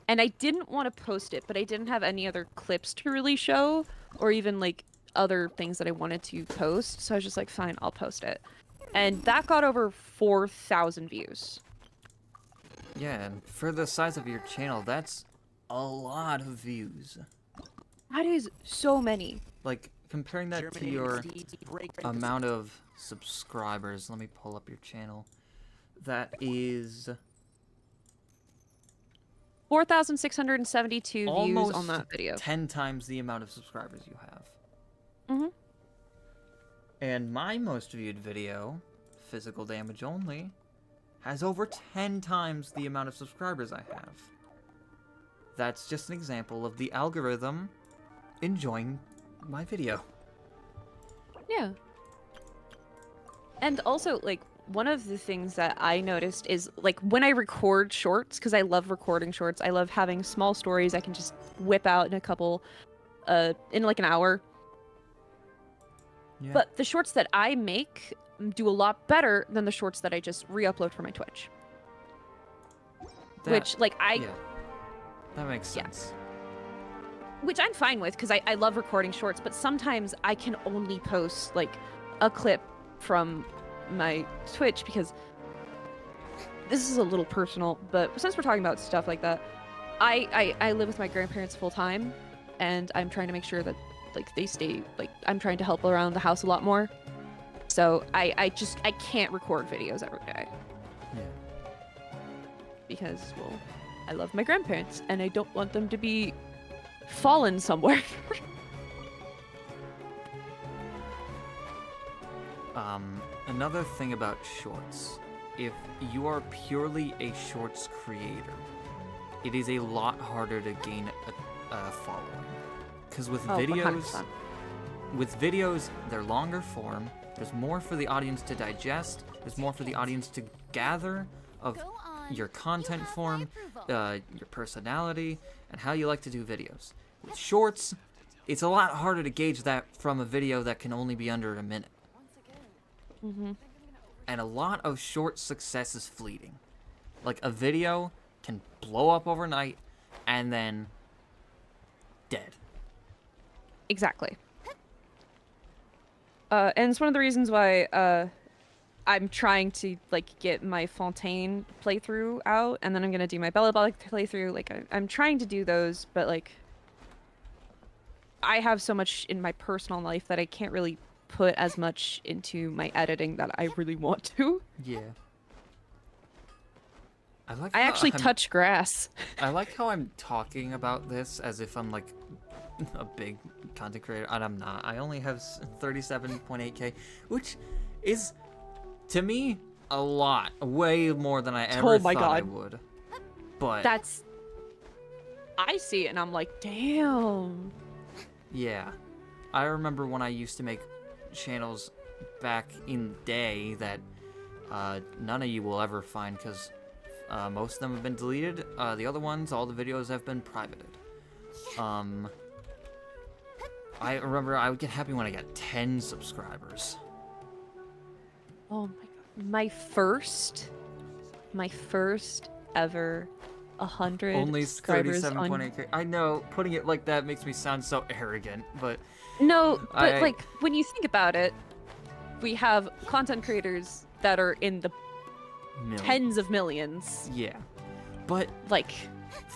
And I didn't want to post it, but I didn't have any other clips to really show, or even like other things that I wanted to post. So I was just like, fine, I'll post it. And that got over 4,000 views. Yeah, and for the size of your channel, that's a lot of views. That is so many. Like, comparing that to your amount of subscribers, let me pull up your channel. That is 4,672 views on that video. 10 times the amount of subscribers you have. Mm-hmm. And my most viewed video, Physical Damage Only, has over 10 times the amount of subscribers I have. That's just an example of the algorithm enjoying my video. Yeah. And also, like, one of the things that I noticed is, like, when I record shorts, because I love recording shorts, I love having small stories I can just whip out in a couple, in like an hour. Yeah. But the shorts that I make do a lot better than the shorts that I just re-upload for my Twitch. Which, like, Yeah. That makes sense. Which I'm fine with, because I love recording shorts, but sometimes I can only post, like, a clip from my Twitch, because this is a little personal, but since we're talking about stuff like that, I live with my grandparents full time, and I'm trying to make sure that, like, they stay, like, I'm trying to help around the house a lot more. So I can't record videos every day. Yeah. Because, well, I love my grandparents, and I don't want them to be fallen somewhere. Another thing about shorts, if you are purely a shorts creator, it is a lot harder to gain a following. Because with videos, they're longer form, there's more for the audience to digest, there's more for the audience to gather of your content form, your personality, and how you like to do videos. With shorts, it's a lot harder to gauge that from a video that can only be under a minute. Mm-hmm. And a lot of short success is fleeting. Like, a video can blow up overnight and then dead. Exactly. And it's one of the reasons why I'm trying to, like, get my Fontaine playthrough out, and then I'm gonna do my Bella Bella playthrough. Like, I'm trying to do those, but, like, I have so much in my personal life that I can't really put as much into my editing that I really want to. Yeah. I actually touch grass. I like how I'm talking about this as if I'm, like, a big content creator, and I'm not. I only have 37.8k, which is, to me, a lot. Way more than I ever thought I would. But I see it and I'm like, damn. Yeah. I remember when I used to make channels back in the day that none of you will ever find, because most of them have been deleted. The other ones, all the videos have been privated. I remember I would get happy when I got 10 subscribers. Oh my god. My first ever 100 only subscribers 37.8k. I know, putting it like that makes me sound so arrogant, but no, but like, when you think about it, we have content creators that are in the tens of millions. Yeah. But like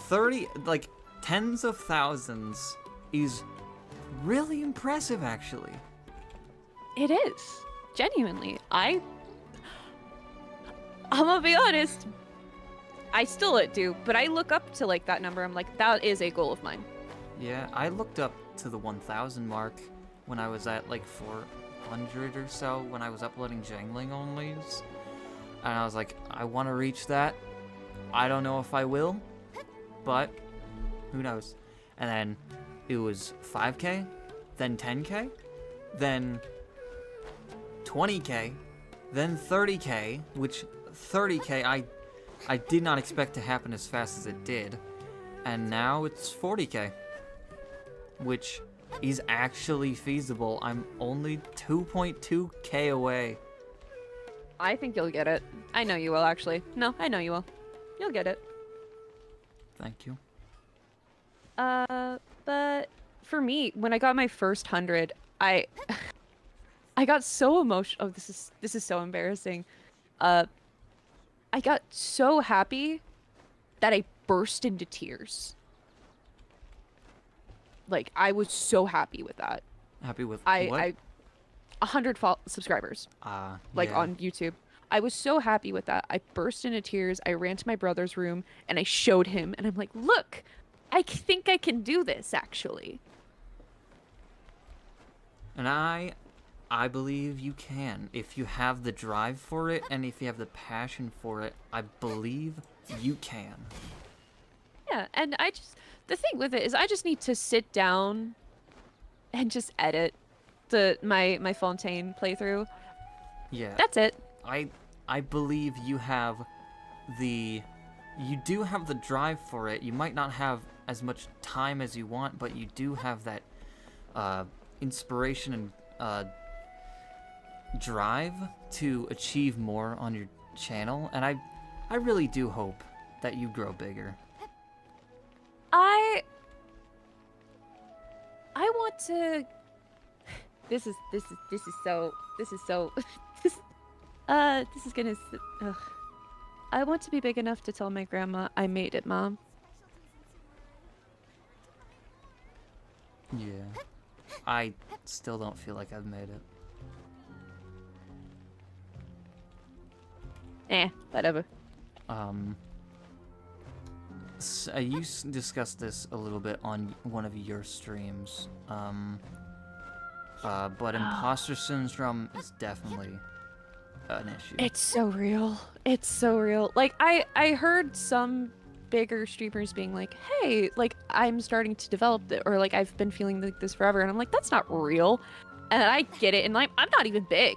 10s of thousands is really impressive, actually. It is. Genuinely. I'm gonna be honest. I still do, but I look up to, like, that number. I'm like, that is a goal of mine. Yeah, I looked up to the 1,000 mark when I was at, like, 400 or so, when I was uploading jangling onlys. And I was like, I want to reach that. I don't know if I will, but who knows. And then it was 5k, then 10k, then 20k, then 30k, which 30k I did not expect to happen as fast as it did. And now it's 40k, which is actually feasible. I'm only 2.2k away. I think you'll get it. I know you will, actually. No, I know you will. You'll get it. Thank you. But for me, when I got my first 100, I got so emotional. Oh, this is so embarrassing. I got so happy that I burst into tears. Like, I was so happy with that. Happy with I what? 100 subscribers. Like yeah. on YouTube. I was so happy with that. I burst into tears. I ran to my brother's room and I showed him and I'm like, look, I think I can do this actually. And I believe you can. If you have the drive for it and if you have the passion for it, I believe you can. Yeah, and the thing with it is I just need to sit down and just edit my Fontaine playthrough. Yeah. That's it. I believe you do have the drive for it. You might not have as much time as you want, but you do have that inspiration and drive to achieve more on your channel, and I really do hope that you grow bigger. I want to. This is so. This is gonna. Ugh. I want to be big enough to tell my grandma I made it, Mom. Yeah. I still don't feel like I've made it. Whatever. So, you discussed this a little bit on one of your streams. But imposter syndrome is definitely an issue. It's so real. It's so real. Like, I heard some bigger streamers being like, hey, like, I'm starting to develop it, or like, I've been feeling like this forever, and I'm like, that's not real. And I get it, and like, I'm not even big,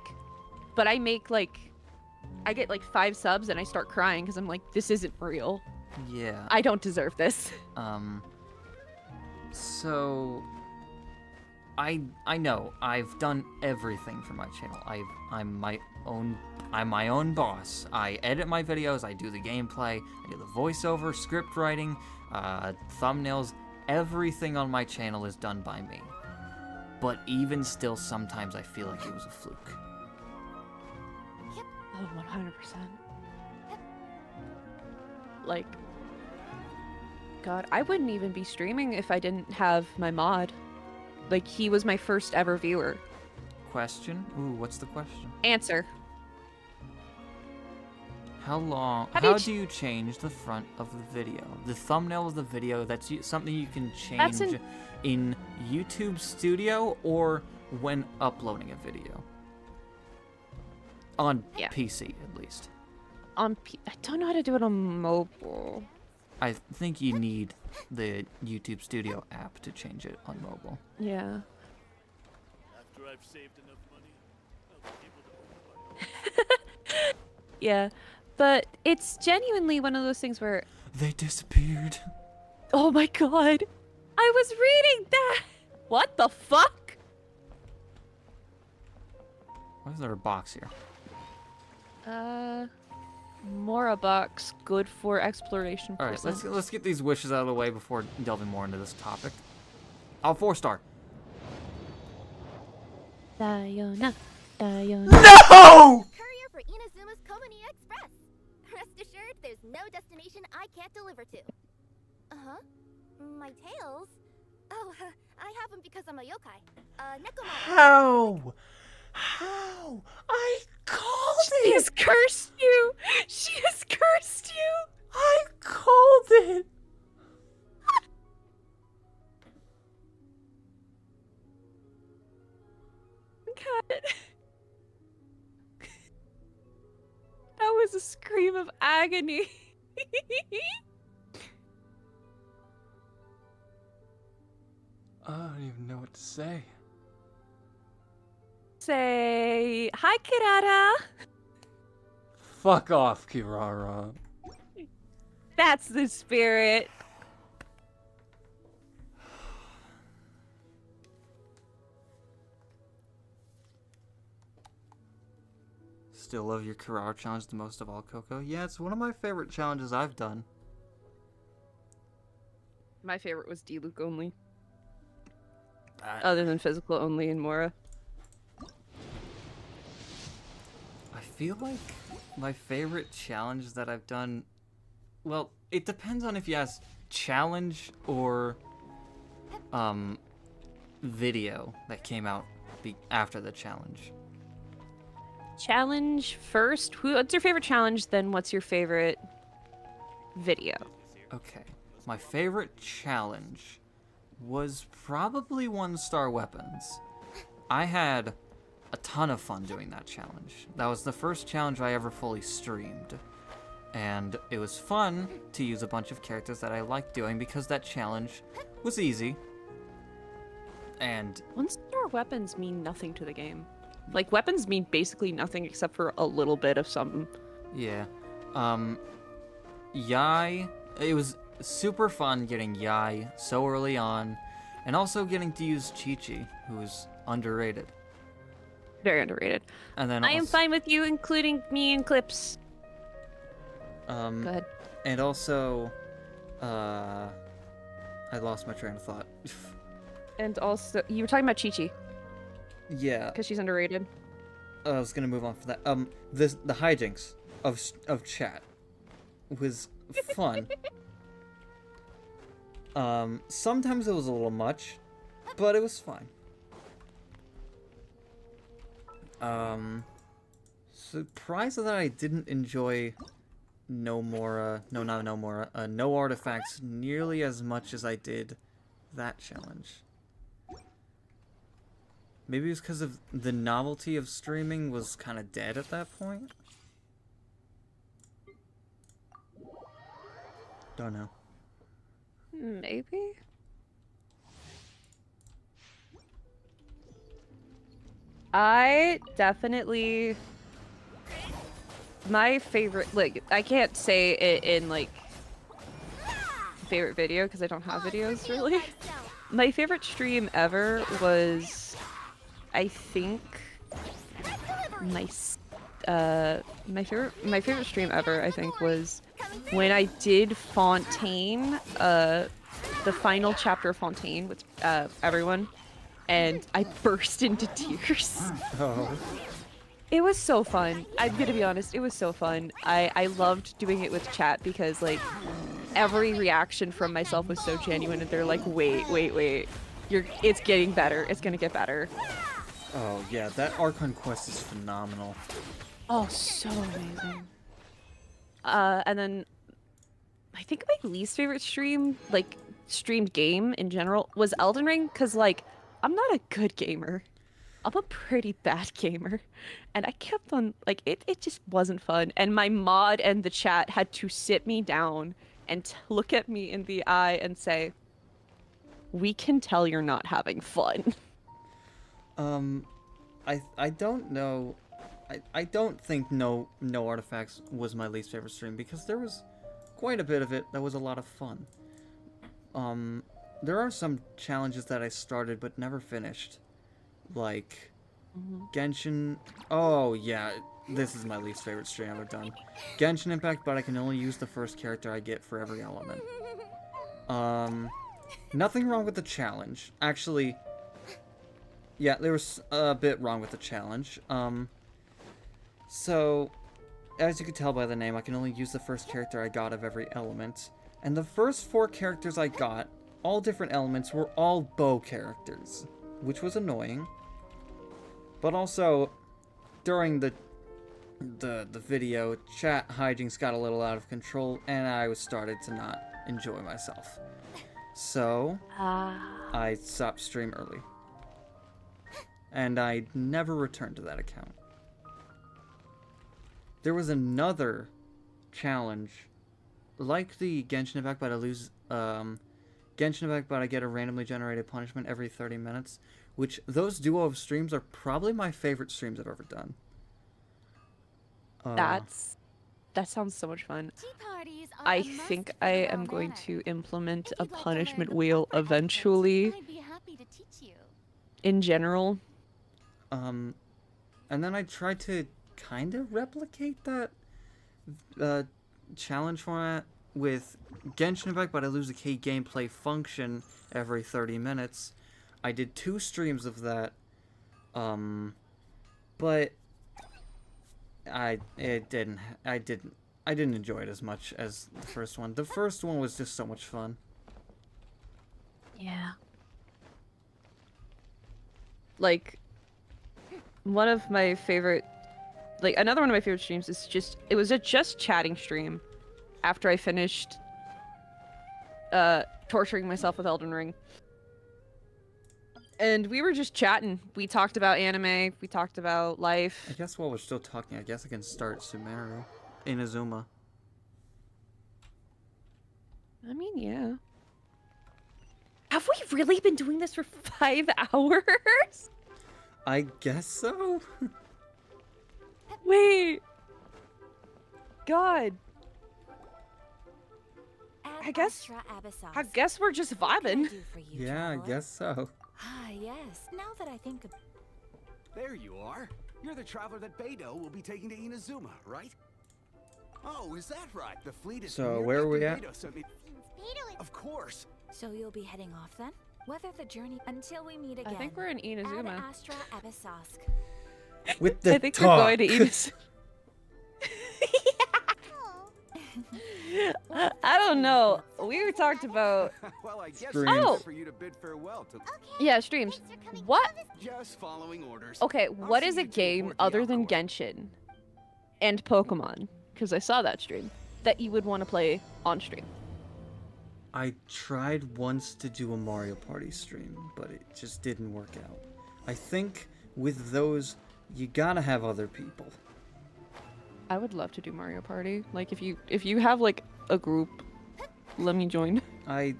but I make like, I get like 5 subs and I start crying because I'm like, this isn't real. Yeah. I don't deserve this. So I know I've done everything for my channel. I'm my own boss. I edit my videos, I do the gameplay, I do the voiceover, script writing, thumbnails. Everything on my channel is done by me. But even still, sometimes I feel like it was a fluke. Oh, 100%. Like, God, I wouldn't even be streaming if I didn't have my mod. Like, he was my first ever viewer. Question? Ooh, what's the question? Answer. How do you change the front of the video? The thumbnail of the video, that's something you can change in YouTube Studio or when uploading a video? On PC, at least. I don't know how to do it on mobile. I think you need the YouTube Studio app to change it on mobile. Yeah. After I've saved enough money, I'll be able to Yeah, but it's genuinely one of those things where... They disappeared. Oh my god! I was reading that! What the fuck? Why is there a box here? Mora box, good for exploration. Alright, let's get these wishes out of the way before delving more into this topic. Oh, 4-star. Diona. No! Courier for Inazuma's Komani Express. Rest assured, there's no destination I can't deliver to. Uh-huh. My tails? Oh, I have them because I'm a yokai. Nekomata. How? I called it! She has cursed you! She has cursed you! I called it! God. That was a scream of agony. I don't even know what to say. Say hi, Kirara. Fuck off, Kirara. That's the spirit. Still love your Kirara challenge the most of all, Coco. Yeah, it's one of my favorite challenges I've done. My favorite was D-Luke only. Other than physical only in Mora. I feel like my favorite challenge that I've done... Well, it depends on if you ask challenge or video that came out after the challenge. Challenge first. What's your favorite challenge? Then what's your favorite video? Okay. My favorite challenge was probably 1-star weapons. I had a ton of fun doing that challenge. That was the first challenge I ever fully streamed. And it was fun to use a bunch of characters that I liked doing because that challenge was easy. And 1-star weapons mean nothing to the game. Like, weapons mean basically nothing except for a little bit of something. yeah. Yai, it was super fun getting Yai so early on, and also getting to use Chi-Chi, who's underrated. Very underrated. And then I am fine with you including me in clips. Go ahead. And also, I lost my train of thought. And also, you were talking about Chi-Chi. Yeah. Because she's underrated. I was gonna move on from that. The hijinks of chat was fun. Sometimes it was a little much, but it was fine. Surprised that I didn't enjoy No Artifacts nearly as much as I did that challenge. Maybe it's because of the novelty of streaming was kind of dead at that point. Don't know. Maybe? I definitely... My favorite, like, I can't say it in, like, favorite video because I don't have videos, really. My favorite stream ever was... I think my favorite stream ever, I think, was when I did Fontaine, the final chapter of Fontaine with everyone, and I burst into tears. Oh. It was so fun. I'm gonna be honest, it was so fun. I loved doing it with chat because, like, every reaction from myself was so genuine, and they're like, wait, it's getting better. It's gonna get better. Oh, yeah, that Archon quest is phenomenal. Oh, so amazing. And then I think my least favorite stream, like, streamed game in general, was Elden Ring, because, like, I'm not a good gamer. I'm a pretty bad gamer. And I kept on, like, it just wasn't fun. And my mod and the chat had to sit me down and look at me in the eye and say, we can tell you're not having fun. I don't know. I don't think No Artifacts was my least favorite stream because there was quite a bit of it that was a lot of fun. There are some challenges that I started but never finished, like Genshin. Oh yeah, this is my least favorite stream I've ever done. Genshin Impact, but I can only use the first character I get for every element. Nothing wrong with the challenge, actually. Yeah, there was a bit wrong with the challenge. So, as you could tell by the name, I can only use the first character I got of every element. And the first 4 characters I got, all different elements, were all bow characters, which was annoying. But also, during the video, chat hijinks got a little out of control, and I started to not enjoy myself. So, I stopped stream early. And I never returned to that account. There was another challenge, like the Genshin Impact, but I lose Genshin Impact, but I get a randomly generated punishment every 30 minutes, which those duo of streams are probably my favorite streams I've ever done. That sounds so much fun. I think I am going to implement a punishment wheel eventually. In general. And then I tried to kind of replicate that challenge format with Genshin Impact, but I lose a key gameplay function every 30 minutes. I did 2 streams of that, but I didn't enjoy it as much as the first one. The first one was just so much fun. Yeah. like one of my favorite, like another one of my favorite streams is it was a just chatting stream after I finished torturing myself with Elden Ring. And we were just chatting. We talked about anime, we talked about life. I guess while we're still talking, I guess I can start Sumeru. Inazuma. I mean, yeah. Have we really been doing this for 5 hours? I guess so. Wait. God. I guess we're just vibing. Yeah, I guess so. Ah, yes. Now that I think of... There you are. You're the traveler that Beidou will be taking to Inazuma, right? Oh, is that right? The fleet is So, here, where are we and at? Beidou sent me... Of course. So you'll be heading off then? Whether the journey until we meet again. I think we're in Inazuma. Ad Astra Abyssosk. With the I think talk. we're going to Inazuma. I don't know. We talked about Well, I guess Streams. it's for you to bid farewell to... yeah, streams. What? Just following orders. Okay, I'll what see is you a two game aboard the other than Archon. Genshin and Pokemon? Because I saw that stream that you would want to play on stream. I tried once to do a Mario Party stream, but it just didn't work out. I think with those, you gotta have other people. I would love to do Mario Party. Like if you have like a group, let me join. I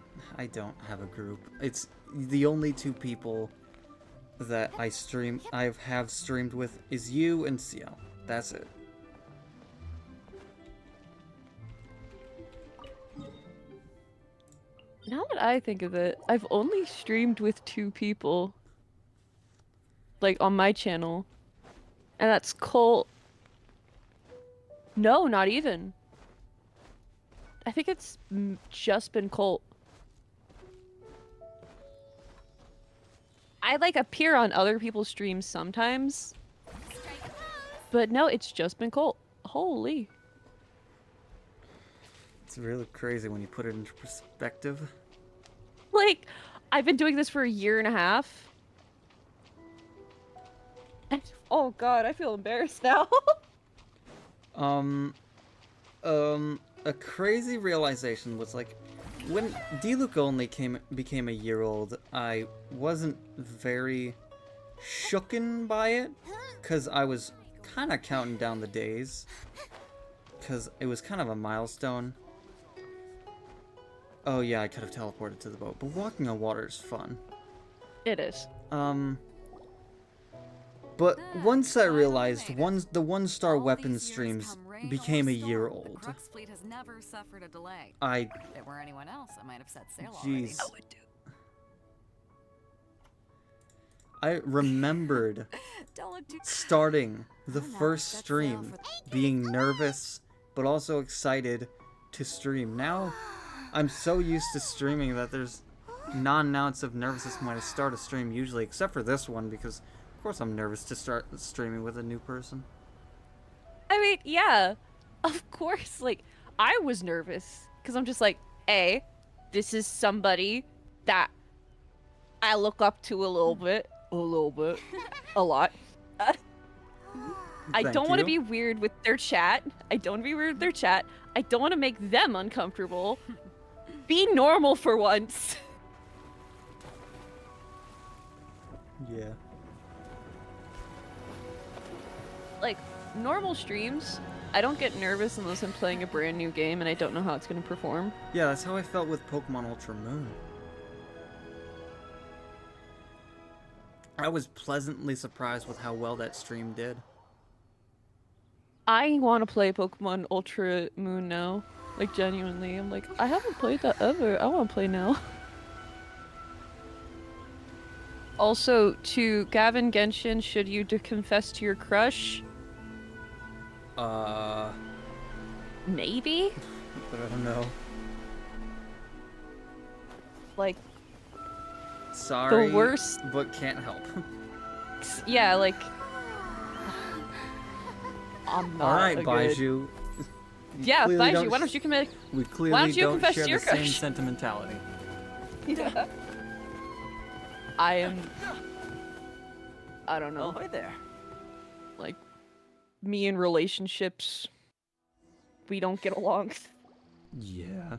don't have a group. It's the only 2 people that I have streamed with is you and Ciel. That's it. Now that I think of it, I've only streamed with 2 people. Like on my channel. And that's Colt. No, not even. I think it's just been Colt. I like appear on other people's streams sometimes. But no, it's just been Colt. Holy. It's really crazy when you put it into perspective. Like, I've been doing this for a year and a half. And, oh god, I feel embarrassed now. A crazy realization was like, when D-Luke only became a year old, I wasn't very shooken by it, because I was kind of counting down the days, because it was kind of a milestone. Oh yeah, I could have teleported to the boat, but walking on water is fun. It is. But once I realized the 1-star weapon streams became a year old. The Crux fleet has never suffered a delay. If it were anyone else, I might have set sail Jeez. already. I remembered Don't look too starting the first stream being nervous, but also excited to stream. Now, I'm so used to streaming that there's non-ounce of nervousness when I start a stream usually, except for this one, because of course I'm nervous to start streaming with a new person. I mean, yeah, of course. Like, I was nervous because I'm just like, A, this is somebody that I look up to a little bit, a lot. I don't want to be weird with their chat. I don't want to be weird with their chat. I don't want to make them uncomfortable. Be normal for once. Yeah. Like, normal streams, I don't get nervous unless I'm playing a brand new game and I don't know how it's going to perform. Yeah, that's how I felt with Pokemon Ultra Moon. I was pleasantly surprised with how well that stream did. I want to play Pokemon Ultra Moon now. Like, genuinely. I'm like, I haven't played that ever. I want to play now. Also, to Gavin Genshin, should you confess to your crush? Maybe? I don't know. Like, sorry, the worst. But can't help. Yeah, like, I'm not Alright, a good... Baiju. Yeah, Baiju, why don't you commit? We clearly why don't you confess share to your the same crush? sentimentality. Yeah. I am I don't know. Oh, hi there. Like, me in relationships, we don't get along. Yeah.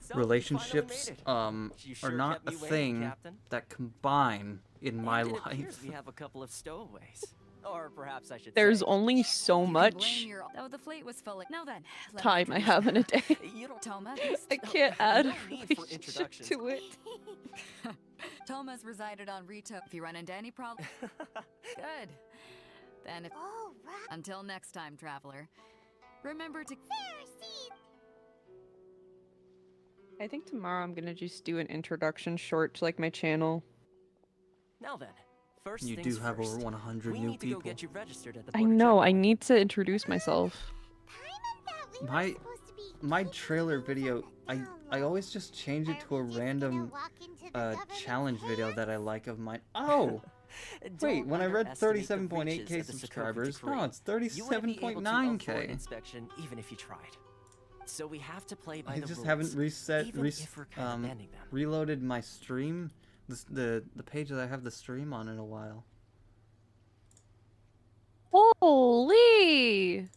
So, you Relationships finally made it. You are sure not kept a me waiting, thing Captain. that combine in my And it life. appears we have a couple of stowaways. Or perhaps I should There's say, only so You can much blame your... Oh, the fleet was full. Now then, let me time I introduce have in a day. you don't Toma. I can't add no a need for relationship introductions. to it. Toma's resided on Rito. If you run into any problem... Good. Then if... Oh, right. Until next time, traveler. Remember to... I think tomorrow I'm gonna just do an introduction short to like my channel. Now then, first You things do have first. over 100 we new need to people. go get you registered at the I border know, I checkpoint. need to introduce myself. My trailer video, I always just change it to a random challenge video that I like of mine. Oh! Wait, Don't when I read underestimate the 37.8k reaches of the Sokovia subscribers, decree. no, it's You wouldn't be able to avoid 37.9k. inspection even if you tried. So we have to play by I the just rules, haven't even if we're kind of bending them. reloaded my stream, the page that I have the stream on in a while. Holy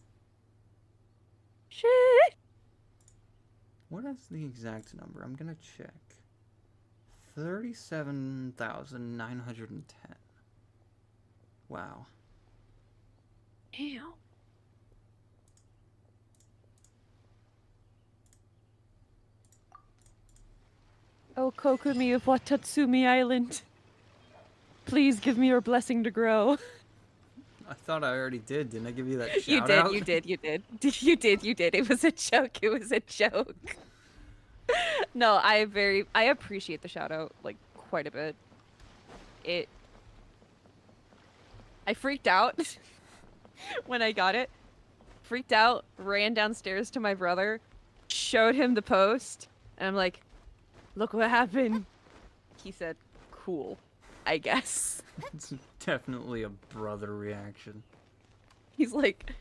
shit! What is the exact number? I'm gonna check. 37,910. Wow. Damn. Oh, Kokumi of Watatsumi Island. Please give me your blessing to grow. I thought I already did. Didn't I give you that shout You did, out? you did, you did. You did, you did. It was a joke. It was a joke. No, I appreciate the shout out, like, quite a bit. I freaked out when I got it. Freaked out, ran downstairs to my brother, showed him the post, and I'm like, look what happened. He said, cool, I guess. It's definitely a brother reaction. He's like,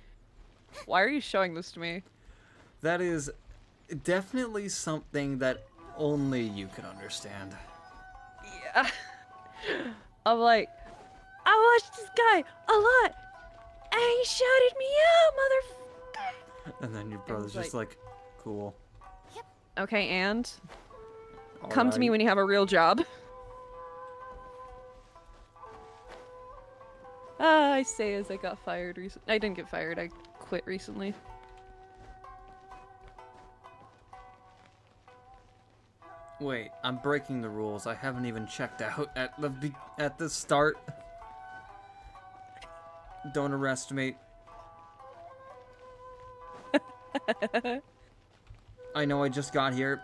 why are you showing this to me? That is definitely something that only you can understand. Yeah. I'm like, I watched this guy a lot, and he shouted me out, motherfucker. And then your brother's just like, cool. Okay, and? Come to me when you have a real job. I say as I got fired recently. I didn't get fired, I quit recently. Wait, I'm breaking the rules. I haven't even checked out at the start. Don't arrest me. I know I just got here.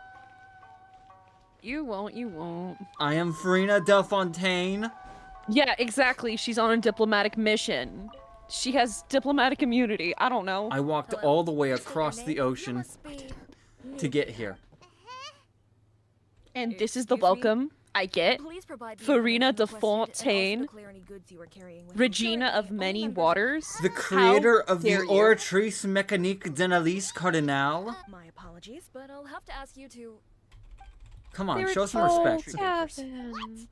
You won't, you won't. I am Farina Delfontaine. Yeah, exactly. She's on a diplomatic mission. She has diplomatic immunity. I don't know. I walked all the way across the ocean to get here. And this is the welcome I get. Farina Delfontaine, Regina of Many Waters. The creator of the dare you. Oratrice Mécanique d'Analyse Cardinal. My apologies, but I'll have to ask you to... Come on, show some respect. Gavin.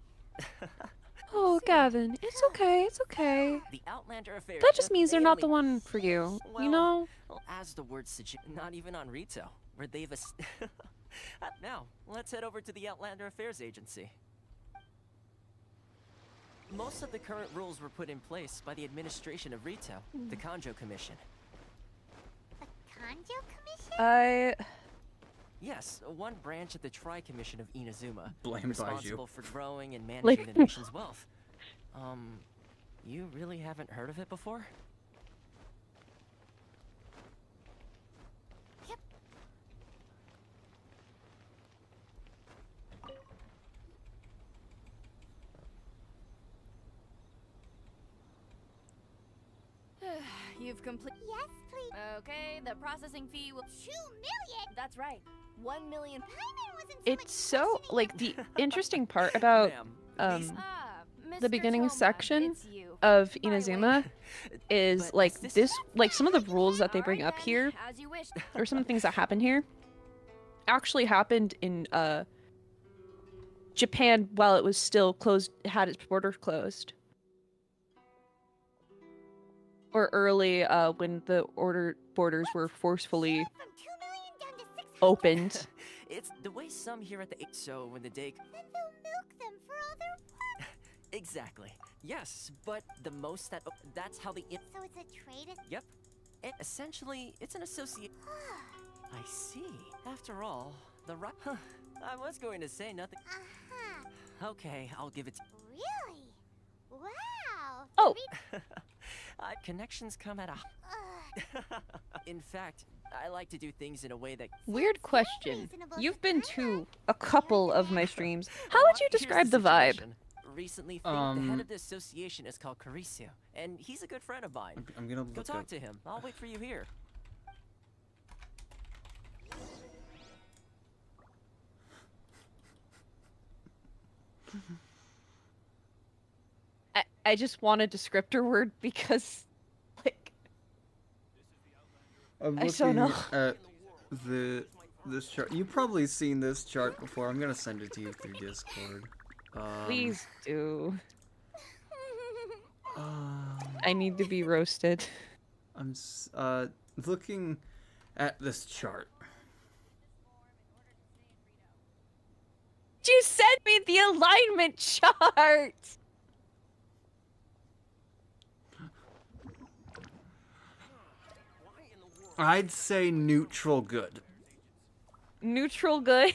Oh, Gavin, it's okay, it's okay. The Outlander affair That just means they're not the one for you, you know? Well, as the word suggests, not even on Rito, where they've Now, let's head over to the Outlander Affairs Agency. Most of the current rules were put in place by the administration of Rito, the Kanjo Commission. Kanjo Commission? Yes, one branch of the Tri-Commission of Inazuma, Blamed by responsible you. for growing and managing the nation's wealth. You really haven't heard of it before? You've completed... Yes, please. Okay, the processing fee will... 2 million? That's right. 1 million... It's so, like, the interesting part about, the beginning section of Inazuma is, like, this, like, some of the rules that they bring up here, or some of the things that happen here, actually happened in, Japan while it was still closed, had its borders closed. or early when the borders were forcefully opened. It's the way some here at the so when the day. Then they'll milk them for all their work. Exactly. Yes, but the most that's how the. So it's a trade. Yep. Essentially, it's an associate. I see. After all, the right. Huh. I was going to say nothing. Okay, I'll give it. Really? Wow. Oh. Connections come at a. In fact, I like to do things in a way that. Weird question. You've been to a couple of my streams. How would you describe the vibe? Recently, the head of the association is called Caricio, and he's a good friend of mine. I'm gonna go talk to him. I'll wait for you here. I just want a descriptor word because, like, I'm I don't know. at this chart. You've probably seen this chart before. I'm gonna send it to you through Discord. Please do. I need to be roasted. I'm looking at this chart. You sent me the alignment chart. I'd say neutral good. Neutral good.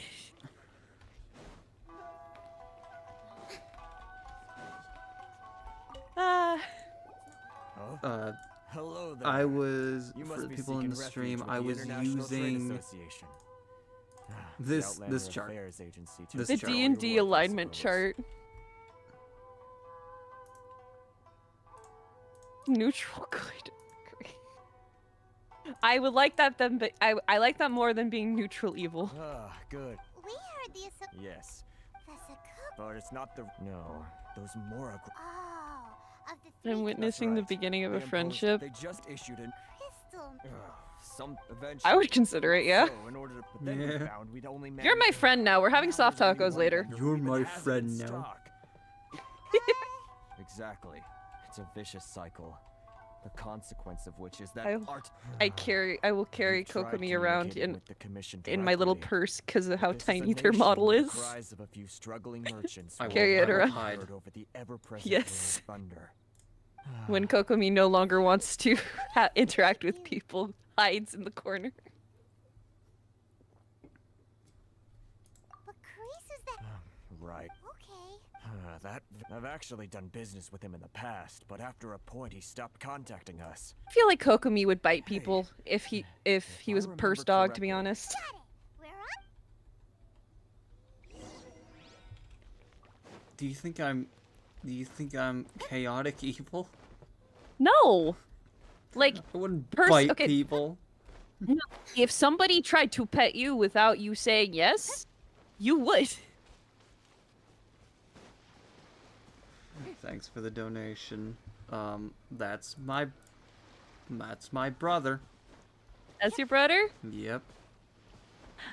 Hello there. I was You for must the be people in the seeking stream. refuge I with was the International Trade using Association. this chart. The D&D alignment chart. Neutral good. I would like that then, but I like that more than being neutral evil. Ah, good. We heard the Yes. The But it's not the no. Those Mora. Oh, of the I'm witnessing the beginning of a friendship. They just issued an crystal. some eventually. I would consider it, yeah. So in order to, but then we Yeah. found we'd only You're my friend now. We're having soft tacos later. You're my friend now. Exactly. It's a vicious cycle. The consequence of which is that I will carry Kokomi around in my little purse because of how tiny their model is. Cries of a few struggling merchants Carry it around. over the ever-present Yes. thunder. When Kokomi no longer wants to interact with people, hides in the corner. But Chris is that. Right. Okay. That I've actually done business with him in the past, but after a point he stopped contacting us. I feel like Kokomi would bite people if he was a purse dog, to be honest. Do you think I'm chaotic evil? No. Like, I wouldn't bite okay. people. No. If somebody tried to pet you without you saying yes, you would. Thanks for the donation. That's my brother. That's your brother? Yep.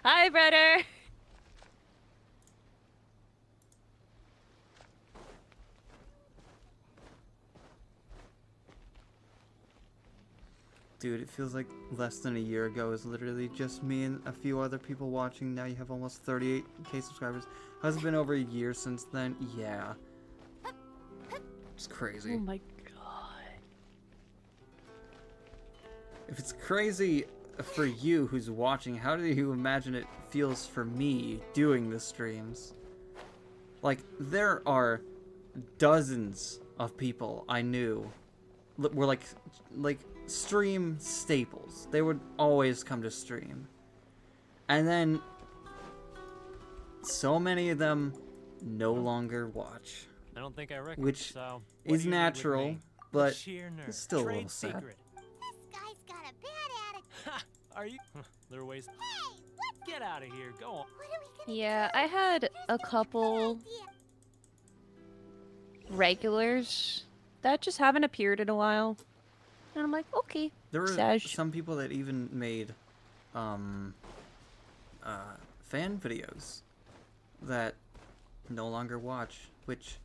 Hi, brother. Dude, it feels like less than a year ago. It was literally just me and a few other people watching. Now you have almost 38k subscribers. Has it been over a year since then? Yeah. It's crazy. Oh my god. If it's crazy for you who's watching, how do you imagine it feels for me doing the streams? Like, there are dozens of people I knew were like stream staples. They would always come to stream. And then so many of them no longer watch. I don't think I reckon. Which so. is natural, but it's still a Trade little sad. secret. This guy's got a bad attitude. Are you? There are ways. Hey, let's get out of here. Go on. What are we gonna Yeah, I had a couple regulars that just haven't appeared in a while. And I'm like, okay. There were Saj. some people that even made fan videos that no longer watch, which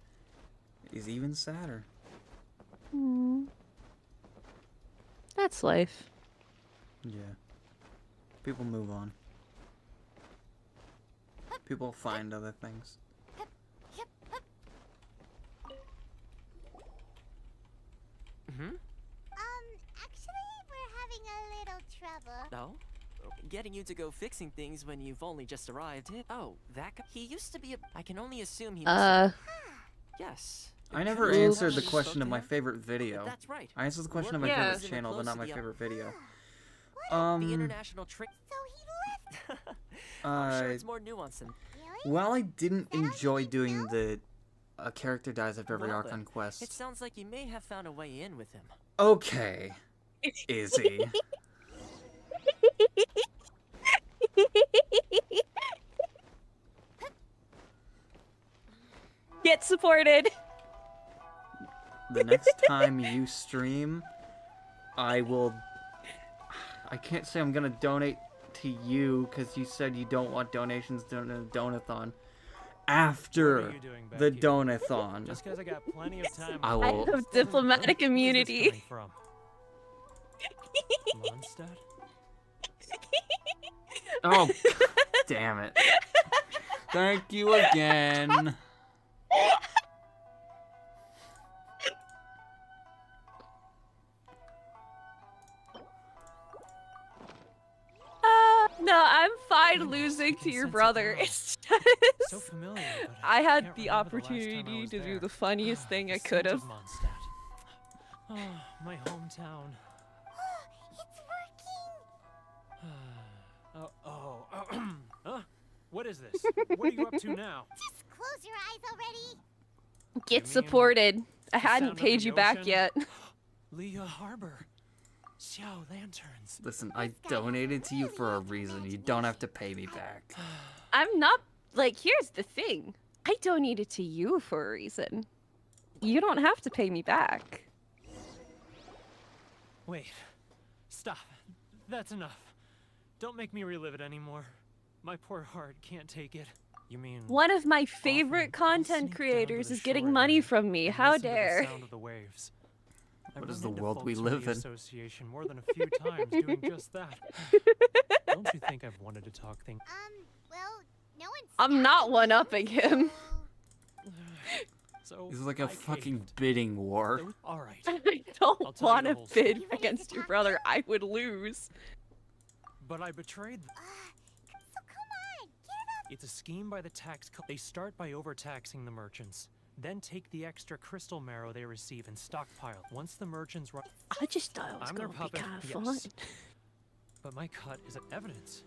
is even sadder. That's life. Yeah. People move on. People find other things. Actually, we're having a little trouble. No? Getting you to go fixing things when you've only just arrived. Oh, that guy? He used to be a... I can only assume he Yes. I never answered the question of my favorate video. That's right. I answered the question of my Yeah. favorite channel, but not my favorite video. The international trick. So he left. I'm sure it's more nuanced than... While I didn't enjoy doing the a character dies after every Well, Archon then, quest. It sounds like you may have found a way in with him. Okay. Izzy. Get supported. The next time you stream, I can't say I'm gonna donate to you because you said you don't want donations during the donathon. After the donathon, Just because I got plenty of time. I will. I have diplomatic immunity. Mondstadt? Oh, damn it. Thank you again. No, I'm fine losing to your brother. It's just So familiar, but I had can't the remember the last time I opportunity was to do there. the funniest thing I The could scent have. of Mondstadt. Oh, my hometown. Huh? What is this? What are you up to now? Just close your eyes already. Get supported. I hadn't paid you back yet. Leah Harbor. Xiao lanterns. Listen, I donated to you for a reason. You don't have to pay me back. I'm not, like, here's the thing. I donated to you for a reason. You don't have to pay me back. Wait. Stop. That's enough. Don't make me relive it anymore. My poor heart can't take it. You mean One of my favorite content creators is getting money from me. How listen to the dare. sound of the waves? What I've is the run into world we folks from live the in? Association more than a few times doing just that. Don't you think I've wanted to talk things? Well, no one's... I'm not one-upping him. So This is like a fucking bidding war. all right. I I'll don't tell you want the to whole bid story. against your brother. I would lose. But I betrayed them. So come on, get It's a scheme by the tax. They start by overtaxing the merchants, then take the extra crystal marrow they receive and stockpile. Once the merchants run, I just thought it was I'm their going to be puppet. kind of Yes. fun. But my cut is evidence.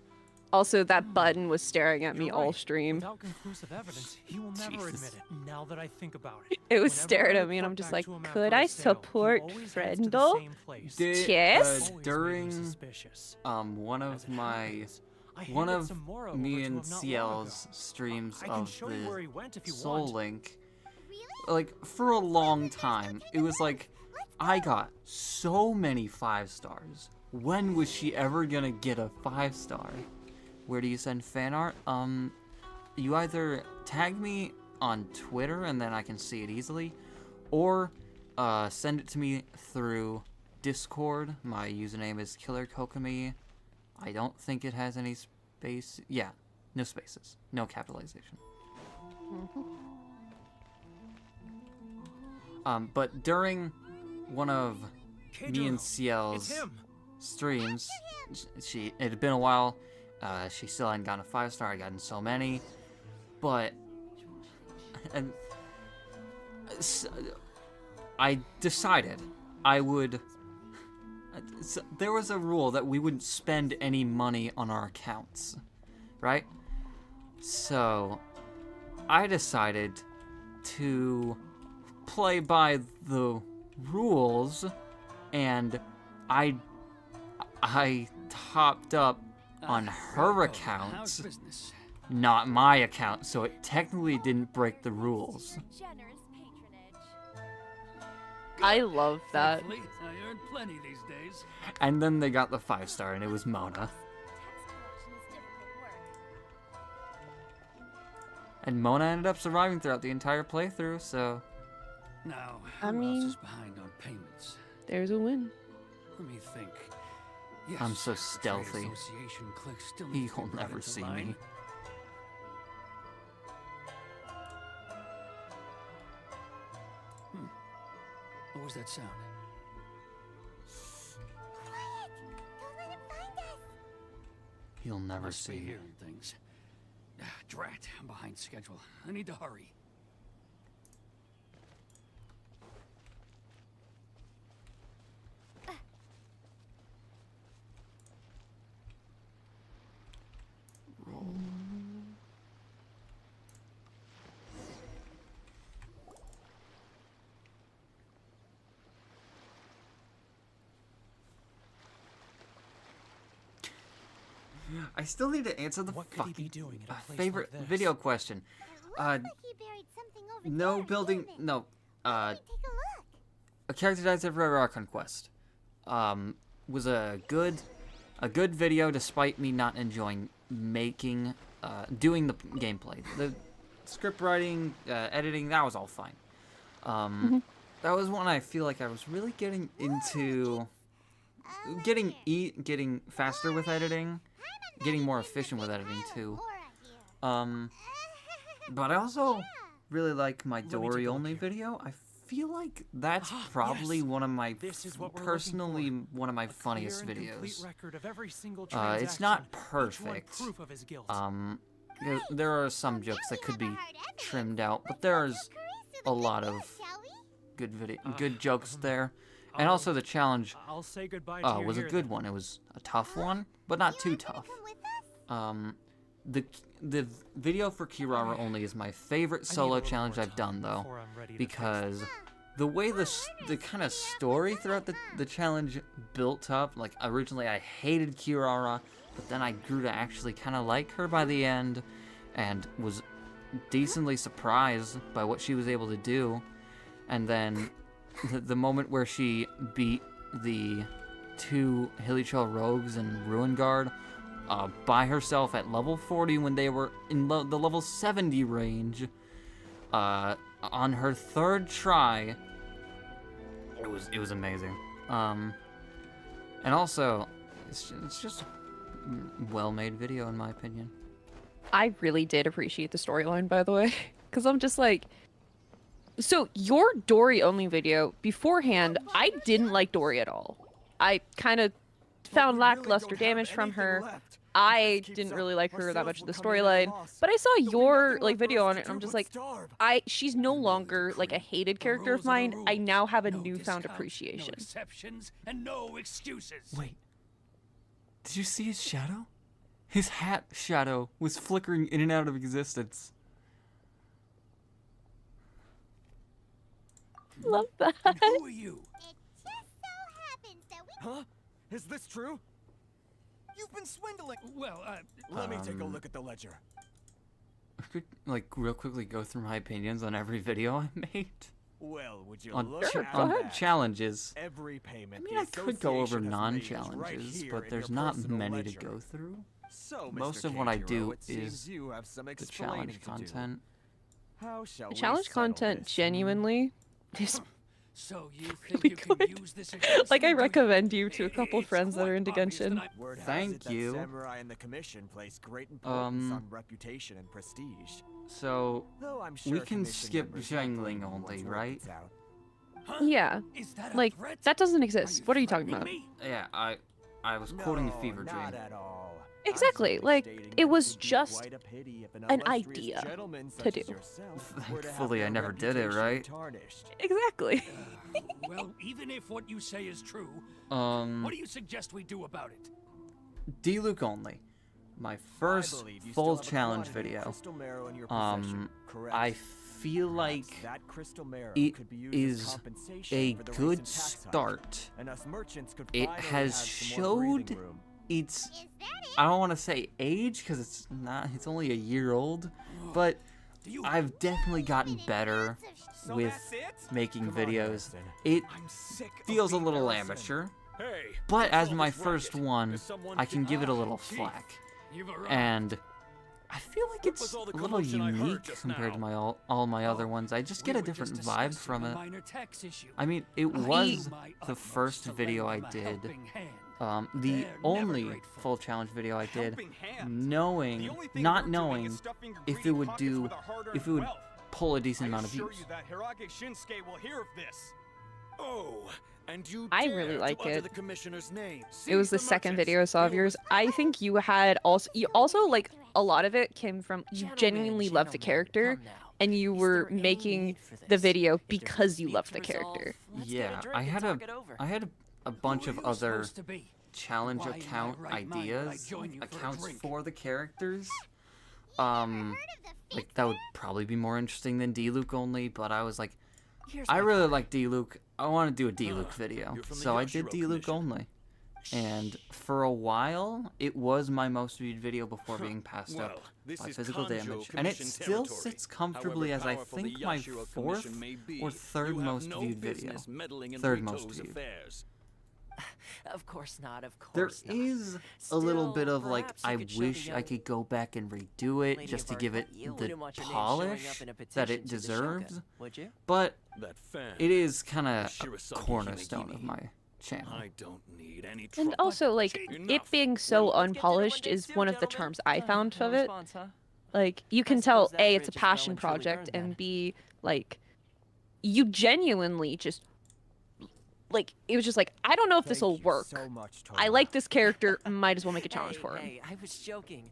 Also, that button was staring at me You're all right. stream. Without conclusive evidence, he will never Jesus. admit it. Now that I think about it, It was whenever staring I at me, and I'm report just back like, to him could after I a sale, he support always heads to the Friendle? same place. Yes? Always During made me suspicious. one As of it my happens, I one handed of some Moro me over to and him not long CL's ago. streams I can of show you where he the went if you Soul want. Link, like for a long time, it was like I got so many 5 stars. When was she ever gonna get a 5-star? Where do you send fan art? You either tag me on Twitter and then I can see it easily, or send it to me through Discord. My username is KillerKokami. I don't think it has any space. Yeah, no spaces, no capitalization. But during one of me and CL's streams, it had been a while. She still hadn't gotten a 5-star. I'd gotten so many, but I decided I would. There was a rule that we wouldn't spend any money on our accounts, right? So I decided to play by the rules, and I topped up on her account, not my account, so it technically didn't break the rules. generous patronage. I love that. Thankfully, I earn plenty these days. And then they got the 5-star, and it was Mona. Tax collection is difficult work. And Mona ended up surviving throughout the entire playthrough, so... Now, I who mean- else is behind on payments? There's a win. Let me think. Yes, I'm so the Trade stealthy. Association clique still needs to He'll be brought never into see line. me. What was that sound? Don't let him find us. He'll never Must be see me. hearing things. Drat, I'm behind schedule. I need to hurry. I still need to answer the What could he fucking be doing at a place favorite like this? video question. He buried something over No there, building. didn't it? No. Take a look. A character dies every Archon quest. Was a good video despite me not enjoying making, doing the gameplay. The script writing, editing, that was all fine. That was one I feel like I was really getting into, getting faster with editing, getting more efficient with editing too. But I also really like my Dory only video. I feel like that's probably one of my personally one of my funniest videos. It's not perfect. There are some jokes that could be trimmed out, but there's a lot of good jokes there. And also the challenge was a good one. It was a tough one, but not too tough. The video for Kirara only is my favorite solo challenge I've done though, because the way the kind of story throughout the challenge built up, like originally I hated Kirara, but then I grew to actually kind of like her by the end, and was decently surprised by what she was able to do. And then the moment where she beat the 2 Hilichurl rogues and Ruin Guard by herself at level 40 when they were in the level 70 range, on her 3rd try, it was amazing. And also, it's just a well-made video in my opinion. I really did appreciate the storyline, by the way, because I'm just like, so your Dory only video beforehand, I didn't like Dory at all. I kind of found lackluster damage from her. I didn't really like her that much in the storyline, but I saw your video on it, and I'm just like, she's no longer like a hated character of mine. I now have a newfound appreciation. No exceptions and no excuses. Wait, did you see his shadow? His hat shadow was flickering in and out of existence. Love that. And who are you? It just so happens that we... Huh? Is this true? You've been swindling. Well, let me take a look at the ledger. I could real quickly go through my opinions on every video I made. Well, would you on look at on that? challenges. Every payment. I mean, I could go over association has made is non-challenges, right here but in there's your not personal many ledger. to go through. So, Most Mr. of what I Keijiro, do it seems is you have some the explaining challenge to do. content. How shall The we challenge settle content this? genuinely is So you think really you can good. use this against Like, me, I do you? recommend you to a couple friends that are into obvious that Genshin. Word has Thank it that you. Samurai and the Commission place great importance on reputation and prestige. So Though I'm sure we can Commission skip members jangling like only, once right? work out. Yeah, Is that a like threat? that doesn't exist. What are you talking about? Me? Yeah, I was quoting a fever dream. Not at all. Exactly, I'm like, stating it that was would be just quite a pity if an an illustrious idea gentleman to such do. as yourself were to have Thankfully, I their never did it, reputation right? tarnished. Exactly. Well, even if what you say is true, Um, what do you suggest we do about it? D-Luke only. My first believe you full still have a challenge quantity of video. crystal marrow in your possession, correct? I feel like Perhaps that crystal marrow it could be used as is compensation a for the good recent tax hike, start. and us merchants could It finally has have some more breathing showed room. its, I don't want to say age because it's only a year old, but I've definitely gotten better with making videos. It feels a little amateur, but as my first one, I can give it a little flack. And I feel like it's a little unique compared to my all my other ones. I just get a different vibe from it. I mean, it was the first video I did, the only full challenge video I did, not knowing if it would pull a decent amount of views. I really like it. The commissioner's name. It was the second video I saw of yours. I think you had also like a lot of it came from you genuinely loved the character and you were making the video because you loved the character. Yeah, I had a bunch of other challenge account ideas, accounts for the characters. Like that would probably be more interesting than D-Luke only, but I was like, I really like D-Luke. I want to do a D-Luke video, so I did D-Luke only. And for a while, it was my most viewed video before being passed up by physical damage. And it still sits comfortably as I think my fourth or third most viewed video. Third most viewed. Of course not, of There course not. is a little bit of like, I wish I could go back and redo it just to give it the polish that it deserves. But it is kind of a cornerstone of my channel. And also, like, it being so unpolished is one of the terms I found of it. Like, you can tell, A, it's a passion project, and B, like, you genuinely just, like, it was just like, I don't know if this will work. I like this character, might as well make a challenge for him. Hey, I was joking.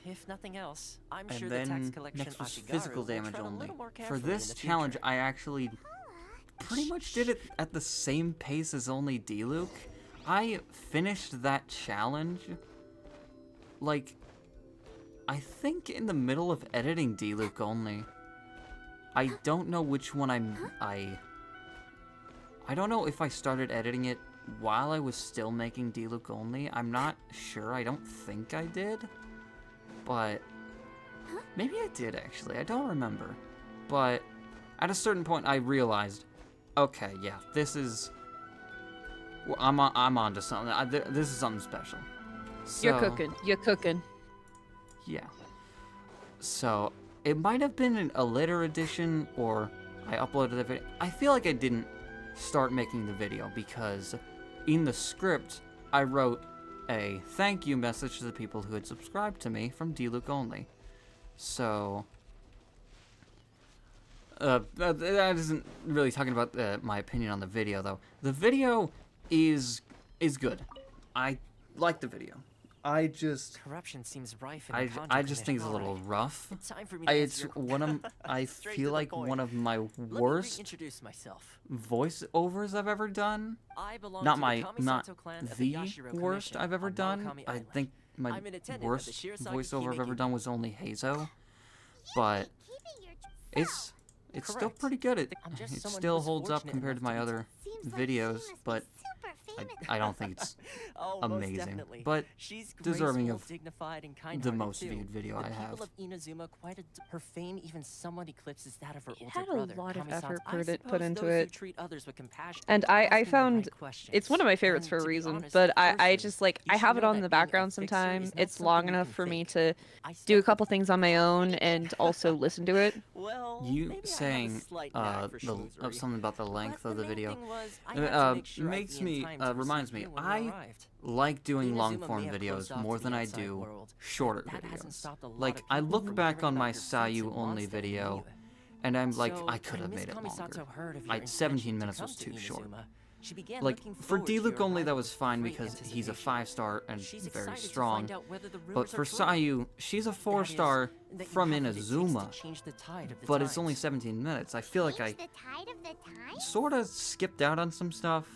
If nothing else, I'm And sure the tax then collection next was Ashigaru physical will damage tread a only. little more For carefully in this the challenge, future. I actually pretty much did it at the same pace as only D-Luke. I finished that challenge, like, I think in the middle of editing D-Luke only. I don't know which one I don't know if I started editing it while I was still making D-Luke only. I'm not sure. I don't think I did. But maybe I did, actually. I don't remember. But at a certain point, I realized, okay, yeah, this is... Well, I'm onto something. This is something special. So, You're cooking. You're cooking. Yeah. So, it might have been a later edition, or I uploaded the video. I feel like I didn't start making the video because in the script, I wrote a thank you message to the people who had subscribed to me from D-Luke only. So, that isn't really talking about my opinion on the video, though. The video is good. I like the video. I just corruption seems rife in the I just think it's a little rough. Time for me to It's answer your one of I Straight feel to the like point. one of my Let me worst reintroduce myself. voiceovers I've ever done. I belong Not to my the Kamisato not clan of the Yashiro worst Commission I've ever on done. Maokami I Island. think my I'm an attendant of the worst Shirasagi voiceover I've ever Himeki. done was only Hazo. But it's still Correct. pretty good. It just someone still who's holds up fortunate compared to enough my to be other videos, but I don't think it's Oh, most amazing. definitely. But She's deserving graceful, of dignified, and the kind-hearted most too. viewed video the I have. people of Inazuma quite her fame even somewhat eclipses that of her older had a brother. lot of Kamisato. effort I put suppose into those who it. treat others with compassion And are I asking the found right questions. it's one of my favorites And for a to be reason, honest, but I personally, just like you I should have it know on that in the being a background fixer is sometime. not It's something long you enough can for me fake. to I do a couple things on my own and also listen to it. Well, You maybe I have a saying slight knack for schmoozery. something about the length of the video was, I had to make sure I'd makes be in me time to reminds receive me you when you I arrived. like doing long Inazuma form may have closed videos off more to the than I outside do world, shorter but that hasn't videos. stopped a lot Like of I people look from back hearing on about my your feats and Sayu only wants to video meet you. and I'm like So, I could have when made Miss it Kamisato longer. heard of your Like 17 intention to minutes come was to too short. Inazuma, she began Like looking for forward to D-Luke your only that arrival was fine with because great he's a anticipation. 5-star and She's very excited to strong. find out whether the But rumors for are true. Sayu, she's a 4-star that you from have what it takes to Inazuma. change the tide of the But it's only times. 17 minutes. I feel like I The tide of the tide? sort of skipped out on some stuff.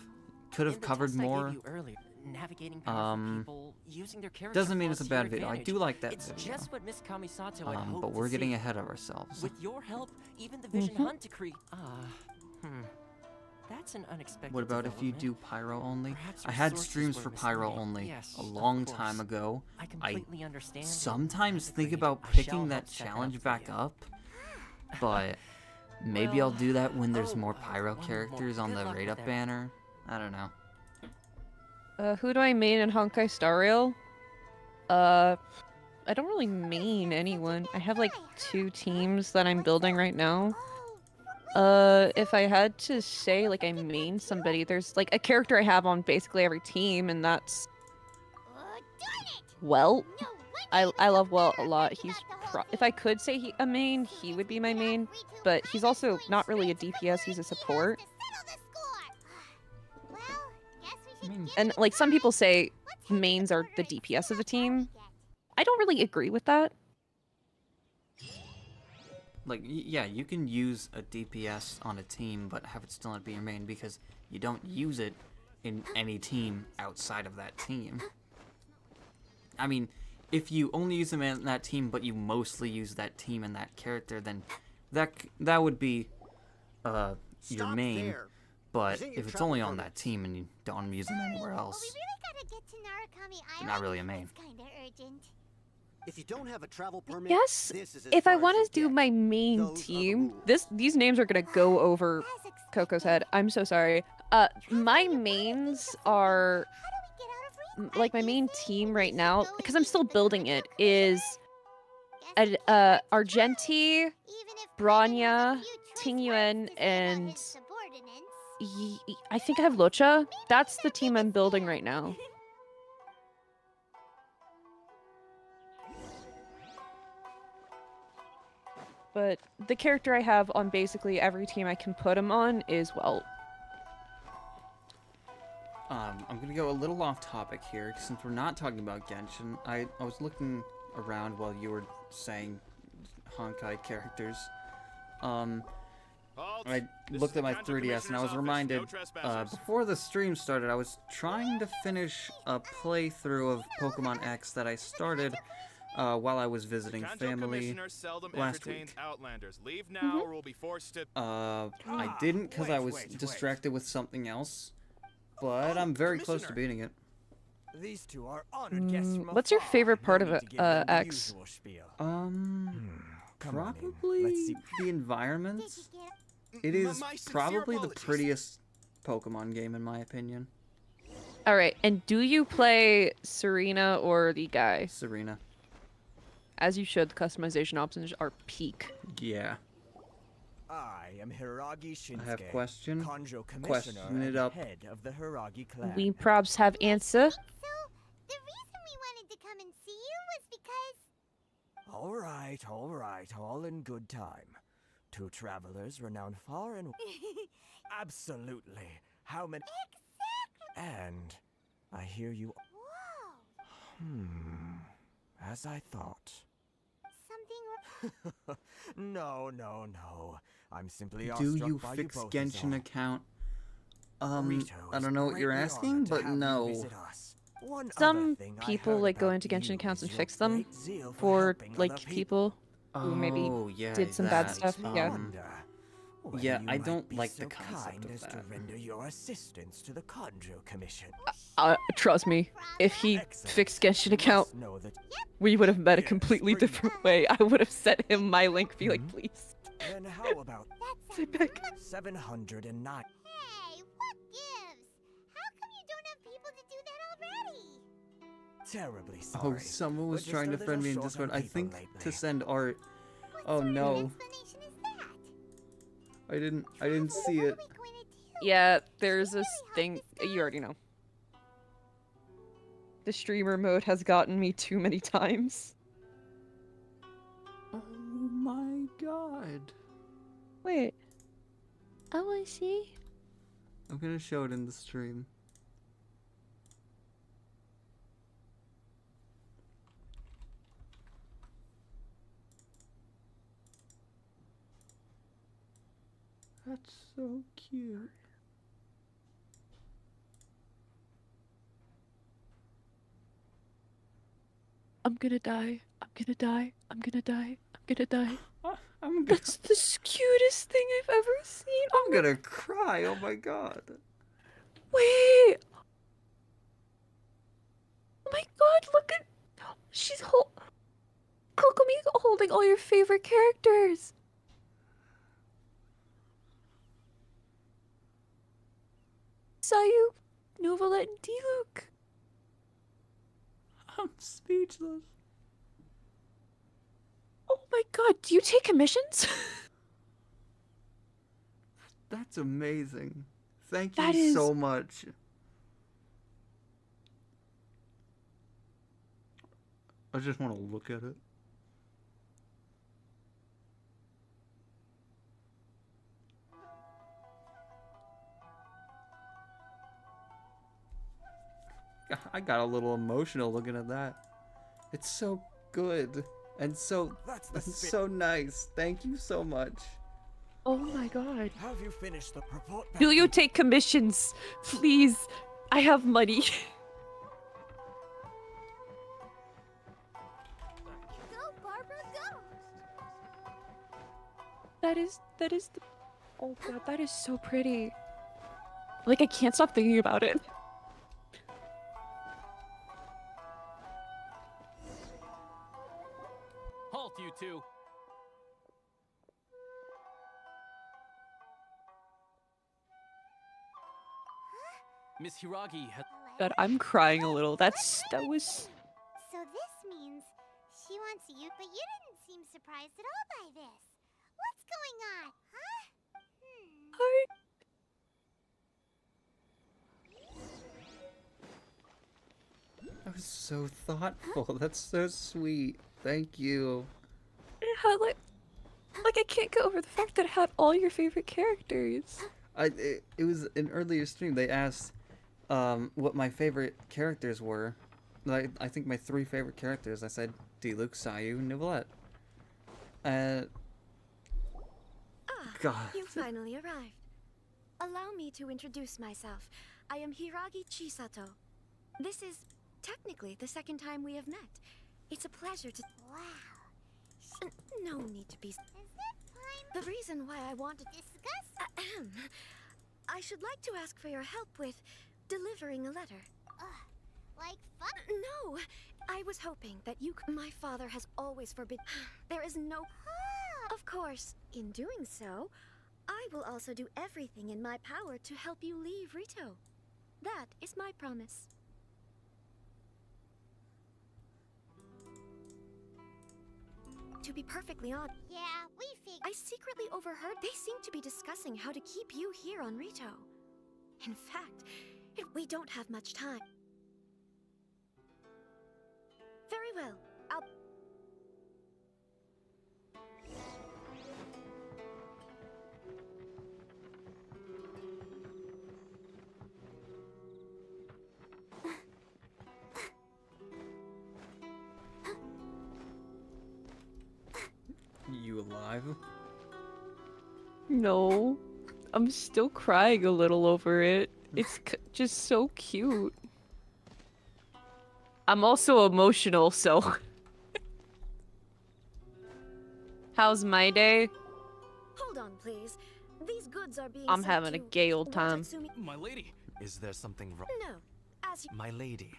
Could have In the covered test I gave more. you earlier, navigating powerful people, using their character Doesn't mean flaws it's a to your bad video. I advantage. do like that It's video. just what Miss Kamisato had hoped But to we're getting see. ahead of ourselves. With your help, even the Vision Hunt decree. That's an unexpected What about if you development. do Pyro only? Perhaps I your had sources streams were for Pyro misleading. only Yes, a of long course. time ago. I completely understand. sometimes think Agreed. about I shall picking help that set that up challenge for back you. up, but maybe I'll do that when there's more Pyro characters on the raid up banner. I don't know. Who do I main in Honkai Star Rail? I don't really main anyone. I have like 2 teams that I'm building right now. If I had to say like I main somebody, there's like a character I have on basically every team, and that's Well. I love Well a lot. He's if I could say a main, he would be my main, but he's also not really a DPS. He's a support. And like some people say, mains are the DPS of the team. I don't really agree with that. Like, yeah, you can use a DPS on a team, but have it still not be your main because you don't use it in any team outside of that team. I mean, if you only use them in that team, but you mostly use that team and that character, then that would be your main. There. But if it's only on that team and you don't use them anywhere else, you're not really a main. If you don't have a travel permit, Yes, this is as if I far as want you to do get. my main team, these names are gonna go over Coco's head. I'm so sorry. My mains are like my main team right now, because I'm still building it, is Argenti, Bronya, Tingyuan, and I think I have Locha. That's the team I'm building right now. But the character I have on basically every team I can put him on is Well. I'm gonna go a little off topic here, since we're not talking about Genshin. I was looking around while you were saying Honkai characters. I looked at my 3DS and I was reminded, before the stream started, I was trying to finish a playthrough of Pokemon X that I started while I was visiting family last week. Leave now or we'll be forced to... I didn't because I was distracted with something else, but I'm very close to beating it. These two are honored guests from What's your afar. favorite part No of need to give them the X? usual spiel. Probably Let's see. the environments. It is probably the prettiest Pokemon game in my opinion. Alright, and do you play Serena or the guy? Serena. As you should, the customization options are peak. Yeah. I am Hiragi Shinsuke, I have question. Kanjo Commissioner Question it and up. head of the Hiragi clan. We probs have answer. The reason we wanted to come and see you was because... All right, all in good time. 2 travelers renowned far and... Absolutely. How many... Exactly. And I hear you... Whoa. As I thought. Something... No. I'm simply Do awestruck you by fix you both is Genshin all. account? Rito I is don't know what you're greatly asking, honored to but have you no. visit us. One Some other thing I people heard like go about into Genshin you accounts and is fix your them great zeal for helping like other people who maybe Oh, yeah, did some bad that. stuff. Yeah. Whether Yeah, you I might don't be like so the concept kind of as that. to render your assistance to the Kanjo Commission. Trust me, if he fixed Genshin account, Know that we would have met a completely different way. I would have sent him my link, be like, please. Then how about Say back. 709? Hey, what gives? How come you don't have people to do that already? Terribly Oh, sorry. someone was We're just trying a to friend me in little short Discord. on I people think lately. to send art. Oh What no, explanation is that? I didn't see it. Yeah, there's this thing, you already know. The streamer mode has gotten me too many times. Oh my god. Wait. I want to see. I'm gonna show it in the stream. That's so cute. I'm gonna die. I'm gonna die. I'm gonna die. I'm gonna die. I'm gonna, That's the cutest thing I've ever seen. I'm gonna cry. Oh my god. Wait. Oh my god, look at... She's Kokomi holding all your favorite characters. Sayu, Neuvillette, and Diluc. I'm speechless. my god, do you take commissions? That's amazing. Thank That you is- so much. I just want to look at it. I got a little emotional looking at that. It's so good and so so nice. Thank you so much. Oh my god. Have you finished the report? Do you take commissions? Please. I have money. Go, Barbara, go! That is the... Oh god, that is so pretty. Like, I can't stop thinking about it. Halt, you two. Miss Hiragi had. God, I'm crying a little. That was... So this means she wants you, but you didn't seem surprised at all by this. What's going on, huh? That was so thoughtful. That's so sweet. Thank you. It had like I can't get over the fact that it had all your favorite characters. It was an earlier stream. They asked what my favorite characters were. Like, I think my 3 favorite characters. I said Diluc, Sayu, and Neuvillette. God. You finally arrived. Allow me to introduce myself. I am Hiragi Chisato. This is technically the second time we have met. It's a pleasure to... Wow. No need to be... Is it time? The reason why I want to discuss... I should like to ask for your help with delivering a letter. Like fun? No. I was hoping that you could... My father has always forbidden... There is no... Of course, in doing so, I will also do everything in my power to help you leave Rito. That is my promise. To be perfectly honest, Yeah, we figured. I secretly overheard they seem to be discussing how to keep you here on Rito. In fact, we don't have much time. Very well, I'll... You alive? No. I'm still crying a little over it. It's just so cute. I'm also emotional, so... How's my day? Hold on, please. These goods are being I'm sent having a to gay old time. Watatsumi- My lady. Is there something wrong? No, as you... My lady.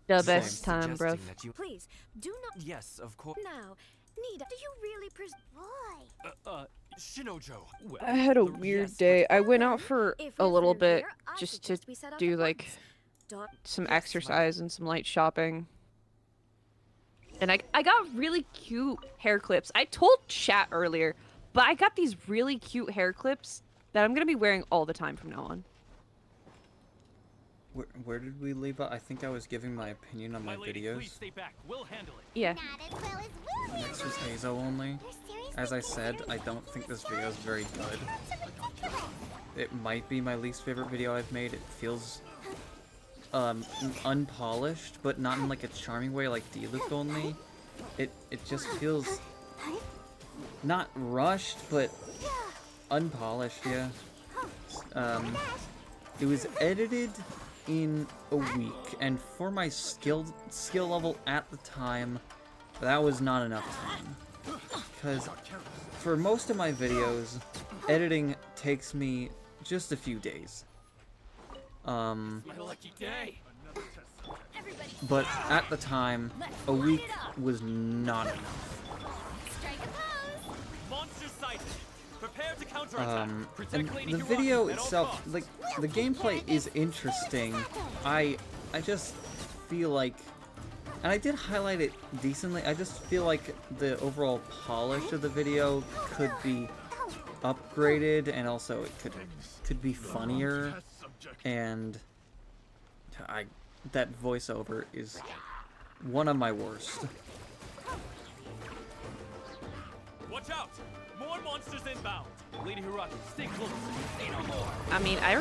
The So I'm best time, bruv. suggesting that you... Please, do not... Yes, of course. Now, Nida, do you really Boy! Shinojo. Well, I had a weird day. I went out for a little bit just to do like some exercise and some light shopping. And I got really cute hair clips. I told chat earlier, but I got these really cute hair clips that I'm gonna be wearing all the time from now on. Where did we leave off? I think I was giving my opinion on my videos. Please stay back. We'll handle it. Yeah. Next was Hazo only. As I said, I don't think this video is very good. It might be my least favorite video I've made. It feels unpolished, but not in like a charming way like Diluc only. It just feels not rushed, but unpolished, yeah. It was edited in a week, and for my skill level at the time, that was not enough time. Because for most of my videos, editing takes me just a few days. My lucky day. But at the time, a week was not enough. Monster sighted. Prepare to counterattack. And the video itself, like, the gameplay is interesting. I just feel like And I did highlight it decently. I just feel like the overall polish of the video could be upgraded, and also it could be funnier. And that voiceover is one of my worst. Watch out! More monsters inbound. Lady Hiraki, stay close. Say no more. I mean, I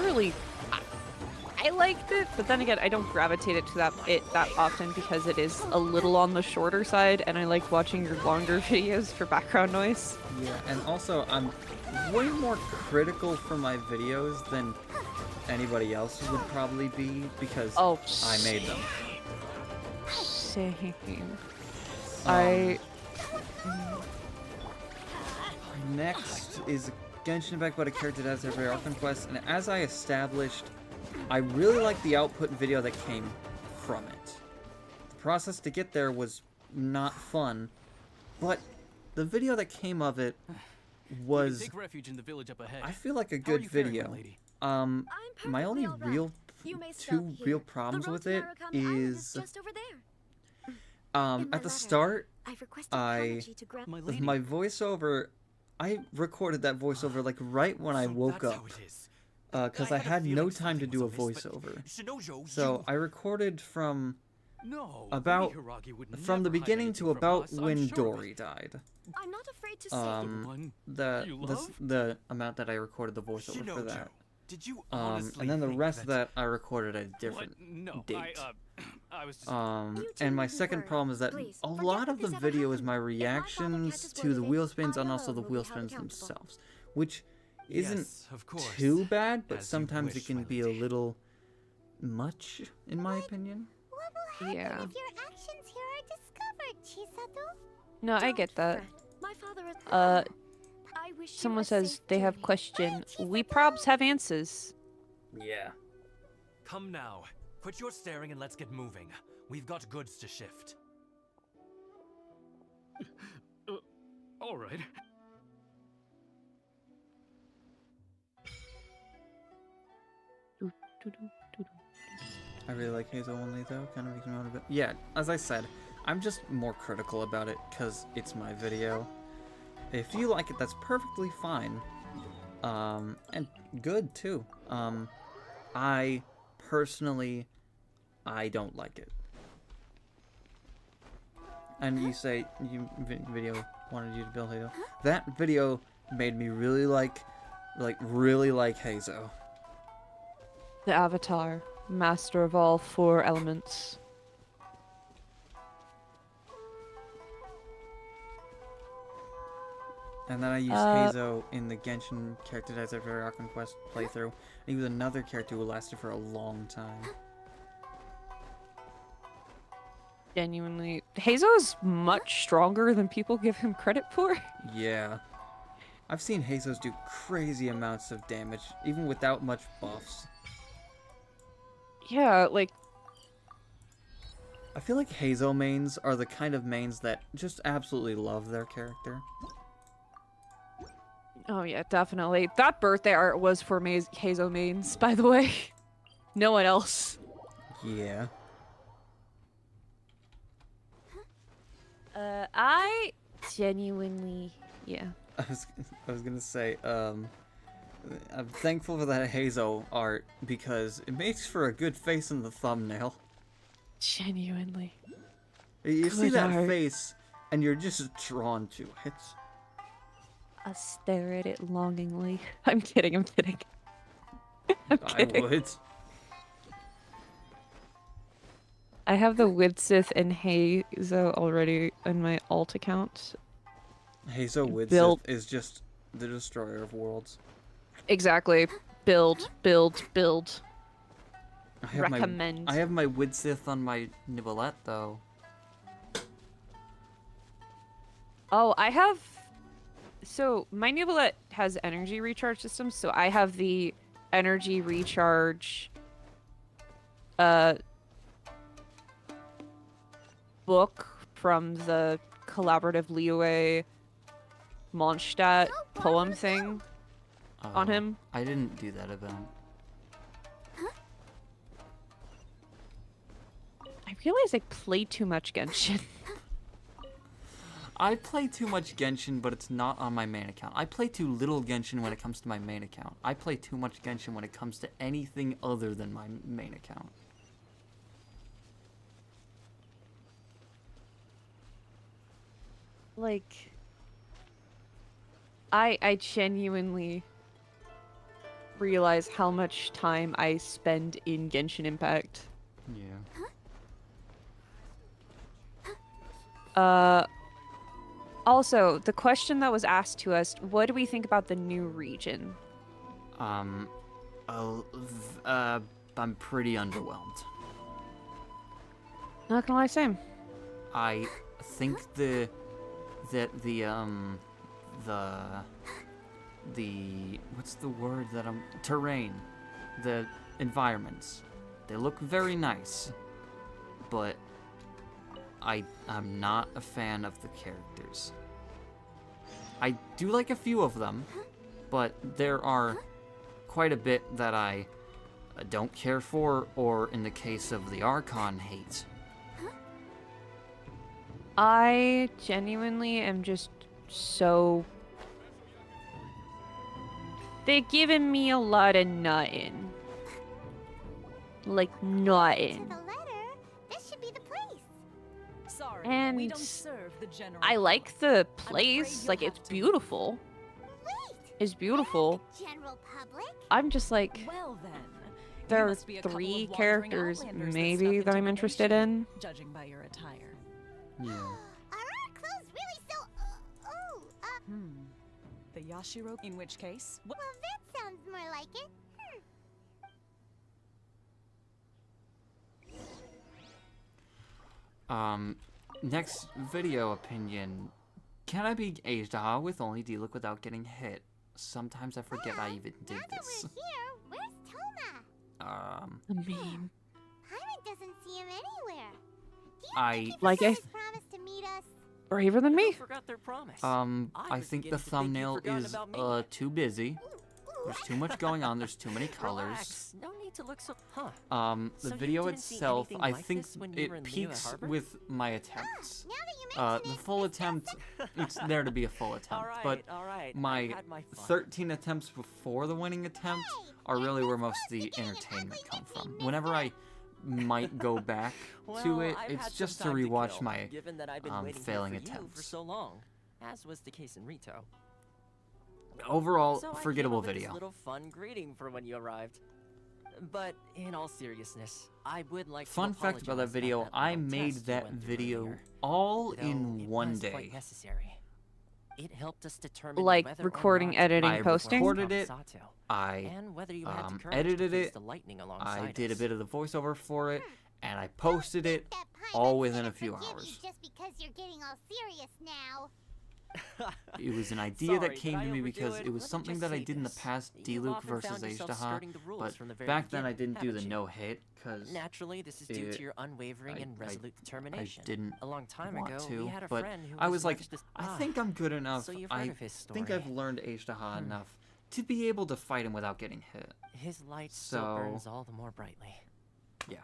liked it, but then again, I don't gravitate it to that often because it is a little on the shorter side, and I like watching your longer videos for background noise. Yeah, and also I'm way more critical for my videos than anybody else would probably be because I made them. Same. Next is Genshin Impact, but a character that has every Archon quest, and as I established, I really like the output video that came from it. The process to get there was not fun, but the video that came of it was, Take refuge in the village up ahead. I feel like a good video. My only two real problems with it is at the start, my voiceover, I recorded that voiceover like right when I woke up. Because I had no time to do a voiceover. So I recorded from the beginning to about when Dory died. I'm not afraid to say the amount that I recorded the voiceover for that. And then the rest of that I recorded at a different date. And my second problem is that a lot of the video is my reactions to the wheel spins and also the wheel spins themselves, which isn't too bad, but sometimes it can be a little much, in my opinion. Yeah. If your actions here are discovered, Chisato? No, I get that. My father someone says they have question. We probs have answers. Yeah. Come now. Quit your staring and let's get moving. We've got goods to shift. All right. I really like Hazel only though, kind of makes me want a bit. Yeah, as I said, I'm just more critical about it because it's my video. If you like it, that's perfectly fine. And good too. I personally, I don't like it. And you say video wanted you to build Hazel. That video made me really like Hazel. The Avatar, master of all 4 elements. And then I used Hazo in the Genshin character that's every Archon quest playthrough. And he was another character who lasted for a long time. Genuinely, Hazo is much stronger than people give him credit for. Yeah. I've seen Hazos do crazy amounts of damage, even without much buffs. Yeah, like... I feel like Hazo mains are the kind of mains that just absolutely love their character. Oh yeah, definitely. That birthday art was for Hazo mains, by the way. No one else. Yeah. I genuinely... Yeah. I was gonna say, I'm thankful for that Hazo art because it makes for a good face in the thumbnail. Genuinely. You see that art. face, and you're just drawn to it. I stare at it longingly. I'm kidding, I'm kidding. I'm kidding. I would. I have the Widsith and Hazo already in my alt account. Hazo Widsith is just the destroyer of worlds. Exactly. Build, build, build. I have my Widsith on my Neuvillette, though. Oh, I have... So, my Neuvillette has energy recharge systems, so I have the energy recharge... book from the collaborative Liyue Mondstadt poem thing on him. I didn't do that event. I realize I play too much Genshin. I play too much Genshin, but it's not on my main account. I play too little Genshin when it comes to my main account. I play too much Genshin when it comes to anything other than my main account. Like, I genuinely realize how much time I spend in Genshin Impact. Yeah. Also, the question that was asked to us, what do we think about the new region? I'm pretty underwhelmed. Not gonna lie, same. I think the what's the word that terrain, the environments, they look very nice, but I'm not a fan of the characters. I do like a few of them, but there are quite a bit that I don't care for, or in the case of the Archon, hate. I genuinely am just so... They're giving me a lot of nuttin'. Like, nuttin'. And we don't serve the general I like the place, like it's beautiful. It's beautiful. General public? I'm just like, well then, there are must be a couple 3 of wandering characters outlanders maybe that that snuck I'm into interested the in. nation, judging by your attire. Yeah. Are our clothes really so... The Yashiro, in which case? Well, that sounds more like it. Next video opinion. Can I be Asia with only D-look without getting hit? Sometimes I forget I even did this. Where's Toma? A meme. Paimon doesn't see him anywhere. I Promised to meet us. braver than me. Forgot their promise. I think the thumbnail is too busy. There's too much going on. There's too many colors. Relax. No need to look so. Huh. The So you video didn't see itself, anything I like think this when you were it in the peaks harbor? with my attempts. The full attempt, it's there to be a full attempt, but alright, my I've had my fun. 13 attempts before the winning attempt are really where most of the entertainment come from. Whenever I might go back to it, I've it's had just to some time rewatch kill, my given that I've been waiting here failing for you for attempts. so long, as was the case in Rito. Overall, So I came forgettable up with this video. little fun greeting for when you arrived. But in all seriousness, I would like Fun to fact about that apologize video, about I little made test you that went through video earlier. all Though in it one was day. quite necessary. It helped us determine Like whether or recording, not editing, I posting? recorded it, Sato, I and whether you had the courage edited to face it, the lightning I alongside did a us. bit of the voiceover for it, and I posted it all within a few hours. Just because you're getting all serious now. It was an idea that Sorry, came did to I me overdo because it? it was Let me something just that I say did in the this. past, You've D-Luke often versus found yourself Aishtaha, skirting the rules but from the very back then I beginning, didn't do the haven't you? no-hit, because Naturally, this is due to your unwavering and resolute determination. I didn't A long time want ago, to, we had a but friend who I was like, much this- I think I'm good enough. So you've heard I of his think story. I've learned Aishtaha enough to be able to fight him without getting hit. His light still burns all the more brightly. Yeah.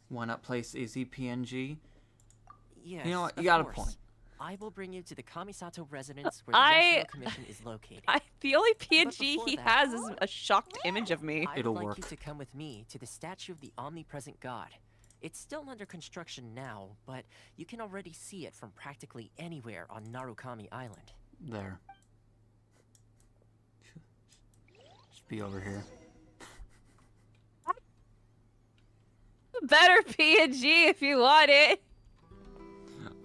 Why not place AZPNG? Yes, You know what? of You got course. a point. I will bring you to the Kamisato residence where the I- National Commission is located. The only But PNG before he that- has is a shocked image of me. I'd like you to come with me to the statue of the omnipresent god. It's still under construction now, but you can already see it from practically anywhere on Narukami Island. There. Should be over here. Better PNG if you want it.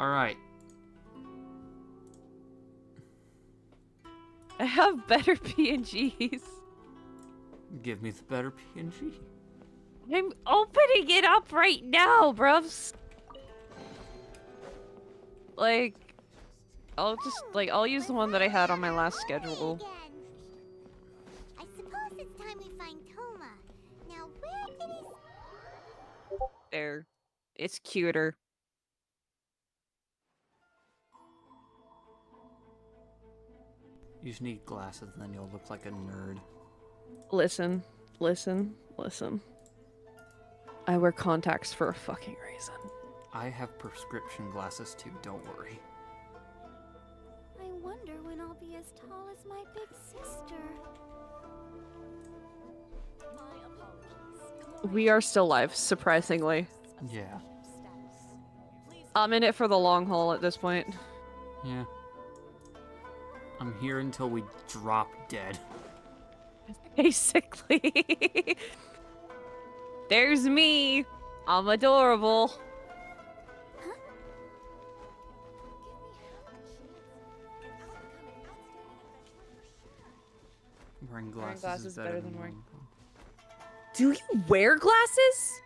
Alright. I have better PNGs. Give me the better PNG. I'm opening it up right now, bruvs. Like, I'll use the one that I had on my last schedule. I suppose it's time we find Toma. Now, where did he... There. It's cuter. You just need glasses and then you'll look like a nerd. Listen. I wear contacts for a fucking reason. I have prescription glasses too, don't worry. I wonder when I'll be as tall as my big sister. We are still live, surprisingly. Yeah. I'm in it for the long haul at this point. Yeah. I'm here until we drop dead. Basically. There's me. I'm adorable. Wearing glasses is better than wearing. Do you wear glasses?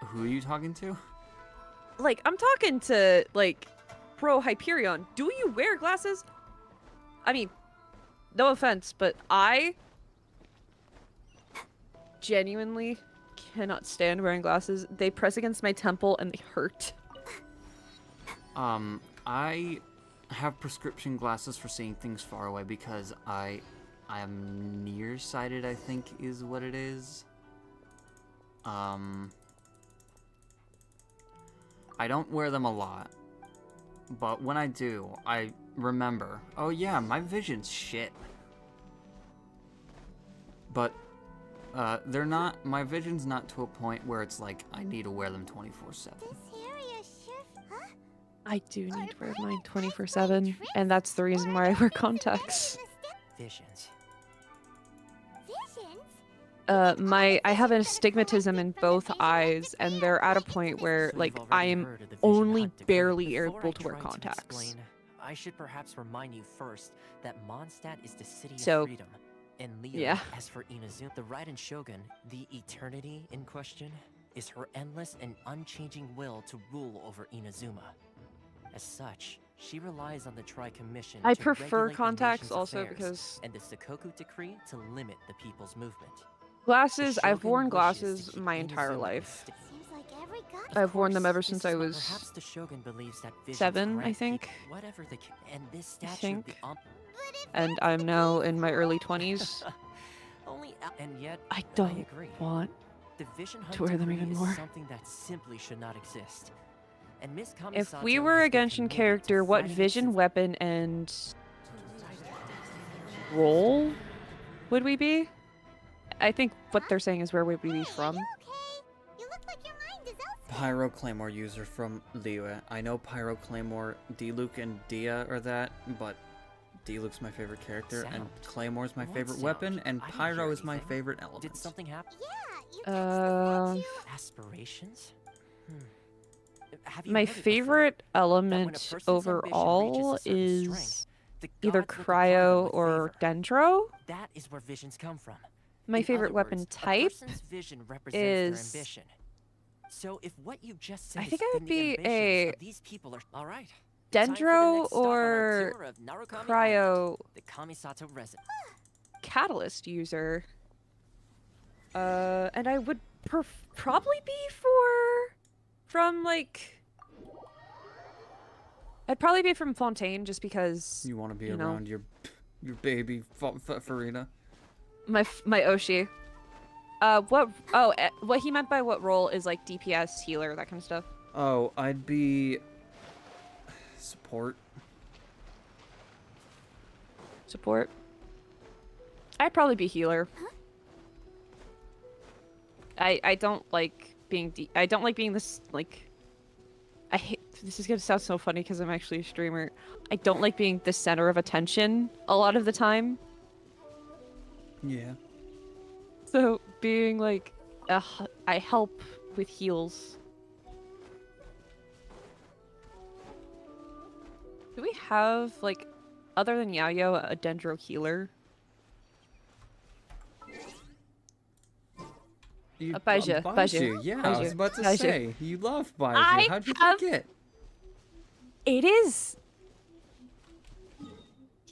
Who are you talking to? Like, I'm talking to, like, Pro Hyperion. Do you wear glasses? I mean, no offense, but I genuinely cannot stand wearing glasses. They press against my temple and they hurt. I have prescription glasses for seeing things far away because I am nearsighted, I think is what it is. I don't wear them a lot, but when I do, I remember, oh yeah, my vision's shit. But they're not, my vision's not to a point where it's like I need to wear them 24/7. I do need to wear mine 24/7, and that's the reason why I wear contacts. Visions. I have an astigmatism in both eyes, and they're at a point where, like, I am only barely able to wear contacts. I should perhaps remind you first that Mondstadt is the city So, of freedom. And Leo, yeah. as for Inazuma, the Raiden Shogun, the eternity in question, is her endless and unchanging will to rule over Inazuma. As such, she relies on the Tri-Commission I to prefer regulate the contacts nation's also affairs, because and the Sakoku Decree to limit the people's movement. glasses, The I've Shogun worn wishes glasses to keep my entire Inazuma life. Seems like every god. I've worn them ever This since is I why was perhaps the Shogun believes that visions 7, I grant think. people whatever they can, and this I statue of the think. Om- And I'm now in my early 20s. Only and yet I don't agree. want The vision hunt to wear them decree even is more. something that simply should not exist. And Miss If Kamisato we were has a been Genshin committed to character, what fighting vision, against- weapon, and role would we be? I think what they're saying is where would we be from? Pyro Claymore user from Liyue. I know Pyro Claymore, Diluc and Dia are that, but Diluc's my favorite character, and Sound. Claymore's my What favorite sound? weapon, and I didn't Pyro hear is my anything. favorite element. Did something happen? Aspirations? Have you My heard it before? favorite That when a element person's ambition overall reaches a certain is strength, the either gods will declare them cryo with or favor. dendro. That is where visions come from. My In favorite other weapon words, a type person's vision represents is their ambition. So if what you just said I is think I would then be the ambitions a of these people are all right. Time for the dendro next stop on our or tour of Narukami cryo Island, the Kamisato residence. catalyst user. And I would probably be from like I'd probably be from Fontaine just because You want to be you know, around your baby Farina. my Oshi. What he meant by what role is like DPS, healer, that kind of stuff. Oh, I'd be support. Support. I'd probably be healer. I don't like being I don't like being this like I hate this is gonna sound so funny because I'm actually a streamer. I don't like being the center of attention a lot of the time. Yeah. So being like I help with heals. Do we have like other than Yayo a dendro healer? Baiju. Baiju, yeah, I was about to say, you love Baiju. How'd you forget? It is.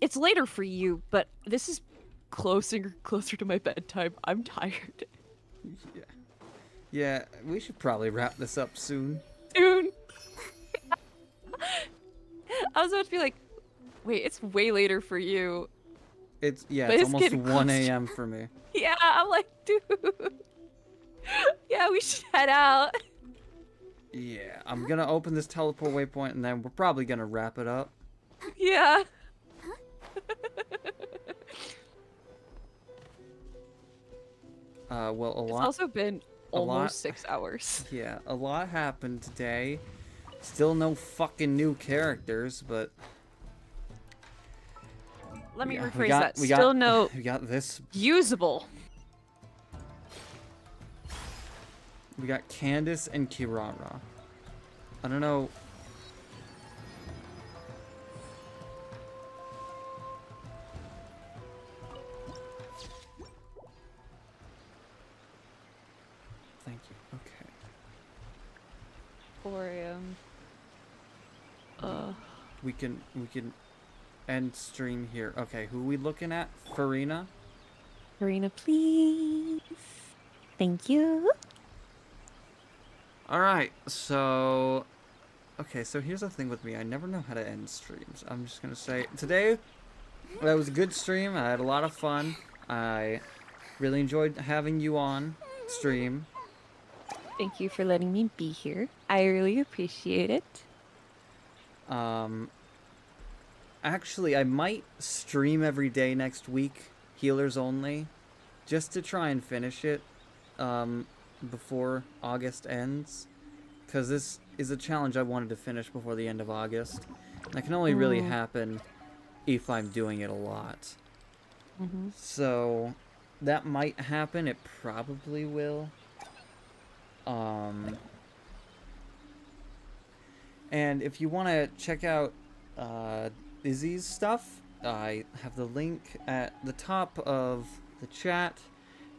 It's later for you, but this is closer to my bedtime. I'm tired. Yeah. Yeah, we should probably wrap this up soon. Soon. I was about to be like, wait, it's way later for you. It's But it's it's almost getting 1 closer. a.m. for me. Yeah, I'm like, dude. Yeah, we should head out. Yeah, I'm gonna open this teleport waypoint and then we're probably gonna wrap it up. Yeah. Well, a It's lot. also been a lot- almost 6 hours. Yeah, a lot happened today. Still no fucking new characters, but Let me yeah, rephrase that. Still no We got this. usable. We got Candace and Kirara. I don't know. Thank you. Okay. 4 a.m. We can end stream here. Okay, who we looking at? Farina? Karina, please. Thank you. Alright, so... Okay, so here's the thing with me. I never know how to end streams. I'm just gonna say, today, that was a good stream. I had a lot of fun. I really enjoyed having you on stream. Thank you for letting me be here. I really appreciate it. Actually, I might stream every day next week, healers only, just to try and finish it, before August ends, because this is a challenge I wanted to finish before the end of August. And that can only really happen if I'm doing it a lot. So, that might happen, it probably will. And if you want to check out Izzy's stuff, I have the link at the top of the chat,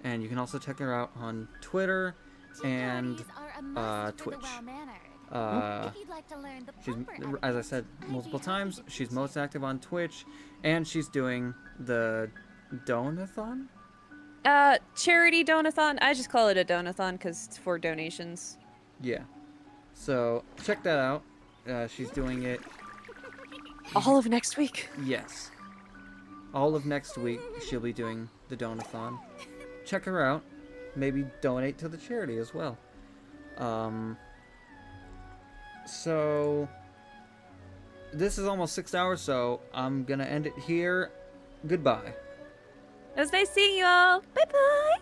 and you can also check her out on Twitter and Twitch. She's, as I said multiple times, she's most active on Twitch, and she's doing the Donathon? Charity donathon. I just call it a donathon because it's for donations. Yeah. So, check that out. She's doing it... All of next week. Yes. All of next week, she'll be doing the donathon. Check her out. Maybe donate to the charity as well. So... This is almost 6 hours, so I'm gonna end it here. Goodbye. It was nice seeing you all. Bye-bye.